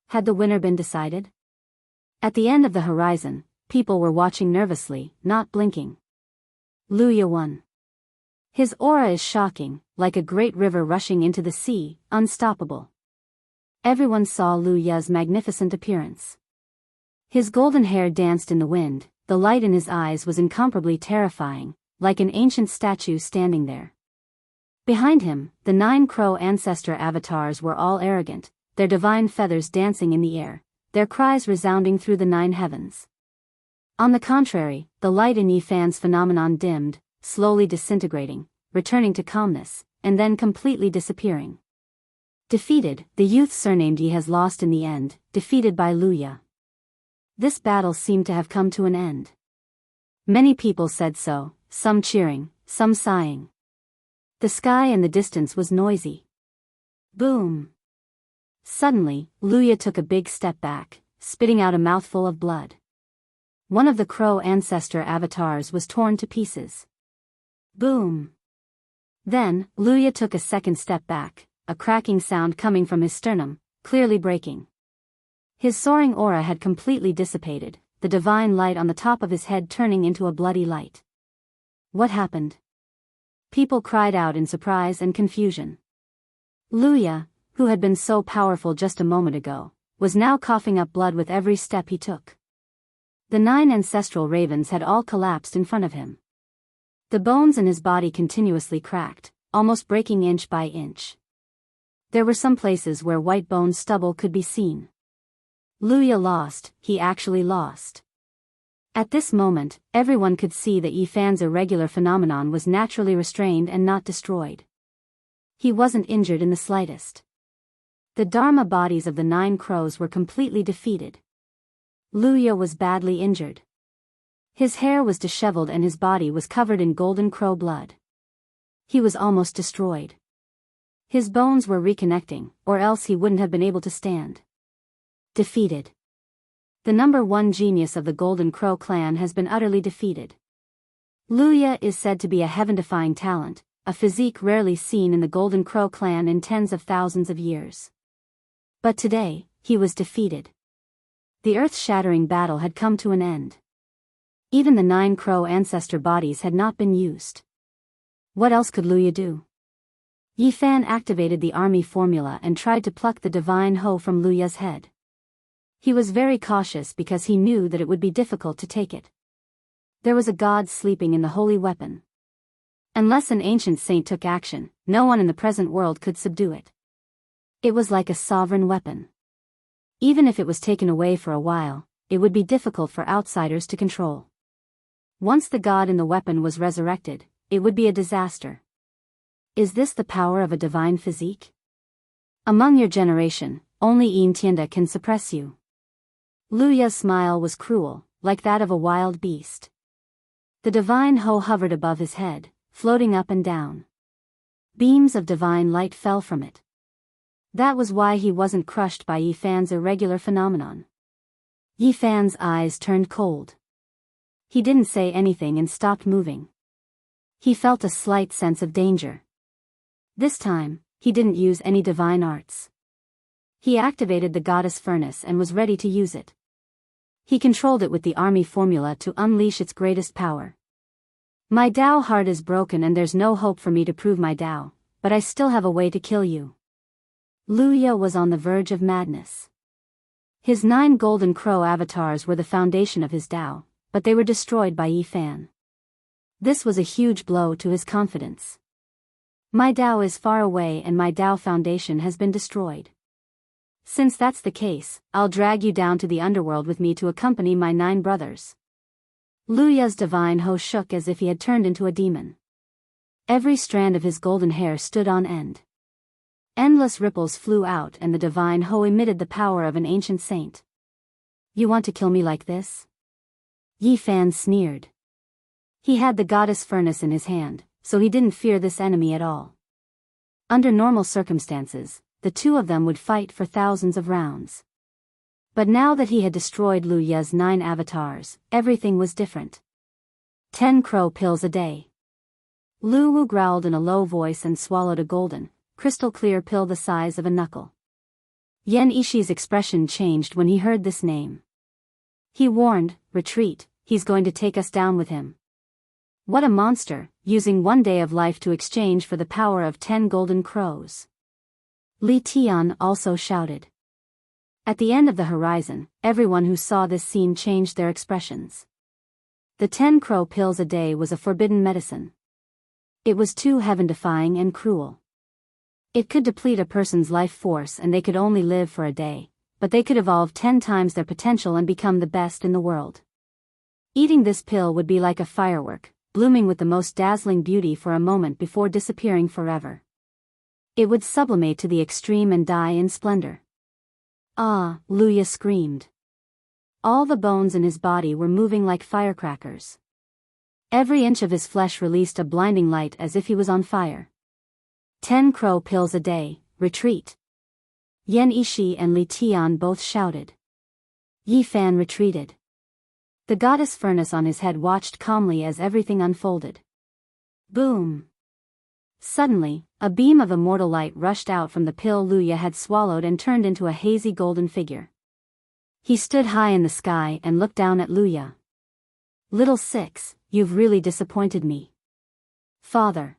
Had the winner been decided? At the end of the horizon, people were watching nervously, not blinking. Luya won. His aura is shocking, like a great river rushing into the sea, unstoppable. Everyone saw Luya's magnificent appearance. His golden hair danced in the wind, the light in his eyes was incomparably terrifying, like an ancient statue standing there. Behind him, the 9 crow ancestor avatars were all arrogant, their divine feathers dancing in the air, their cries resounding through the 9 heavens. On the contrary, the light in Yi Fan's phenomenon dimmed, slowly disintegrating, returning to calmness, and then completely disappearing. Defeated, the youth surnamed Yi has lost in the end, defeated by Luya. This battle seemed to have come to an end. Many people said so, some cheering, some sighing. The sky in the distance was noisy. Boom! Suddenly, Luya took a big step back, spitting out a mouthful of blood. One of the crow ancestor avatars was torn to pieces. Boom! Then, Luya took a second step back, a cracking sound coming from his sternum, clearly breaking. His soaring aura had completely dissipated, the divine light on the top of his head turning into a bloody light. What happened? People cried out in surprise and confusion. Luya, who had been so powerful just a moment ago, was now coughing up blood with every step he took. The 9 ancestral ravens had all collapsed in front of him. The bones in his body continuously cracked, almost breaking inch by inch. There were some places where white bone stubble could be seen. Luya lost, he actually lost. At this moment, everyone could see that Yi Fan's irregular phenomenon was naturally restrained and not destroyed. He wasn't injured in the slightest. The Dharma bodies of the 9 crows were completely defeated. Luya was badly injured. His hair was disheveled and his body was covered in golden crow blood. He was almost destroyed. His bones were reconnecting, or else he wouldn't have been able to stand. Defeated. The number one genius of the Golden Crow clan has been utterly defeated. Luya is said to be a heaven-defying talent, a physique rarely seen in the Golden Crow clan in tens of thousands of years. But today, he was defeated. The earth-shattering battle had come to an end. Even the 9 crow ancestor bodies had not been used. What else could Luya do? Yifan activated the army formula and tried to pluck the divine hoe from Luya's head. He was very cautious because he knew that it would be difficult to take it. There was a god sleeping in the holy weapon. Unless an ancient saint took action, no one in the present world could subdue it. It was like a sovereign weapon. Even if it was taken away for a while, it would be difficult for outsiders to control. Once the god in the weapon was resurrected, it would be a disaster. Is this the power of a divine physique? Among your generation, only Entienda can suppress you. Luya's smile was cruel, like that of a wild beast. The divine hoe hovered above his head, floating up and down. Beams of divine light fell from it. That was why he wasn't crushed by Yifan's irregular phenomenon. Yifan's eyes turned cold. He didn't say anything and stopped moving. He felt a slight sense of danger. This time, he didn't use any divine arts. He activated the goddess furnace and was ready to use it. He controlled it with the army formula to unleash its greatest power. My Tao heart is broken and there's no hope for me to prove my Tao, but I still have a way to kill you. Luya was on the verge of madness. His 9 golden crow avatars were the foundation of his Tao, but they were destroyed by Yifan. This was a huge blow to his confidence. My Tao is far away and my Tao foundation has been destroyed. Since that's the case, I'll drag you down to the underworld with me to accompany my 9 brothers. Luya's divine hoe shook as if he had turned into a demon. Every strand of his golden hair stood on end. Endless ripples flew out and the divine hoe emitted the power of an ancient saint. You want to kill me like this? Yifan sneered. He had the goddess furnace in his hand, so he didn't fear this enemy at all. Under normal circumstances, the two of them would fight for thousands of rounds. But now that he had destroyed Luya's 9 avatars, everything was different. 10 crow pills a day. Lu Wu growled in a low voice and swallowed a golden, crystal-clear pill the size of a knuckle. Yen Ishi's expression changed when he heard this name. He warned, retreat, he's going to take us down with him. What a monster, using 1 day of life to exchange for the power of 10 golden crows. Li Tian also shouted. At the end of the horizon, everyone who saw this scene changed their expressions. The 10 crow pills a day was a forbidden medicine. It was too heaven-defying and cruel. It could deplete a person's life force and they could only live for a day, but they could evolve 10 times their potential and become the best in the world. Eating this pill would be like a firework, blooming with the most dazzling beauty for a moment before disappearing forever. It would sublimate to the extreme and die in splendor. Ah, Luya screamed. All the bones in his body were moving like firecrackers. Every inch of his flesh released a blinding light as if he was on fire. 10 crow pills a day, retreat. Yen Ishi and Li Tian both shouted. Yifan retreated. The goddess furnace on his head watched calmly as everything unfolded. Boom! Suddenly, a beam of immortal light rushed out from the pill Luya had swallowed and turned into a hazy golden figure. He stood high in the sky and looked down at Luya. Little Six, you've really disappointed me. Father.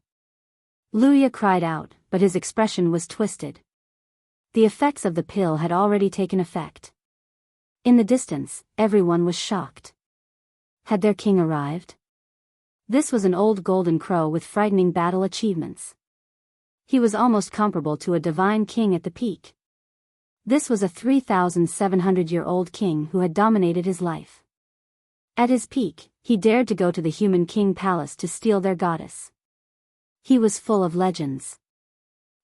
Luya cried out, but his expression was twisted. The effects of the pill had already taken effect. In the distance, everyone was shocked. Had their king arrived? This was an old golden crow with frightening battle achievements. He was almost comparable to a divine king at the peak. This was a 3,700-year-old king who had dominated his life. At his peak, he dared to go to the human king palace to steal their goddess. He was full of legends.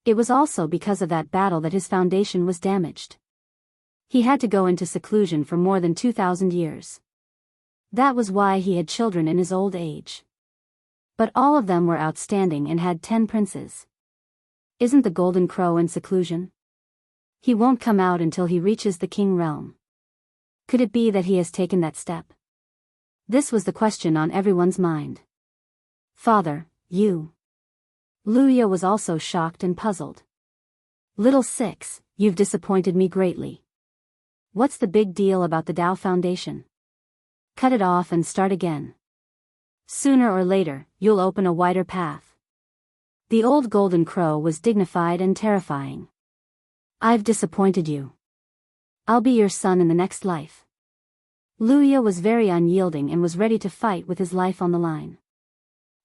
It was also because of that battle that his foundation was damaged. He had to go into seclusion for more than 2,000 years. That was why he had children in his old age. But all of them were outstanding and had 10 princes. Isn't the golden crow in seclusion? He won't come out until he reaches the king realm. Could it be that he has taken that step? This was the question on everyone's mind. Father, you. Luya was also shocked and puzzled. Little Six, you've disappointed me greatly. What's the big deal about the Tao Foundation? Cut it off and start again. Sooner or later, you'll open a wider path. The old golden crow was dignified and terrifying. I've disappointed you. I'll be your son in the next life. Luya was very unyielding and was ready to fight with his life on the line.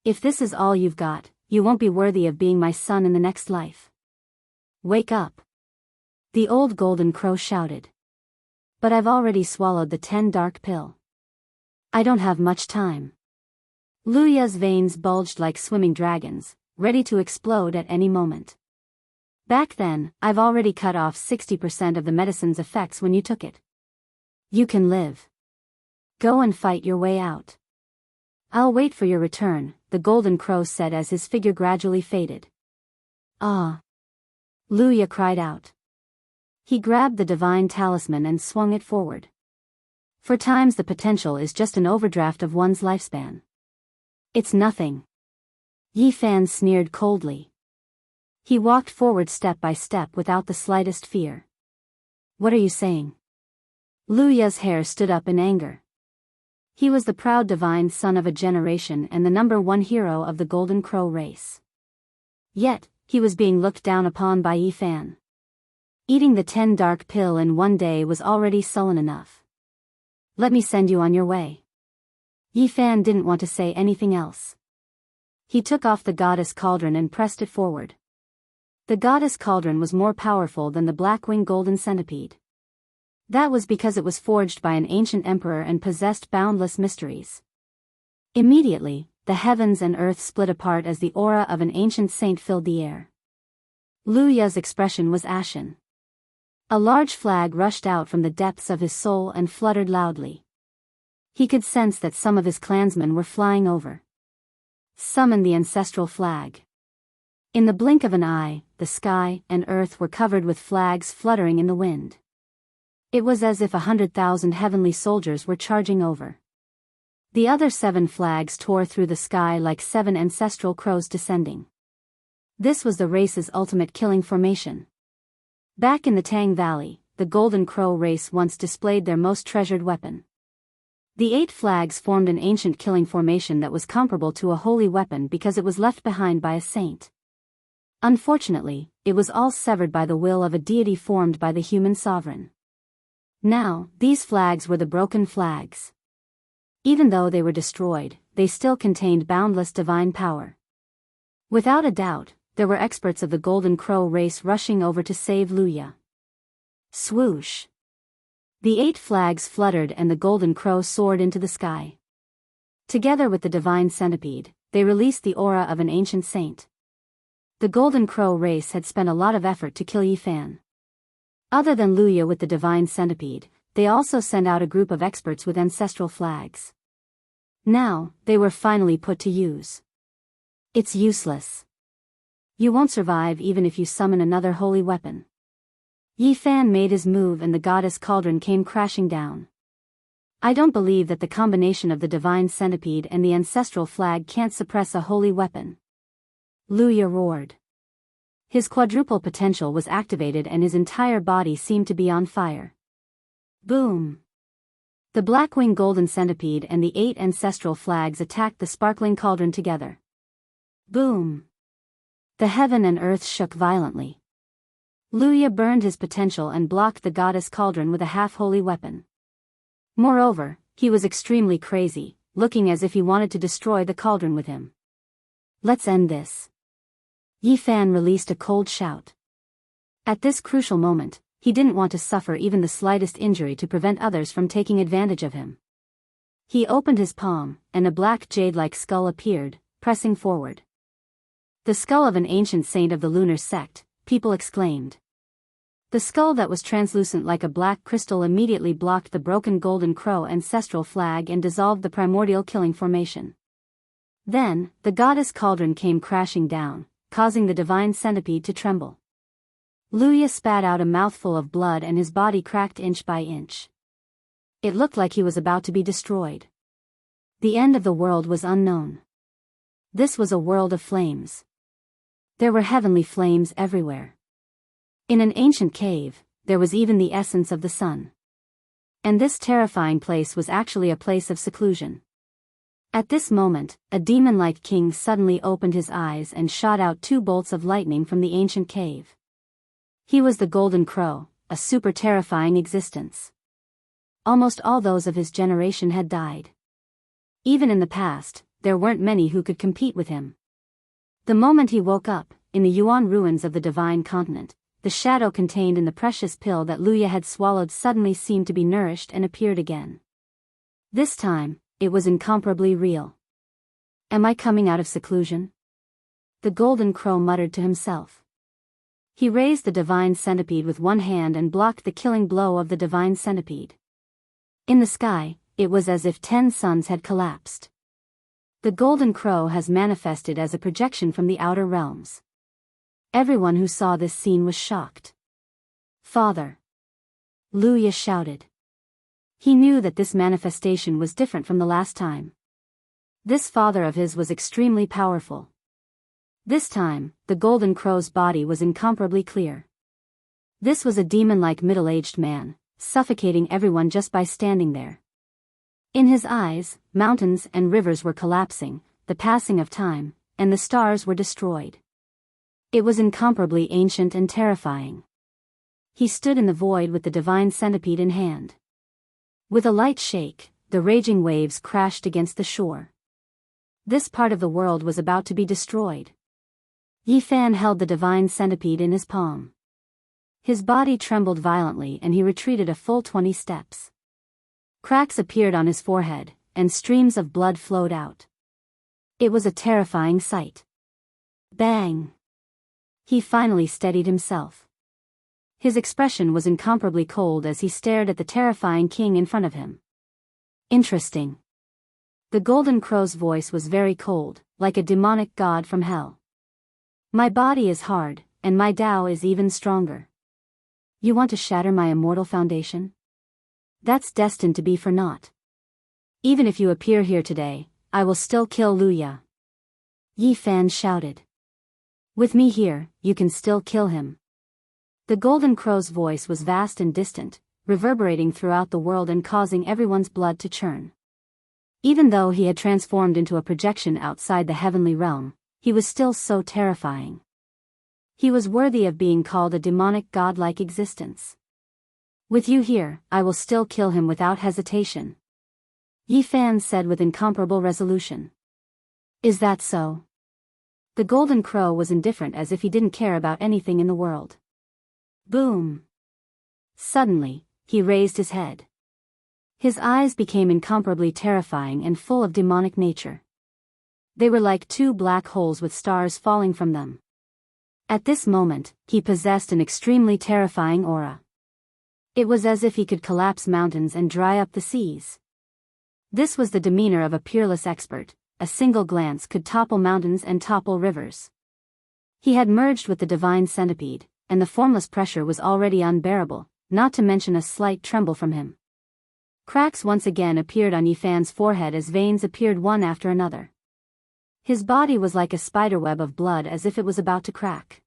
If this is all you've got, you won't be worthy of being my son in the next life. Wake up. The old golden crow shouted. But I've already swallowed the 10 dark pill. I don't have much time. Luya's veins bulged like swimming dragons, ready to explode at any moment. Back then, I've already cut off 60% of the medicine's effects when you took it. You can live. Go and fight your way out. I'll wait for your return, the golden crow said as his figure gradually faded. Ah! Luya cried out. He grabbed the divine talisman and swung it forward. For times the potential is just an overdraft of one's lifespan. It's nothing. Yi Fan sneered coldly. He walked forward step by step without the slightest fear. What are you saying? Luya's hair stood up in anger. He was the proud divine son of a generation and the #1 hero of the Golden Crow race. Yet, he was being looked down upon by Yi Fan. Eating the 10 dark pill in one day was already sullen enough. Let me send you on your way. Yi Fan didn't want to say anything else. He took off the goddess cauldron and pressed it forward. The goddess cauldron was more powerful than the Blackwing golden centipede. That was because it was forged by an ancient emperor and possessed boundless mysteries. Immediately, the heavens and earth split apart as the aura of an ancient saint filled the air. Luya's expression was ashen. A large flag rushed out from the depths of his soul and fluttered loudly. He could sense that some of his clansmen were flying over. Summon the ancestral flag. In the blink of an eye, the sky and earth were covered with flags fluttering in the wind. It was as if 100,000 heavenly soldiers were charging over. The other 7 flags tore through the sky like 7 ancestral crows descending. This was the race's ultimate killing formation. Back in the Tang Valley, the Golden Crow race once displayed their most treasured weapon. The 8 flags formed an ancient killing formation that was comparable to a holy weapon because it was left behind by a saint. Unfortunately, it was all severed by the will of a deity formed by the human sovereign. Now, these flags were the broken flags. Even though they were destroyed, they still contained boundless divine power. Without a doubt, there were experts of the Golden Crow race rushing over to save Luya. Swoosh! The 8 flags fluttered and the Golden Crow soared into the sky. Together with the divine centipede, they released the aura of an ancient saint. The Golden Crow race had spent a lot of effort to kill Yi Fan. Other than Luya with the divine centipede, they also sent out a group of experts with ancestral flags. Now, they were finally put to use. It's useless. You won't survive even if you summon another holy weapon. Yi Fan made his move and the goddess cauldron came crashing down. I don't believe that the combination of the divine centipede and the ancestral flag can't suppress a holy weapon. Luya roared. His quadruple potential was activated and his entire body seemed to be on fire. Boom! The Blackwing golden centipede and the 8 ancestral flags attacked the sparkling cauldron together. Boom! The heaven and earth shook violently. Luya burned his potential and blocked the goddess cauldron with a half-holy weapon. Moreover, he was extremely crazy, looking as if he wanted to destroy the cauldron with him. Let's end this. Yi Fan released a cold shout. At this crucial moment, he didn't want to suffer even the slightest injury to prevent others from taking advantage of him. He opened his palm, and a black jade-like skull appeared, pressing forward. The skull of an ancient saint of the lunar sect, people exclaimed. The skull that was translucent like a black crystal immediately blocked the broken Golden Crow ancestral flag and dissolved the primordial killing formation. Then, the goddess cauldron came crashing down, causing the divine centipede to tremble. Luya spat out a mouthful of blood and his body cracked inch by inch. It looked like he was about to be destroyed. The end of the world was unknown. This was a world of flames. There were heavenly flames everywhere. In an ancient cave, there was even the essence of the sun. And this terrifying place was actually a place of seclusion. At this moment, a demon-like king suddenly opened his eyes and shot out 2 bolts of lightning from the ancient cave. He was the Golden Crow, a super terrifying existence. Almost all those of his generation had died. Even in the past, there weren't many who could compete with him. The moment he woke up, in the Yuan ruins of the Divine Continent, the shadow contained in the precious pill that Luya had swallowed suddenly seemed to be nourished and appeared again. This time, it was incomparably real. Am I coming out of seclusion? The Golden Crow muttered to himself. He raised the divine centipede with one hand and blocked the killing blow of the divine centipede. In the sky, it was as if 10 suns had collapsed. The Golden Crow has manifested as a projection from the outer realms. Everyone who saw this scene was shocked. Father! Luya shouted. He knew that this manifestation was different from the last time. This father of his was extremely powerful. This time, the Golden Crow's body was incomparably clear. This was a demon-like middle-aged man, suffocating everyone just by standing there. In his eyes, mountains and rivers were collapsing, the passing of time, and the stars were destroyed. It was incomparably ancient and terrifying. He stood in the void with the divine centipede in hand. With a light shake, the raging waves crashed against the shore. This part of the world was about to be destroyed. Yi Fan held the divine centipede in his palm. His body trembled violently and he retreated a full 20 steps. Cracks appeared on his forehead, and streams of blood flowed out. It was a terrifying sight. Bang! He finally steadied himself. His expression was incomparably cold as he stared at the terrifying king in front of him. Interesting. The Golden Crow's voice was very cold, like a demonic god from hell. My body is hard, and my Tao is even stronger. You want to shatter my immortal foundation? That's destined to be for naught. Even if you appear here today, I will still kill Luya. Yi Fan shouted. With me here, you can still kill him. The Golden Crow's voice was vast and distant, reverberating throughout the world and causing everyone's blood to churn. Even though he had transformed into a projection outside the heavenly realm, he was still so terrifying. He was worthy of being called a demonic godlike existence. With you here, I will still kill him without hesitation. Yi Fan said with incomparable resolution. Is that so? The Golden Crow was indifferent as if he didn't care about anything in the world. Boom! Suddenly, he raised his head. His eyes became incomparably terrifying and full of demonic nature. They were like 2 black holes with stars falling from them. At this moment, he possessed an extremely terrifying aura. It was as if he could collapse mountains and dry up the seas. This was the demeanor of a peerless expert. A single glance could topple mountains and topple rivers. He had merged with the divine centipede, and the formless pressure was already unbearable, not to mention a slight tremble from him. Cracks once again appeared on Yi Fan's forehead as veins appeared one after another. His body was like a spiderweb of blood as if it was about to crack.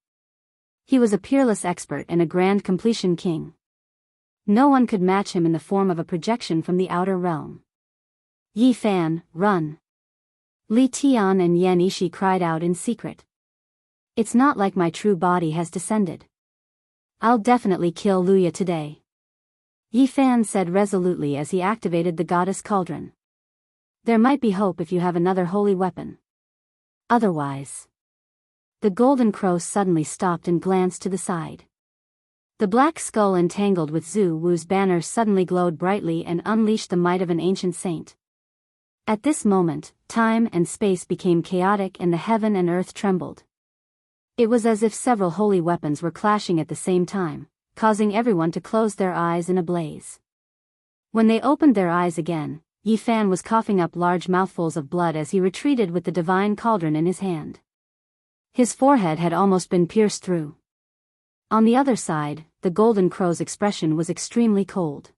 He was a peerless expert and a grand completion king. No one could match him in the form of a projection from the outer realm. Yi Fan, run! Li Tian and Yan Ishi cried out in secret. It's not like my true body has descended. I'll definitely kill Luya today. Yi Fan said resolutely as he activated the goddess cauldron. There might be hope if you have another holy weapon. Otherwise. The Golden Crow suddenly stopped and glanced to the side. The black skull entangled with Zhu Wu's banner suddenly glowed brightly and unleashed the might of an ancient saint. At this moment, time and space became chaotic and the heaven and earth trembled. It was as if several holy weapons were clashing at the same time, causing everyone to close their eyes in a blaze. When they opened their eyes again, Yi Fan was coughing up large mouthfuls of blood as he retreated with the divine cauldron in his hand. His forehead had almost been pierced through. On the other side, the golden crow's expression was extremely cold.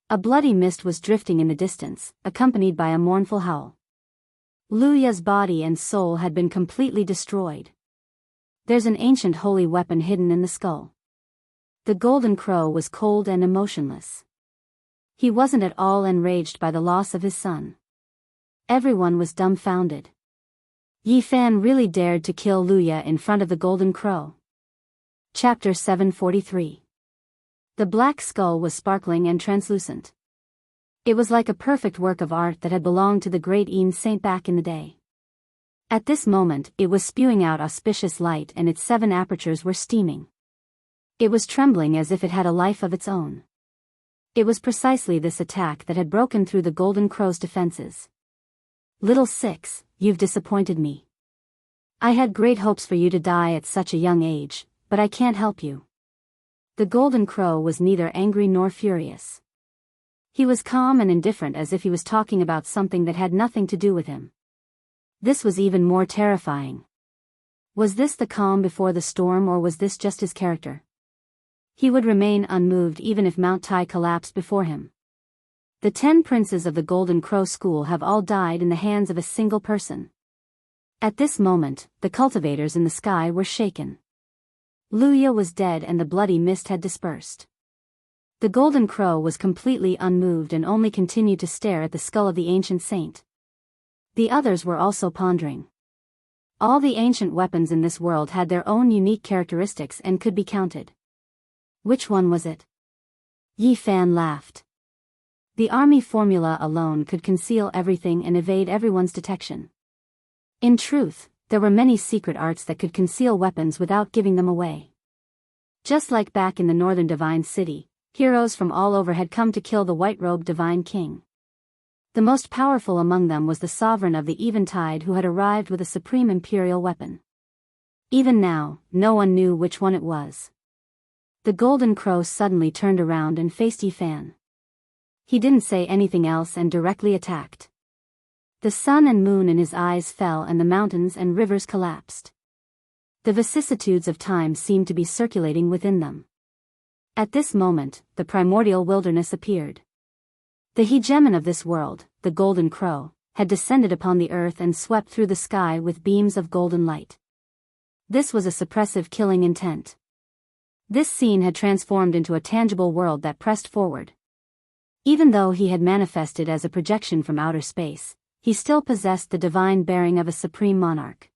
A bloody mist was drifting in the distance, accompanied by a mournful howl. Luya's body and soul had been completely destroyed. There's an ancient holy weapon hidden in the skull. The golden crow was cold and emotionless. He wasn't at all enraged by the loss of his son. Everyone was dumbfounded. Yi Fan really dared to kill Luya in front of the golden crow. Chapter 743. The black skull was sparkling and translucent. It was like a perfect work of art that had belonged to the great Saint back in the day. At this moment, it was spewing out auspicious light and its 7 apertures were steaming. It was trembling as if it had a life of its own. It was precisely this attack that had broken through the golden crow's defenses. Little Six, you've disappointed me. I had great hopes for you to die at such a young age, but I can't help you. The golden crow was neither angry nor furious. He was calm and indifferent, as if he was talking about something that had nothing to do with him. This was even more terrifying. Was this the calm before the storm, or was this just his character? He would remain unmoved even if Mount Tai collapsed before him. The 10 princes of the Golden Crow School have all died in the hands of a single person. At this moment, the cultivators in the sky were shaken. Luya was dead and the bloody mist had dispersed. The Golden Crow was completely unmoved and only continued to stare at the skull of the ancient saint. The others were also pondering. All the ancient weapons in this world had their own unique characteristics and could be counted. Which one was it? Yi Fan laughed. The army formula alone could conceal everything and evade everyone's detection. In truth, there were many secret arts that could conceal weapons without giving them away. Just like back in the northern Divine City, heroes from all over had come to kill the white-robed Divine King. The most powerful among them was the sovereign of the Eventide, who had arrived with a supreme imperial weapon. Even now, no one knew which one it was. The Golden Crow suddenly turned around and faced Yi Fan. He didn't say anything else and directly attacked. The sun and moon in his eyes fell and the mountains and rivers collapsed. The vicissitudes of time seemed to be circulating within them. At this moment, the primordial wilderness appeared. The hegemon of this world, the Golden Crow, had descended upon the earth and swept through the sky with beams of golden light. This was a suppressive killing intent. This scene had transformed into a tangible world that pressed forward. Even though he had manifested as a projection from outer space, he still possessed the divine bearing of a supreme monarch.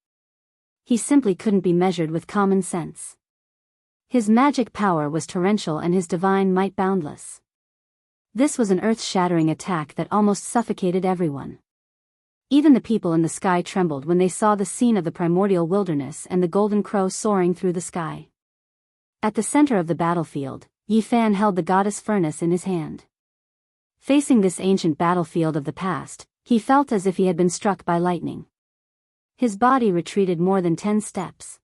He simply couldn't be measured with common sense. His magic power was torrential and his divine might boundless. This was an earth-shattering attack that almost suffocated everyone. Even the people in the sky trembled when they saw the scene of the primordial wilderness and the Golden Crow soaring through the sky. At the center of the battlefield, Yi Fan held the goddess furnace in his hand. Facing this ancient battlefield of the past, he felt as if he had been struck by lightning. His body retreated more than 10 steps.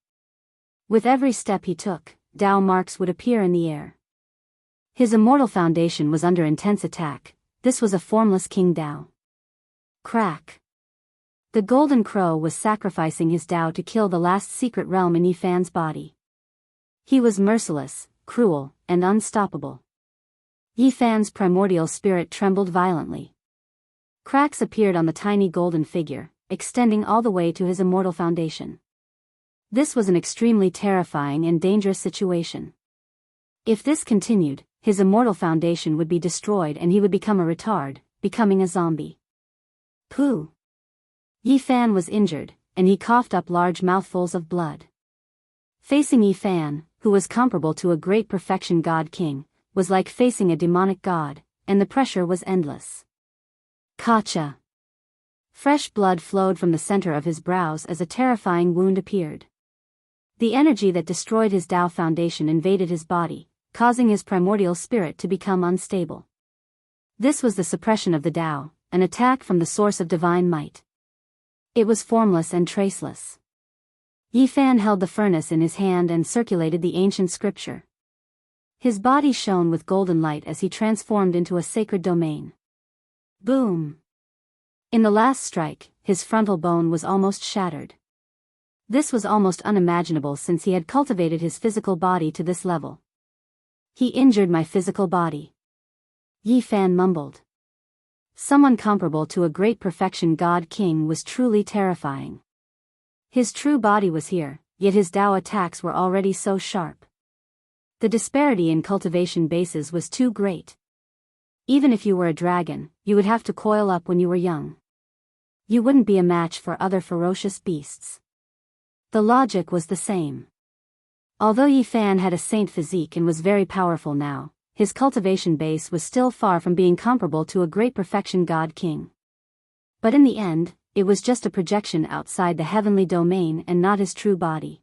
With every step he took, Tao marks would appear in the air. His immortal foundation was under intense attack. This was a formless King Tao. Crack. The Golden Crow was sacrificing his Tao to kill the last secret realm in Yi Fan's body. He was merciless, cruel, and unstoppable. Yi Fan's primordial spirit trembled violently. Cracks appeared on the tiny golden figure, extending all the way to his immortal foundation. This was an extremely terrifying and dangerous situation. If this continued, his immortal foundation would be destroyed and he would become a retard, becoming a zombie. Pooh! Yi Fan was injured, and he coughed up large mouthfuls of blood. Facing Yi Fan, who was comparable to a great perfection god king, was like facing a demonic god, and the pressure was endless. Kacha! Fresh blood flowed from the center of his brows as a terrifying wound appeared. The energy that destroyed his Tao foundation invaded his body, causing his primordial spirit to become unstable. This was the suppression of the Tao, an attack from the source of divine might. It was formless and traceless. Yi Fan held the furnace in his hand and circulated the ancient scripture. His body shone with golden light as he transformed into a sacred domain. Boom! In the last strike, his frontal bone was almost shattered. This was almost unimaginable since he had cultivated his physical body to this level. He injured my physical body. Yi Fan mumbled. Someone comparable to a great perfection god king was truly terrifying. His true body was here, yet his Dao attacks were already so sharp. The disparity in cultivation bases was too great. Even if you were a dragon, you would have to coil up when you were young. You wouldn't be a match for other ferocious beasts. The logic was the same. Although Yi Fan had a saint physique and was very powerful now, his cultivation base was still far from being comparable to a great perfection god king. But in the end, it was just a projection outside the heavenly domain and not his true body.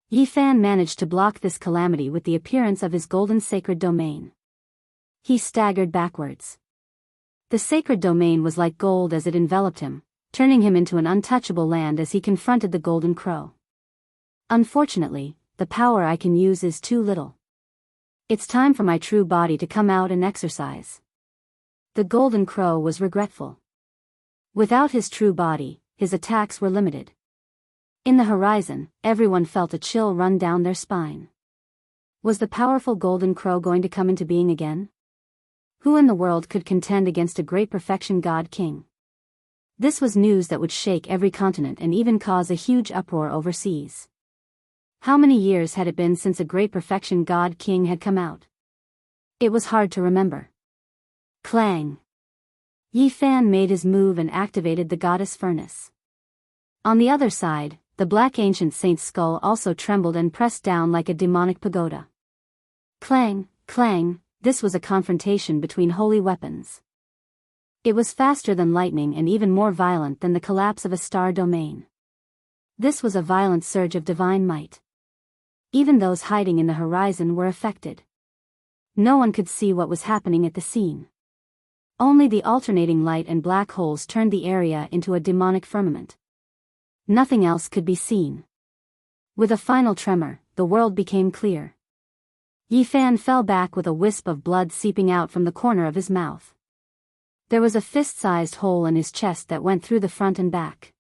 Yi Fan managed to block this calamity with the appearance of his golden sacred domain. He staggered backwards. The sacred domain was like gold as it enveloped him, turning him into an untouchable land as he confronted the golden crow. Unfortunately, the power I can use is too little. It's time for my true body to come out and exercise. The golden crow was regretful. Without his true body, his attacks were limited. In the horizon, everyone felt a chill run down their spine. Was the powerful golden crow going to come into being again? Who in the world could contend against a great perfection god king? This was news that would shake every continent and even cause a huge uproar overseas. How many years had it been since a great perfection god king had come out? It was hard to remember. Clang! Yi Fan made his move and activated the goddess furnace. On the other side, the black ancient saint's skull also trembled and pressed down like a demonic pagoda. Clang, clang, this was a confrontation between holy weapons. It was faster than lightning and even more violent than the collapse of a star domain. This was a violent surge of divine might. Even those hiding in the horizon were affected. No one could see what was happening at the scene. Only the alternating light and black holes turned the area into a demonic firmament. Nothing else could be seen. With a final tremor, the world became clear. Yi Fan fell back with a wisp of blood seeping out from the corner of his mouth. There was a fist-sized hole in his chest that went through the front and back.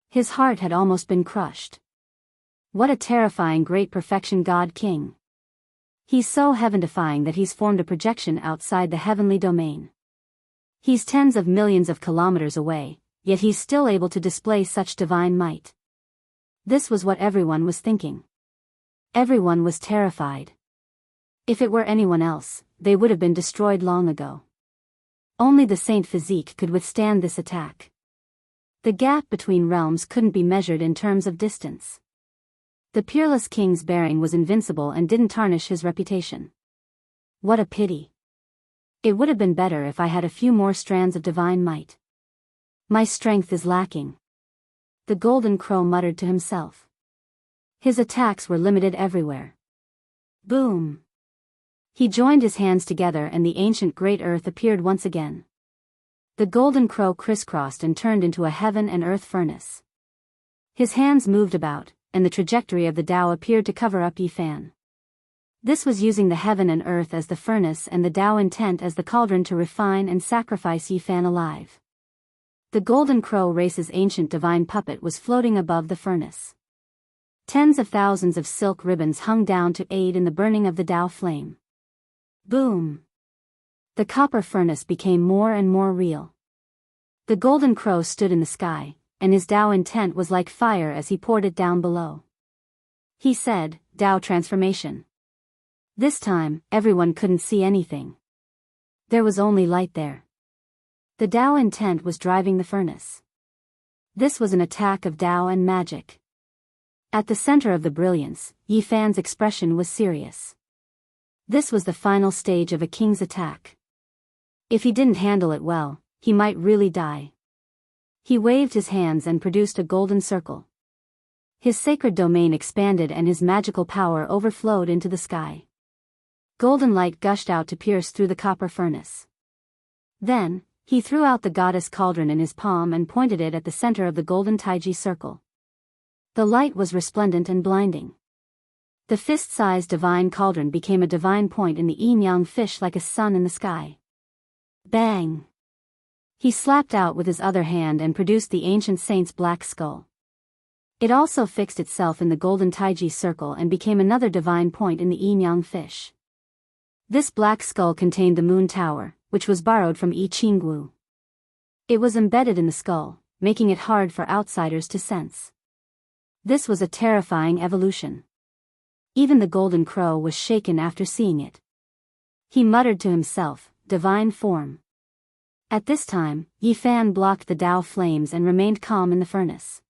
His heart had almost been crushed. What a terrifying great perfection god king. He's so heaven-defying that he's formed a projection outside the heavenly domain. He's tens of millions of kilometers away, yet he's still able to display such divine might. This was what everyone was thinking. Everyone was terrified. If it were anyone else, they would have been destroyed long ago. Only the saint physique could withstand this attack. The gap between realms couldn't be measured in terms of distance. The peerless king's bearing was invincible and didn't tarnish his reputation. What a pity. It would have been better if I had a few more strands of divine might. My strength is lacking. The golden crow muttered to himself. His attacks were limited everywhere. Boom! He joined his hands together and the ancient great earth appeared once again. The golden crow crisscrossed and turned into a heaven and earth furnace. His hands moved about, and the trajectory of the Tao appeared to cover up Yi Fan. This was using the heaven and earth as the furnace and the Tao intent as the cauldron to refine and sacrifice Yi Fan alive. The golden crow race's ancient divine puppet was floating above the furnace. Tens of thousands of silk ribbons hung down to aid in the burning of the Tao flame. Boom! The copper furnace became more and more real. The golden crow stood in the sky, and his Tao intent was like fire as he poured it down below. He said, Tao transformation. This time, everyone couldn't see anything. There was only light there. The Tao intent was driving the furnace. This was an attack of Tao and magic. At the center of the brilliance, Yi Fan's expression was serious. This was the final stage of a king's attack. If he didn't handle it well, he might really die. He waved his hands and produced a golden circle. His sacred domain expanded and his magical power overflowed into the sky. Golden light gushed out to pierce through the copper furnace. Then, he threw out the goddess cauldron in his palm and pointed it at the center of the golden Taiji circle. The light was resplendent and blinding. The fist-sized divine cauldron became a divine point in the yin-yang fish like a sun in the sky. Bang! He slapped out with his other hand and produced the ancient saint's black skull. It also fixed itself in the golden Taiji circle and became another divine point in the yin-yang fish. This black skull contained the moon tower, which was borrowed from I Ching Wu. It was embedded in the skull, making it hard for outsiders to sense. This was a terrifying evolution. Even the golden crow was shaken after seeing it. He muttered to himself, "Divine form." At this time, Yi Fan blocked the Tao flames and remained calm in the furnace.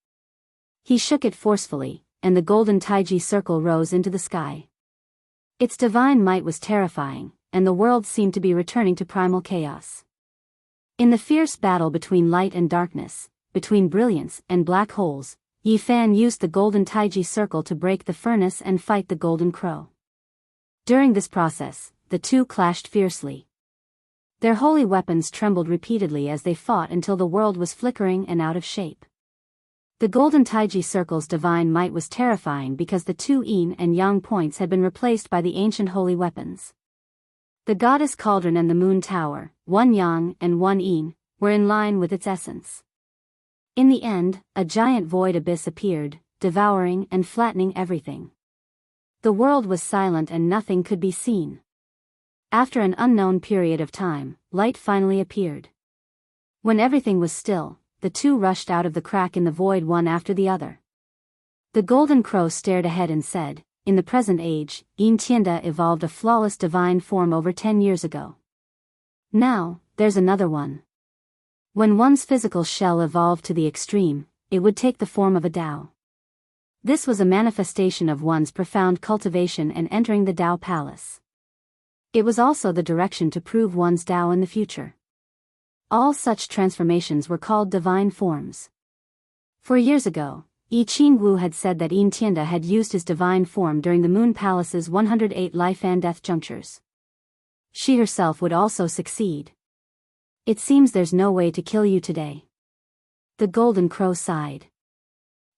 He shook it forcefully, and the golden Taiji circle rose into the sky. Its divine might was terrifying, and the world seemed to be returning to primal chaos. In the fierce battle between light and darkness, between brilliance and black holes, Yi Fan used the golden Taiji circle to break the furnace and fight the golden crow. During this process, the two clashed fiercely. Their holy weapons trembled repeatedly as they fought until the world was flickering and out of shape. The golden Taiji circle's divine might was terrifying because the two yin and yang points had been replaced by the ancient holy weapons. The goddess cauldron and the moon tower, one yang and one yin, were in line with its essence. In the end, a giant void abyss appeared, devouring and flattening everything. The world was silent and nothing could be seen. After an unknown period of time, light finally appeared. When everything was still, the two rushed out of the crack in the void one after the other. The golden crow stared ahead and said, "In the present age, Yin-Tianda evolved a flawless divine form over 10 years ago. Now, there's another one. When one's physical shell evolved to the extreme, it would take the form of a Tao. This was a manifestation of one's profound cultivation and entering the Tao palace. It was also the direction to prove one's Tao in the future. All such transformations were called divine forms. 4 years ago, I Ching Wu had said that Yin-Tianda had used his divine form during the Moon Palace's 108 life and death junctures. She herself would also succeed. It seems there's no way to kill you today." The golden crow sighed.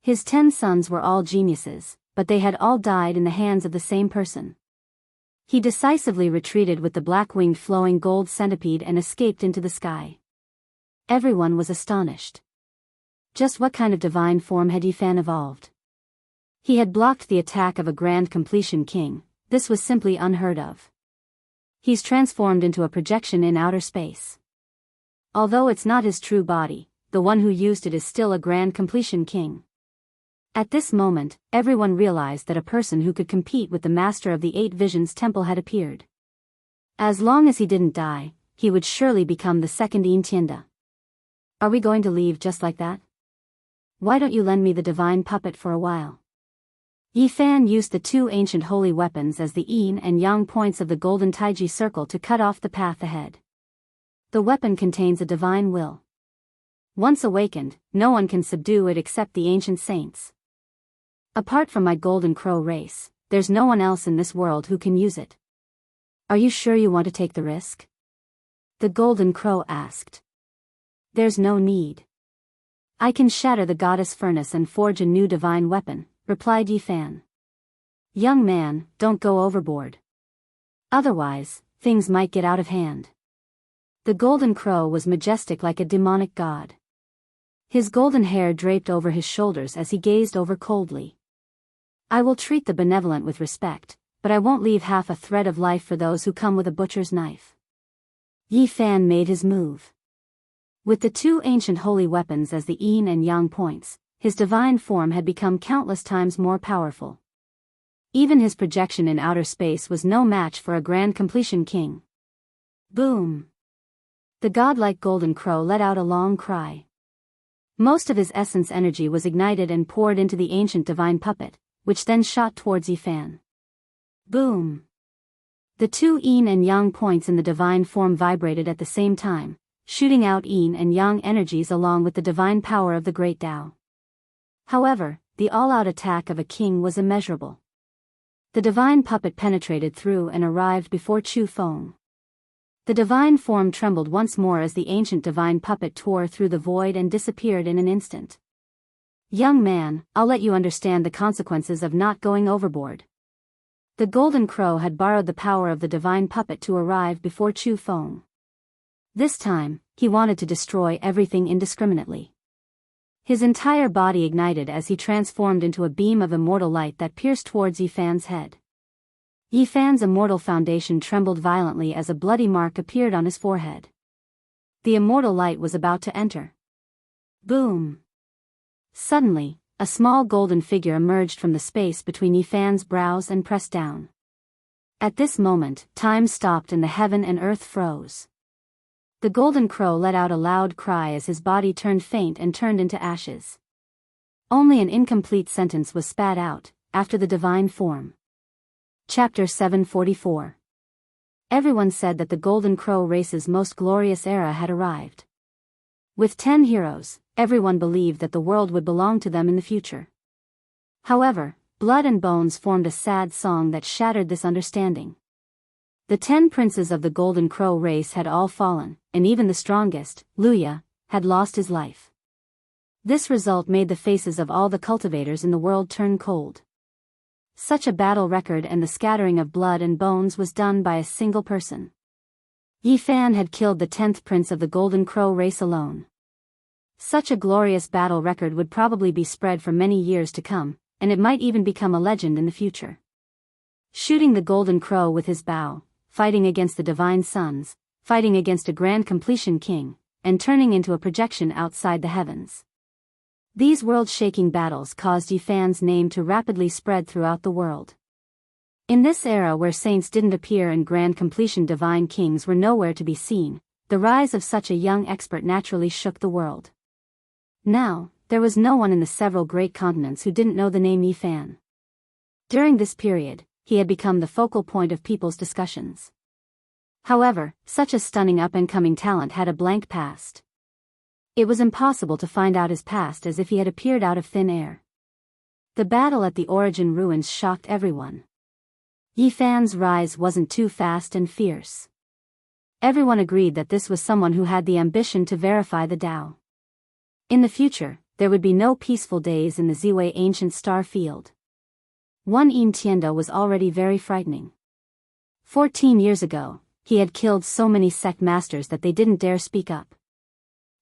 His 10 sons were all geniuses, but they had all died in the hands of the same person. He decisively retreated with the black-winged flowing gold centipede and escaped into the sky. Everyone was astonished. Just what kind of divine form had Yi Fan evolved? He had blocked the attack of a grand completion king. This was simply unheard of. He's transformed into a projection in outer space. Although it's not his true body, the one who used it is still a grand completion king. At this moment, everyone realized that a person who could compete with the master of the 8 Visions Temple had appeared. As long as he didn't die, he would surely become the second Yin-Tianda. "Are we going to leave just like that? Why don't you lend me the divine puppet for a while?" Yi Fan used the 2 ancient holy weapons as the yin and yang points of the golden Taiji circle to cut off the path ahead. The weapon contains a divine will. Once awakened, no one can subdue it except the ancient saints. Apart from my golden crow race, there's no one else in this world who can use it. Are you sure you want to take the risk? The golden crow asked. There's no need. I can shatter the goddess furnace and forge a new divine weapon, replied Yi Fan. Young man, don't go overboard. Otherwise, things might get out of hand. The golden crow was majestic like a demonic god. His golden hair draped over his shoulders as he gazed over coldly. I will treat the benevolent with respect, but I won't leave half a thread of life for those who come with a butcher's knife. Yi Fan made his move. With the 2 ancient holy weapons as the yin and yang points, his divine form had become countless times more powerful. Even his projection in outer space was no match for a grand completion king. Boom! The godlike golden crow let out a long cry. Most of his essence energy was ignited and poured into the ancient divine puppet, which then shot towards Yi Fan. Boom! The 2 yin and yang points in the divine form vibrated at the same time, shooting out yin and yang energies along with the divine power of the great Tao. However, the all-out attack of a king was immeasurable. The divine puppet penetrated through and arrived before Chu Feng. The divine form trembled once more as the ancient divine puppet tore through the void and disappeared in an instant. Young man, I'll let you understand the consequences of not going overboard. The golden crow had borrowed the power of the divine puppet to arrive before Chu Feng. This time, he wanted to destroy everything indiscriminately. His entire body ignited as he transformed into a beam of immortal light that pierced towards Yifan's head. Yifan's immortal foundation trembled violently as a bloody mark appeared on his forehead. The immortal light was about to enter. Boom! Suddenly, a small golden figure emerged from the space between Yifan's brows and pressed down. At this moment, time stopped and the heaven and earth froze. The golden crow let out a loud cry as his body turned faint and turned into ashes. Only an incomplete sentence was spat out, after the divine form. Chapter 744. Everyone said that the Golden Crow race's most glorious era had arrived. With 10 heroes, everyone believed that the world would belong to them in the future. However, Blood and Bones formed a sad song that shattered this understanding. The 10 princes of the Golden Crow race had all fallen, and even the strongest, Luya, had lost his life. This result made the faces of all the cultivators in the world turn cold. Such a battle record and the scattering of blood and bones was done by a single person. Yifan had killed the 10th prince of the Golden Crow race alone. Such a glorious battle record would probably be spread for many years to come, and it might even become a legend in the future. Shooting the Golden Crow with his bow, fighting against the Divine Sons, fighting against a Grand Completion King, and turning into a projection outside the heavens. These world-shaking battles caused Yifan's name to rapidly spread throughout the world. In this era where saints didn't appear and Grand Completion Divine Kings were nowhere to be seen, the rise of such a young expert naturally shook the world. Now, there was no one in the several great continents who didn't know the name Yifan. During this period, he had become the focal point of people's discussions. However, such a stunning up-and-coming talent had a blank past. It was impossible to find out his past as if he had appeared out of thin air. The battle at the Origin ruins shocked everyone. Yifan's rise wasn't too fast and fierce. Everyone agreed that this was someone who had the ambition to verify the Tao. In the future, there would be no peaceful days in the Ziwei ancient star field. One Entiendo was already very frightening. 14 years ago, he had killed so many sect masters that they didn't dare speak up.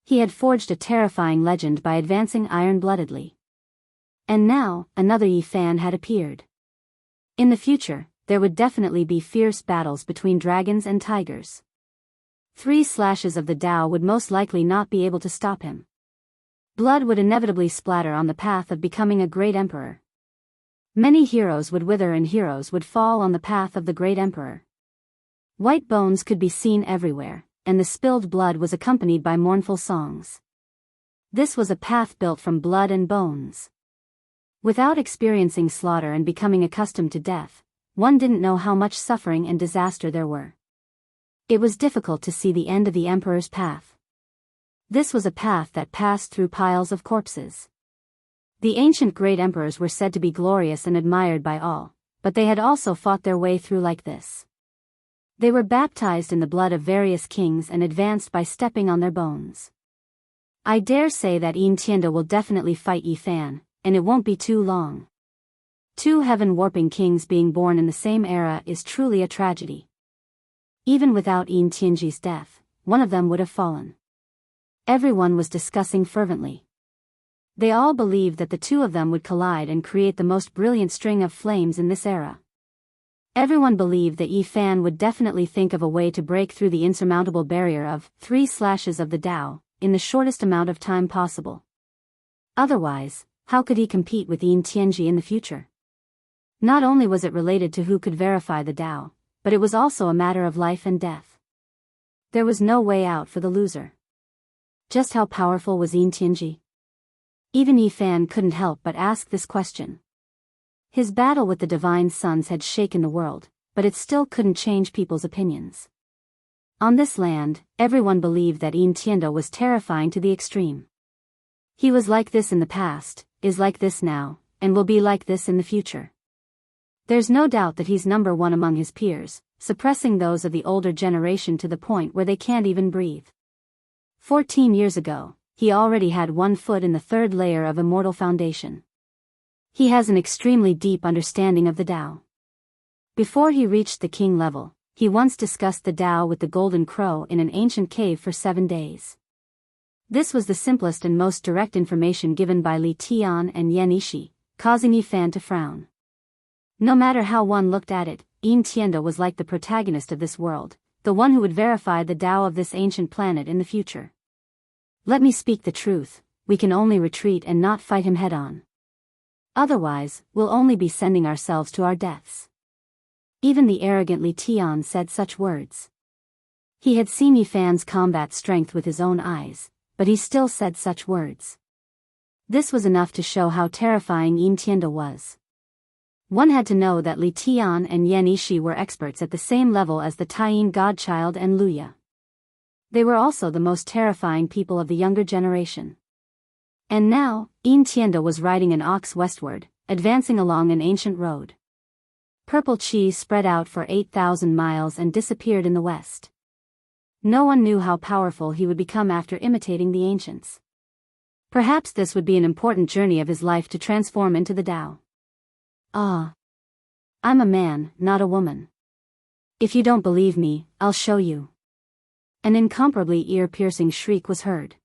He had forged a terrifying legend by advancing iron-bloodedly. And now, another Yifan had appeared. In the future, there would definitely be fierce battles between dragons and tigers. 3 slashes of the Tao would most likely not be able to stop him. Blood would inevitably splatter on the path of becoming a great emperor. Many heroes would wither and heroes would fall on the path of the great emperor. White bones could be seen everywhere, and the spilled blood was accompanied by mournful songs. This was a path built from blood and bones. Without experiencing slaughter and becoming accustomed to death, one didn't know how much suffering and disaster there were. It was difficult to see the end of the emperor's path. This was a path that passed through piles of corpses. The ancient great emperors were said to be glorious and admired by all, but they had also fought their way through like this. They were baptized in the blood of various kings and advanced by stepping on their bones. I dare say that Entiendo will definitely fight Yifan, and it won't be too long. 2 heaven-warping kings being born in the same era is truly a tragedy. Even without Entienji's death, one of them would have fallen. Everyone was discussing fervently. They all believed that the 2 of them would collide and create the most brilliant string of flames in this era. Everyone believed that Yifan would definitely think of a way to break through the insurmountable barrier of 3 slashes of the Tao, in the shortest amount of time possible. Otherwise, how could he compete with Entienji in the future? Not only was it related to who could verify the Tao, but it was also a matter of life and death. There was no way out for the loser. Just how powerful was Entienji? Even Yifan couldn't help but ask this question. His battle with the Divine Sons had shaken the world, but it still couldn't change people's opinions. On this land, everyone believed that Entiendo was terrifying to the extreme. He was like this in the past, is like this now, and will be like this in the future. There's no doubt that he's number 1 among his peers, suppressing those of the older generation to the point where they can't even breathe. 14 years ago, he already had 1 foot in the 3rd layer of immortal foundation. He has an extremely deep understanding of the Tao. Before he reached the king level, he once discussed the Tao with the Golden Crow in an ancient cave for 7 days. This was the simplest and most direct information given by Li Tian and Yan Ishi, causing Yi Fan to frown. No matter how one looked at it, Yin Tianda was like the protagonist of this world, the one who would verify the Tao of this ancient planet in the future. Let me speak the truth, we can only retreat and not fight him head-on. Otherwise, we'll only be sending ourselves to our deaths. Even the arrogant Li Tian said such words. He had seen Yi Fan's combat strength with his own eyes, but he still said such words. This was enough to show how terrifying Yin Tianda was. One had to know that Li Tian and Yan Ishi were experts at the same level as the Taiyin godchild and Luya. They were also the most terrifying people of the younger generation. And now, Yin Tianda was riding an ox westward, advancing along an ancient road. Purple cheese spread out for 8,000 miles and disappeared in the west. No one knew how powerful he would become after imitating the ancients. Perhaps this would be an important journey of his life to transform into the Tao. Ah. I'm a man, not a woman. If you don't believe me, I'll show you. An incomparably ear-piercing shriek was heard.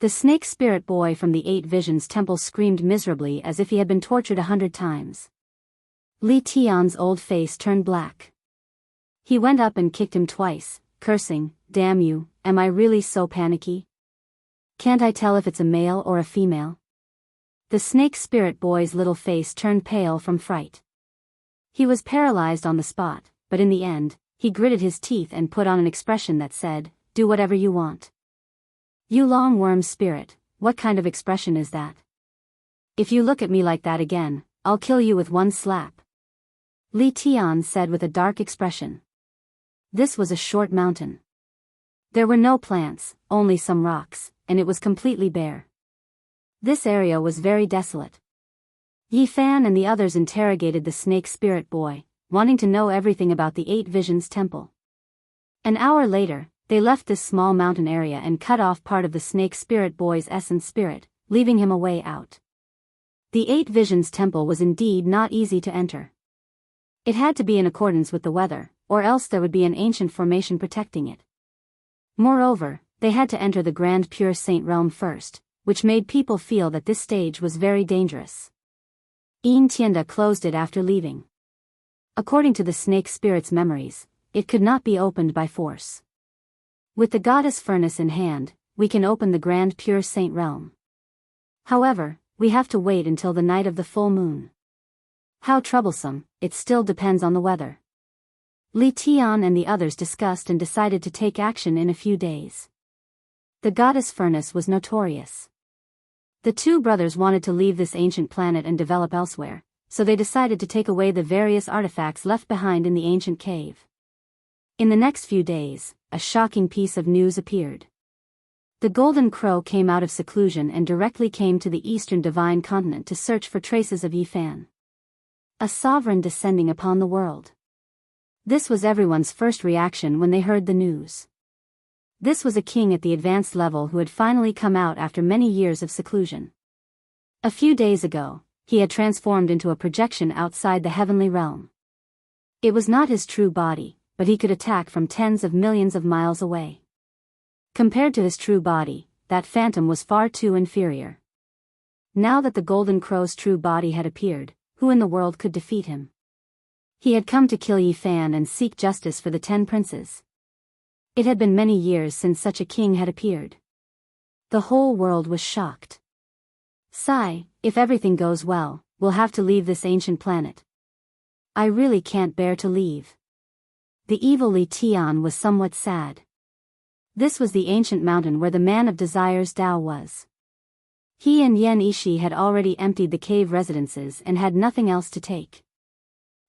The snake spirit boy from the Eight Visions temple screamed miserably as if he had been tortured 100 times. Li Tian's old face turned black. He went up and kicked him twice, cursing, "Damn you, am I really so panicky? Can't I tell if it's a male or a female?" The snake spirit boy's little face turned pale from fright. He was paralyzed on the spot, but in the end, he gritted his teeth and put on an expression that said, "Do whatever you want." "You long worm spirit, what kind of expression is that? If you look at me like that again, I'll kill you with one slap," Li Tian said with a dark expression. This was a short mountain. There were no plants, only some rocks, and it was completely bare. This area was very desolate. Yi Fan and the others interrogated the snake spirit boy, wanting to know everything about the Eight Visions temple. An hour later, they left this small mountain area and cut off part of the snake spirit boy's essence spirit, leaving him a way out. The Eight Visions temple was indeed not easy to enter. It had to be in accordance with the weather, or else there would be an ancient formation protecting it. Moreover, they had to enter the Grand Pure Saint realm first, which made people feel that this stage was very dangerous. Yin Tianda closed it after leaving. According to the snake spirit's memories, it could not be opened by force. With the goddess furnace in hand, we can open the Grand Pure Saint realm. However, we have to wait until the night of the full moon. How troublesome, it still depends on the weather. Li Tian and the others discussed and decided to take action in a few days. The goddess furnace was notorious. The two brothers wanted to leave this ancient planet and develop elsewhere, so they decided to take away the various artifacts left behind in the ancient cave. In the next few days, a shocking piece of news appeared. The Golden Crow came out of seclusion and directly came to the eastern divine continent to search for traces of Yi Fan. A sovereign descending upon the world. This was everyone's first reaction when they heard the news. This was a king at the advanced level who had finally come out after many years of seclusion. A few days ago, he had transformed into a projection outside the heavenly realm. It was not his true body, but he could attack from tens of millions of miles away. Compared to his true body, that phantom was far too inferior. Now that the Golden Crow's true body had appeared, who in the world could defeat him? He had come to kill Yi Fan and seek justice for the 10 princes. It had been many years since such a king had appeared. The whole world was shocked. Sigh, if everything goes well, we'll have to leave this ancient planet. I really can't bear to leave. The evil Li Tian was somewhat sad. This was the ancient mountain where the man of desire's Tao was. He and Yan Ishi had already emptied the cave residences and had nothing else to take.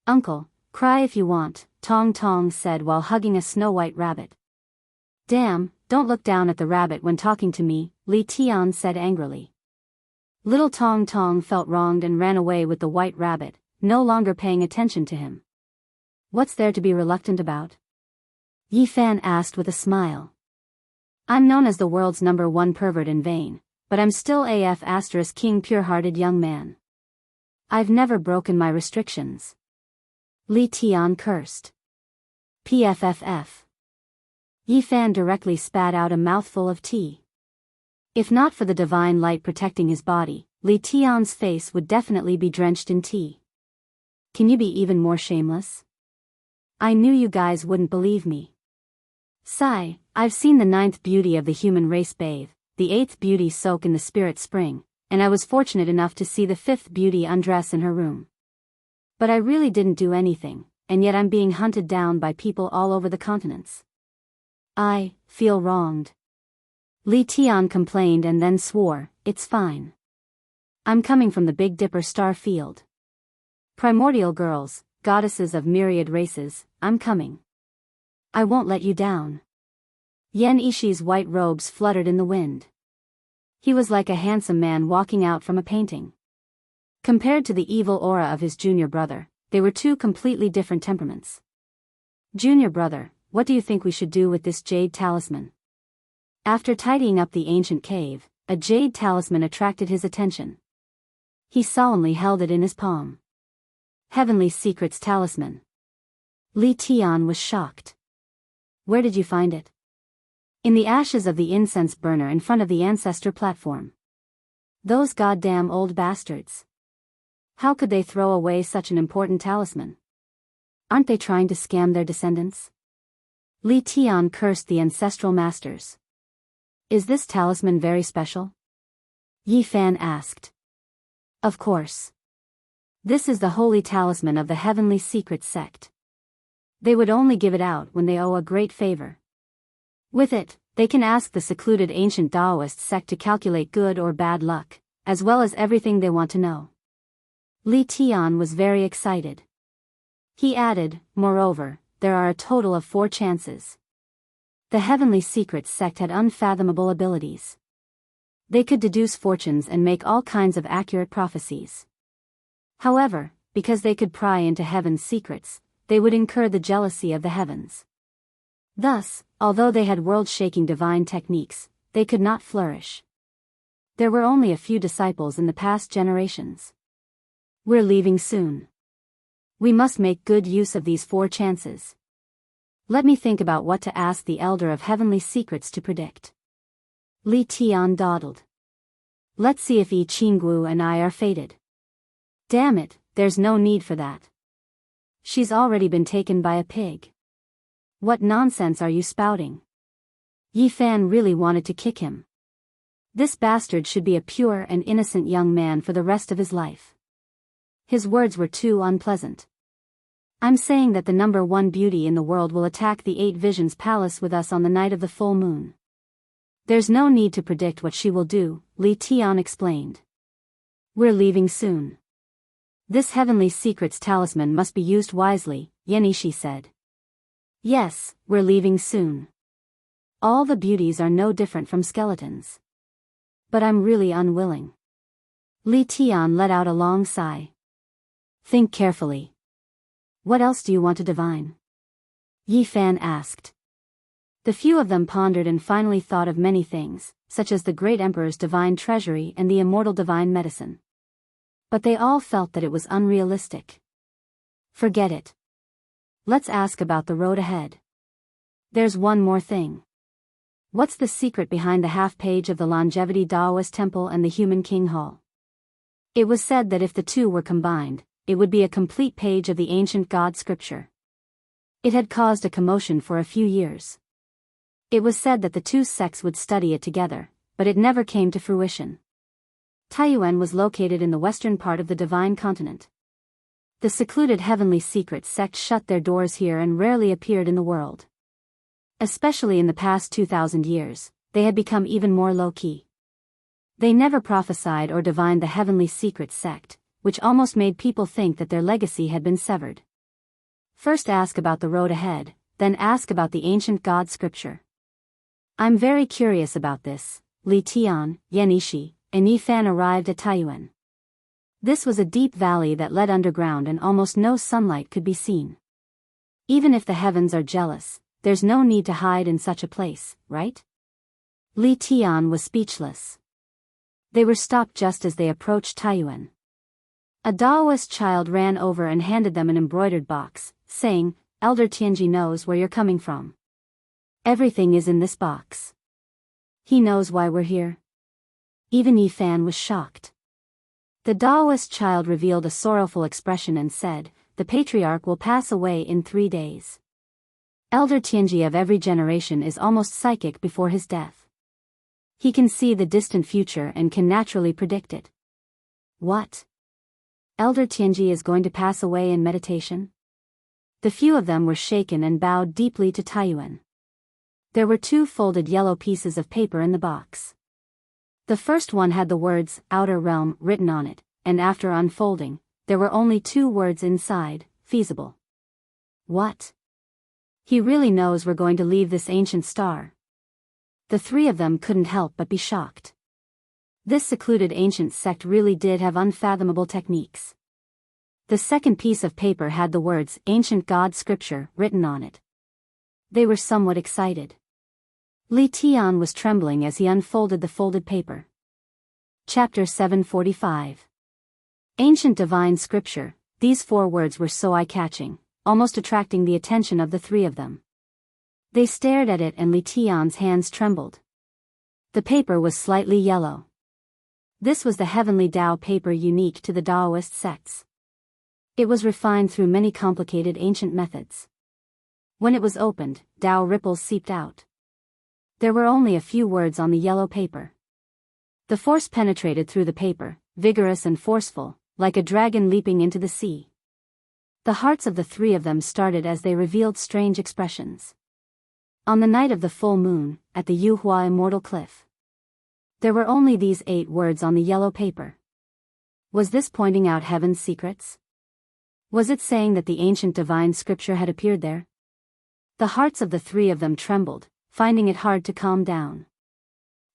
"Uncle, cry if you want," Tong Tong said while hugging a snow-white rabbit. "Damn, don't look down at the rabbit when talking to me," Li Tian said angrily. Little Tong Tong felt wronged and ran away with the white rabbit, no longer paying attention to him. "What's there to be reluctant about?" Yi Fan asked with a smile. "I'm known as the world's #1 pervert in vain, but I'm still AF** king pure-hearted young man. I've never broken my restrictions." Li Tian cursed. "PFFF." Yi Fan directly spat out a mouthful of tea. If not for the divine light protecting his body, Li Tian's face would definitely be drenched in tea. Can you be even more shameless? I knew you guys wouldn't believe me. Sigh, I've seen the 9th beauty of the human race bathe, the 8th beauty soak in the spirit spring, and I was fortunate enough to see the 5th beauty undress in her room. But I really didn't do anything, and yet I'm being hunted down by people all over the continents. I feel wronged. Li Tian complained and then swore, it's fine. I'm coming from the Big Dipper star field. Primordial girls, goddesses of myriad races, I'm coming. I won't let you down. Yan Ishi's white robes fluttered in the wind. He was like a handsome man walking out from a painting. Compared to the evil aura of his junior brother, they were two completely different temperaments. Junior brother, what do you think we should do with this jade talisman? After tidying up the ancient cave, a jade talisman attracted his attention. He solemnly held it in his palm. Heavenly Secrets Talisman. Li Tian was shocked. Where did you find it? In the ashes of the incense burner in front of the ancestor platform. Those goddamn old bastards. How could they throw away such an important talisman? Aren't they trying to scam their descendants? Li Tian cursed the ancestral masters. Is this talisman very special? Yi Fan asked. Of course. This is the holy talisman of the Heavenly Secret Sect. They would only give it out when they owe a great favor. With it, they can ask the secluded ancient Taoist sect to calculate good or bad luck, as well as everything they want to know. Li Tian was very excited. He added, moreover, there are a total of 4 chances. The Heavenly Secret Sect had unfathomable abilities. They could deduce fortunes and make all kinds of accurate prophecies. However, because they could pry into heaven's secrets, they would incur the jealousy of the heavens. Thus, although they had world-shaking divine techniques, they could not flourish. There were only a few disciples in the past generations. We're leaving soon. We must make good use of these 4 chances. Let me think about what to ask the Elder of Heavenly Secrets to predict. Li Tian dawdled. Let's see if Yi Qinggu and I are fated. Damn it, there's no need for that. She's already been taken by a pig. What nonsense are you spouting? Yi Fan really wanted to kick him. This bastard should be a pure and innocent young man for the rest of his life. His words were too unpleasant. I'm saying that the number 1 beauty in the world will attack the 8 Visions Palace with us on the night of the full moon. There's no need to predict what she will do, Li Tian explained. We're leaving soon. This Heavenly Secrets talisman must be used wisely, Yenishi said. Yes, we're leaving soon. All the beauties are no different from skeletons. But I'm really unwilling. Li Tian let out a long sigh. Think carefully. What else do you want to divine? Yi Fan asked. The few of them pondered and finally thought of many things, such as the great emperor's divine treasury and the immortal divine medicine. But they all felt that it was unrealistic. Forget it. Let's ask about the road ahead. There's one more thing. What's the secret behind the half-page of the Longevity Daoist Temple and the Human King Hall? It was said that if the two were combined, it would be a complete page of the ancient God scripture. It had caused a commotion for a few years. It was said that the 2 sects would study it together, but it never came to fruition. Taiyuan was located in the western part of the divine continent. The secluded Heavenly Secret sect shut their doors here and rarely appeared in the world. Especially in the past 2,000 years, they had become even more low-key. They never prophesied or divined the Heavenly Secret sect, which almost made people think that their legacy had been severed. First ask about the road ahead, then ask about the ancient God scripture. I'm very curious about this. Li Tian, Yenishi, and Yi Fan arrived at Taiyuan. This was a deep valley that led underground and almost no sunlight could be seen. Even if the heavens are jealous, there's no need to hide in such a place, right? Li Tian was speechless. They were stopped just as they approached Taiyuan. A Daoist child ran over and handed them an embroidered box, saying, Elder Tianji knows where you're coming from. Everything is in this box. He knows why we're here. Even Yi Fan was shocked. The Taoist child revealed a sorrowful expression and said, "The patriarch will pass away in 3 days. Elder Tianji of every generation is almost psychic before his death. He can see the distant future and can naturally predict it." What? Elder Tianji is going to pass away in meditation? The few of them were shaken and bowed deeply to Taiyuan. There were 2 folded yellow pieces of paper in the box. The first one had the words, "Outer Realm," written on it, and after unfolding, there were only 2 words inside, "Feasible." What? He really knows we're going to leave this ancient star. The 3 of them couldn't help but be shocked. This secluded ancient sect really did have unfathomable techniques. The second piece of paper had the words, "Ancient God Scripture," written on it. They were somewhat excited. Li Tian was trembling as he unfolded the folded paper. Chapter 745. Ancient Divine Scripture. These 4 words were so eye-catching, almost attracting the attention of the 3 of them. They stared at it and Li Tian's hands trembled. The paper was slightly yellow. This was the heavenly Tao paper unique to the Taoist sects. It was refined through many complicated ancient methods. When it was opened, Tao ripples seeped out. There were only a few words on the yellow paper. The force penetrated through the paper, vigorous and forceful, like a dragon leaping into the sea. The hearts of the 3 of them started as they revealed strange expressions. On the night of the full moon, at the Yuhua Immortal Cliff, there were only these 8 words on the yellow paper. Was this pointing out heaven's secrets? Was it saying that the ancient divine scripture had appeared there? The hearts of the 3 of them trembled, finding it hard to calm down.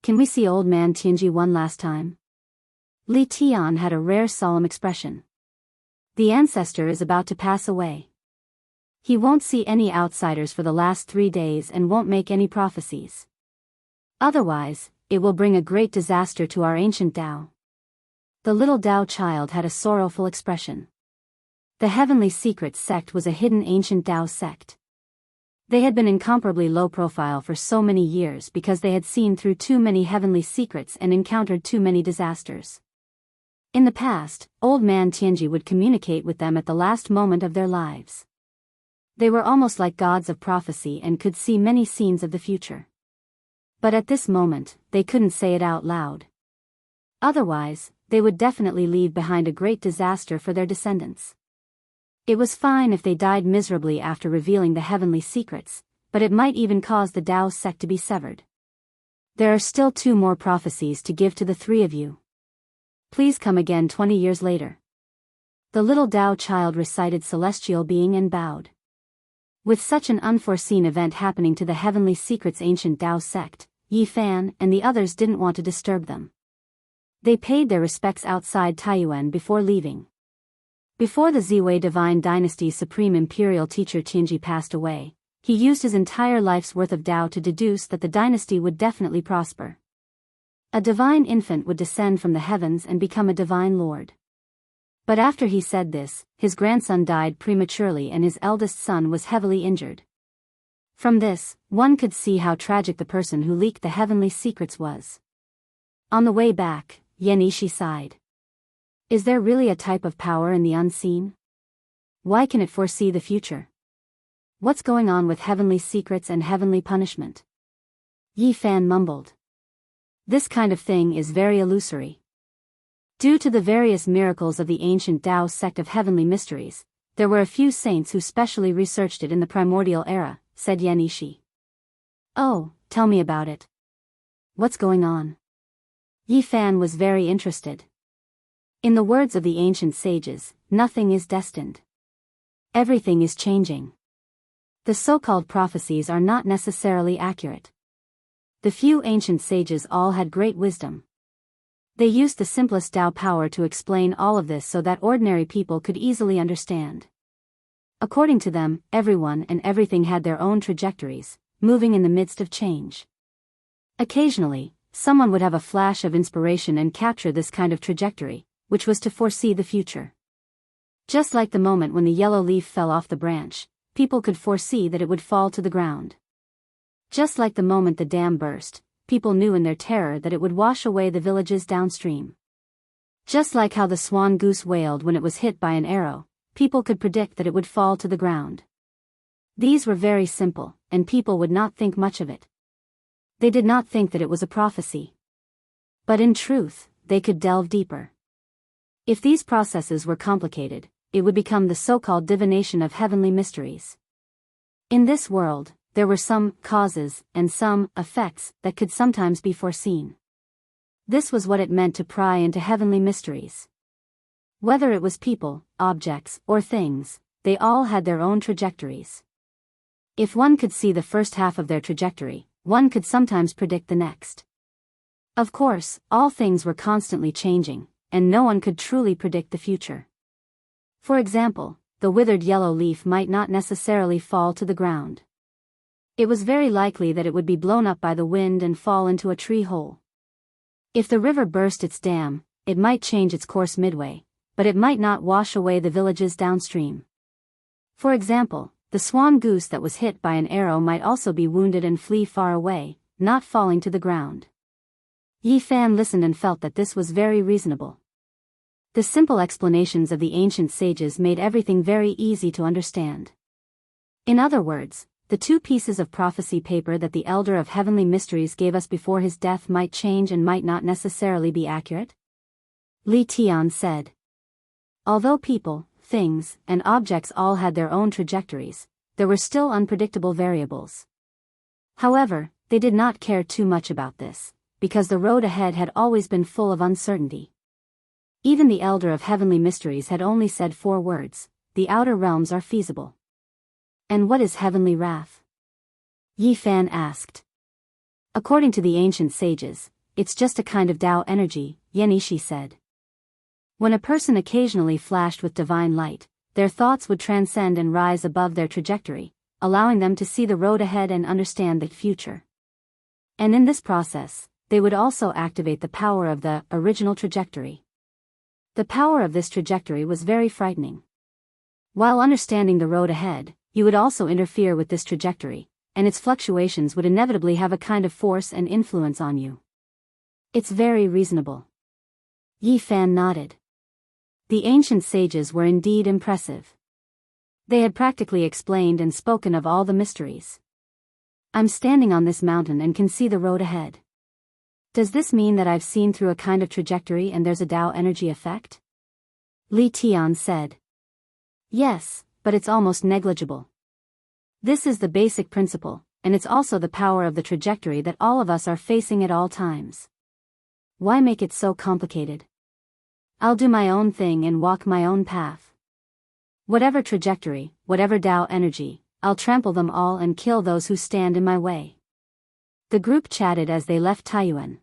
"Can we see old man Tianji one last time?" Li Tian had a rare solemn expression. The ancestor is about to pass away. He won't see any outsiders for the last 3 days and won't make any prophecies. Otherwise, it will bring a great disaster to our ancient Tao. The little Tao child had a sorrowful expression. The Heavenly Secrets sect was a hidden ancient Tao sect. They had been incomparably low profile for so many years because they had seen through too many heavenly secrets and encountered too many disasters. In the past, old man Tianji would communicate with them at the last moment of their lives. They were almost like gods of prophecy and could see many scenes of the future. But at this moment, they couldn't say it out loud. Otherwise, they would definitely leave behind a great disaster for their descendants. It was fine if they died miserably after revealing the heavenly secrets, but it might even cause the Tao sect to be severed. "There are still 2 more prophecies to give to the 3 of you. Please come again 20 years later." The little Tao child recited celestial being and bowed. With such an unforeseen event happening to the Heavenly Secrets ancient Tao sect, Yi Fan and the others didn't want to disturb them. They paid their respects outside Taiyuan before leaving. Before the Ziwei Divine Dynasty's supreme imperial teacher Tianji passed away, he used his entire life's worth of Tao to deduce that the dynasty would definitely prosper. A divine infant would descend from the heavens and become a divine lord. But after he said this, his grandson died prematurely and his eldest son was heavily injured. From this, one could see how tragic the person who leaked the heavenly secrets was. On the way back, Yenishi sighed. Is there really a type of power in the unseen? Why can it foresee the future? What's going on with heavenly secrets and heavenly punishment? Yi Fan mumbled. This kind of thing is very illusory. Due to the various miracles of the ancient Tao sect of heavenly mysteries, there were a few saints who specially researched it in the primordial era, said Yenishi. Oh, tell me about it. What's going on? Yi Fan was very interested. In the words of the ancient sages, nothing is destined. Everything is changing. The so-called prophecies are not necessarily accurate. The few ancient sages all had great wisdom. They used the simplest Tao power to explain all of this so that ordinary people could easily understand. According to them, everyone and everything had their own trajectories, moving in the midst of change. Occasionally, someone would have a flash of inspiration and capture this kind of trajectory, which was to foresee the future. Just like the moment when the yellow leaf fell off the branch, people could foresee that it would fall to the ground. Just like the moment the dam burst, people knew in their terror that it would wash away the villages downstream. Just like how the swan goose wailed when it was hit by an arrow, people could predict that it would fall to the ground. These were very simple, and people would not think much of it. They did not think that it was a prophecy. But in truth, they could delve deeper. If these processes were complicated, it would become the so-called divination of heavenly mysteries. In this world, there were some causes and some effects that could sometimes be foreseen. This was what it meant to pry into heavenly mysteries. Whether it was people, objects, or things, they all had their own trajectories. If one could see the first half of their trajectory, one could sometimes predict the next. Of course, all things were constantly changing, and no one could truly predict the future. For example, the withered yellow leaf might not necessarily fall to the ground. It was very likely that it would be blown up by the wind and fall into a tree hole. If the river burst its dam, it might change its course midway, but it might not wash away the villages downstream. For example, the swan goose that was hit by an arrow might also be wounded and flee far away, not falling to the ground. Yi Fan listened and felt that this was very reasonable. The simple explanations of the ancient sages made everything very easy to understand. In other words, the two pieces of prophecy paper that the Elder of Heavenly Mysteries gave us before his death might change and might not necessarily be accurate? Li Tian said. Although people, things, and objects all had their own trajectories, there were still unpredictable variables. However, they did not care too much about this, because the road ahead had always been full of uncertainty. Even the Elder of Heavenly Mysteries had only said 4 words: the outer realms are feasible. And what is heavenly wrath? Yi Fan asked. According to the ancient sages, it's just a kind of Tao energy, Yenishi said. When a person occasionally flashed with divine light, their thoughts would transcend and rise above their trajectory, allowing them to see the road ahead and understand the future. And in this process, they would also activate the power of the original trajectory. The power of this trajectory was very frightening. While understanding the road ahead, you would also interfere with this trajectory, and its fluctuations would inevitably have a kind of force and influence on you. It's very reasonable. Yi Fan nodded. The ancient sages were indeed impressive. They had practically explained and spoken of all the mysteries. I'm standing on this mountain and can see the road ahead. Does this mean that I've seen through a kind of trajectory and there's a Tao energy effect? Li Tian said. Yes, but it's almost negligible. This is the basic principle, and it's also the power of the trajectory that all of us are facing at all times. Why make it so complicated? I'll do my own thing and walk my own path. Whatever trajectory, whatever Tao energy, I'll trample them all and kill those who stand in my way. The group chatted as they left Taiyuan.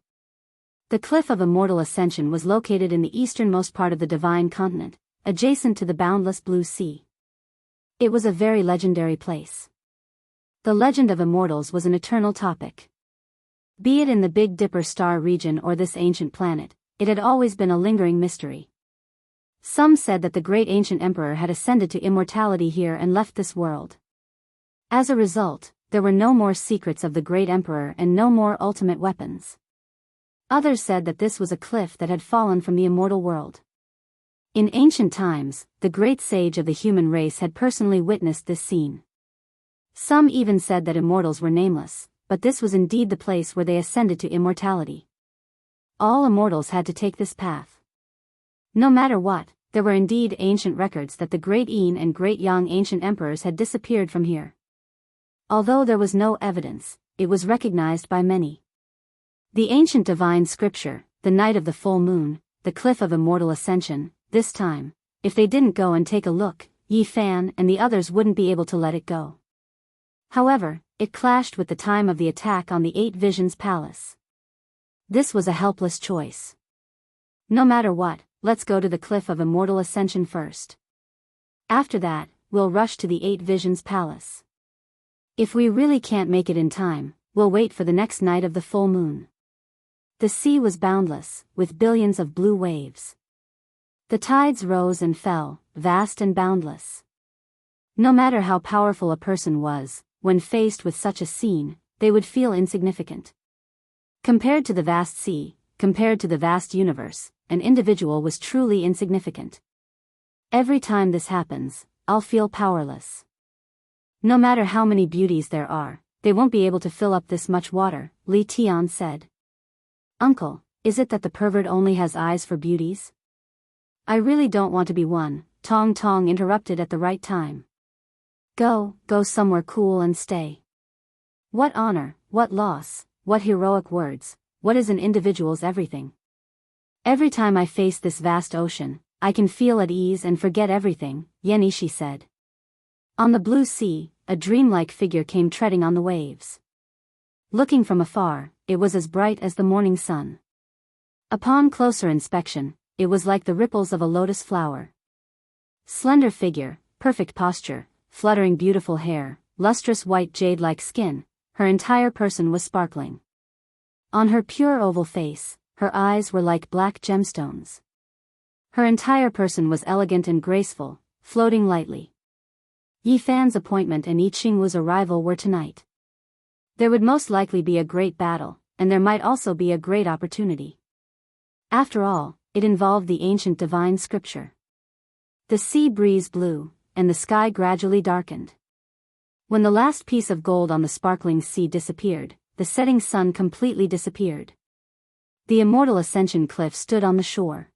The Cliff of Immortal Ascension was located in the easternmost part of the Divine Continent, adjacent to the boundless blue sea. It was a very legendary place. The legend of immortals was an eternal topic. Be it in the Big Dipper star region or this ancient planet, it had always been a lingering mystery. Some said that the great ancient emperor had ascended to immortality here and left this world. As a result, there were no more secrets of the great emperor and no more ultimate weapons. Others said that this was a cliff that had fallen from the immortal world. In ancient times, the great sage of the human race had personally witnessed this scene. Some even said that immortals were nameless, but this was indeed the place where they ascended to immortality. All immortals had to take this path. No matter what, there were indeed ancient records that the great Yin and great Yang ancient emperors had disappeared from here. Although there was no evidence, it was recognized by many. The ancient divine scripture, the night of the full moon, the cliff of immortal ascension, this time, if they didn't go and take a look, Yi Fan and the others wouldn't be able to let it go. However, it clashed with the time of the attack on the 8 Visions Palace. This was a helpless choice. No matter what, let's go to the Cliff of Immortal Ascension first. After that, we'll rush to the 8 Visions Palace. If we really can't make it in time, we'll wait for the next night of the full moon. The sea was boundless, with billions of blue waves. The tides rose and fell, vast and boundless. No matter how powerful a person was, when faced with such a scene, they would feel insignificant. Compared to the vast sea, compared to the vast universe, an individual was truly insignificant. Every time this happens, I'll feel powerless. No matter how many beauties there are, they won't be able to fill up this much water, Li Tian said. Uncle, is it that the pervert only has eyes for beauties? I really don't want to be one, Tong Tong interrupted at the right time. Go somewhere cool and stay. What honor, what loss, what heroic words, what is an individual's everything? Every time I face this vast ocean, I can feel at ease and forget everything, Yenishi said. On the blue sea, a dreamlike figure came treading on the waves. Looking from afar, it was as bright as the morning sun. Upon closer inspection, it was like the ripples of a lotus flower. Slender figure, perfect posture, fluttering beautiful hair, lustrous white jade-like skin, her entire person was sparkling. On her pure oval face, her eyes were like black gemstones. Her entire person was elegant and graceful, floating lightly. Yi Fan's appointment and Yi Qingwu's arrival were tonight. There would most likely be a great battle, and there might also be a great opportunity. After all, it involved the ancient divine scripture. The sea breeze blew, and the sky gradually darkened. When the last piece of gold on the sparkling sea disappeared, the setting sun completely disappeared. The immortal ascension cliff stood on the shore.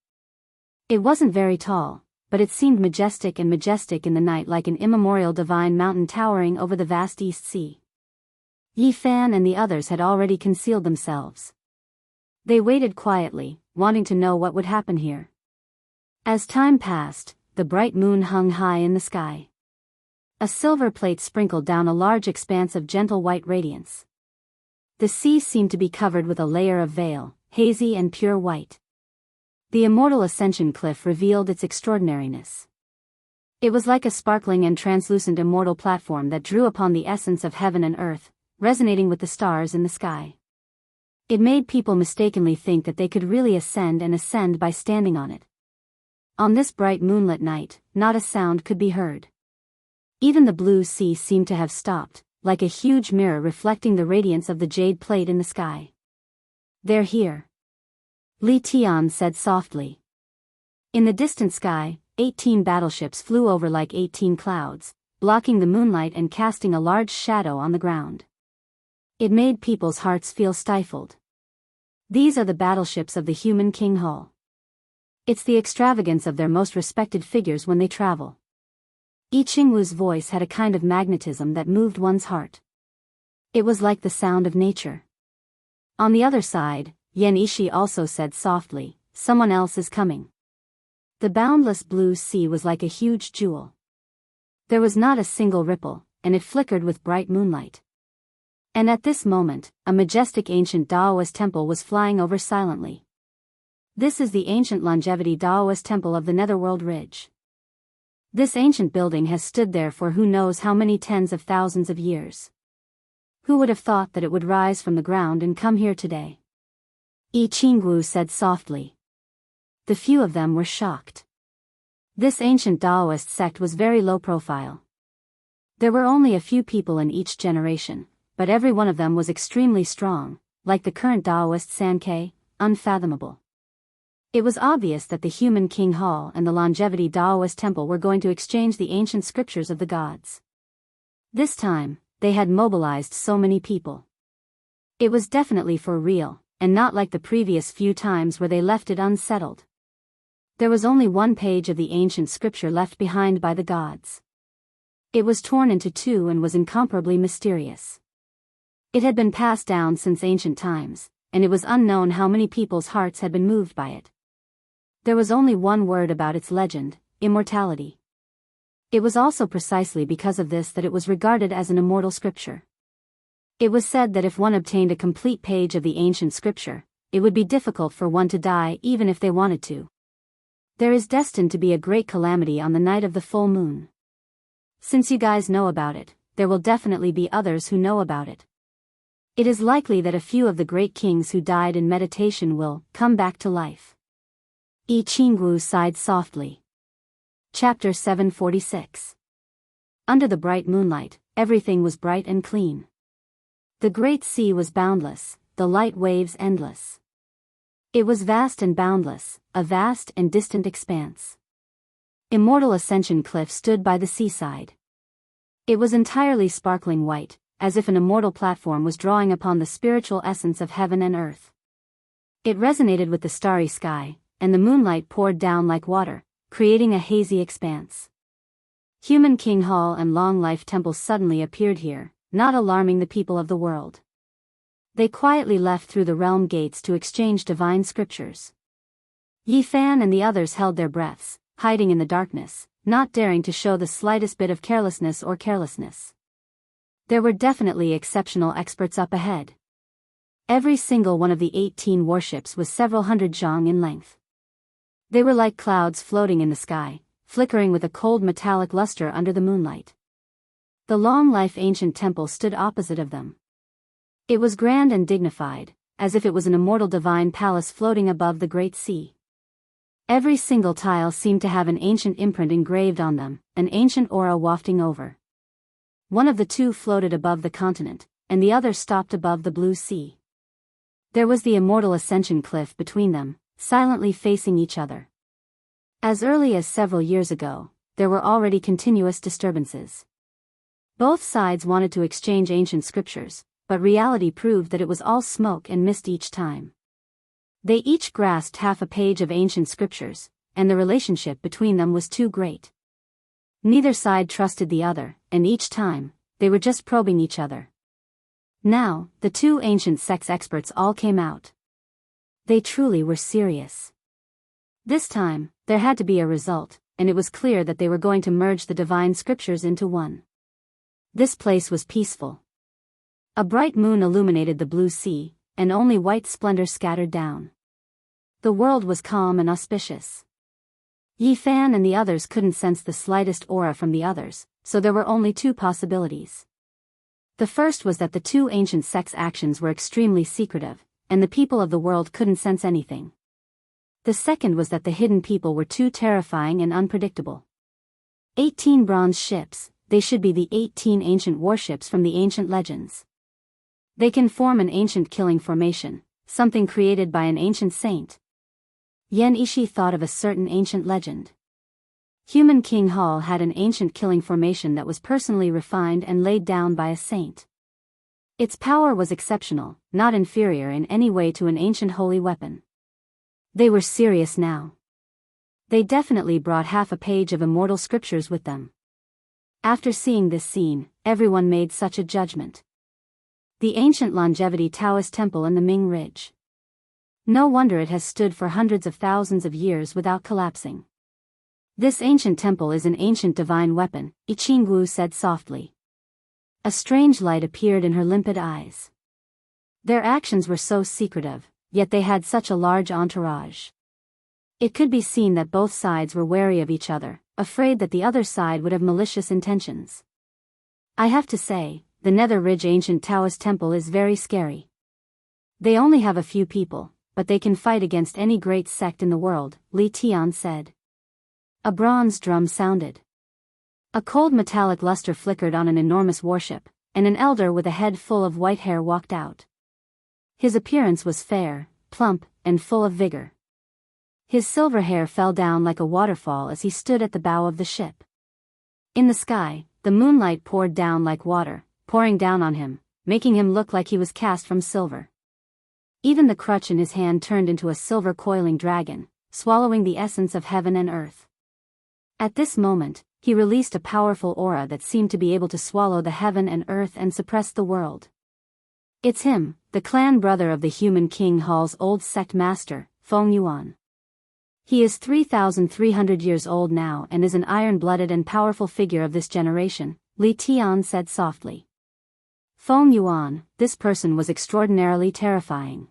It wasn't very tall, but it seemed majestic in the night, like an immemorial divine mountain towering over the vast East Sea. Yi Fan and the others had already concealed themselves. They waited quietly, wanting to know what would happen here. As time passed, the bright moon hung high in the sky. A silver plate sprinkled down a large expanse of gentle white radiance. The sea seemed to be covered with a layer of veil, hazy and pure white. The immortal ascension cliff revealed its extraordinariness. It was like a sparkling and translucent immortal platform that drew upon the essence of heaven and earth, resonating with the stars in the sky. It made people mistakenly think that they could really ascend by standing on it. On this bright moonlit night, not a sound could be heard. Even the blue sea seemed to have stopped, like a huge mirror reflecting the radiance of the jade plate in the sky. They're here. Li Tian said softly. In the distant sky, 18 battleships flew over like 18 clouds, blocking the moonlight and casting a large shadow on the ground. It made people's hearts feel stifled. These are the battleships of the human King Hall. It's the extravagance of their most respected figures when they travel. Yi Qingwu's voice had a kind of magnetism that moved one's heart. It was like the sound of nature. On the other side, Yenishi also said softly, someone else is coming. The boundless blue sea was like a huge jewel. There was not a single ripple, and it flickered with bright moonlight. And at this moment, a majestic ancient Daoist temple was flying over silently. This is the ancient longevity Daoist temple of the Netherworld Ridge. This ancient building has stood there for who knows how many tens of thousands of years. Who would have thought that it would rise from the ground and come here today? Yi Qingwu said softly. The few of them were shocked. This ancient Daoist sect was very low profile. There were only a few people in each generation, but every one of them was extremely strong, like the current Daoist Sankei, unfathomable. It was obvious that the human King Hall and the longevity Daoist temple were going to exchange the ancient scriptures of the gods. This time, they had mobilized so many people. It was definitely for real, and not like the previous few times where they left it unsettled. There was only one page of the ancient scripture left behind by the gods. It was torn into two and was incomparably mysterious. It had been passed down since ancient times, and it was unknown how many people's hearts had been moved by it. There was only one word about its legend, immortality. It was also precisely because of this that it was regarded as an immortal scripture. It was said that if one obtained a complete page of the ancient scripture, it would be difficult for one to die even if they wanted to. There is destined to be a great calamity on the night of the full moon. Since you guys know about it, there will definitely be others who know about it. It is likely that a few of the great kings who died in meditation will come back to life. Yi Qingwu sighed softly. Chapter 746. Under the bright moonlight, everything was bright and clean. The great sea was boundless, the light waves endless. It was vast and boundless, a vast and distant expanse. Immortal Ascension Cliff stood by the seaside. It was entirely sparkling white, as if an immortal platform was drawing upon the spiritual essence of heaven and earth. It resonated with the starry sky, and the moonlight poured down like water, creating a hazy expanse. Human King Hall and Long Life temples suddenly appeared here, not alarming the people of the world. They quietly left through the realm gates to exchange divine scriptures. Yi Fan and the others held their breaths, hiding in the darkness, not daring to show the slightest bit of carelessness or carelessness. There were definitely exceptional experts up ahead. Every single one of the 18 warships was several hundred zhang in length. They were like clouds floating in the sky, flickering with a cold metallic luster under the moonlight. The Long Life ancient temple stood opposite of them. It was grand and dignified, as if it was an immortal divine palace floating above the great sea. Every single tile seemed to have an ancient imprint engraved on them, an ancient aura wafting over. One of the two floated above the continent, and the other stopped above the blue sea. There was the immortal Ascension Cliff between them, silently facing each other. As early as several years ago, there were already continuous disturbances. Both sides wanted to exchange ancient scriptures, but reality proved that it was all smoke and mist each time. They each grasped half a page of ancient scriptures, and the relationship between them was too great. Neither side trusted the other, and each time, they were just probing each other. Now, the two ancient sex experts all came out. They truly were serious. This time, there had to be a result, and it was clear that they were going to merge the divine scriptures into one. This place was peaceful. A bright moon illuminated the blue sea, and only white splendor scattered down. The world was calm and auspicious. Yi Fan and the others couldn't sense the slightest aura from the others, so there were only two possibilities. The first was that the two ancient sects' actions were extremely secretive, and the people of the world couldn't sense anything. The second was that the hidden people were too terrifying and unpredictable. 18 bronze ships, they should be the 18 ancient warships from the ancient legends. They can form an ancient killing formation, something created by an ancient saint. Yen Ishi thought of a certain ancient legend. Human King Hall had an ancient killing formation that was personally refined and laid down by a saint. Its power was exceptional, not inferior in any way to an ancient holy weapon. They were serious now. They definitely brought half a page of immortal scriptures with them. After seeing this scene, everyone made such a judgment. The ancient longevity Taoist temple in the Ming Ridge. No wonder it has stood for hundreds of thousands of years without collapsing. This ancient temple is an ancient divine weapon, I Ching-gu said softly. A strange light appeared in her limpid eyes. Their actions were so secretive, yet they had such a large entourage. It could be seen that both sides were wary of each other, afraid that the other side would have malicious intentions. I have to say, the Nether Ridge ancient Taoist temple is very scary. They only have a few people, but they can fight against any great sect in the world, Li Tian said. A bronze drum sounded. A cold metallic luster flickered on an enormous warship, and an elder with a head full of white hair walked out. His appearance was fair, plump, and full of vigor. His silver hair fell down like a waterfall as he stood at the bow of the ship. In the sky, the moonlight poured down like water, pouring down on him, making him look like he was cast from silver. Even the crutch in his hand turned into a silver coiling dragon, swallowing the essence of heaven and earth. At this moment, he released a powerful aura that seemed to be able to swallow the heaven and earth and suppress the world. It's him, the clan brother of the human King Hall's old sect master, Feng Yuan. He is 3,300 years old now and is an iron-blooded and powerful figure of this generation, Li Tian said softly. Feng Yuan, this person was extraordinarily terrifying.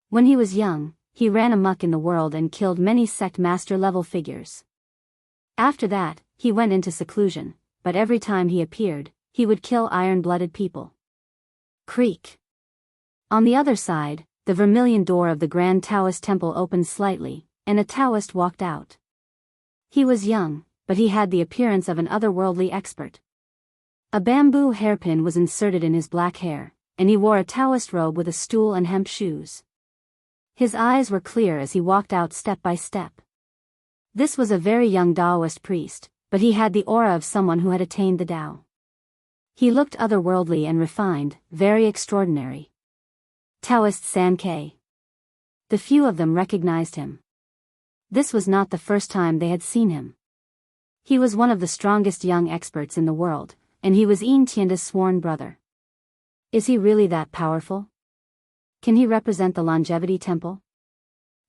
When he was young, he ran amok in the world and killed many sect master-level figures. After that, he went into seclusion, but every time he appeared, he would kill iron-blooded people. Creak. On the other side, the vermilion door of the Grand Taoist Temple opened slightly, and a Taoist walked out. He was young, but he had the appearance of an otherworldly expert. A bamboo hairpin was inserted in his black hair, and he wore a Taoist robe with a stool and hemp shoes. His eyes were clear as he walked out step by step. This was a very young Taoist priest, but he had the aura of someone who had attained the Tao. He looked otherworldly and refined, very extraordinary. Taoist Sankei. The few of them recognized him. This was not the first time they had seen him. He was one of the strongest young experts in the world, and he was Yin Tianda's sworn brother. Is he really that powerful? Can he represent the Longevity Temple?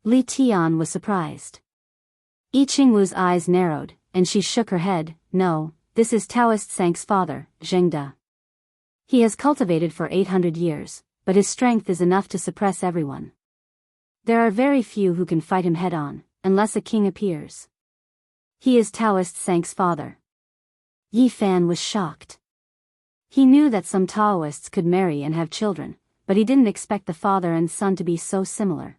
Li Tian was surprised. Yi Qingwu's eyes narrowed, and she shook her head. No, this is Taoist Sank's father, Zhengde. He has cultivated for 800 years, but his strength is enough to suppress everyone. There are very few who can fight him head-on, unless a king appears. He is Taoist Sank's father. Yi Fan was shocked. He knew that some Taoists could marry and have children, but he didn't expect the father and son to be so similar.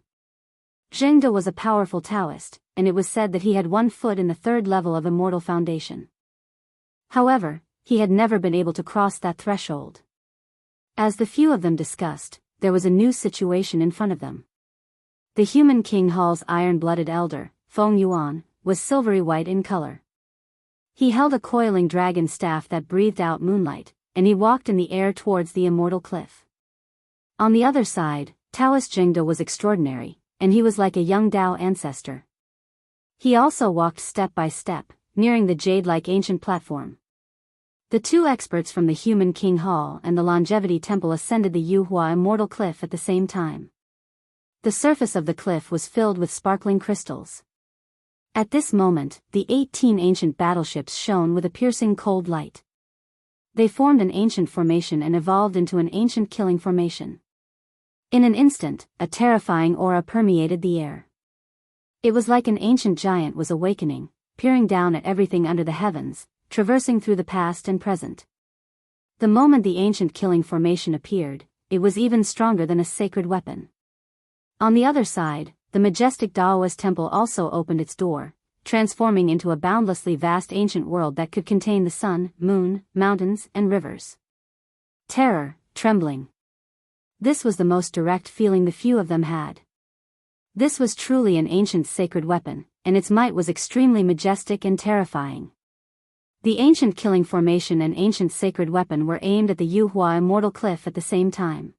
Zhengde was a powerful Taoist, and it was said that he had 1 foot in the 3rd level of Immortal Foundation. However, he had never been able to cross that threshold. As the few of them discussed, there was a new situation in front of them. The human King Hall's iron-blooded elder, Feng Yuan, was silvery white in color. He held a coiling dragon staff that breathed out moonlight, and he walked in the air towards the immortal cliff. On the other side, Taoist Zhengde was extraordinary, and he was like a young Tao ancestor. He also walked step by step, nearing the jade-like ancient platform. The 2 experts from the human King Hall and the Longevity Temple ascended the Yuhua Immortal Cliff at the same time. The surface of the cliff was filled with sparkling crystals. At this moment, the 18 ancient battleships shone with a piercing cold light. They formed an ancient formation and evolved into an ancient killing formation. In an instant, a terrifying aura permeated the air. It was like an ancient giant was awakening, peering down at everything under the heavens, traversing through the past and present. The moment the ancient killing formation appeared, it was even stronger than a sacred weapon. On the other side, the majestic Taoist temple also opened its door, transforming into a boundlessly vast ancient world that could contain the sun, moon, mountains, and rivers. Terror, trembling. This was the most direct feeling the few of them had. This was truly an ancient sacred weapon, and its might was extremely majestic and terrifying. The ancient killing formation and ancient sacred weapon were aimed at the Yuhua Immortal Cliff at the same time.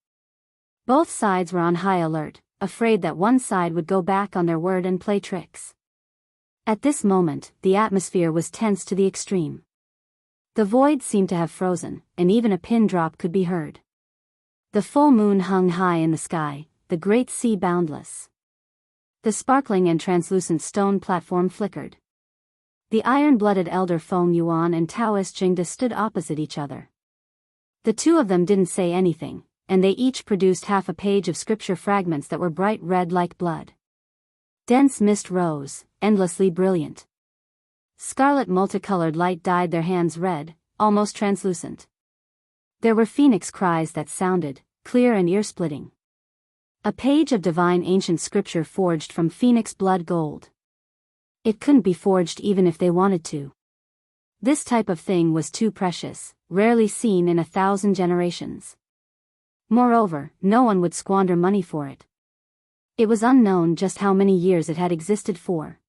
Both sides were on high alert, afraid that one side would go back on their word and play tricks. At this moment, the atmosphere was tense to the extreme. The void seemed to have frozen, and even a pin drop could be heard. The full moon hung high in the sky, the great sea boundless. The sparkling and translucent stone platform flickered. The iron-blooded elder Feng Yuan and Taoist Zhengde stood opposite each other. The 2 of them didn't say anything, and they each produced half a page of scripture fragments that were bright red like blood. Dense mist rose, endlessly brilliant. Scarlet multicolored light dyed their hands red, almost translucent. There were phoenix cries that sounded, clear and ear-splitting. A page of divine ancient scripture forged from phoenix blood gold. It couldn't be forged even if they wanted to. This type of thing was too precious, rarely seen in 1,000 generations. Moreover, no one would squander money for it. It was unknown just how many years it had existed for.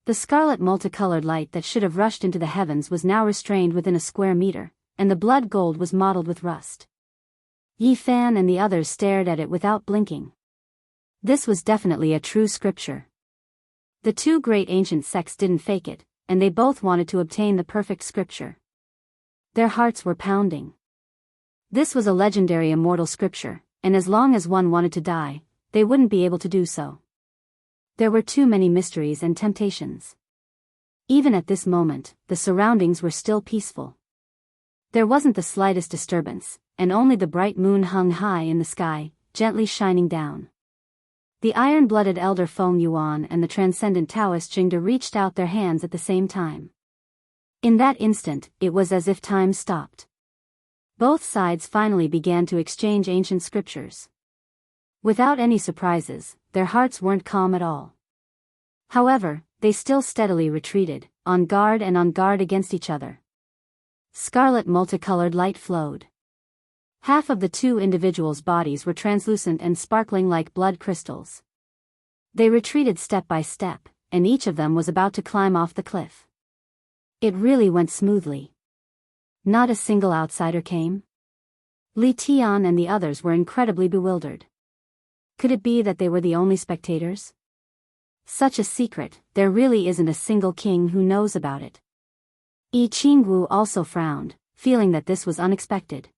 The scarlet multicolored light that should have rushed into the heavens was now restrained within a square meter, and the blood gold was mottled with rust. Yi Fan and the others stared at it without blinking. This was definitely a true scripture. The 2 great ancient sects didn't fake it, and they both wanted to obtain the perfect scripture. Their hearts were pounding. This was a legendary immortal scripture, and as long as one wanted to die, they wouldn't be able to do so. There were too many mysteries and temptations. Even at this moment, the surroundings were still peaceful. There wasn't the slightest disturbance, and only the bright moon hung high in the sky, gently shining down. The iron-blooded elder Feng Yuan and the transcendent Taoist Zhengde reached out their hands at the same time. In that instant, it was as if time stopped. Both sides finally began to exchange ancient scriptures. Without any surprises, their hearts weren't calm at all. However, they still steadily retreated, on guard against each other. Scarlet multicolored light flowed. Half of the two individuals' bodies were translucent and sparkling like blood crystals. They retreated step by step, and each of them was about to climb off the cliff. It really went smoothly. Not a single outsider came. Li Tian and the others were incredibly bewildered. Could it be that they were the only spectators? Such a secret, there really isn't a single king who knows about it. Yi Qingwu also frowned, feeling that this was unexpected.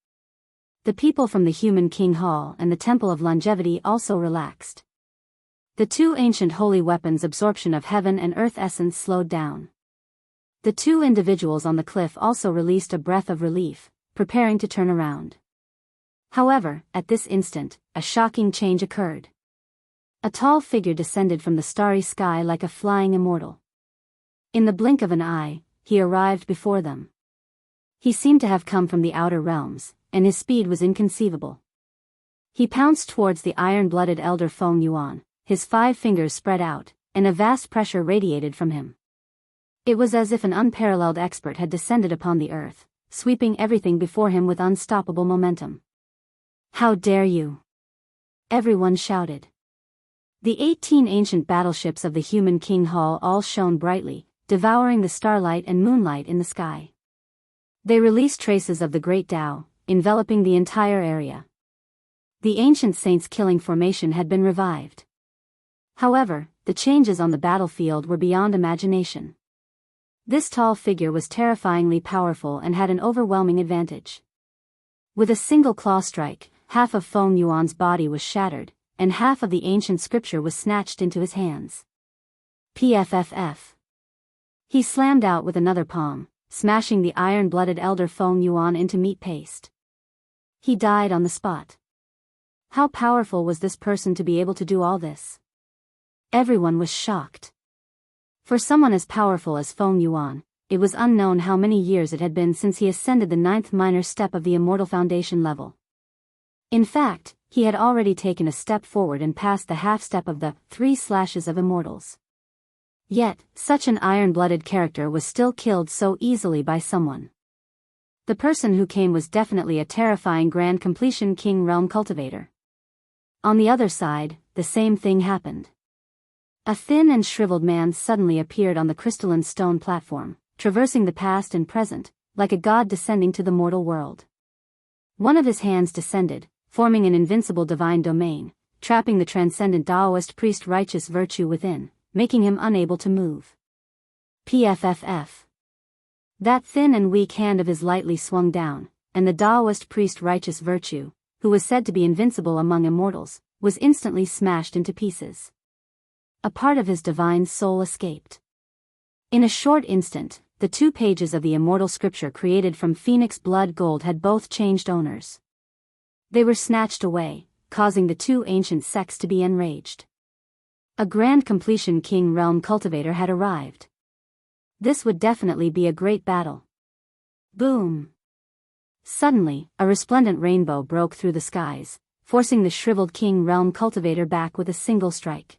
The people from the Human King Hall and the Temple of Longevity also relaxed. The two ancient holy weapons' absorption of heaven and earth essence slowed down. The two individuals on the cliff also released a breath of relief, preparing to turn around. However, at this instant, a shocking change occurred. A tall figure descended from the starry sky like a flying immortal. In the blink of an eye, he arrived before them. He seemed to have come from the outer realms, and his speed was inconceivable. He pounced towards the iron-blooded elder Feng Yuan, his 5 fingers spread out, and a vast pressure radiated from him. It was as if an unparalleled expert had descended upon the earth, sweeping everything before him with unstoppable momentum. "How dare you!" everyone shouted. The 18 ancient battleships of the Human King Hall all shone brightly, devouring the starlight and moonlight in the sky. They released traces of the Great Tao, enveloping the entire area. The ancient saints' killing formation had been revived. However, the changes on the battlefield were beyond imagination. This tall figure was terrifyingly powerful and had an overwhelming advantage. With a single claw strike, half of Feng Yuan's body was shattered, and half of the ancient scripture was snatched into his hands. Pfff. He slammed out with another palm, smashing the iron-blooded elder Feng Yuan into meat paste. He died on the spot. How powerful was this person to be able to do all this? Everyone was shocked. For someone as powerful as Feng Yuan, it was unknown how many years it had been since he ascended the 9th minor step of the Immortal Foundation level. In fact, he had already taken a step forward and passed the half-step of the 3 slashes of Immortals. Yet, such an iron-blooded character was still killed so easily by someone. The person who came was definitely a terrifying Grand Completion King Realm Cultivator. On the other side, the same thing happened. A thin and shriveled man suddenly appeared on the crystalline stone platform, traversing the past and present, like a god descending to the mortal world. One of his hands descended, forming an invincible divine domain, trapping the transcendent Taoist priest righteous virtue within, making him unable to move. Pfff. That thin and weak hand of his lightly swung down, and the Taoist priest righteous virtue, who was said to be invincible among immortals, was instantly smashed into pieces. A part of his divine soul escaped. In a short instant, the 2 pages of the immortal scripture created from phoenix blood gold had both changed owners. They were snatched away, causing the 2 ancient sects to be enraged. A Grand Completion King Realm Cultivator had arrived. This would definitely be a great battle. Boom! Suddenly, a resplendent rainbow broke through the skies, forcing the shriveled King Realm Cultivator back with a single strike.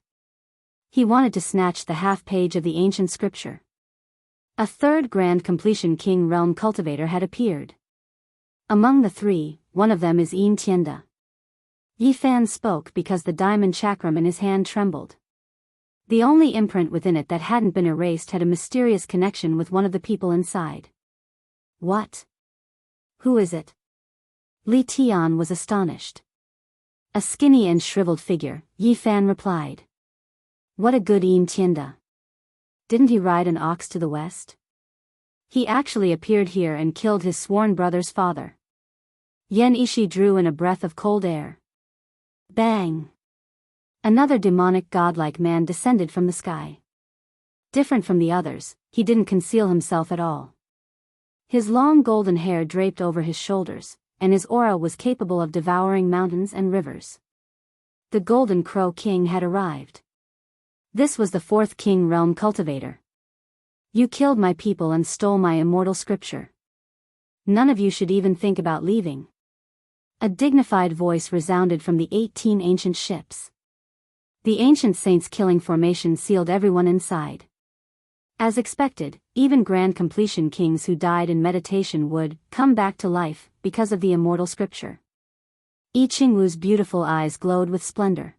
He wanted to snatch the half-page of the ancient scripture. A third Grand Completion King Realm Cultivator had appeared. Among the 3, one of them is Yin Tianda. Yi Fan spoke because the diamond chakram in his hand trembled. The only imprint within it that hadn't been erased had a mysterious connection with one of the people inside. What? Who is it? Li Tian was astonished. A skinny and shriveled figure, Yi Fan replied. What a good Yin Tianda. Didn't he ride an ox to the west? He actually appeared here and killed his sworn brother's father. Yen Ishi drew in a breath of cold air. Bang! Another demonic godlike man descended from the sky. Different from the others, he didn't conceal himself at all. His long golden hair draped over his shoulders, and his aura was capable of devouring mountains and rivers. The Golden Crow King had arrived. This was the 4th King Realm Cultivator. You killed my people and stole my immortal scripture. None of you should even think about leaving. A dignified voice resounded from the 18 ancient ships. The ancient saints' killing formation sealed everyone inside. As expected, even Grand Completion Kings who died in meditation would come back to life because of the immortal scripture. Yi Qingwu's beautiful eyes glowed with splendor.